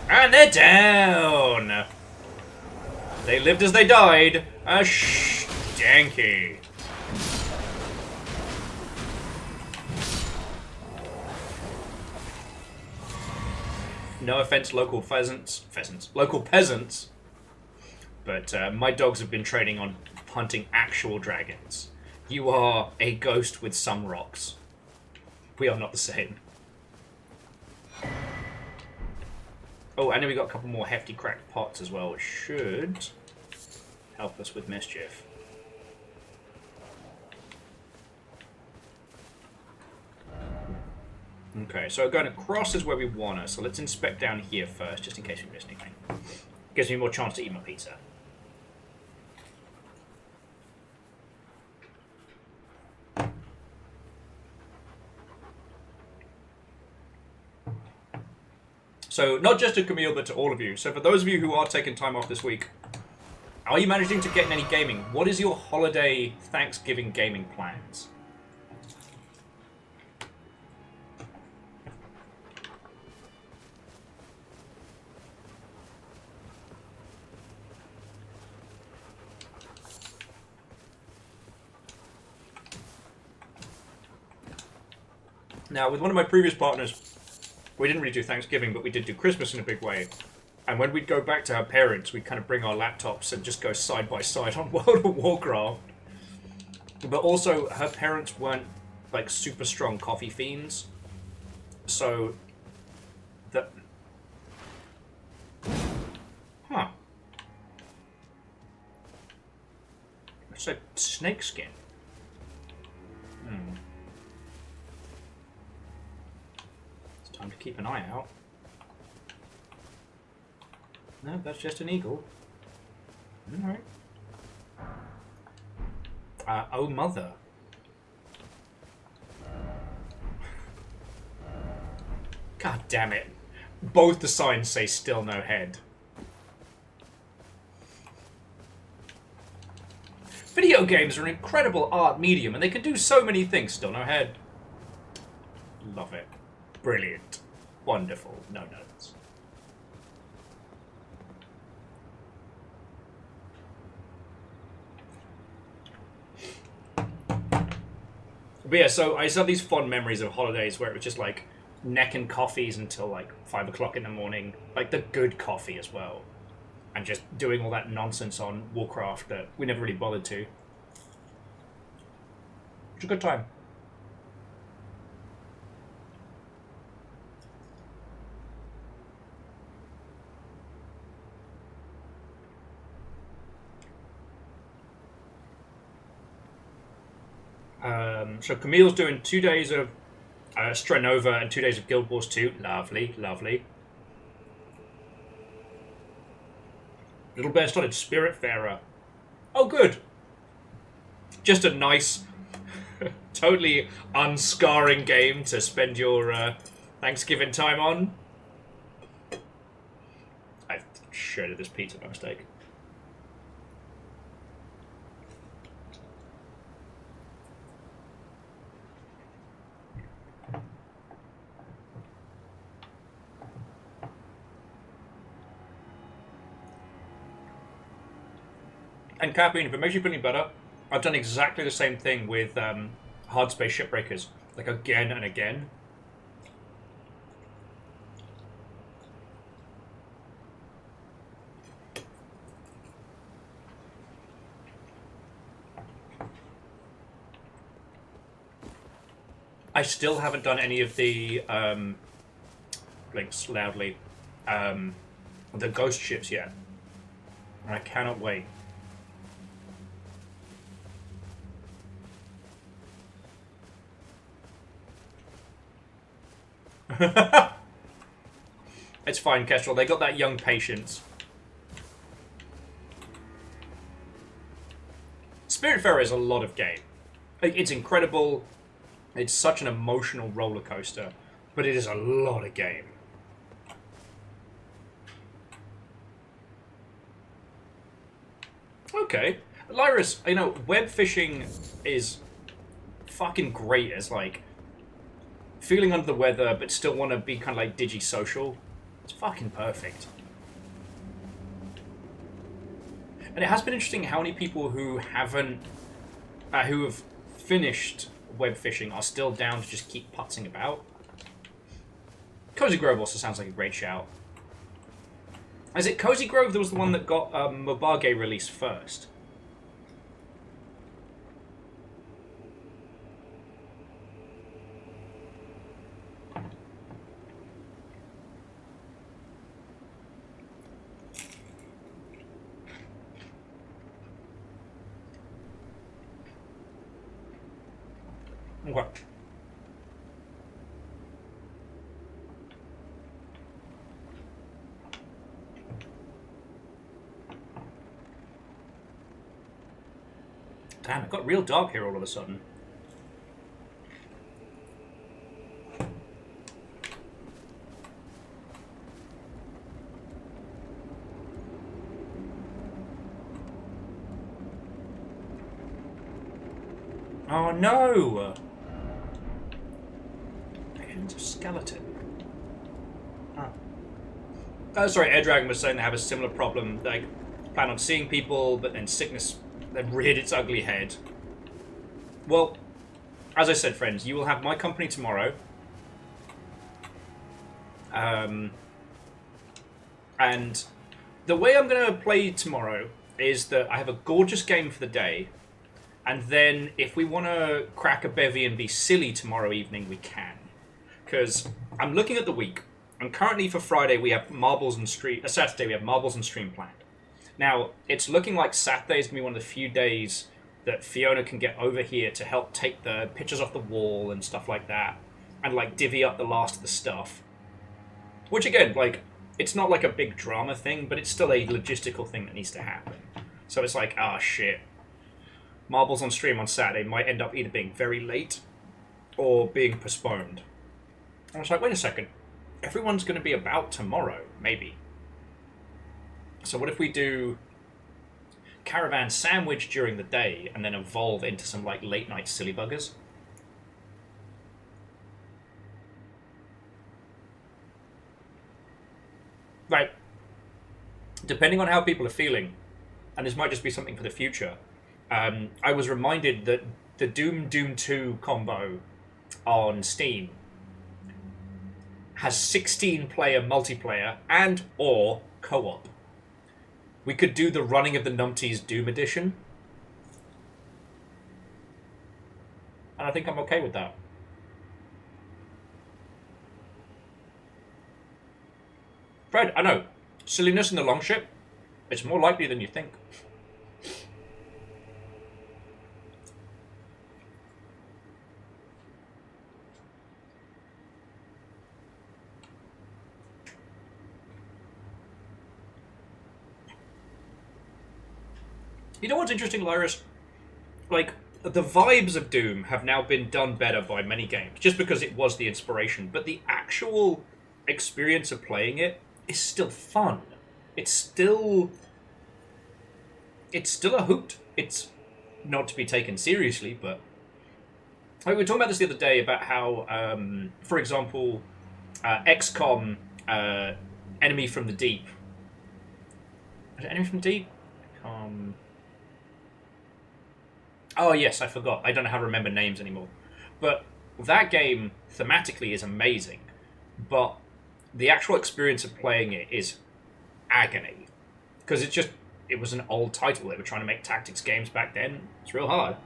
And they're down! They lived as they died. Stanky. No offense, local local peasants. But my dogs have been training on hunting actual dragons. You are a ghost with some rocks. We are not the same. Oh, and then we got a couple more hefty cracked pots as well, which should help us with mischief. Okay, so going across is where we want to. So let's inspect down here first, just in case we missed anything. Gives me more chance to eat my pizza. So, not just to Camille, but to all of you. So, for those of you who are taking time off this week, are you managing to get in any gaming? What is your holiday Thanksgiving gaming plans? Now, with one of my previous partners, we didn't really do Thanksgiving, but we did do Christmas in a big way. And when we'd go back to her parents, we'd kind of bring our laptops and just go side by side on World of Warcraft. But also, her parents weren't, like, super strong coffee fiends. So, that... Huh. It's a snake skin. Hmm. It's time to keep an eye out. No, that's just an eagle. Alright. Oh mother. God damn it. Both the signs say still no head. Video games are an incredible art medium and they can do so many things. Still no head. Love it. Brilliant. Wonderful. No notes. But yeah, so I just have these fond memories of holidays where it was just like necking coffees until like 5 o'clock in the morning. Like the good coffee as well. And just doing all that nonsense on Warcraft that we never really bothered to. It's a good time. So Camille's doing 2 days of Stranova and 2 days of Guild Wars 2. Lovely, lovely. Little Bear started Spiritfarer. Oh, good. Just a nice, totally unscarring game to spend your Thanksgiving time on. I shredded this pizza by mistake. And Caffeine, if it makes you feel any better, I've done exactly the same thing with Hard Space Shipbreakers. Like, again and again. I still haven't done any of the, blinks loudly, the ghost ships yet. And I cannot wait. It's fine, Kestrel. They got that young patience. Spiritfarer is a lot of game. It's incredible. It's such an emotional roller coaster, but it is a lot of game. Okay, Lyris, you know, web fishing is fucking great as like feeling under the weather, but still want to be kind of like digi-social. It's fucking perfect. And it has been interesting how many people who haven't, who have finished web fishing are still down to just keep putzing about. Cozy Grove also sounds like a great shout. Is it Cozy Grove that was the one that got Mobage released first? Okay. Damn, it got real dark here all of a sudden. Oh no! Visions of skeleton. Sorry, Air Dragon was saying they have a similar problem. They plan on seeing people, but then sickness then reared its ugly head. Well, as I said, friends, you will have my company tomorrow. And the way I'm going to play tomorrow is that I have a gorgeous game for the day. And then if we want to crack a bevy and be silly tomorrow evening, we can. Because I'm looking at the week. And currently for Friday, we have Marbles and Stream... Saturday, we have Marbles and Stream planned. Now, it's looking like Saturday's going to be one of the few days that Fiona can get over here to help take the pictures off the wall and stuff like that. And, like, divvy up the last of the stuff. Which, again, like, it's not like a big drama thing, but it's still a logistical thing that needs to happen. So it's like, ah, shit. Marbles on Stream on Saturday might end up either being very late or being postponed. I was like, wait a second. Everyone's going to be about tomorrow, maybe. So what if we do Caravan Sandwich during the day and then evolve into some like late night silly buggers? Right. Depending on how people are feeling, and this might just be something for the future, I was reminded that the Doom 2 combo on Steam has 16-player multiplayer and or co-op. We could do the Running of the Numpties Doom edition. And I think I'm okay with that. Fred, I know. Silliness in the Longship, it's more likely than you think. You know what's interesting, Lyris? Like, the vibes of Doom have now been done better by many games, just because it was the inspiration, but the actual experience of playing it is still fun. It's still a hoot. It's not to be taken seriously, but... Like, we were talking about this the other day, about how, for example, XCOM, Enemy from the Deep... Is it Enemy from the Deep? Oh, yes, I forgot. I don't know how to remember names anymore. But that game, thematically, is amazing. But the actual experience of playing it is agony. Because it was an old title. They were trying to make tactics games back then. It's real hard.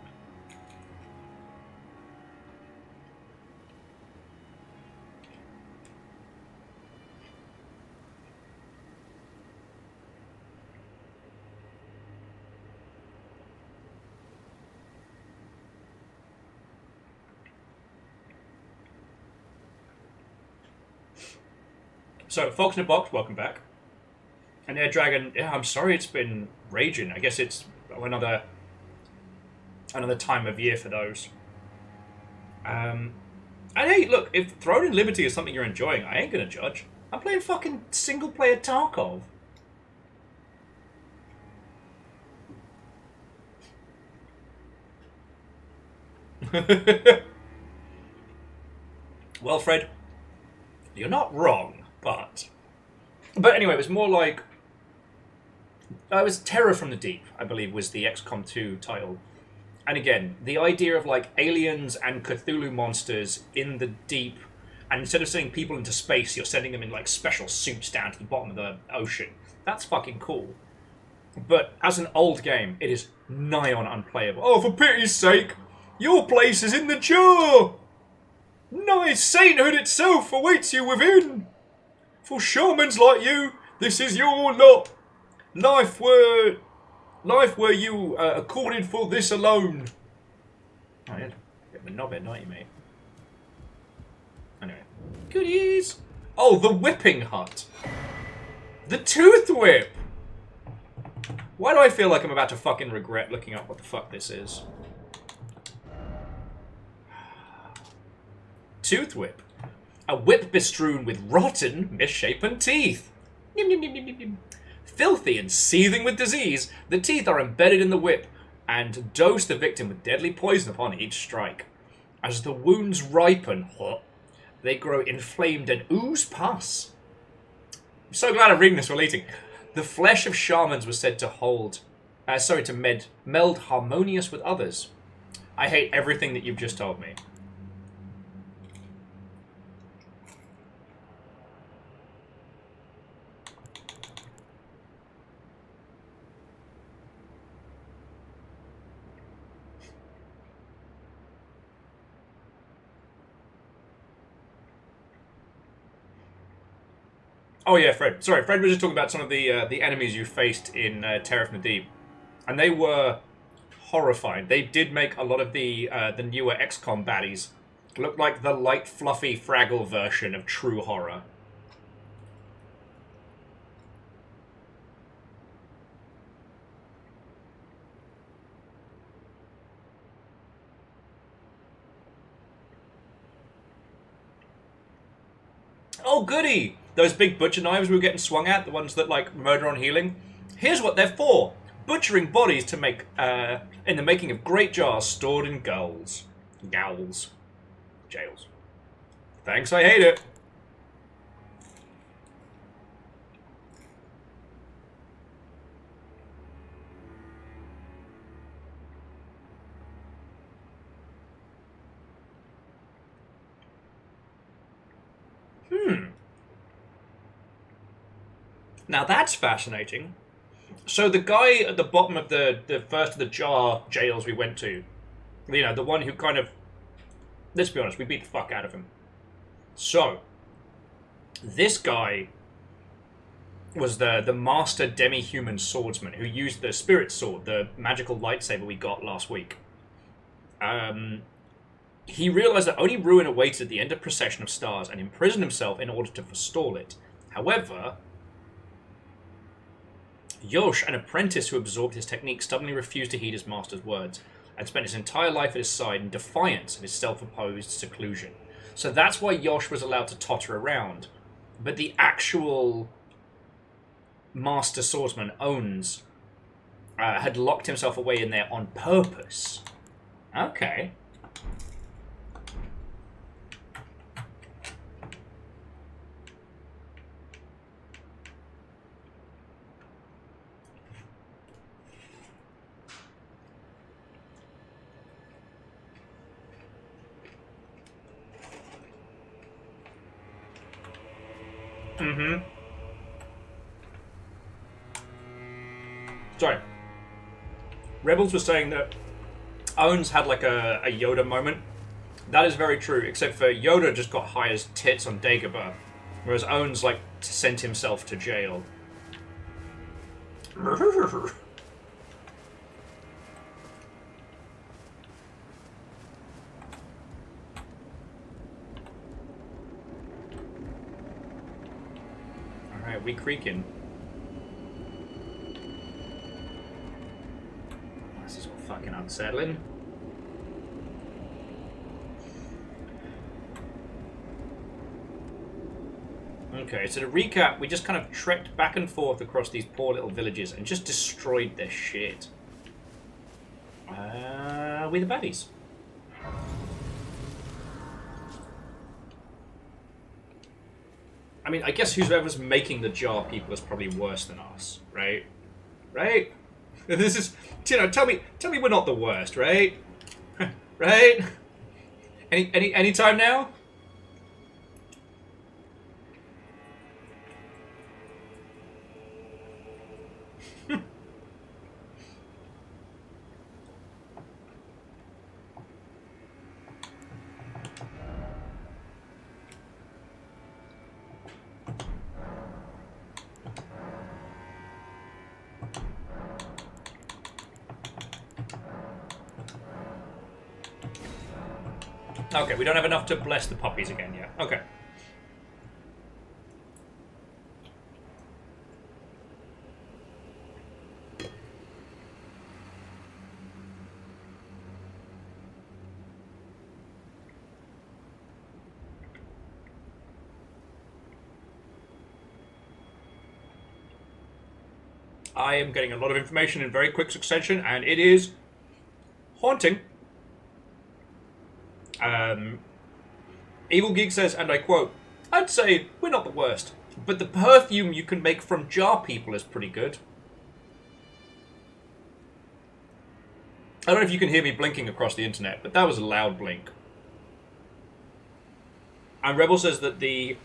So, Fox in a Box, welcome back. And Air Dragon, yeah, I'm sorry it's been raging. I guess it's another time of year for those. And hey, look, if Throne and Liberty is something you're enjoying, I ain't gonna judge. I'm playing fucking single-player Tarkov. Well, Fred, you're not wrong. But anyway, it was more like... it was Terror from the Deep, I believe, was the XCOM 2 title. And again, the idea of like aliens and Cthulhu monsters in the deep, and instead of sending people into space, you're sending them in like special suits down to the bottom of the ocean. That's fucking cool. But as an old game, it is nigh on unplayable. Oh, for pity's sake, your place is in the jar! Nice sainthood itself awaits you within! For shamans like you, this is your lot. Life were you accorded for this alone. Oh, yeah. Bit of a knobhead, not you, mate? Anyway. Goodies! Oh, the Whipping Hut. The Tooth Whip! Why do I feel like I'm about to fucking regret looking up what the fuck this is? Tooth whip. A whip bestrewn with rotten, misshapen teeth. Nim, nim, nim, nim, nim, nim. Filthy and seething with disease, the teeth are embedded in the whip and dose the victim with deadly poison upon each strike. As the wounds ripen, they grow inflamed and ooze pus. I'm so glad I'm reading this while eating. The flesh of shamans was said to meld harmonious with others. I hate everything that you've just told me. Oh yeah, Fred. Sorry, Fred was just talking about some of the enemies you faced in Terror from the Deep, and they were horrifying. They did make a lot of the newer XCOM baddies look like the light, fluffy Fraggle version of true horror. Oh goody! Those big butcher knives we were getting swung at, the ones that, like, murder on healing. Here's what they're for. Butchering bodies to make, in the making of great jars stored in gulls. Gowls. Jails. Thanks, I hate it. Now that's fascinating. So the guy at the bottom of the first of the jar jails we went to, you know, the one who kind of, let's be honest, we beat the fuck out of him. So, this guy was the master demi-human swordsman who used the spirit sword, the magical lightsaber we got last week. He realized that only ruin awaited at the end of Procession of Stars and imprisoned himself in order to forestall it. However, Yosh, an apprentice who absorbed his technique, stubbornly refused to heed his master's words and spent his entire life at his side in defiance of his self-imposed seclusion. So that's why Yosh was allowed to totter around. But the actual master swordsman, Owns, had locked himself away in there on purpose. Okay. Sorry. Rebels was saying that Owens had like a Yoda moment. That is very true, except for Yoda just got high as tits on Dagobah, whereas Owens like sent himself to jail. Alright, we creaking. This is all fucking unsettling. Okay, so to recap, we just kind of trekked back and forth across these poor little villages and just destroyed their shit. We're the baddies. I mean, I guess whoever's making the jar people is probably worse than us, right? Right? This is, you know, tell me we're not the worst, right? Right? Any time now? Okay, we don't have enough to bless the puppies again yet. Okay. I am getting a lot of information in very quick succession, and it is haunting. Evil Geek says, and I quote, "I'd say we're not the worst, but the perfume you can make from jar people is pretty good." I don't know if you can hear me blinking across the internet, but that was a loud blink. And Rebel says that the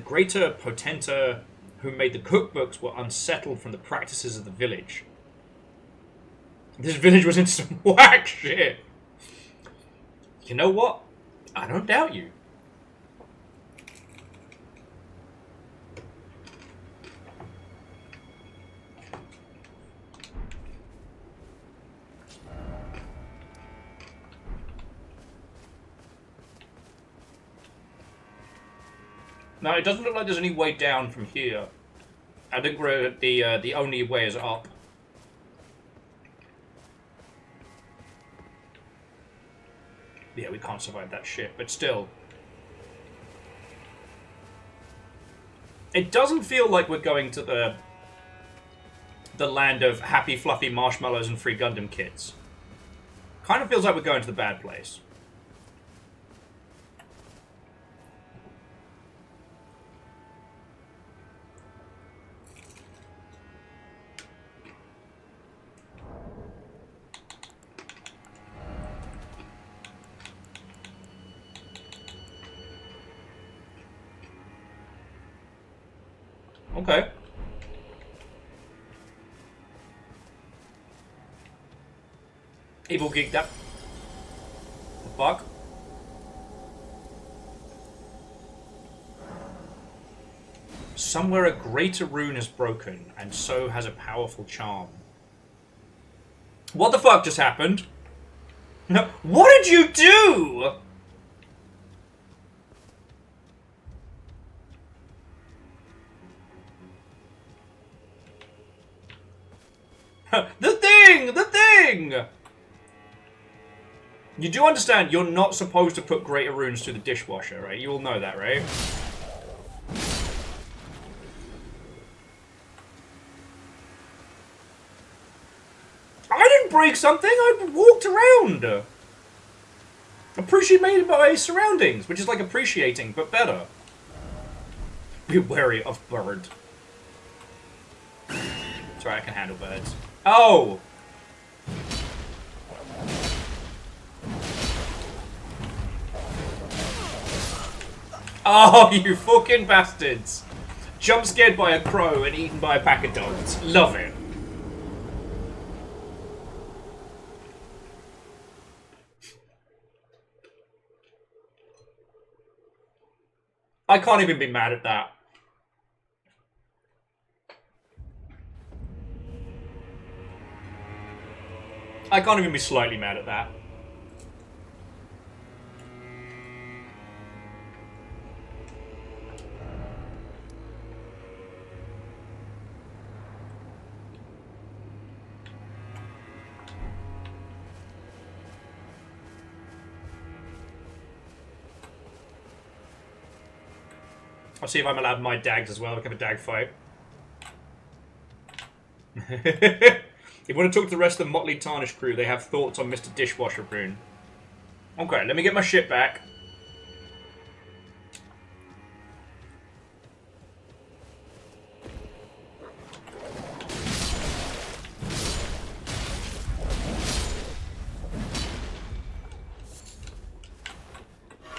greater potenter who made the cookbooks were unsettled from the practices of the village. This village was into some whack shit. You know what? I don't doubt you. Now, it doesn't look like there's any way down from here. I think we're at the only way is up. Yeah, we can't survive that shit, but still. It doesn't feel like we're going to the land of happy, fluffy marshmallows and free Gundam kits. Kind of feels like we're going to the bad place. Okay. Evil Geek, that... The fuck? Somewhere a greater rune is broken, and so has a powerful charm. What the fuck just happened? What did you do?! The thing! You do understand you're not supposed to put greater runes through the dishwasher, right? You all know that, right? I didn't break something, I walked around! Appreciate my surroundings, which is like appreciating, but better. Be wary of bird. Sorry, I can handle birds. Oh! Oh, you fucking bastards! Jump scared by a crow and eaten by a pack of dogs. Love it. I can't even be mad at that. I can't even be slightly mad at that. I'll see if I'm allowed my dags as well. We can have a dag fight. If you want to talk to the rest of the Motley Tarnish crew, they have thoughts on Mr. Dishwasher Rune. Okay, let me get my shit back.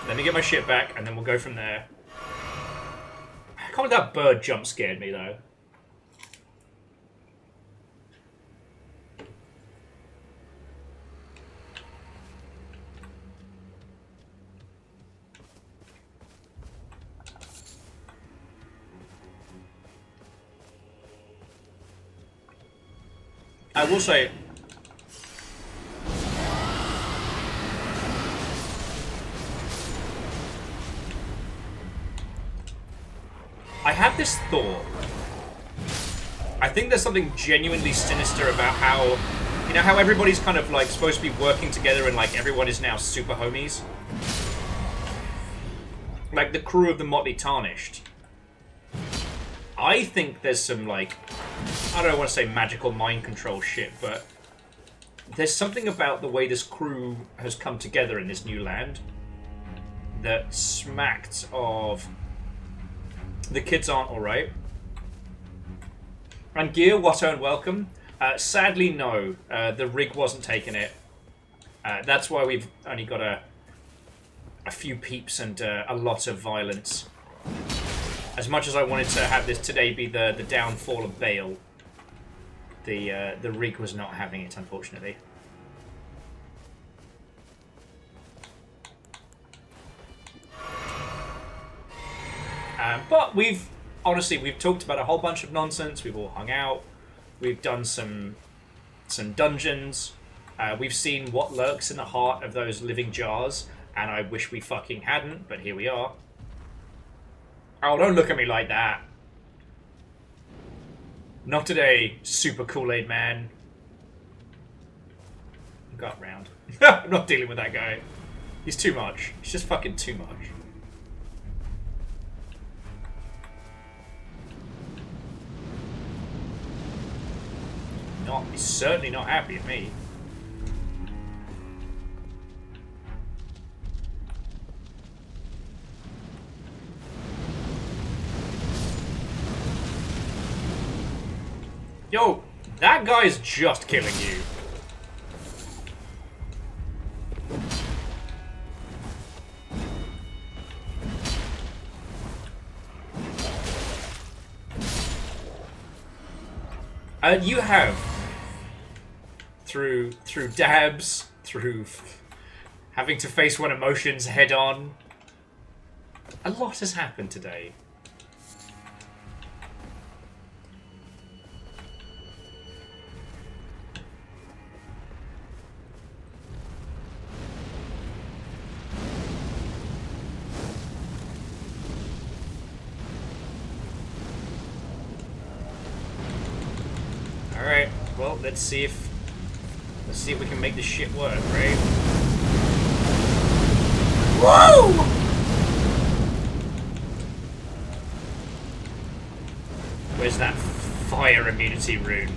Let me get my shit back, and then we'll go from there. I can't believe that bird jump scared me, though. I will say, I have this thought. I think there's something genuinely sinister about how, you know how everybody's kind of like supposed to be working together and like everyone is now super homies? Like the crew of the Motley Tarnished. I think there's some like I don't want to say magical mind control shit, but there's something about the way this crew has come together in this new land that smacked of the kids aren't alright. And gear, Watto and welcome. Sadly, no. The rig wasn't taking it. That's why we've only got a few peeps and a lot of violence. As much as I wanted to have this today be the downfall of Bale, the rig was not having it, unfortunately. But we've talked about a whole bunch of nonsense. We've all hung out. We've done some dungeons. We've seen what lurks in the heart of those living jars, and I wish we fucking hadn't, but here we are. Oh, don't look at me like that. Not today, super Kool-Aid man. Got round. I'm not dealing with that guy. He's too much. He's just fucking too much. He's certainly not happy at me. Yo, that guy's just killing you. You have, through dabs, through having to face one emotions head on, a lot has happened today. Alright, well, let's see if we can make this shit work, right? Whoa! Where's that fire immunity rune?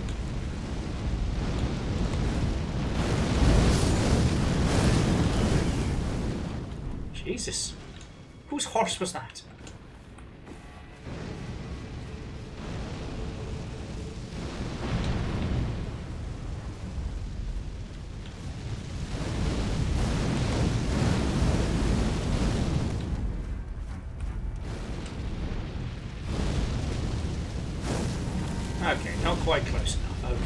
Jesus. Whose horse was that? Okay, not quite close enough. Okay.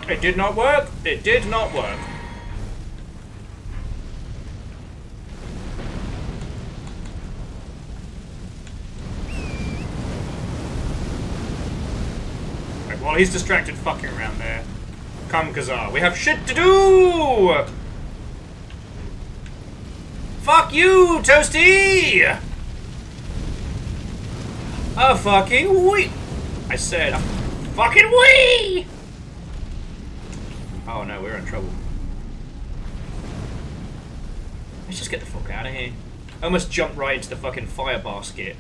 It did not work. It did not work. While he's distracted fucking around there. Come, Kazar. We have shit to do! Fuck you, Toasty! A fucking wee! I said a fucking wee! Oh no, we're in trouble. Let's just get the fuck out of here. I almost jumped right into the fucking fire basket.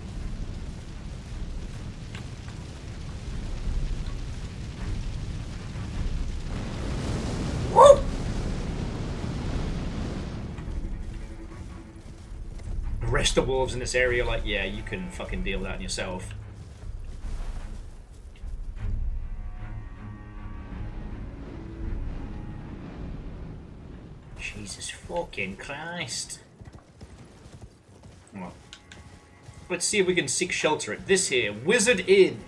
Woo! The rest of the wolves in this area are like, yeah, you can fucking deal with that yourself. Jesus fucking Christ. Well, let's see if we can seek shelter at this here Wizard Inn.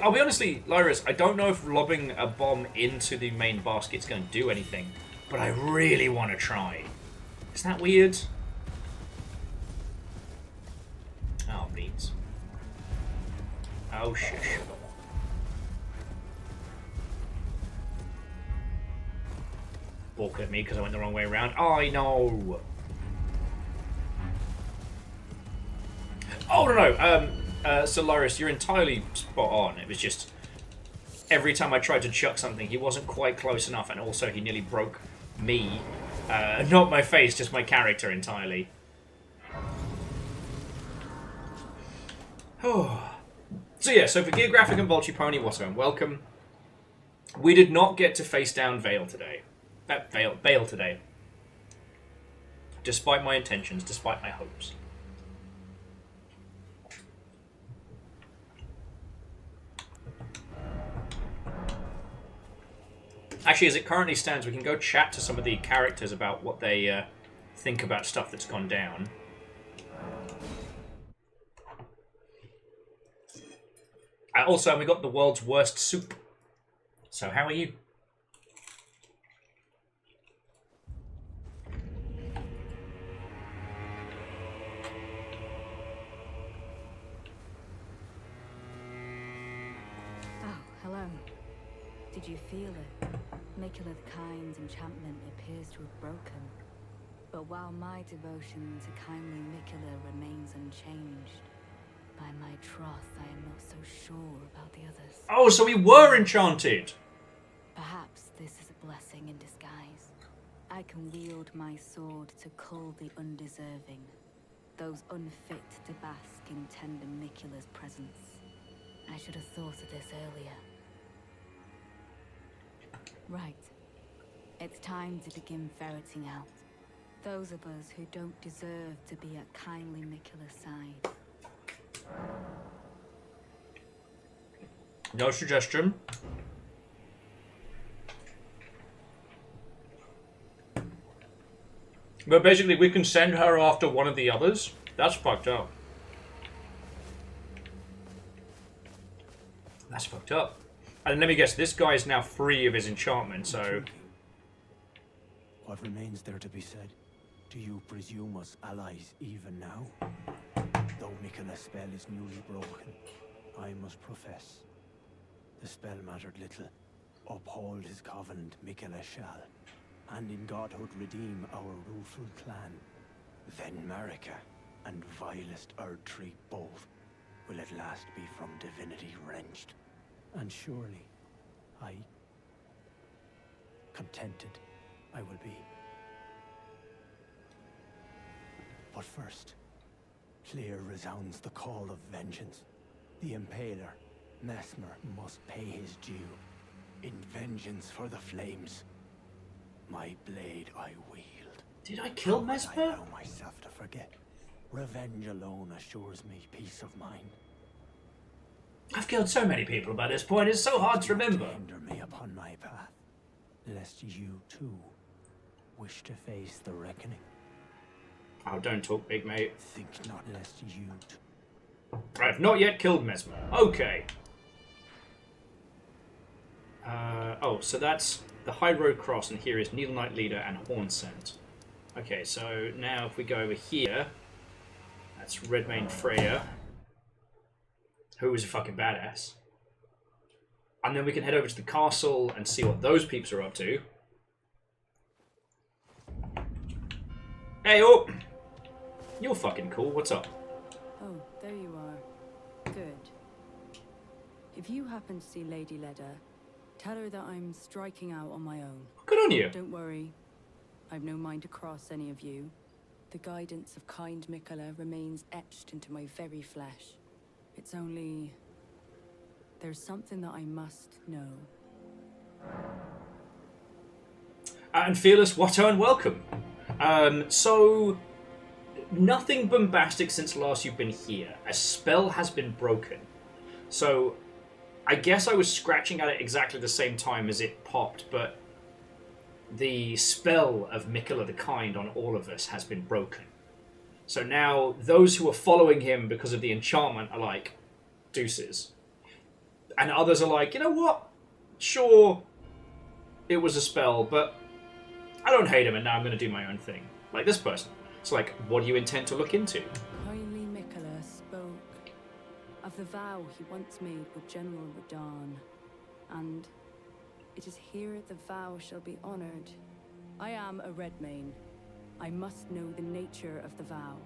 I'll be honestly, Lyris, I don't know if lobbing a bomb into the main basket's going to do anything, but I really want to try. Isn't that weird? Oh, beans. Oh, shush. balk at me because I went the wrong way around. I know. Oh, no. Solaris, you're entirely spot on. It was just every time I tried to chuck something, he wasn't quite close enough, and also he nearly broke me. Not my face, just my character entirely. So yeah, so for Geographic and Volchipony, Watto, and welcome. We did not get to face down Vale today. Bale today. Despite my intentions, despite my hopes. Actually, as it currently stands, we can go chat to some of the characters about what they think about stuff that's gone down. Also, we got the world's worst soup. So, how are you? Oh, hello. Did you feel it? Mikula the Kind's enchantment appears to have broken. But while my devotion to kindly Mikula remains unchanged, by my troth I am not so sure about the others. Oh, so we were enchanted! Perhaps this is a blessing in disguise. I can wield my sword to cull the undeserving, those unfit to bask in tender Mikula's presence. I should have thought of this earlier. Right. It's time to begin ferreting out those of us who don't deserve to be at kindly Mikula's side. No suggestion. But basically, we can send her after one of the others. That's fucked up. That's fucked up. And let me guess, this guy is now free of his enchantment, so... What remains there to be said? Do you presume us allies even now? Though Mikula's spell is newly broken, I must profess, the spell mattered little. Uphold his covenant, Mikula shall, and in godhood redeem our rueful clan. Then Marika and vilest Erdtree both will at last be from divinity wrenched. And surely, contented I will be. But first, clear resounds the call of vengeance. The Impaler, Mesmer, must pay his due. In vengeance for the flames, my blade I wield. Did I kill I Mesmer? allow myself to forget. Revenge alone assures me peace of mind. I've killed so many people by this point, it's so hard to remember. Hinder me upon my path, lest you too wish to face the reckoning. Oh, don't talk big, mate. Think not lest you I've not yet killed Mesmer. Okay. Oh, so that's the High Road Cross, and here is Needle Knight Leader and Horn Scent. Okay, so now if we go over here, that's Redmane Freya, who is a fucking badass. And then we can head over to the castle and see what those peeps are up to. Hey, oh! You're fucking cool, what's up? Oh, there you are. Good. If you happen to see Lady Leda, tell her that I'm striking out on my own. Good on you. Don't worry. I've no mind to cross any of you. The guidance of kind Mikula remains etched into my very flesh. It's only... there's something that I must know. And Fearless, Watto, and welcome. So... nothing bombastic since last you've been here. A spell has been broken. So, I guess I was scratching at it exactly the same time as it popped, but the spell of Mikula the Kind on all of us has been broken. So now, those who are following him because of the enchantment are like, deuces. And others are like, you know what? Sure, it was a spell, but I don't hate him and now I'm going to do my own thing. Like this person. It's like, what do you intend to look into? Kindly Mikula spoke of the vow he once made with General Radahn, and it is here the vow shall be honored, I am a Redmane. I must know the nature of the vow.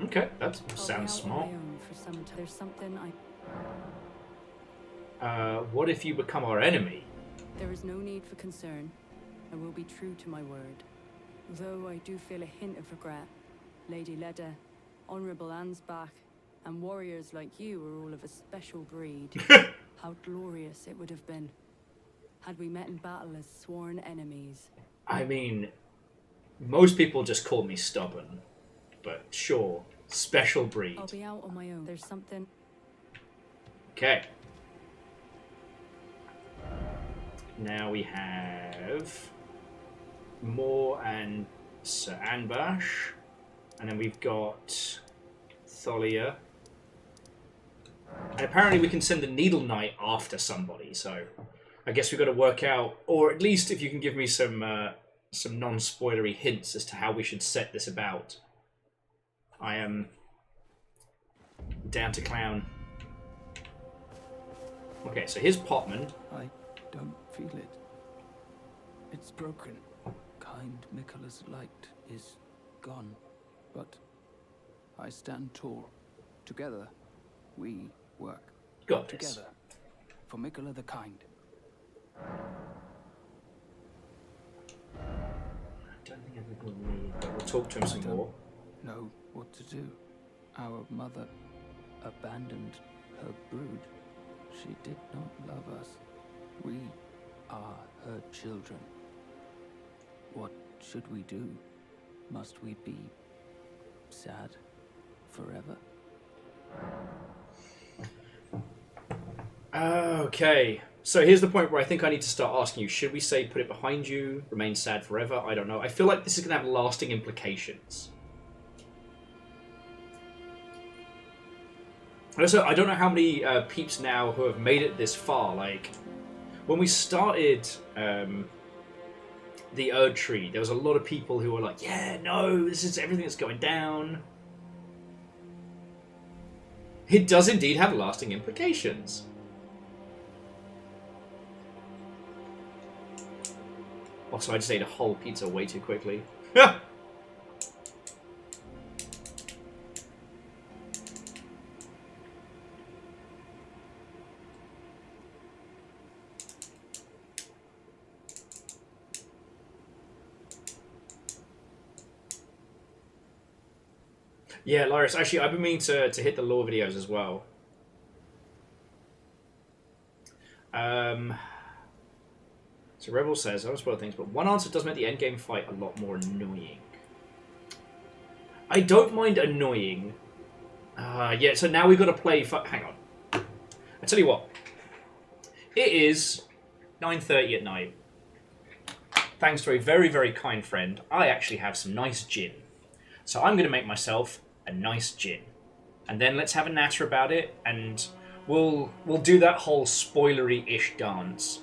Okay, that I'll sounds be out on smart. my own for some time. There's something What if you become our enemy? There is no need for concern. I will be true to my word. Though I do feel a hint of regret. Lady Leda, Honourable Ansbach, and warriors like you are all of a special breed. How glorious it would have been had we met in battle as sworn enemies. I mean, most people just call me stubborn, but sure, special breed. I'll be out on my own. There's something... Okay. Now we have Moore and Sir Anbash, and then we've got Thalia. And apparently we can send the Needle Knight after somebody, so I guess we've got to work out, or at least if you can give me some non-spoilery hints as to how we should set this about. I am down to clown. Okay, so here's Potman. I don't feel it. It's broken. Kind Mikkela's light is gone. But I stand tall. Together, we work. Got this. Together. For Mikkela the Kind. I don't think I'm going to need, but we'll talk to him some more. Know what to do. Our mother abandoned her brood. She did not love us. We are her children. What should we do? Must we be sad forever? Okay, so here's the point where I think I need to start asking you, should we say put it behind you, remain sad forever? I don't know. I feel like this is going to have lasting implications. Also, I don't know how many peeps now who have made it this far. Like, when we started the Erd Tree, there was a lot of people who were like, yeah, no, this is everything that's going down. It does indeed have lasting implications. Also, I just ate a whole pizza way too quickly. Yeah, Lyris, actually, I've been meaning to hit the lore videos as well. So Rebel says, I don't spoil things, but one answer does make the endgame fight a lot more annoying. I don't mind annoying. Yeah, so now we've got to play... Hang on. I tell you what. It is 9:30 at night. Thanks to a very, very kind friend, I actually have some nice gin. So I'm going to make myself a nice gin. And then let's have a natter about it, and we'll do that whole spoilery-ish dance.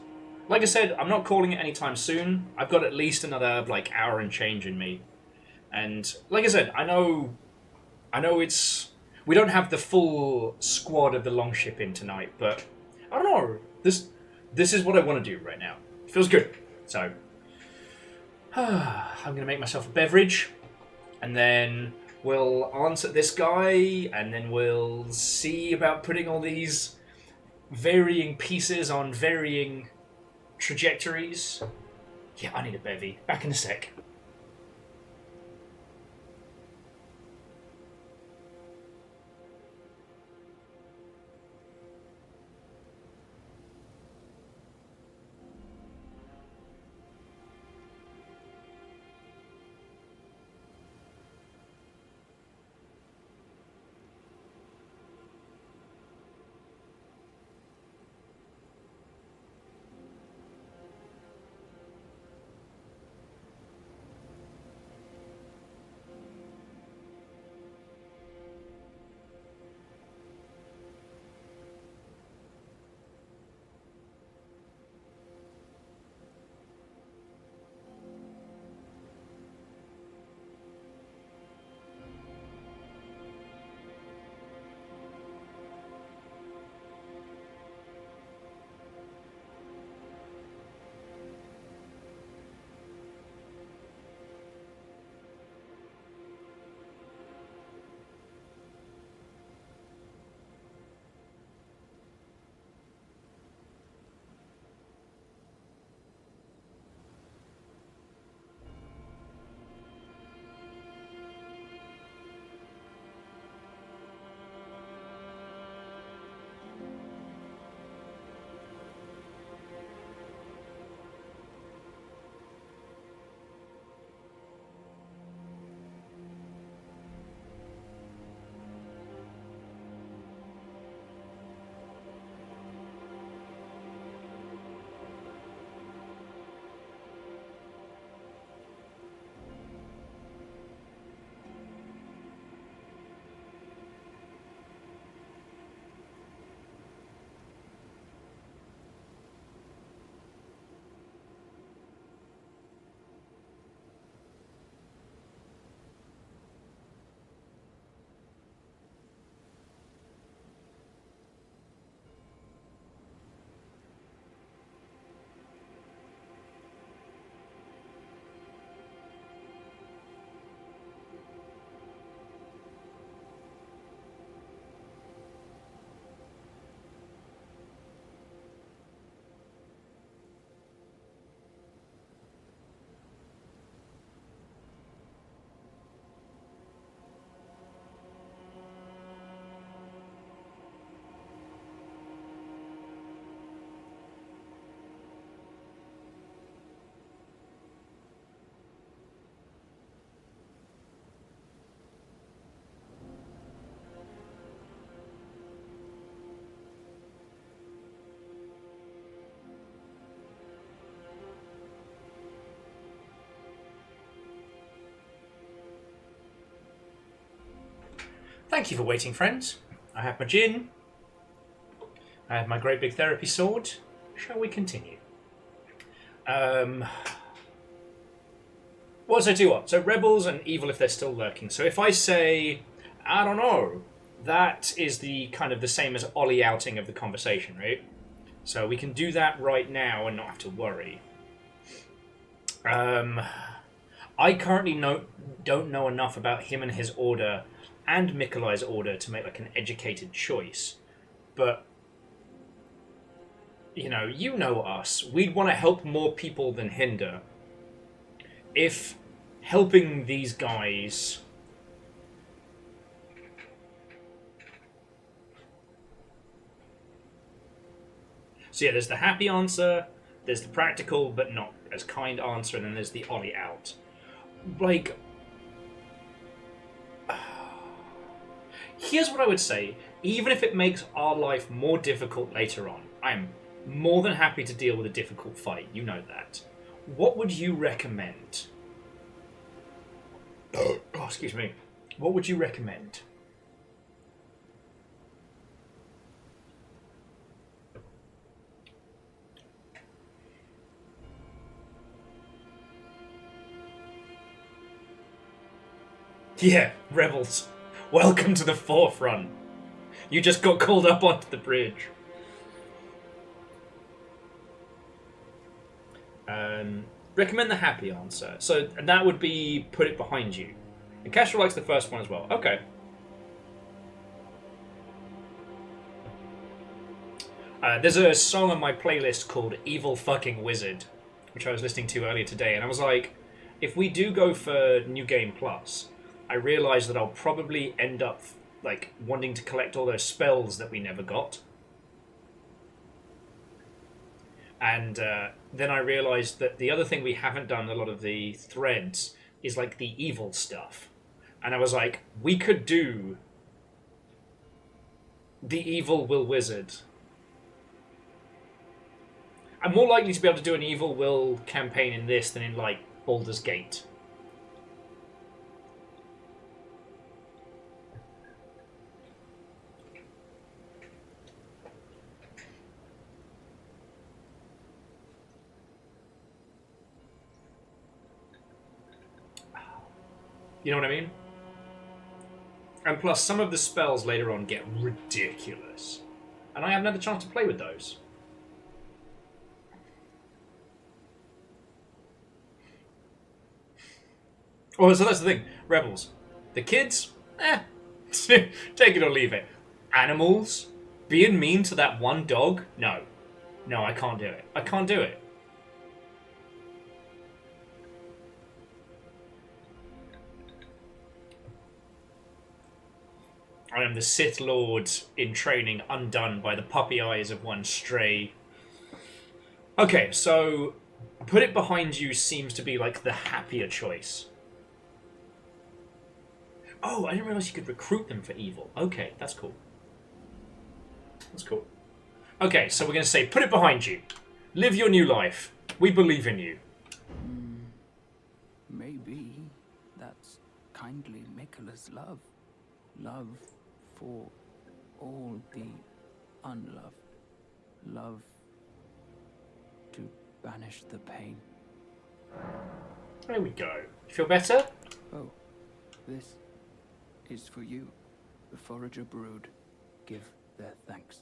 Like I said, I'm not calling it anytime soon. I've got at least another, like, hour and change in me. And, like I said, I know it's... We don't have the full squad of the Longship in tonight, but... I don't know. This is what I want to do right now. It feels good. So... I'm going to make myself a beverage. And then we'll answer this guy, and then we'll see about putting all these varying pieces on varying trajectories. Yeah, I need a bevy. Back in a sec. Thank you for waiting, friends. I have my gin. I have my great big therapy sword. Shall we continue? What so do what? So rebels and evil if they're still lurking. So if I say, I don't know, that is the kind of the same as Ollie outing of the conversation, right? So we can do that right now and not have to worry. I currently don't know enough about him and his order and Mikolai's order to make like an educated choice. But you know us. We'd want to help more people than hinder. If helping these guys so yeah, there's the happy answer, there's the practical but not as kind answer, and then there's the Ollie out. Like, here's what I would say. Even if it makes our life more difficult later on, I'm more than happy to deal with a difficult fight. You know that. What would you recommend? Oh, excuse me. What would you recommend? Yeah, rebels. Welcome to the forefront. You just got called up onto the bridge. Recommend the happy answer. So and that would be put it behind you. And Castro likes the first one as well. Okay. There's a song on my playlist called Evil Fucking Wizard, which I was listening to earlier today, and I was like, if we do go for New Game Plus, I realise that I'll probably end up like wanting to collect all those spells that we never got. And then I realised that the other thing we haven't done a lot of the threads is like the evil stuff. And I was like, we could do the Evil Will Wizard. I'm more likely to be able to do an Evil Will campaign in this than in like Baldur's Gate. You know what I mean? And plus, some of the spells later on get ridiculous. And I haven't had the chance to play with those. Oh, so that's the thing. Rebels. The kids? Take it or leave it. Animals? Being mean to that one dog? No. No, I can't do it. I can't do it. I am the Sith Lord in training, undone by the puppy eyes of one stray. Okay, so put it behind you seems to be like the happier choice. Oh, I didn't realize you could recruit them for evil. Okay, that's cool. That's cool. Okay, so we're going to say, put it behind you. Live your new life. We believe in you. Maybe that's kindly Mikola's love. Love for all the unloved. Love to banish the pain. There we go. You feel better? Oh, this is for you. The forager brood give their thanks.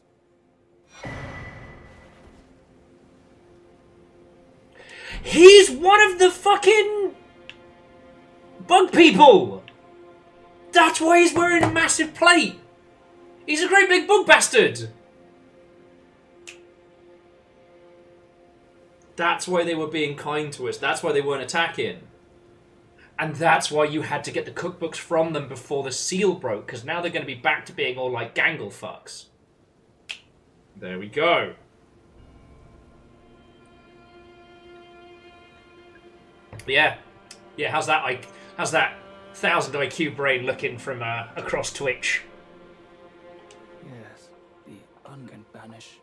He's one of the fucking bug people! That's why he's wearing a massive plate! He's a great big bug bastard! That's why they were being kind to us. That's why they weren't attacking. And that's why you had to get the cookbooks from them before the seal broke, because now they're going to be back to being all like gangle fucks. There we go. Yeah. Yeah, how's that 1000 IQ brain looking from across Twitch? Yes, the can banish.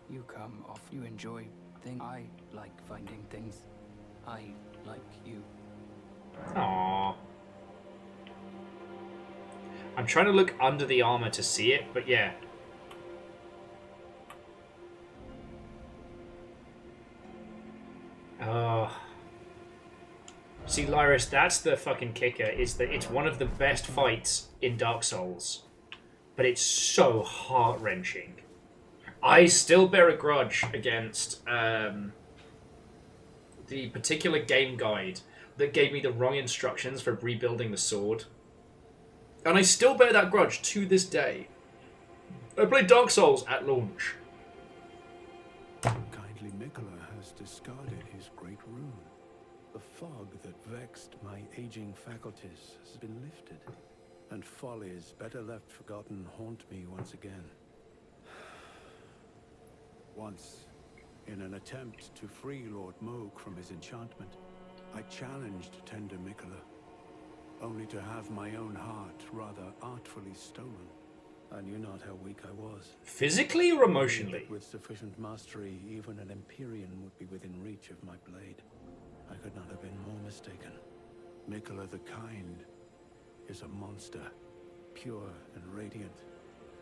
You come off, you enjoy things. I like finding things. I like you. Aww. I'm trying to look under the armor to see it, but yeah. Oh. See, Lyris, that's the fucking kicker, is that it's one of the best fights in Dark Souls. But it's so heart-wrenching. I still bear a grudge against the particular game guide that gave me the wrong instructions for rebuilding the sword. And I still bear that grudge to this day. I played Dark Souls at launch. Kindly Mikola has discarded his great rune. The fog that vexed my aging faculties has been lifted, and follies better left forgotten haunt me once again. Once, in an attempt to free Lord Moog from his enchantment, I challenged tender Mikola, only to have my own heart rather artfully stolen. I knew not how weak I was. Physically or emotionally? With sufficient mastery, even an Empyrean would be within reach of my blade. I could not have been more mistaken. Mikola the Kind is a monster, pure and radiant.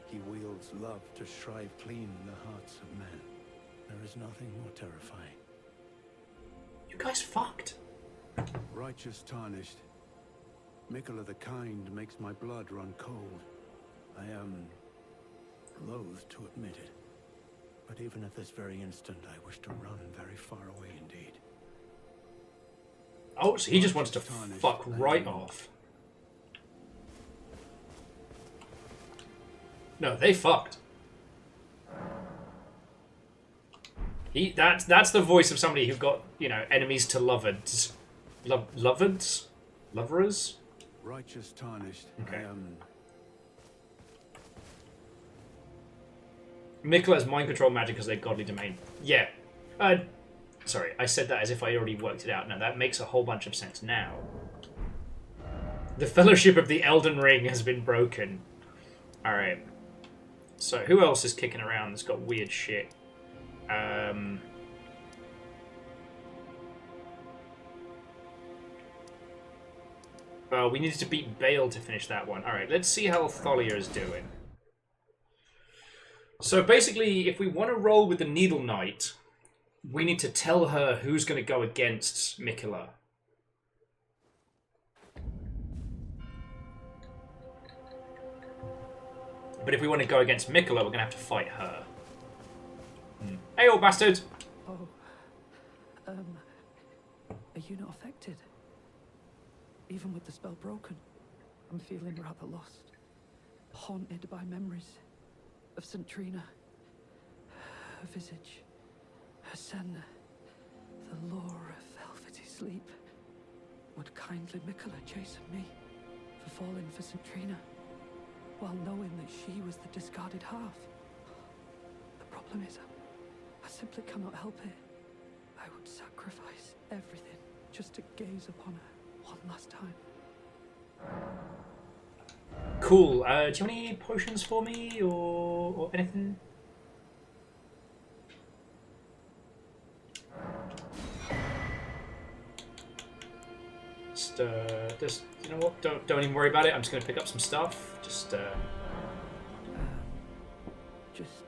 He wields love to shrive clean the hearts of men. There is nothing more terrifying. You guys fucked. Righteous tarnished. Mikola the Kind makes my blood run cold. I am loath to admit it, but even at this very instant, I wish to run very far away indeed. Oh, so he just wants to fuck right off. No, they fucked. That's the voice of somebody who got, you know, enemies to lovers. Loverers? Righteous tarnished. Okay. I am... Mikola has mind control magic as their godly domain. Yeah. Sorry, I said that as if I already worked it out. No, that makes a whole bunch of sense now. The Fellowship of the Elden Ring has been broken. Alright. So, who else is kicking around that's got weird shit? Well, we needed to beat Bale to finish that one. Alright, let's see how Thalia is doing. So basically, if we want to roll with the Needle Knight, we need to tell her who's going to go against Mikola. But if we want to go against Mikola, we're going to have to fight her. Hey, old bastard! Oh, are you not affected? Even with the spell broken, I'm feeling rather lost. Haunted by memories of St. Trina, her visage, her senna, the lure of velvety sleep. Would kindly Mikola chasten me for falling for St. Trina, while knowing that she was the discarded half? The problem is, I simply cannot help it. I would sacrifice everything just to gaze upon her one last time. Cool. Do you have any potions for me or anything? Just you know what? Don't even worry about it. I'm just gonna pick up some stuff. Just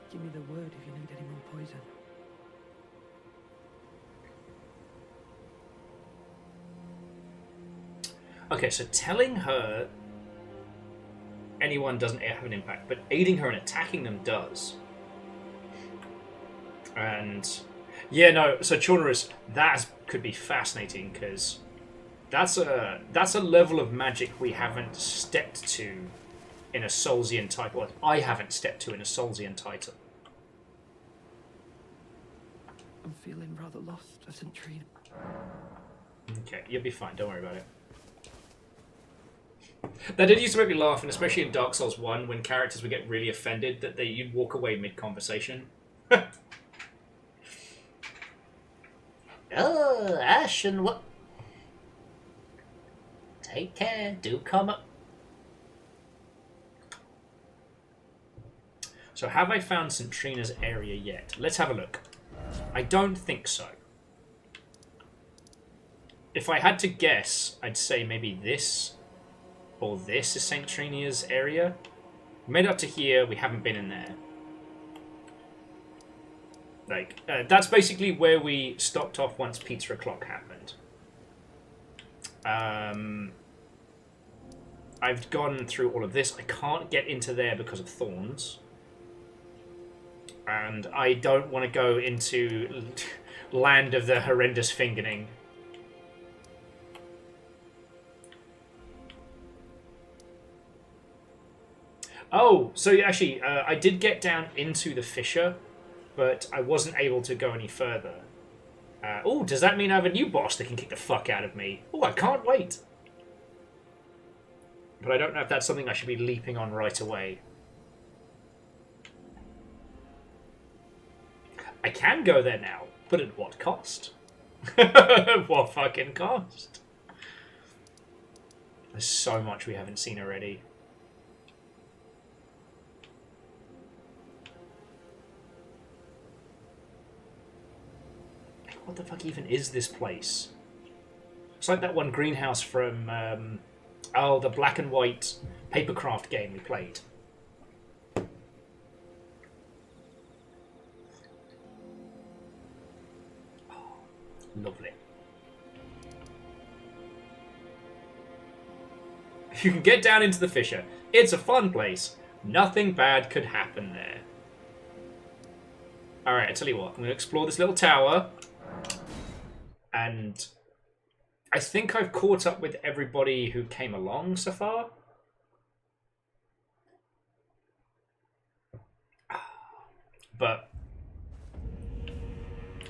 give me the word if you need any more poison. Okay, so telling her anyone doesn't have an impact, but aiding her and attacking them does. And yeah, no. So Chornerus, that could be fascinating because that's a level of magic we haven't stepped to in a Soulsian title. Well, I haven't stepped to in a Soulsian title. I'm feeling rather lost at St. Trina. Okay, you'll be fine. Don't worry about it. That did used to make me laugh, and especially in Dark Souls 1, when characters would get really offended that you'd walk away mid-conversation. Oh, Ash and what? Take care. Do come up. So have I found St. Trina's area yet? Let's have a look. I don't think so. If I had to guess, I'd say maybe this Or this is St. Trinia's area. We made it up to here, we haven't been in there. Like, that's basically where we stopped off once Pizza O'Clock happened. I've gone through all of this. I can't get into there because of thorns. And I don't want to go into land of the horrendous fingerling. Oh, so actually, I did get down into the fissure, but I wasn't able to go any further. Oh, does that mean I have a new boss that can kick the fuck out of me? Oh, I can't wait. But I don't know if that's something I should be leaping on right away. I can go there now, but at what cost? What fucking cost? There's so much we haven't seen already. What the fuck even is this place? It's like that one greenhouse from, oh, the black and white papercraft game we played. Oh, lovely. You can get down into the fissure. It's a fun place. Nothing bad could happen there. Alright, I tell you what. I'm going to explore this little tower. And I think I've caught up with everybody who came along so far. But...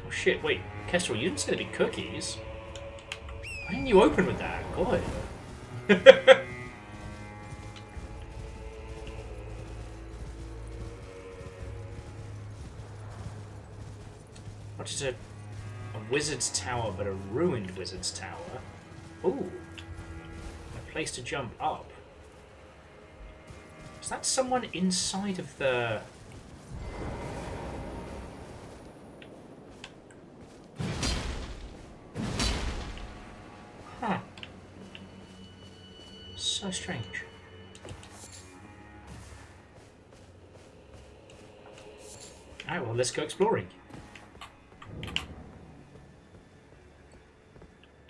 oh shit, wait. Kestrel, you didn't say there'd be cookies. Why didn't you open with that? God. What is it? A wizard's tower, but a ruined wizard's tower. Ooh. A place to jump up. Is that someone inside of the... huh. So strange. Alright, well, let's go exploring.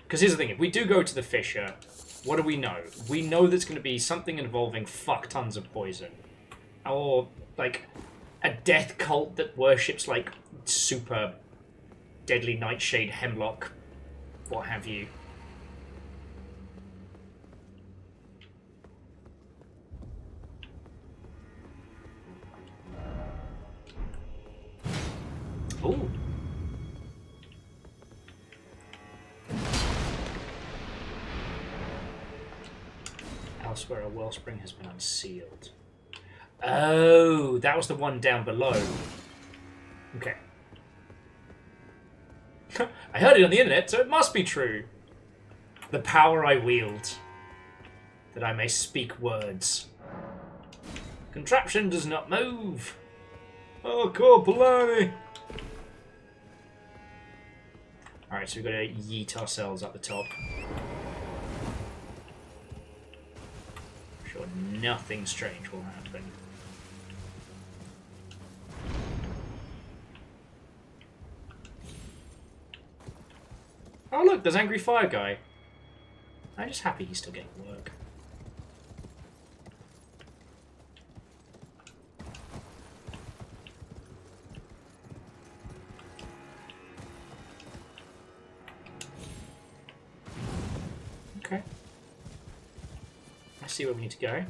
Because here's the thing, if we do go to the fissure, what do we know? We know there's going to be something involving fuck tons of poison. Or, like, a death cult that worships, like, super deadly nightshade hemlock, what have you. Ooh. Elsewhere, a wellspring has been unsealed. Oh, that was the one down below. Okay. I heard it on the internet, so it must be true. The power I wield, that I may speak words. Contraption does not move. Oh, cool, blimey. Alright, so we've got to yeet ourselves up the top. Sure, nothing strange will happen. Oh look, there's Angry Fire Guy. I'm just happy he's still getting work. Okay. I see where we need to go.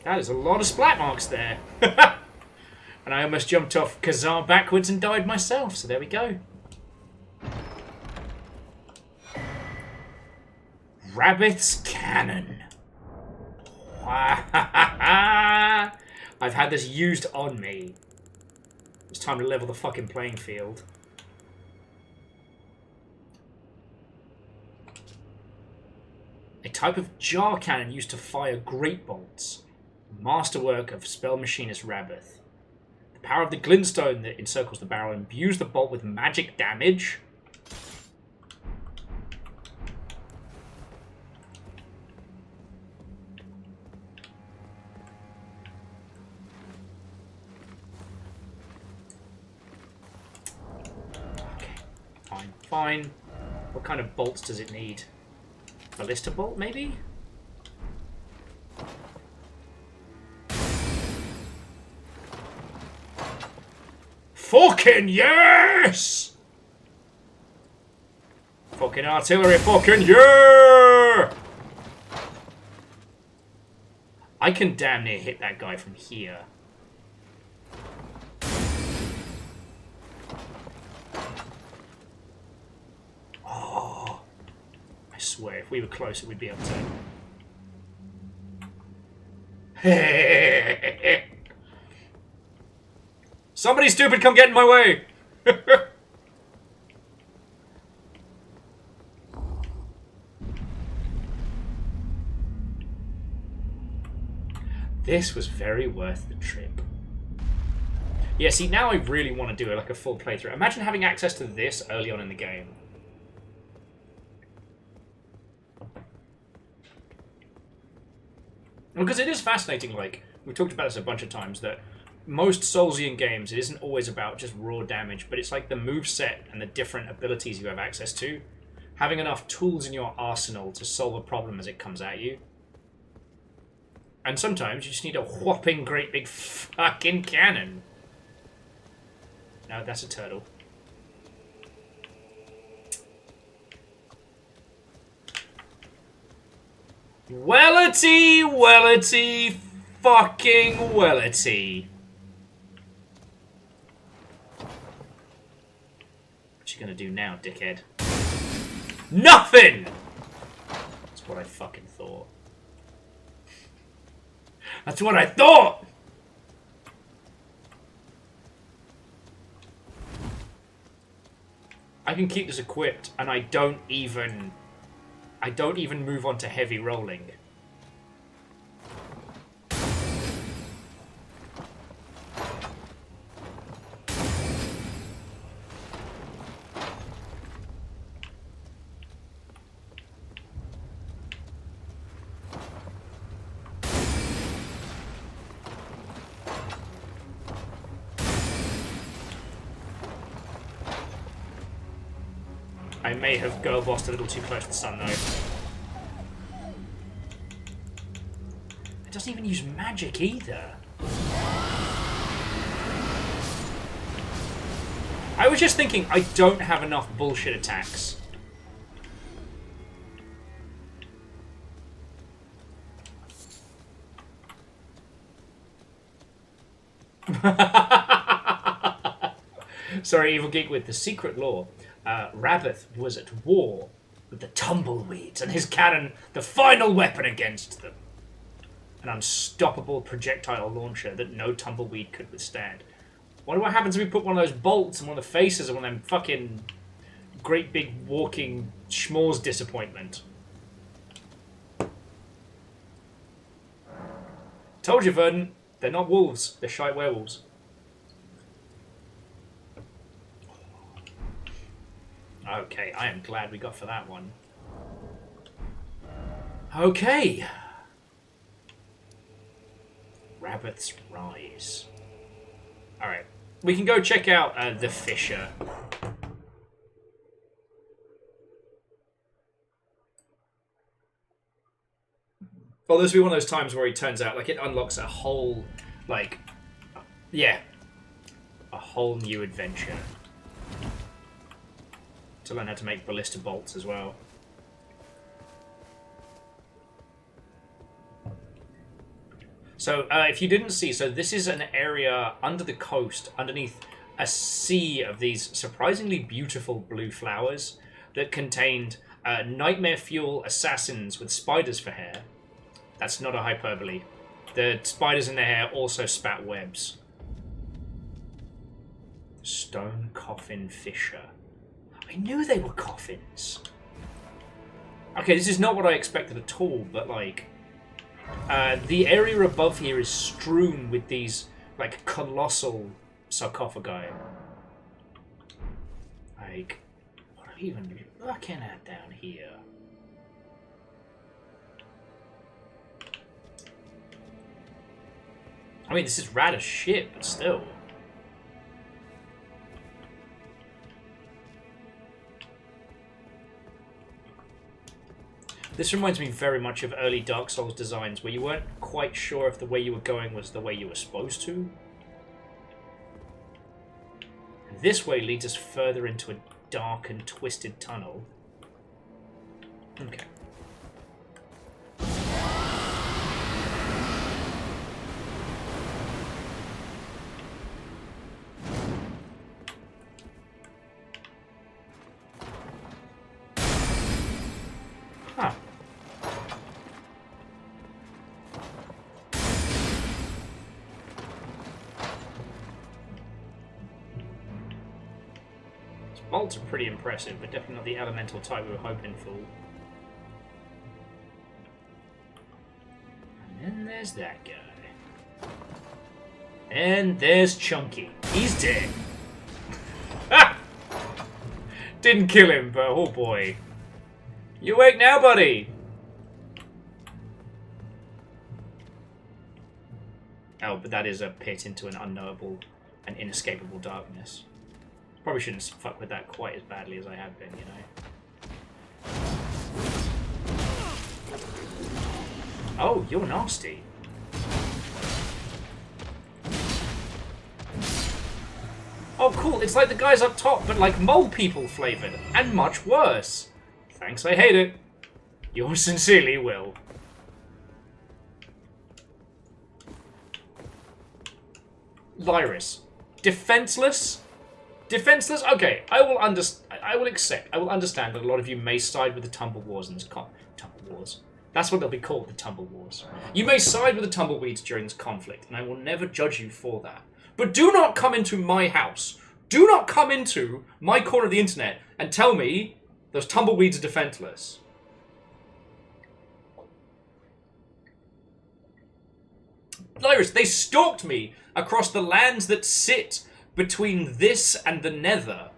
That is a lot of splat marks there. And I almost jumped off Kazar backwards and died myself, so there we go. Rabbit's Cannon. I've had this used on me. It's time to level the fucking playing field. A type of jar cannon used to fire great bolts. Masterwork of spell machinist Rabith. The power of the glintstone that encircles the barrel imbues the bolt with magic damage. Fine. What kind of bolts does it need? Ballista bolt, maybe? Fucking yes! Fucking artillery, fucking yeah! I can damn near hit that guy from here. Oh, I swear, if we were closer, we'd be able to. Somebody stupid, come get in my way! This was very worth the trip. Yeah, see, now I really want to do like a full playthrough. Imagine having access to this early on in the game. Because it is fascinating, like, we've talked about this a bunch of times, that most Soulsian games, it isn't always about just raw damage, but it's like the moveset and the different abilities you have access to. Having enough tools in your arsenal to solve a problem as it comes at you. And sometimes you just need a whopping great big fucking cannon. No, that's a turtle. Wellity, wellity, fucking wellity. What you gonna do now, dickhead? Nothing! That's what I fucking thought. That's what I thought! I can keep this equipped, and I don't even move on to heavy rolling. I may have girl bossed a little too close to the sun, though. It doesn't even use magic either. I was just thinking, I don't have enough bullshit attacks. Sorry, Evil Geek with the secret lore. Rabbath was at war with the tumbleweeds, and his cannon, the final weapon against them. An unstoppable projectile launcher that no tumbleweed could withstand. Wonder what happens if we put one of those bolts in one of the faces of one of them fucking great big walking schmores disappointment. Told you, Verdant. They're not wolves. They're shite werewolves. Okay, I am glad we got for that one. Okay. Rabbath's Rise. Alright. We can go check out the Fisher. Well, this will be one of those times where it turns out, like, it unlocks a whole, like, yeah, a whole new adventure. To learn how to make ballista bolts as well. So, if you didn't see, so this is an area under the coast, underneath a sea of these surprisingly beautiful blue flowers that contained nightmare fuel assassins with spiders for hair. That's not a hyperbole. The spiders in their hair also spat webs. Stone Coffin Fisher. I knew they were coffins. Okay, this is not what I expected at all, but like... the area above here is strewn with these, like, colossal sarcophagi. Like, what are we even looking at down here? I mean, this is rad as shit, but still. This reminds me very much of early Dark Souls designs where you weren't quite sure if the way you were going was the way you were supposed to. And this way leads us further into a dark and twisted tunnel. Okay. Huh. These bolts are pretty impressive, but definitely not the elemental type we were hoping for. And then there's that guy. And there's Chunky. He's dead. Ah! Didn't kill him, but oh boy. You awake now, buddy? Oh, but that is a pit into an unknowable and inescapable darkness. Probably shouldn't fuck with that quite as badly as I have been, you know. Oh, you're nasty. Oh, cool. It's like the guys up top, but like mole people flavored. And much worse. Thanks, I hate it. Yours sincerely, Will. Lyris. Defenseless? Defenseless? Okay, I will accept. I will understand that a lot of you may side with the Tumble Wars in this Tumble Wars. That's what they'll be called, the Tumble Wars. You may side with the Tumbleweeds during this conflict, and I will never judge you for that. But do not come into my house. Do not come into my corner of the internet and tell me those tumbleweeds are defenseless. Lyris, they stalked me across the lands that sit between this and the Nether.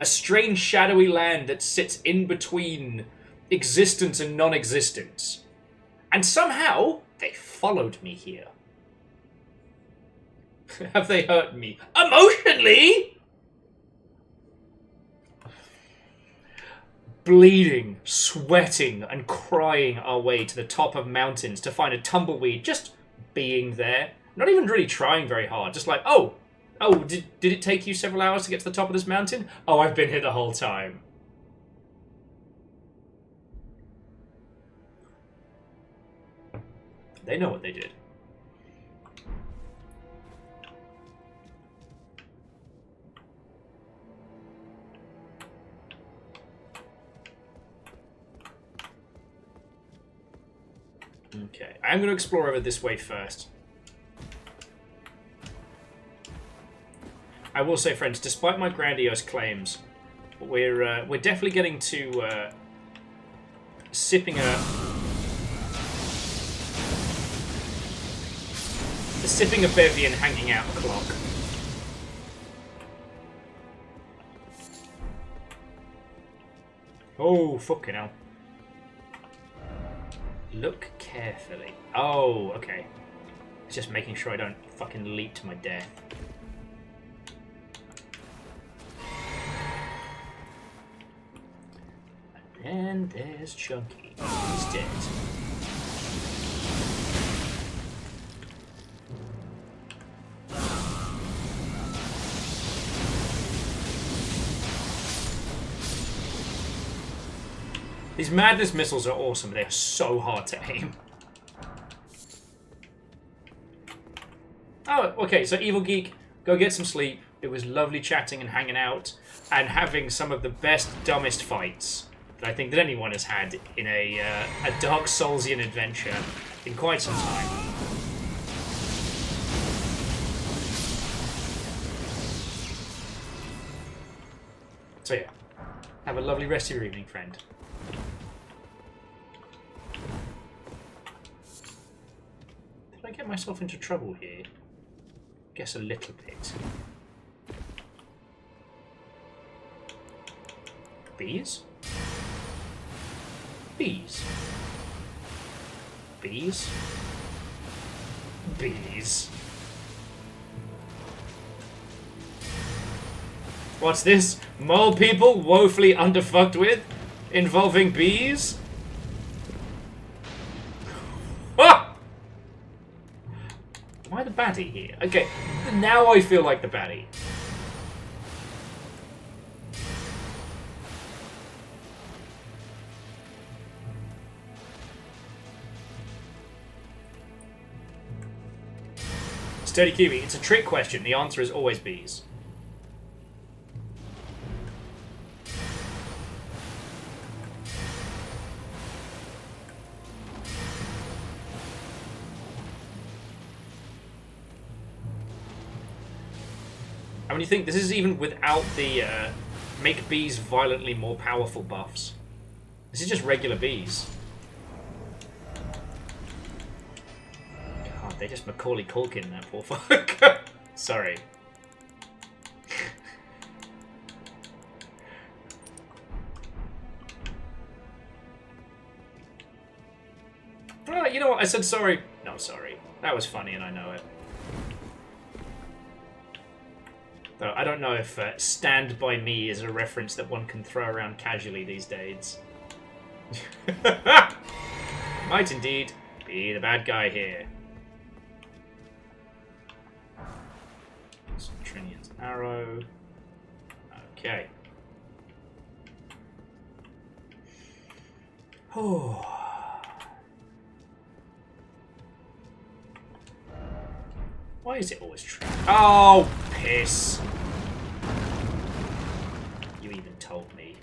A strange shadowy land that sits in between existence and non-existence. And somehow, they followed me here. Have they hurt me? Emotionally? Bleeding, sweating, and crying our way to the top of mountains to find a tumbleweed just being there. Not even really trying very hard. Just like, oh, did it take you several hours to get to the top of this mountain? Oh, I've been here the whole time. They know what they did. Okay, I'm going to explore over this way first. I will say, friends, despite my grandiose claims, we're definitely getting to sipping a bevy and hanging out clock. Oh, fucking hell. Look carefully. Oh, okay. It's just making sure I don't fucking leap to my death. And there's Chunky. He's dead. These madness missiles are awesome. They are so hard to aim. Oh, okay. So Evil Geek, go get some sleep. It was lovely chatting and hanging out and having some of the best, dumbest fights that I think that anyone has had in a Dark Soulsian adventure in quite some time. So yeah, have a lovely rest of your evening, friend. Did I get myself into trouble here? Guess a little bit. Bees? Bees. Bees. Bees. What's this? Mole people woefully underfucked with? Involving bees? the baddie here? Okay, now I feel like the baddie. Sturdy Kiwi, it's a trick question. The answer is always bees. I mean, you think this is even without the make bees violently more powerful buffs. This is just regular bees. God, they just Macaulay Culkin, that poor fuck. Sorry. Alright, you know what? I said sorry. No, sorry. That was funny and I know it. Though I don't know if Stand By Me is a reference that one can throw around casually these days. Might indeed be the bad guy here. Trinian's arrow. Okay. Oh. Why is it always true? Oh, piss. You even told me.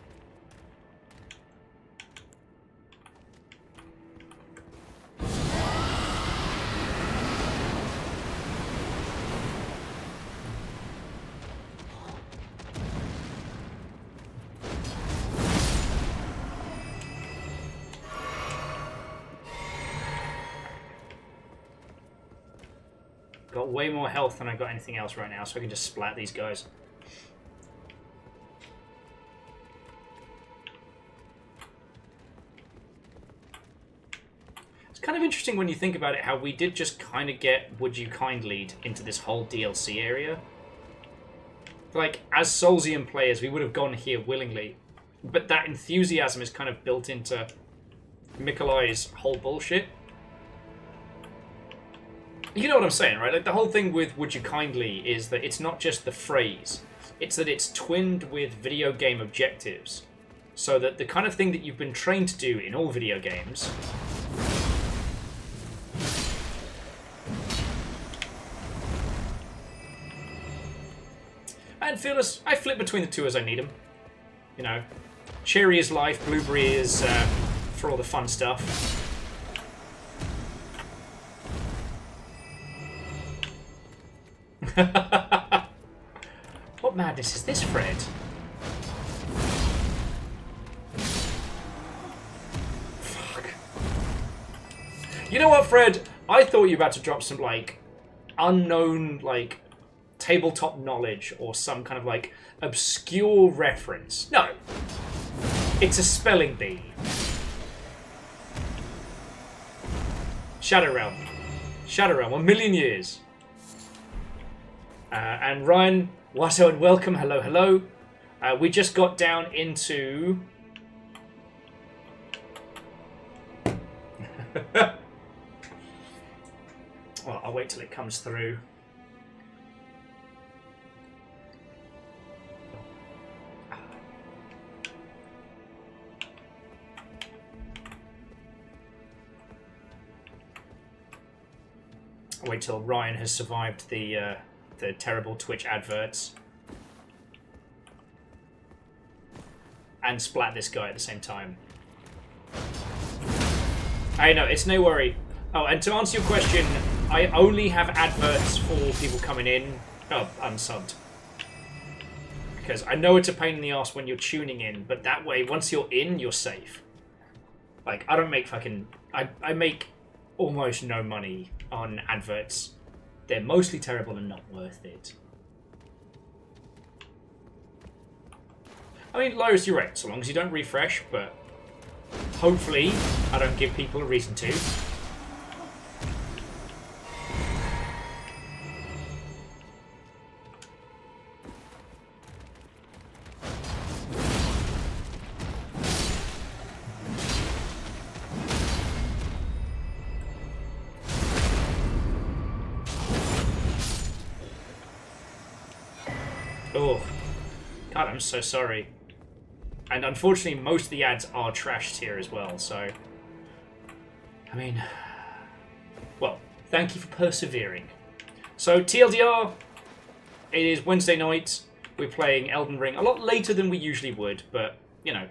Got way more health than I got anything else right now, so I can just splat these guys. It's kind of interesting when you think about it, how we did just kind of get Would You Kindly into this whole DLC area. Like, as Soulsian players, we would have gone here willingly, but that enthusiasm is kind of built into Mikolai's whole bullshit. You know what I'm saying, right? Like, the whole thing with Would You Kindly is that it's not just the phrase. It's that it's twinned with video game objectives. So that the kind of thing that you've been trained to do in all video games... And Fearless, I flip between the two as I need them. You know, cherry is life, blueberry is for all the fun stuff. What madness is this, Fred? Fuck. You know what, Fred? I thought you were about to drop some, like, unknown, like, tabletop knowledge or some kind of, like, obscure reference. No. It's a spelling bee. Shadow Realm. Shadow Realm, 1,000,000 years. And Ryan, Watto and welcome, hello, hello. We just got down into... Well, I'll wait till it comes through. I'll wait till Ryan has survived the terrible Twitch adverts. And splat this guy at the same time. I know, it's no worry. Oh, and to answer your question, I only have adverts for people coming in. Oh, unsubbed. Because I know it's a pain in the ass when you're tuning in, but that way, once you're in, you're safe. Like, I don't make fucking... I make almost no money on adverts. They're mostly terrible and not worth it. I mean, Lyrus, you're right. So long as you don't refresh, but hopefully I don't give people a reason to. Oh, God, I'm so sorry. And unfortunately, most of the ads are trashed here as well, so... I mean... Well, thank you for persevering. So, TLDR, it is Wednesday night. We're playing Elden Ring a lot later than we usually would, but, you know,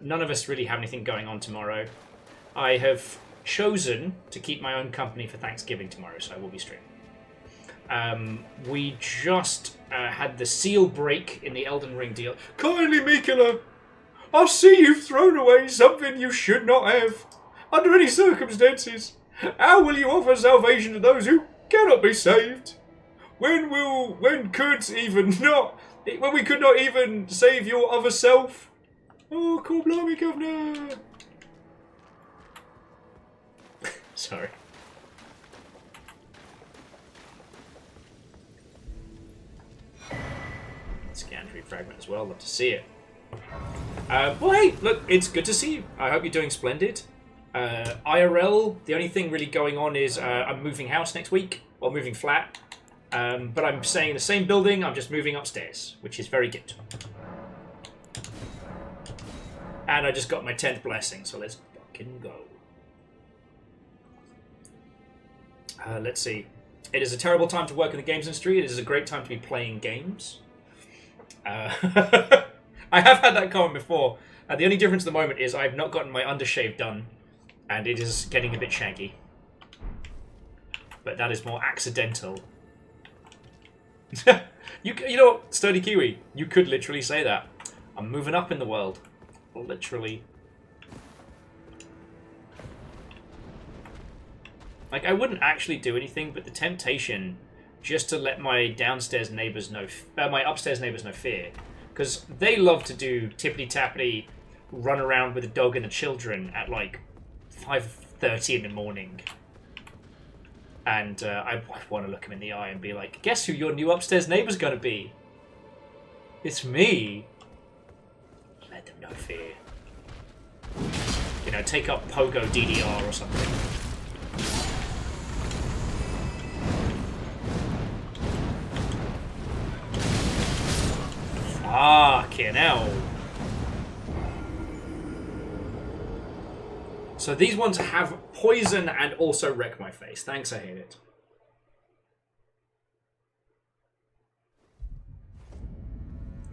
none of us really have anything going on tomorrow. I have chosen to keep my own company for Thanksgiving tomorrow, so I will be streaming. We just had the seal break in the Elden Ring deal. Kindly, Mikula, I see you've thrown away something you should not have. Under any circumstances, how will you offer salvation to those who cannot be saved? When we could not even save your other self? Oh, cool, blimey, governor. Sorry. Scan tree fragment as well. Love to see it. Well, hey, look, it's good to see you. I hope you're doing splendid. IRL, the only thing really going on is I'm moving house next week, or moving flat. But I'm staying in the same building, I'm just moving upstairs, which is very good. And I just got my 10th blessing, so let's fucking go. Let's see. It is a terrible time to work in the games industry. It is a great time to be playing games. I have had that comment before. The only difference at the moment is I've not gotten my undershave done, and it is getting a bit shaggy. But that is more accidental. You know what, Sturdy Kiwi? You could literally say that. I'm moving up in the world. Literally. Like, I wouldn't actually do anything, but the temptation just to let my downstairs neighbors know, my upstairs neighbors know fear. Because they love to do tippity-tappity, run around with a dog and the children at like 5:30 in the morning. And I want to look them in the eye and be like, guess who your new upstairs neighbor's gonna be? It's me. Let them know fear. You know, take up Pogo DDR or something. Fucking hell. So these ones have poison and also wreck my face. Thanks, I hate it.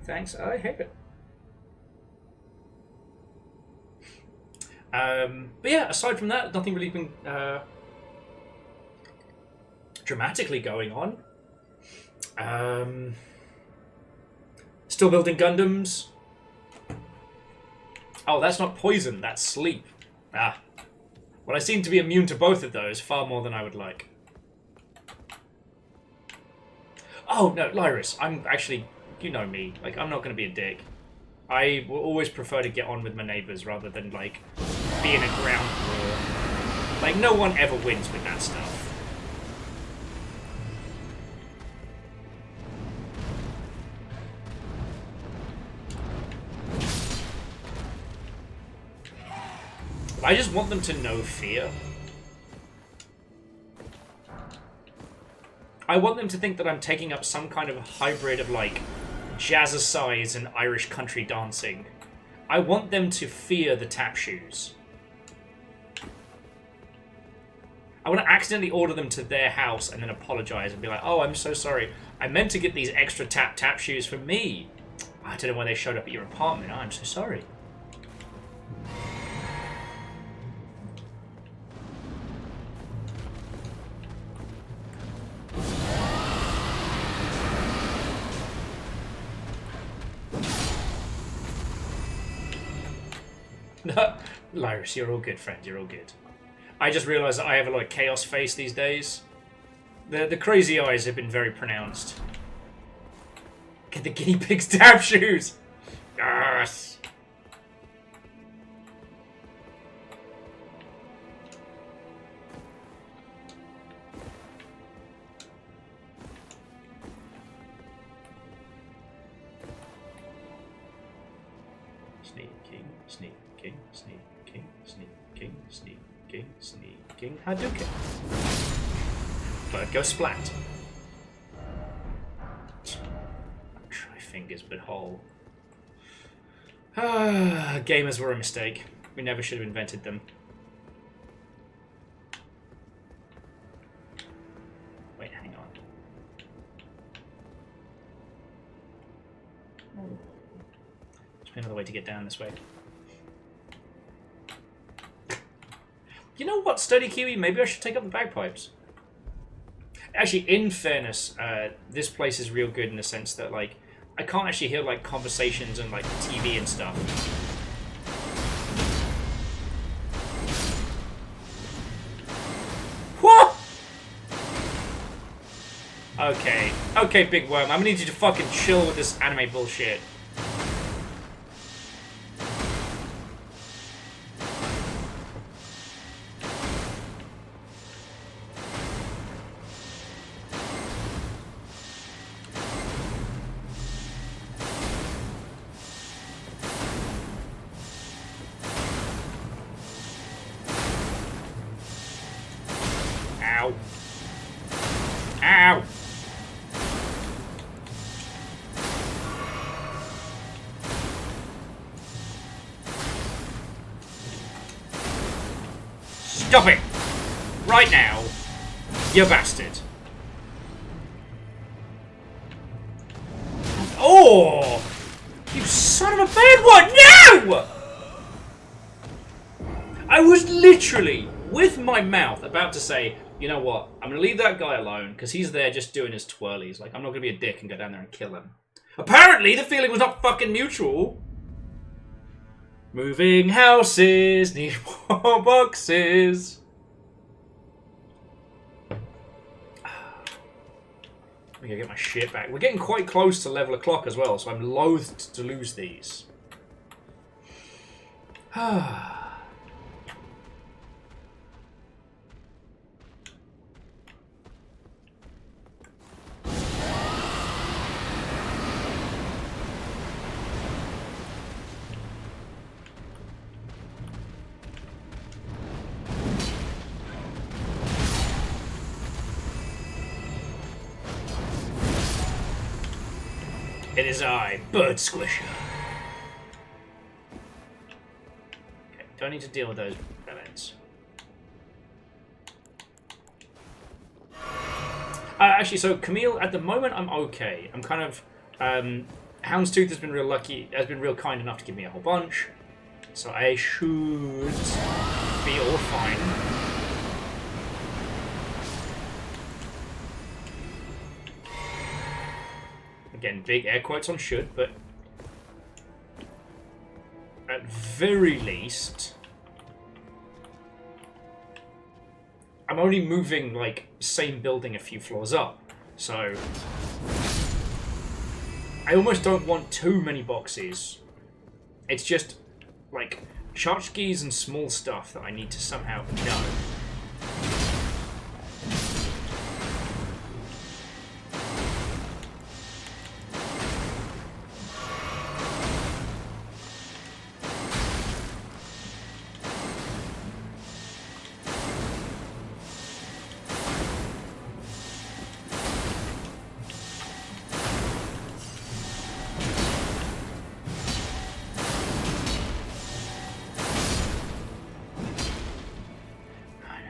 Thanks, I hate it. But yeah, aside from that, nothing really been dramatically going on. Still building Gundams. Oh, that's not poison, that's sleep. Ah. Well, I seem to be immune to both of those, far more than I would like. Oh, no, Lyris, I'm actually... You know me. Like, I'm not going to be a dick. I will always prefer to get on with my neighbors rather than, like, be in a ground war. Like, no one ever wins with that stuff. I just want them to know fear. I want them to think that I'm taking up some kind of hybrid of, like, jazzercise and Irish country dancing. I want them to fear the tap shoes. I want to accidentally order them to their house and then apologize and be like, oh, I'm so sorry. I meant to get these extra tap shoes for me. I don't know why they showed up at your apartment. Oh, I'm so sorry. Lyris, you're all good, friend. You're all good. I just realised that I have a lot of chaos face these days. The crazy eyes have been very pronounced. Get the guinea pig's tap shoes! Yes! Sneaking, sneaking, sneaking, sneaking, sneaking, sneaking, Hadouken. Bird go splat. fingers, but whole. Gamers were a mistake. We never should have invented them. Wait, hang on. There's another way to get down this way. You know what, Sturdy Kiwi? Maybe I should take up the bagpipes. Actually, in fairness, this place is real good in the sense that, like, I can't actually hear, like, conversations and, like, TV and stuff. What? Okay. Okay, Big Worm. I'm gonna need you to fucking chill with this anime bullshit. Ow. Ow! Stop it! Right now, you bastard. Oh! You son of a bad one! No! I was literally, with my mouth, about to say, you know what, I'm going to leave that guy alone, because he's there just doing his twirlies. Like, I'm not going to be a dick and go down there and kill him. Apparently, the feeling was not fucking mutual. Moving houses, need more boxes. I'm going to get my shit back. We're getting quite close to level of clock as well, so I'm loath to lose these. It is I, Bird Squisher. Okay, don't need to deal with those events. Actually, so Camille, at the moment, I'm okay. I'm kind of Houndstooth has been real lucky, has been real kind enough to give me a whole bunch, so I should be all fine. Again, big air quotes on should, but at very least, I'm only moving, like, same building a few floors up, so I almost don't want too many boxes. It's just, like, tchotchkes and small stuff that I need to somehow know.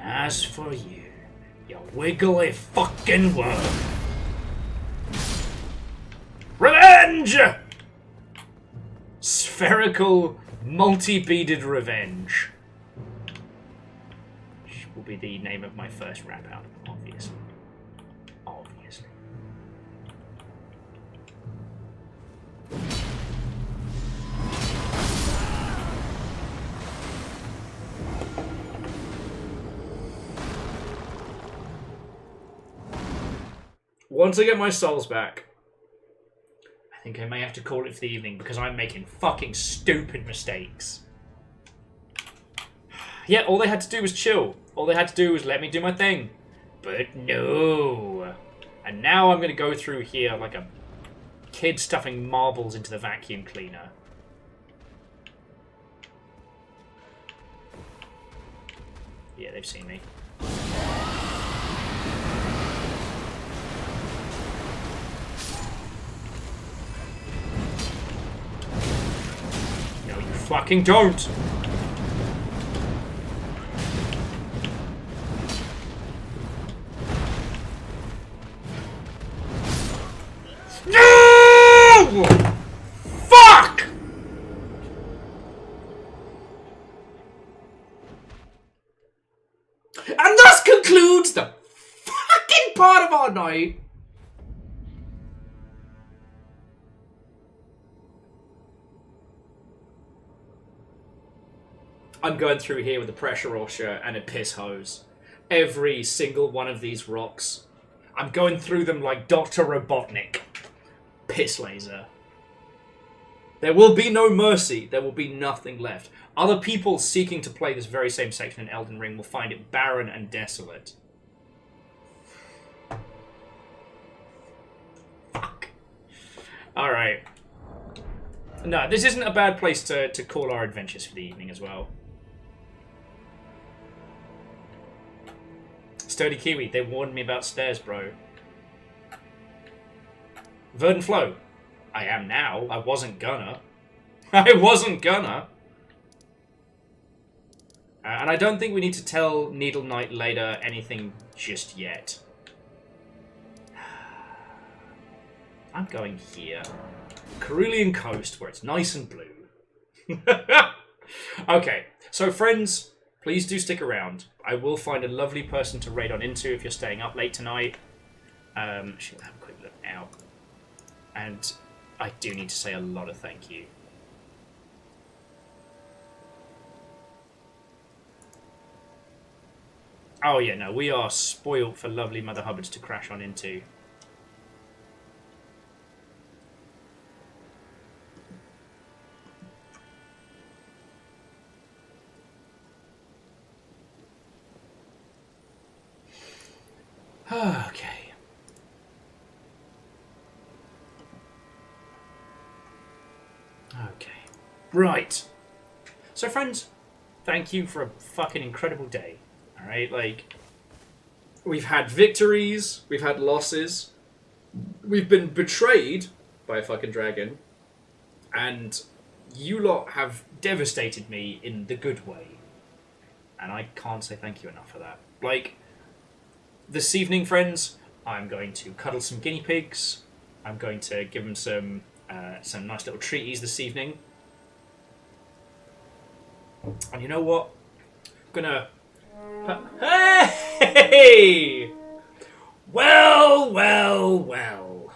As for you, you wiggly fucking worm. Revenge! Spherical, multi-beaded revenge. Which will be the name of my first rap album, obviously. Obviously. Once I get my souls back, I think I may have to call it for the evening because I'm making fucking stupid mistakes. Yeah, all they had to do was chill. All they had to do was let me do my thing. But no. And now I'm going to go through here like a kid stuffing marbles into the vacuum cleaner. Yeah, they've seen me. Fucking don't! No! Fuck! And thus concludes the fucking part of our night. I'm going through here with a pressure washer and a piss hose. Every single one of these rocks. I'm going through them like Dr. Robotnik. Piss laser. There will be no mercy. There will be nothing left. Other people seeking to play this very same section in Elden Ring will find it barren and desolate. Fuck. Alright. No, this isn't a bad place to call our adventures for the evening as well. Sturdy Kiwi, they warned me about stairs, bro. Verdant Flow. I am now. I wasn't gonna. I wasn't gonna. And I don't think we need to tell Needle Knight later anything just yet. I'm going here. Cerulean Coast, where it's nice and blue. Okay, so friends, please do stick around. I will find a lovely person to raid on into if you're staying up late tonight. Actually, have a quick look now. And I do need to say a lot of thank you. Oh yeah, no, we are spoilt for lovely Mother Hubbards to crash on into. Okay. Okay. Right. So friends, thank you for a fucking incredible day. Alright, like, we've had victories, we've had losses, we've been betrayed by a fucking dragon, and you lot have devastated me in the good way. And I can't say thank you enough for that. Like, this evening, friends, I'm going to cuddle some guinea pigs. I'm going to give them some nice little treaties this evening. And you know what? I'm gonna... Hey! Well, well, well.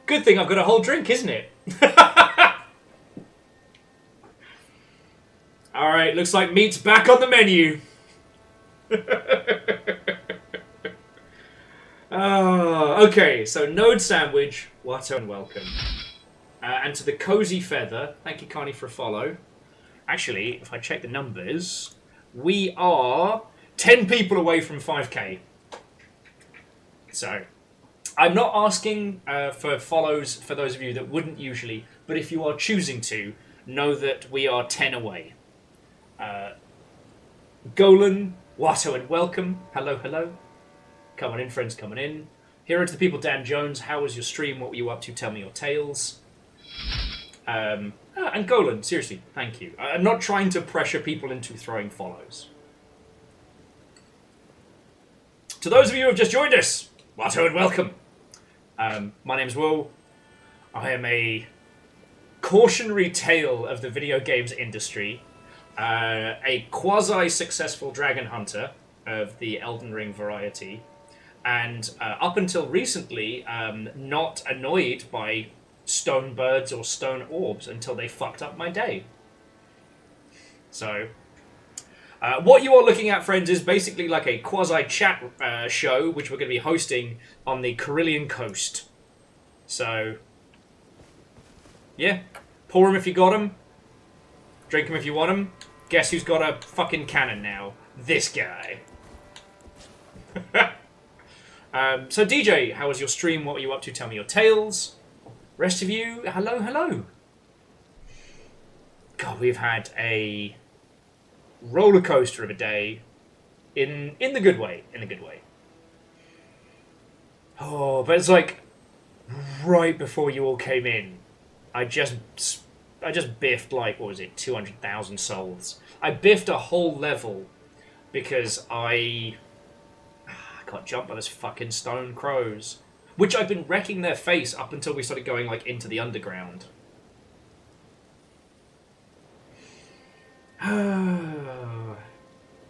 Good thing I've got a whole drink, isn't it? Alright, looks like meat's back on the menu. Okay, so Node Sandwich, what and welcome. And to the Cozy Feather, thank you, Carney, for a follow. Actually, if I check the numbers, we are 10 people away from 5k. So, I'm not asking for follows for those of you that wouldn't usually, but if you are choosing to, know that we are 10 away. Golan, Watto, and welcome. Hello, hello. Come on in, friends, come on in. Hero to the people, Dan Jones. How was your stream? What were you up to? Tell me your tales. And Golan, seriously, thank you. I'm not trying to pressure people into throwing follows. To those of you who have just joined us, Watto and welcome. My name's Will. I am a cautionary tale of the video games industry. A quasi-successful dragon hunter of the Elden Ring variety. And up until recently, not annoyed by stone birds or stone orbs until they fucked up my day. So, what you are looking at, friends, is basically like a quasi-chat show, which we're going to be hosting on the Cerulean Coast. So, yeah. Pour them if you got them. Drink them if you want them. Guess who's got a fucking cannon now? This guy. So, DJ, how was your stream? What were you up to? Tell me your tales. Rest of you, hello, hello. God, we've had a roller coaster of a day, in the good way, in the good way. Oh, but it's like right before you all came in, I just just biffed like, what was it, 200,000 souls. I biffed a whole level because I got jumped by those fucking stone crows, which I've been wrecking their face up until we started going like into the underground.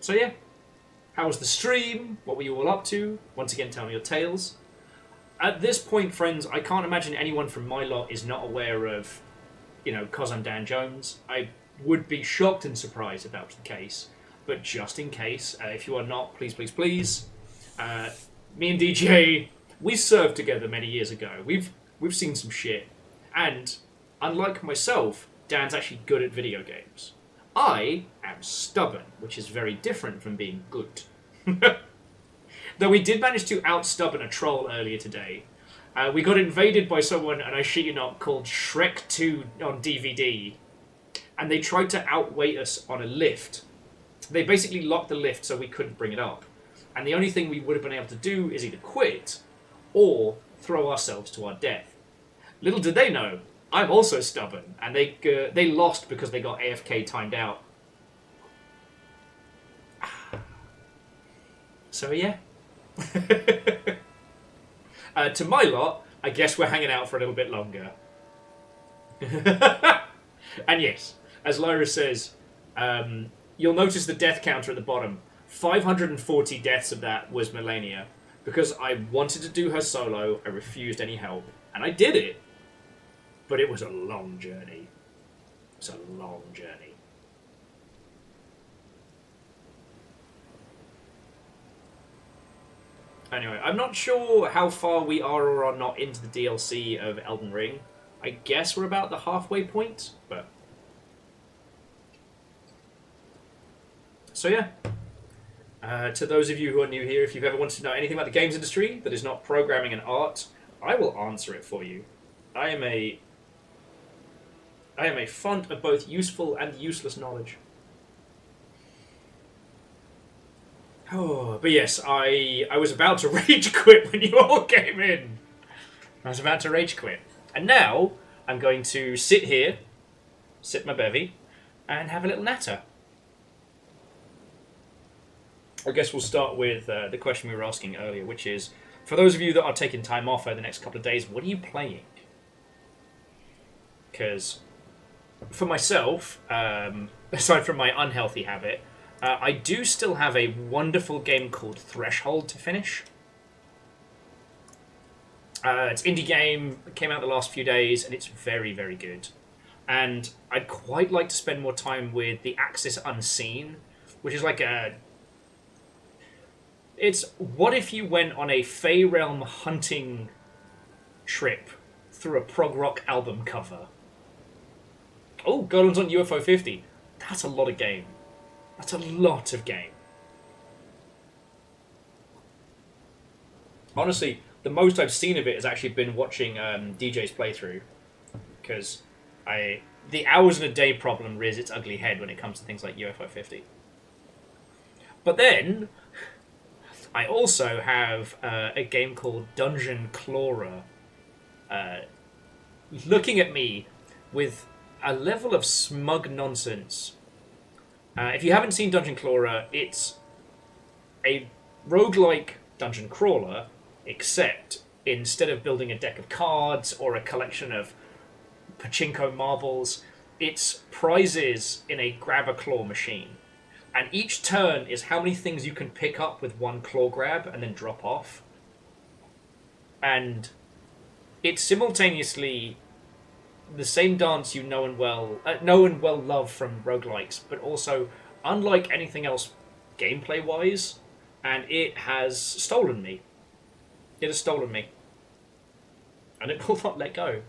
So yeah, how was the stream? What were you all up to? Once again, tell me your tales. At this point, friends, I can't imagine anyone from my lot is not aware of, you know, 'cause I'm Dan Jones. I would be shocked and surprised if that was the case. But just in case, if you are not, please, please, please. Me and DJ, we served together many years ago. We've seen some shit. And, unlike myself, Dan's actually good at video games. I am stubborn, which is very different from being good. Though we did manage to out-stubborn a troll earlier today. We got invaded by someone, and I shit you not, called Shrek 2 on DVD. And they tried to outweight us on a lift. They basically locked the lift so we couldn't bring it up. And the only thing we would have been able to do is either quit or throw ourselves to our death. Little did they know, I'm also stubborn, and they lost because they got AFK timed out. So yeah. To my lot, I guess we're hanging out for a little bit longer. And yes, as Lyra says, you'll notice the death counter at the bottom. 540 deaths of that was Melania. Because I wanted to do her solo, I refused any help. And I did it. But it was a long journey. It's a long journey. Anyway, I'm not sure how far we are or are not into the DLC of Elden Ring. I guess we're about the halfway point, but... So yeah. To those of you who are new here, if you've ever wanted to know anything about the games industry that is not programming and art, I will answer it for you. I am a font of both useful and useless knowledge. Oh, but yes, I was about to rage quit when you all came in. I was about to rage quit. And now, I'm going to sit here, sip my bevy, and have a little natter. I guess we'll start with the question we were asking earlier, which is, for those of you that are taking time off over the next couple of days, what are you playing? Because for myself, aside from my unhealthy habit, I do still have a wonderful game called Threshold to finish. It's an indie game, it came out the last few days, and it's very, very good. And I'd quite like to spend more time with the Axis Unseen, which is like a... It's what if you went on a Fey Realm hunting trip through a prog rock album cover. Oh, Golem's on UFO 50. That's a lot of game. That's a lot of game. Honestly, the most I've seen of it has actually been watching DJ's playthrough. Because the hours in a day problem rears its ugly head when it comes to things like UFO 50. But then, I also have a game called Dungeon Crawler looking at me with a level of smug nonsense. If you haven't seen Dungeon Crawler, it's a roguelike dungeon crawler, except instead of building a deck of cards or a collection of pachinko marbles, it's prizes in a grab-a-claw machine. And each turn is how many things you can pick up with one claw grab and then drop off. And it's simultaneously the same dance you know and well love from roguelikes, but also unlike anything else gameplay-wise, and it has stolen me. It has stolen me. And it will not let go.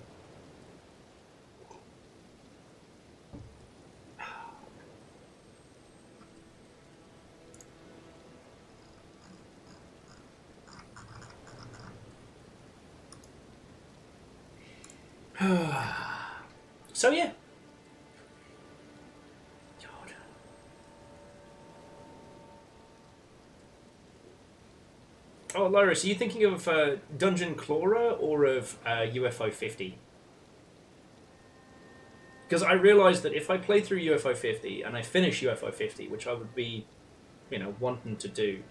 So yeah. God. Oh, Loris, are you thinking of Dungeon Crawler or of UFO 50? Because I realised that if I play through UFO 50 and I finish UFO 50, which I would be, wanting to do,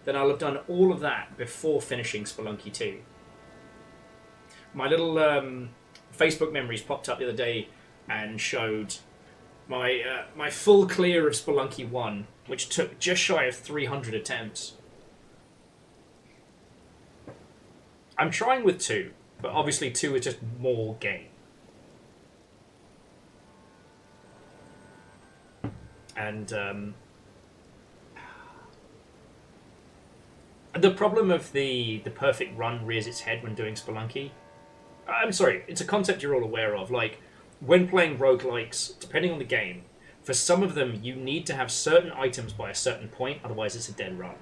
then I'll have done all of that before finishing Spelunky 2. My little Facebook memories popped up the other day and showed my full clear of Spelunky 1, which took just shy of 300 attempts. I'm trying with 2, but obviously 2 is just more game. And the problem of the perfect run rears its head when doing Spelunky. I'm sorry, it's a concept you're all aware of. Like, when playing roguelikes, depending on the game, for some of them you need to have certain items by a certain point, otherwise it's a dead run.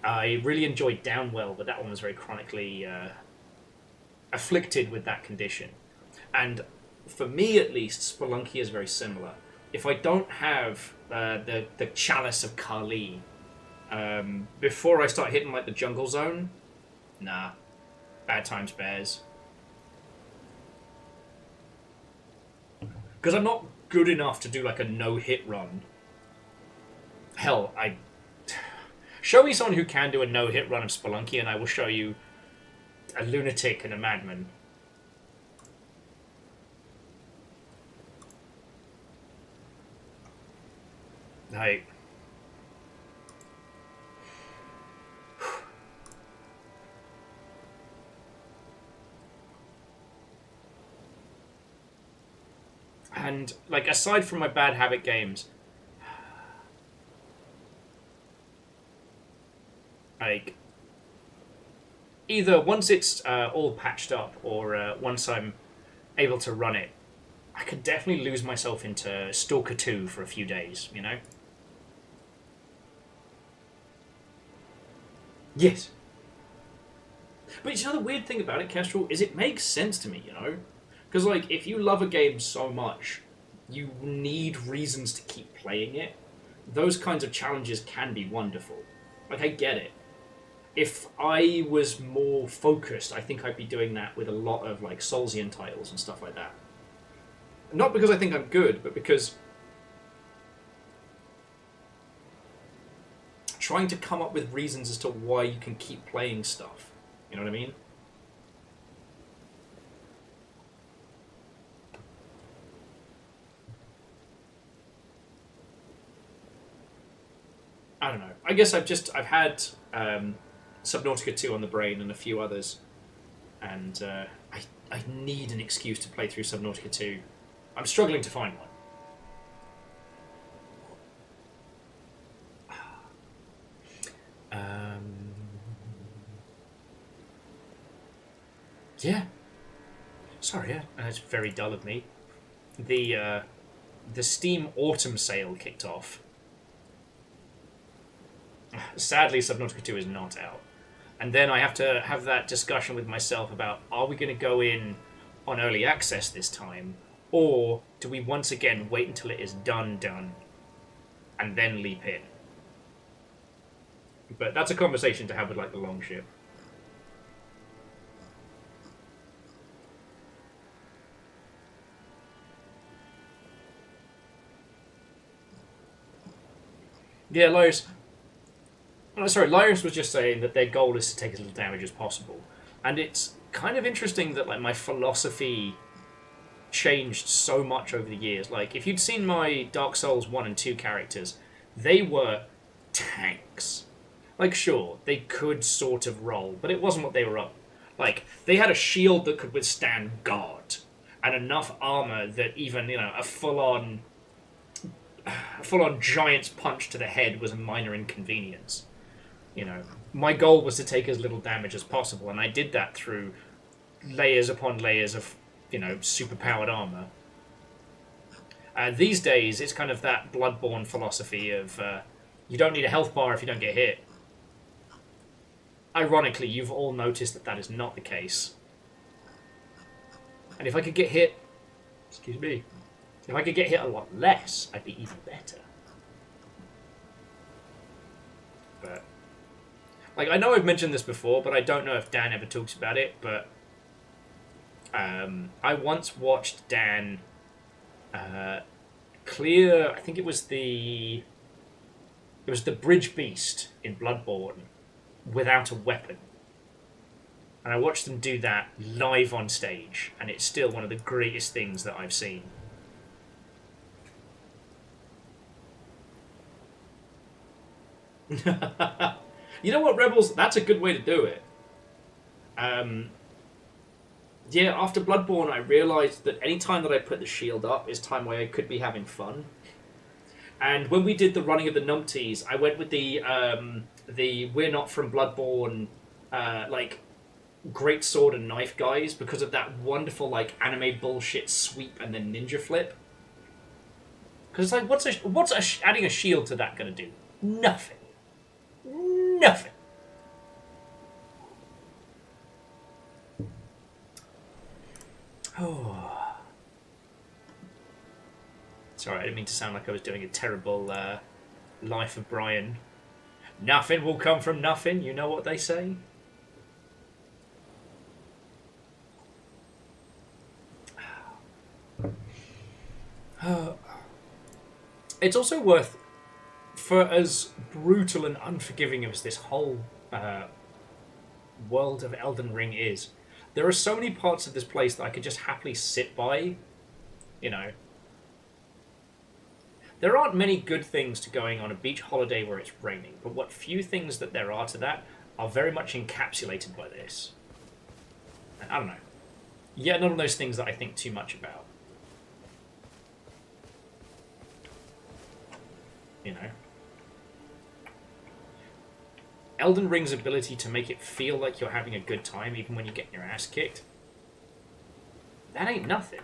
I really enjoyed Downwell, but that one was very chronically afflicted with that condition. And for me at least, Spelunky is very similar. If I don't have the Chalice of Kali before I start hitting like the jungle zone, nah, bad times bears. Because I'm not good enough to do like a no-hit run. Hell, show me someone who can do a no-hit run of Spelunky and I will show you a lunatic and a madman. Like... And, like, aside from my bad habit games, like, either once it's all patched up or once I'm able to run it, I could definitely lose myself into Stalker 2 for a few days, you know? Yes. But you know the weird thing about it, Kestrel, is it makes sense to me, you know? Because, like, if you love a game so much, you need reasons to keep playing it. Those kinds of challenges can be wonderful. Like, I get it. If I was more focused, I think I'd be doing that with a lot of, like, Soulsian titles and stuff like that. Not because I think I'm good, but because trying to come up with reasons as to why you can keep playing stuff. You know what I mean? I don't know. I guess I've had Subnautica 2 on the brain and a few others, and I need an excuse to play through Subnautica 2. I'm struggling to find one. Yeah. Sorry, yeah. It's very dull of me. The Steam Autumn sale kicked off. Sadly, Subnautica 2 is not out. And then I have to have that discussion with myself about, are we going to go in on early access this time? Or do we once again wait until it is done, and then leap in? But that's a conversation to have with, like, the Longship. Yeah, Lyrus was just saying that their goal is to take as little damage as possible. And it's kind of interesting that, like, my philosophy changed so much over the years. Like, if you'd seen my Dark Souls 1 and 2 characters, they were tanks. Like, sure, they could sort of roll, but it wasn't what they were up. Like, they had a shield that could withstand guard, and enough armor that even, a full-on giant's punch to the head was a minor inconvenience. My goal was to take as little damage as possible, and I did that through layers upon layers of, super-powered armor. These days, it's kind of that Bloodborne philosophy of, you don't need a health bar if you don't get hit. Ironically, you've all noticed that that is not the case. And if I could get hit... Excuse me. If I could get hit a lot less, I'd be even better. But... Like, I know I've mentioned this before, but I don't know if Dan ever talks about it, but... I once watched Dan Clear, I think it was the Bridge Beast in Bloodborne without a weapon. And I watched them do that live on stage, and it's still one of the greatest things that I've seen. You know what, Rebels? That's a good way to do it. Yeah, after Bloodborne, I realised that any time that I put the shield up is time where I could be having fun. And when we did the running of the numpties, I went with the We're Not From Bloodborne, like, great sword and knife guys because of that wonderful, like, anime bullshit sweep and then ninja flip. Because it's like, what's adding a shield to that going to do? Nothing. Nothing. Oh. Sorry, I didn't mean to sound like I was doing a terrible Life of Brian. Nothing will come from nothing, you know what they say? It's also worth, for as brutal and unforgiving as this whole world of Elden Ring is, there are so many parts of this place that I could just happily sit by, you know. There aren't many good things to going on a beach holiday where it's raining, but what few things that there are to that are very much encapsulated by this. I don't know. Yeah, none of those things that I think too much about. You know? Elden Ring's ability to make it feel like you're having a good time even when you're getting your ass kicked, that ain't nothing.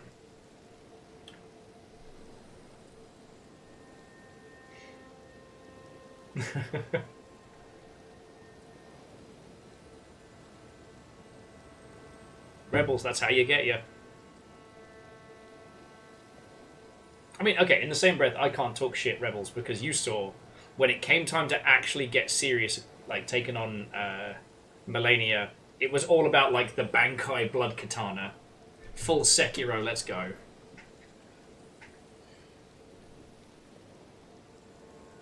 Rebels, that's how you get you. I mean, okay, in the same breath, I can't talk shit, Rebels, because you saw when it came time to actually get serious, like taking on Melania, it was all about like the Bankai blood katana. Full Sekiro, let's go.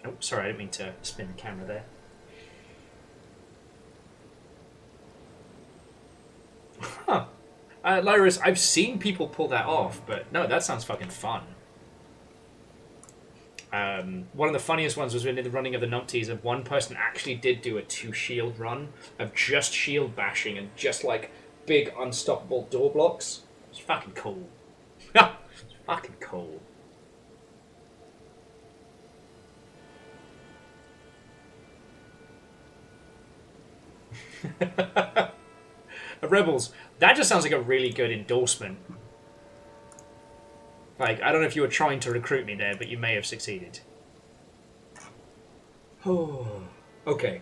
Oh, sorry, I didn't mean to spin the camera there. Huh. Lyris, I've seen people pull that off, but no, that sounds fucking fun. One of the funniest ones was when in the running of the numpties, and one person actually did do a 2-shield run of just shield bashing and just like big unstoppable door blocks. It's fucking cool. It's fucking cool. Rebels, that just sounds like a really good endorsement. Like, I don't know if you were trying to recruit me there, but you may have succeeded. Oh, okay.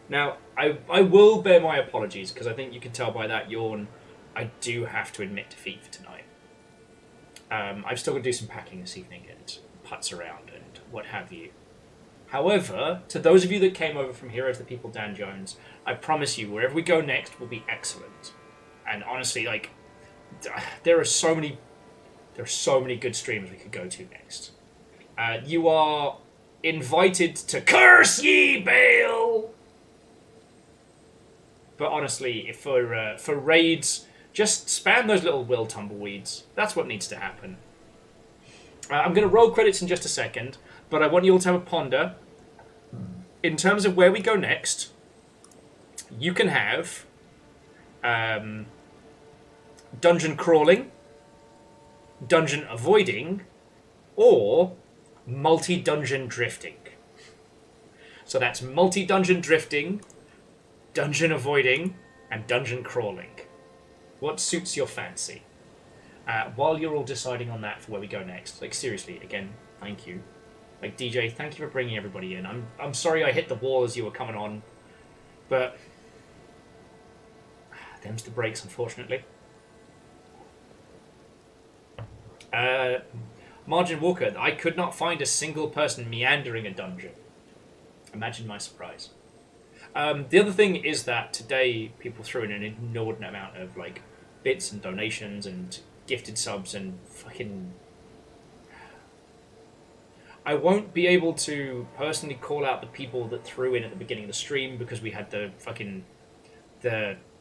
Now, I will bear my apologies, because I think you can tell by that yawn, I do have to admit defeat for tonight. I've still got to do some packing this evening and putts around and what have you. However, to those of you that came over from Heroes of the People, Dan Jones, I promise you, wherever we go next will be excellent. And honestly, like, there are so many good streams we could go to next. You are invited to curse ye, Bale! But honestly, if for raids, just spam those little will tumbleweeds. That's what needs to happen. I'm going to roll credits in just a second, but I want you all to have a ponder. In terms of where we go next, you can have dungeon crawling, dungeon avoiding, or multi-dungeon drifting. So that's multi-dungeon drifting, dungeon avoiding, and dungeon crawling. What suits your fancy? While you're all deciding on that for where we go next, like seriously, again, thank you. Like DJ, thank you for bringing everybody in. I'm sorry I hit the wall as you were coming on, but them's the breaks, unfortunately. Margin Walker, I could not find a single person meandering a dungeon. Imagine my surprise. The other thing is that today people threw in an inordinate amount of like bits and donations and gifted subs and fucking I won't be able to personally call out the people that threw in at the beginning of the stream because we had the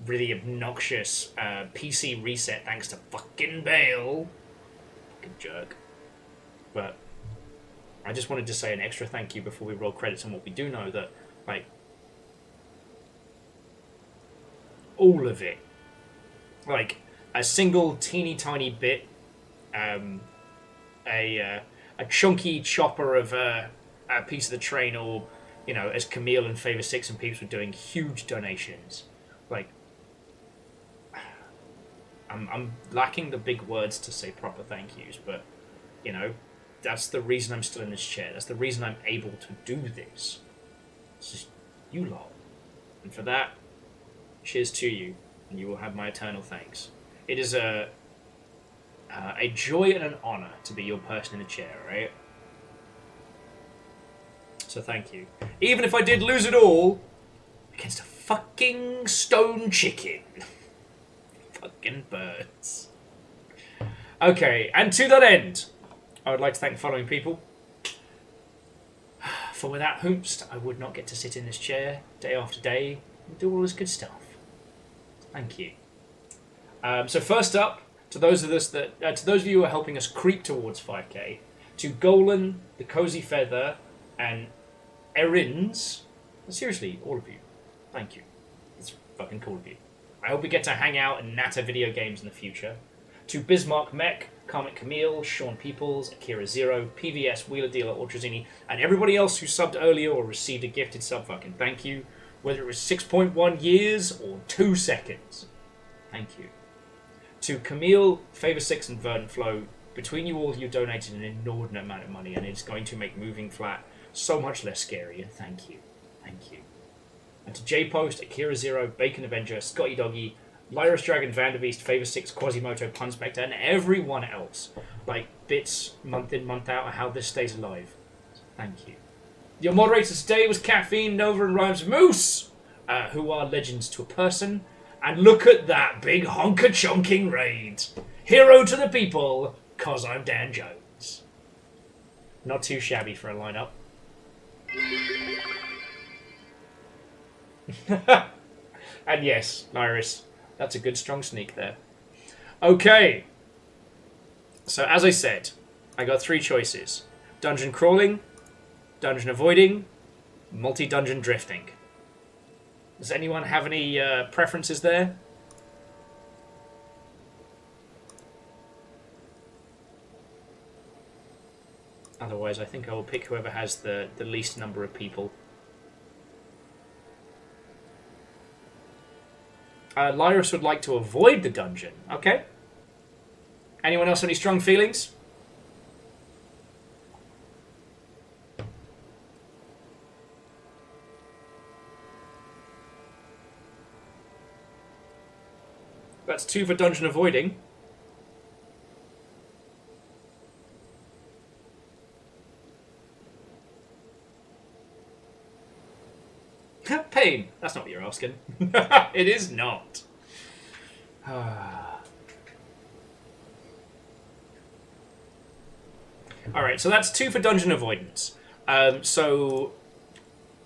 really obnoxious PC reset thanks to fucking Bale. Fucking jerk. But I just wanted to say an extra thank you before we roll credits on what we do know, that, like, all of it, like, a single teeny tiny bit, a chunky chopper of a piece of the train, or, you know, as Camille and Favor 6 and peeps were doing, huge donations. Like, I'm lacking the big words to say proper thank yous, but, you know, that's the reason I'm still in this chair. That's the reason I'm able to do this. It's just you lot. And for that, cheers to you, and you will have my eternal thanks. It is a joy and an honor to be your person in the chair, right? So thank you. Even if I did lose it all against a fucking stone chicken. Fucking birds. Okay, and to that end, I would like to thank the following people. For without Hoomst, I would not get to sit in this chair day after day and do all this good stuff. Thank you. So first up, to those of us that, to those of you who are helping us creep towards 5K, to Golan, the Cozy Feather, and Erins, seriously, all of you, thank you. It's fucking cool of you. I hope we get to hang out and natter video games in the future. To Bismarck Mech, Carmick Camille, Sean Peoples, Akira Zero, PVS, Wheeler Dealer, Ultrazini, and everybody else who subbed earlier or received a gifted sub, fucking thank you. Whether it was 6.1 years or 2 seconds. Thank you. To Camille, Favor 6, and Verdant Flow, between you all, you donated an inordinate amount of money, and it's going to make moving flat so much less scary, and thank you. Thank you. And to J-Post, Akira Zero, Bacon Avenger, Scotty Doggy, Lyris Dragon, Vanderbeest, Favor 6, Quasimoto, Punspector, and everyone else. Like, bits month in, month out, and how this stays alive. Thank you. Your moderators today was Caffeine, Nova, and Rhymes Moose, who are legends to a person. And look at that big honker-chonking raid. Hero to the people, 'cause I'm Dan Jones. Not too shabby for a lineup. And yes, Lyris, that's a good strong sneak there. Okay. So as I said, I got 3 choices. Dungeon crawling, dungeon avoiding, multi-dungeon drifting. Does anyone have any preferences there? Otherwise, I think I will pick whoever has the least number of people. Lyris would like to avoid the dungeon. Okay. Anyone else any strong feelings? That's 2 for dungeon avoiding. Pain. That's not what you're asking. It is not. Alright, so that's 2 for dungeon avoidance. So,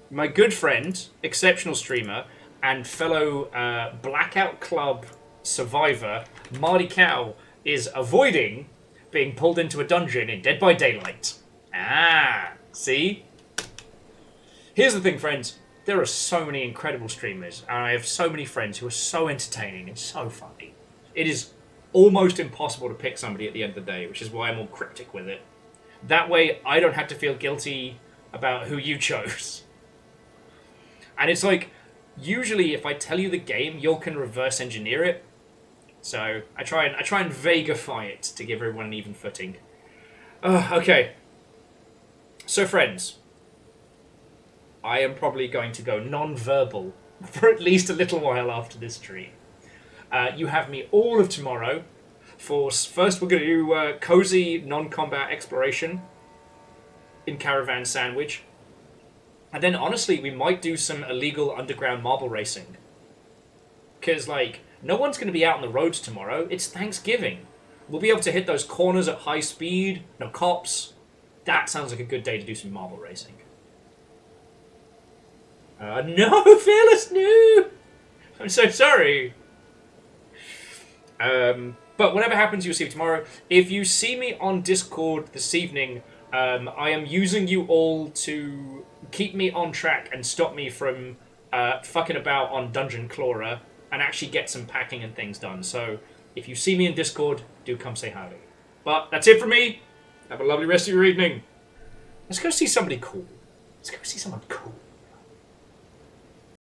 my good friend, exceptional streamer, and fellow Blackout Club survivor, Marty Cow, is avoiding being pulled into a dungeon in Dead by Daylight. Ah, see? Here's the thing, friends. There are so many incredible streamers, and I have so many friends who are so entertaining and so funny. It is almost impossible to pick somebody at the end of the day, which is why I'm all cryptic with it. That way, I don't have to feel guilty about who you chose. And it's like, usually if I tell you the game, you can reverse engineer it. So I try and vagify it to give everyone an even footing. Okay. So friends, I am probably going to go non-verbal for at least a little while after this stream. You have me all of tomorrow. First we're going to do cozy non-combat exploration in Caravan Sandwich. And then honestly, we might do some illegal underground marble racing. Because, like, no one's going to be out on the roads tomorrow. It's Thanksgiving. We'll be able to hit those corners at high speed. No cops. That sounds like a good day to do some marble racing. No, Fearless, no! I'm so sorry. But whatever happens, you'll see me tomorrow. If you see me on Discord this evening, I am using you all to keep me on track and stop me from fucking about on Dungeon Crawler and actually get some packing and things done. So if you see me in Discord, do come say howdy. But that's it from me. Have a lovely rest of your evening. Let's go see somebody cool. Let's go see someone cool.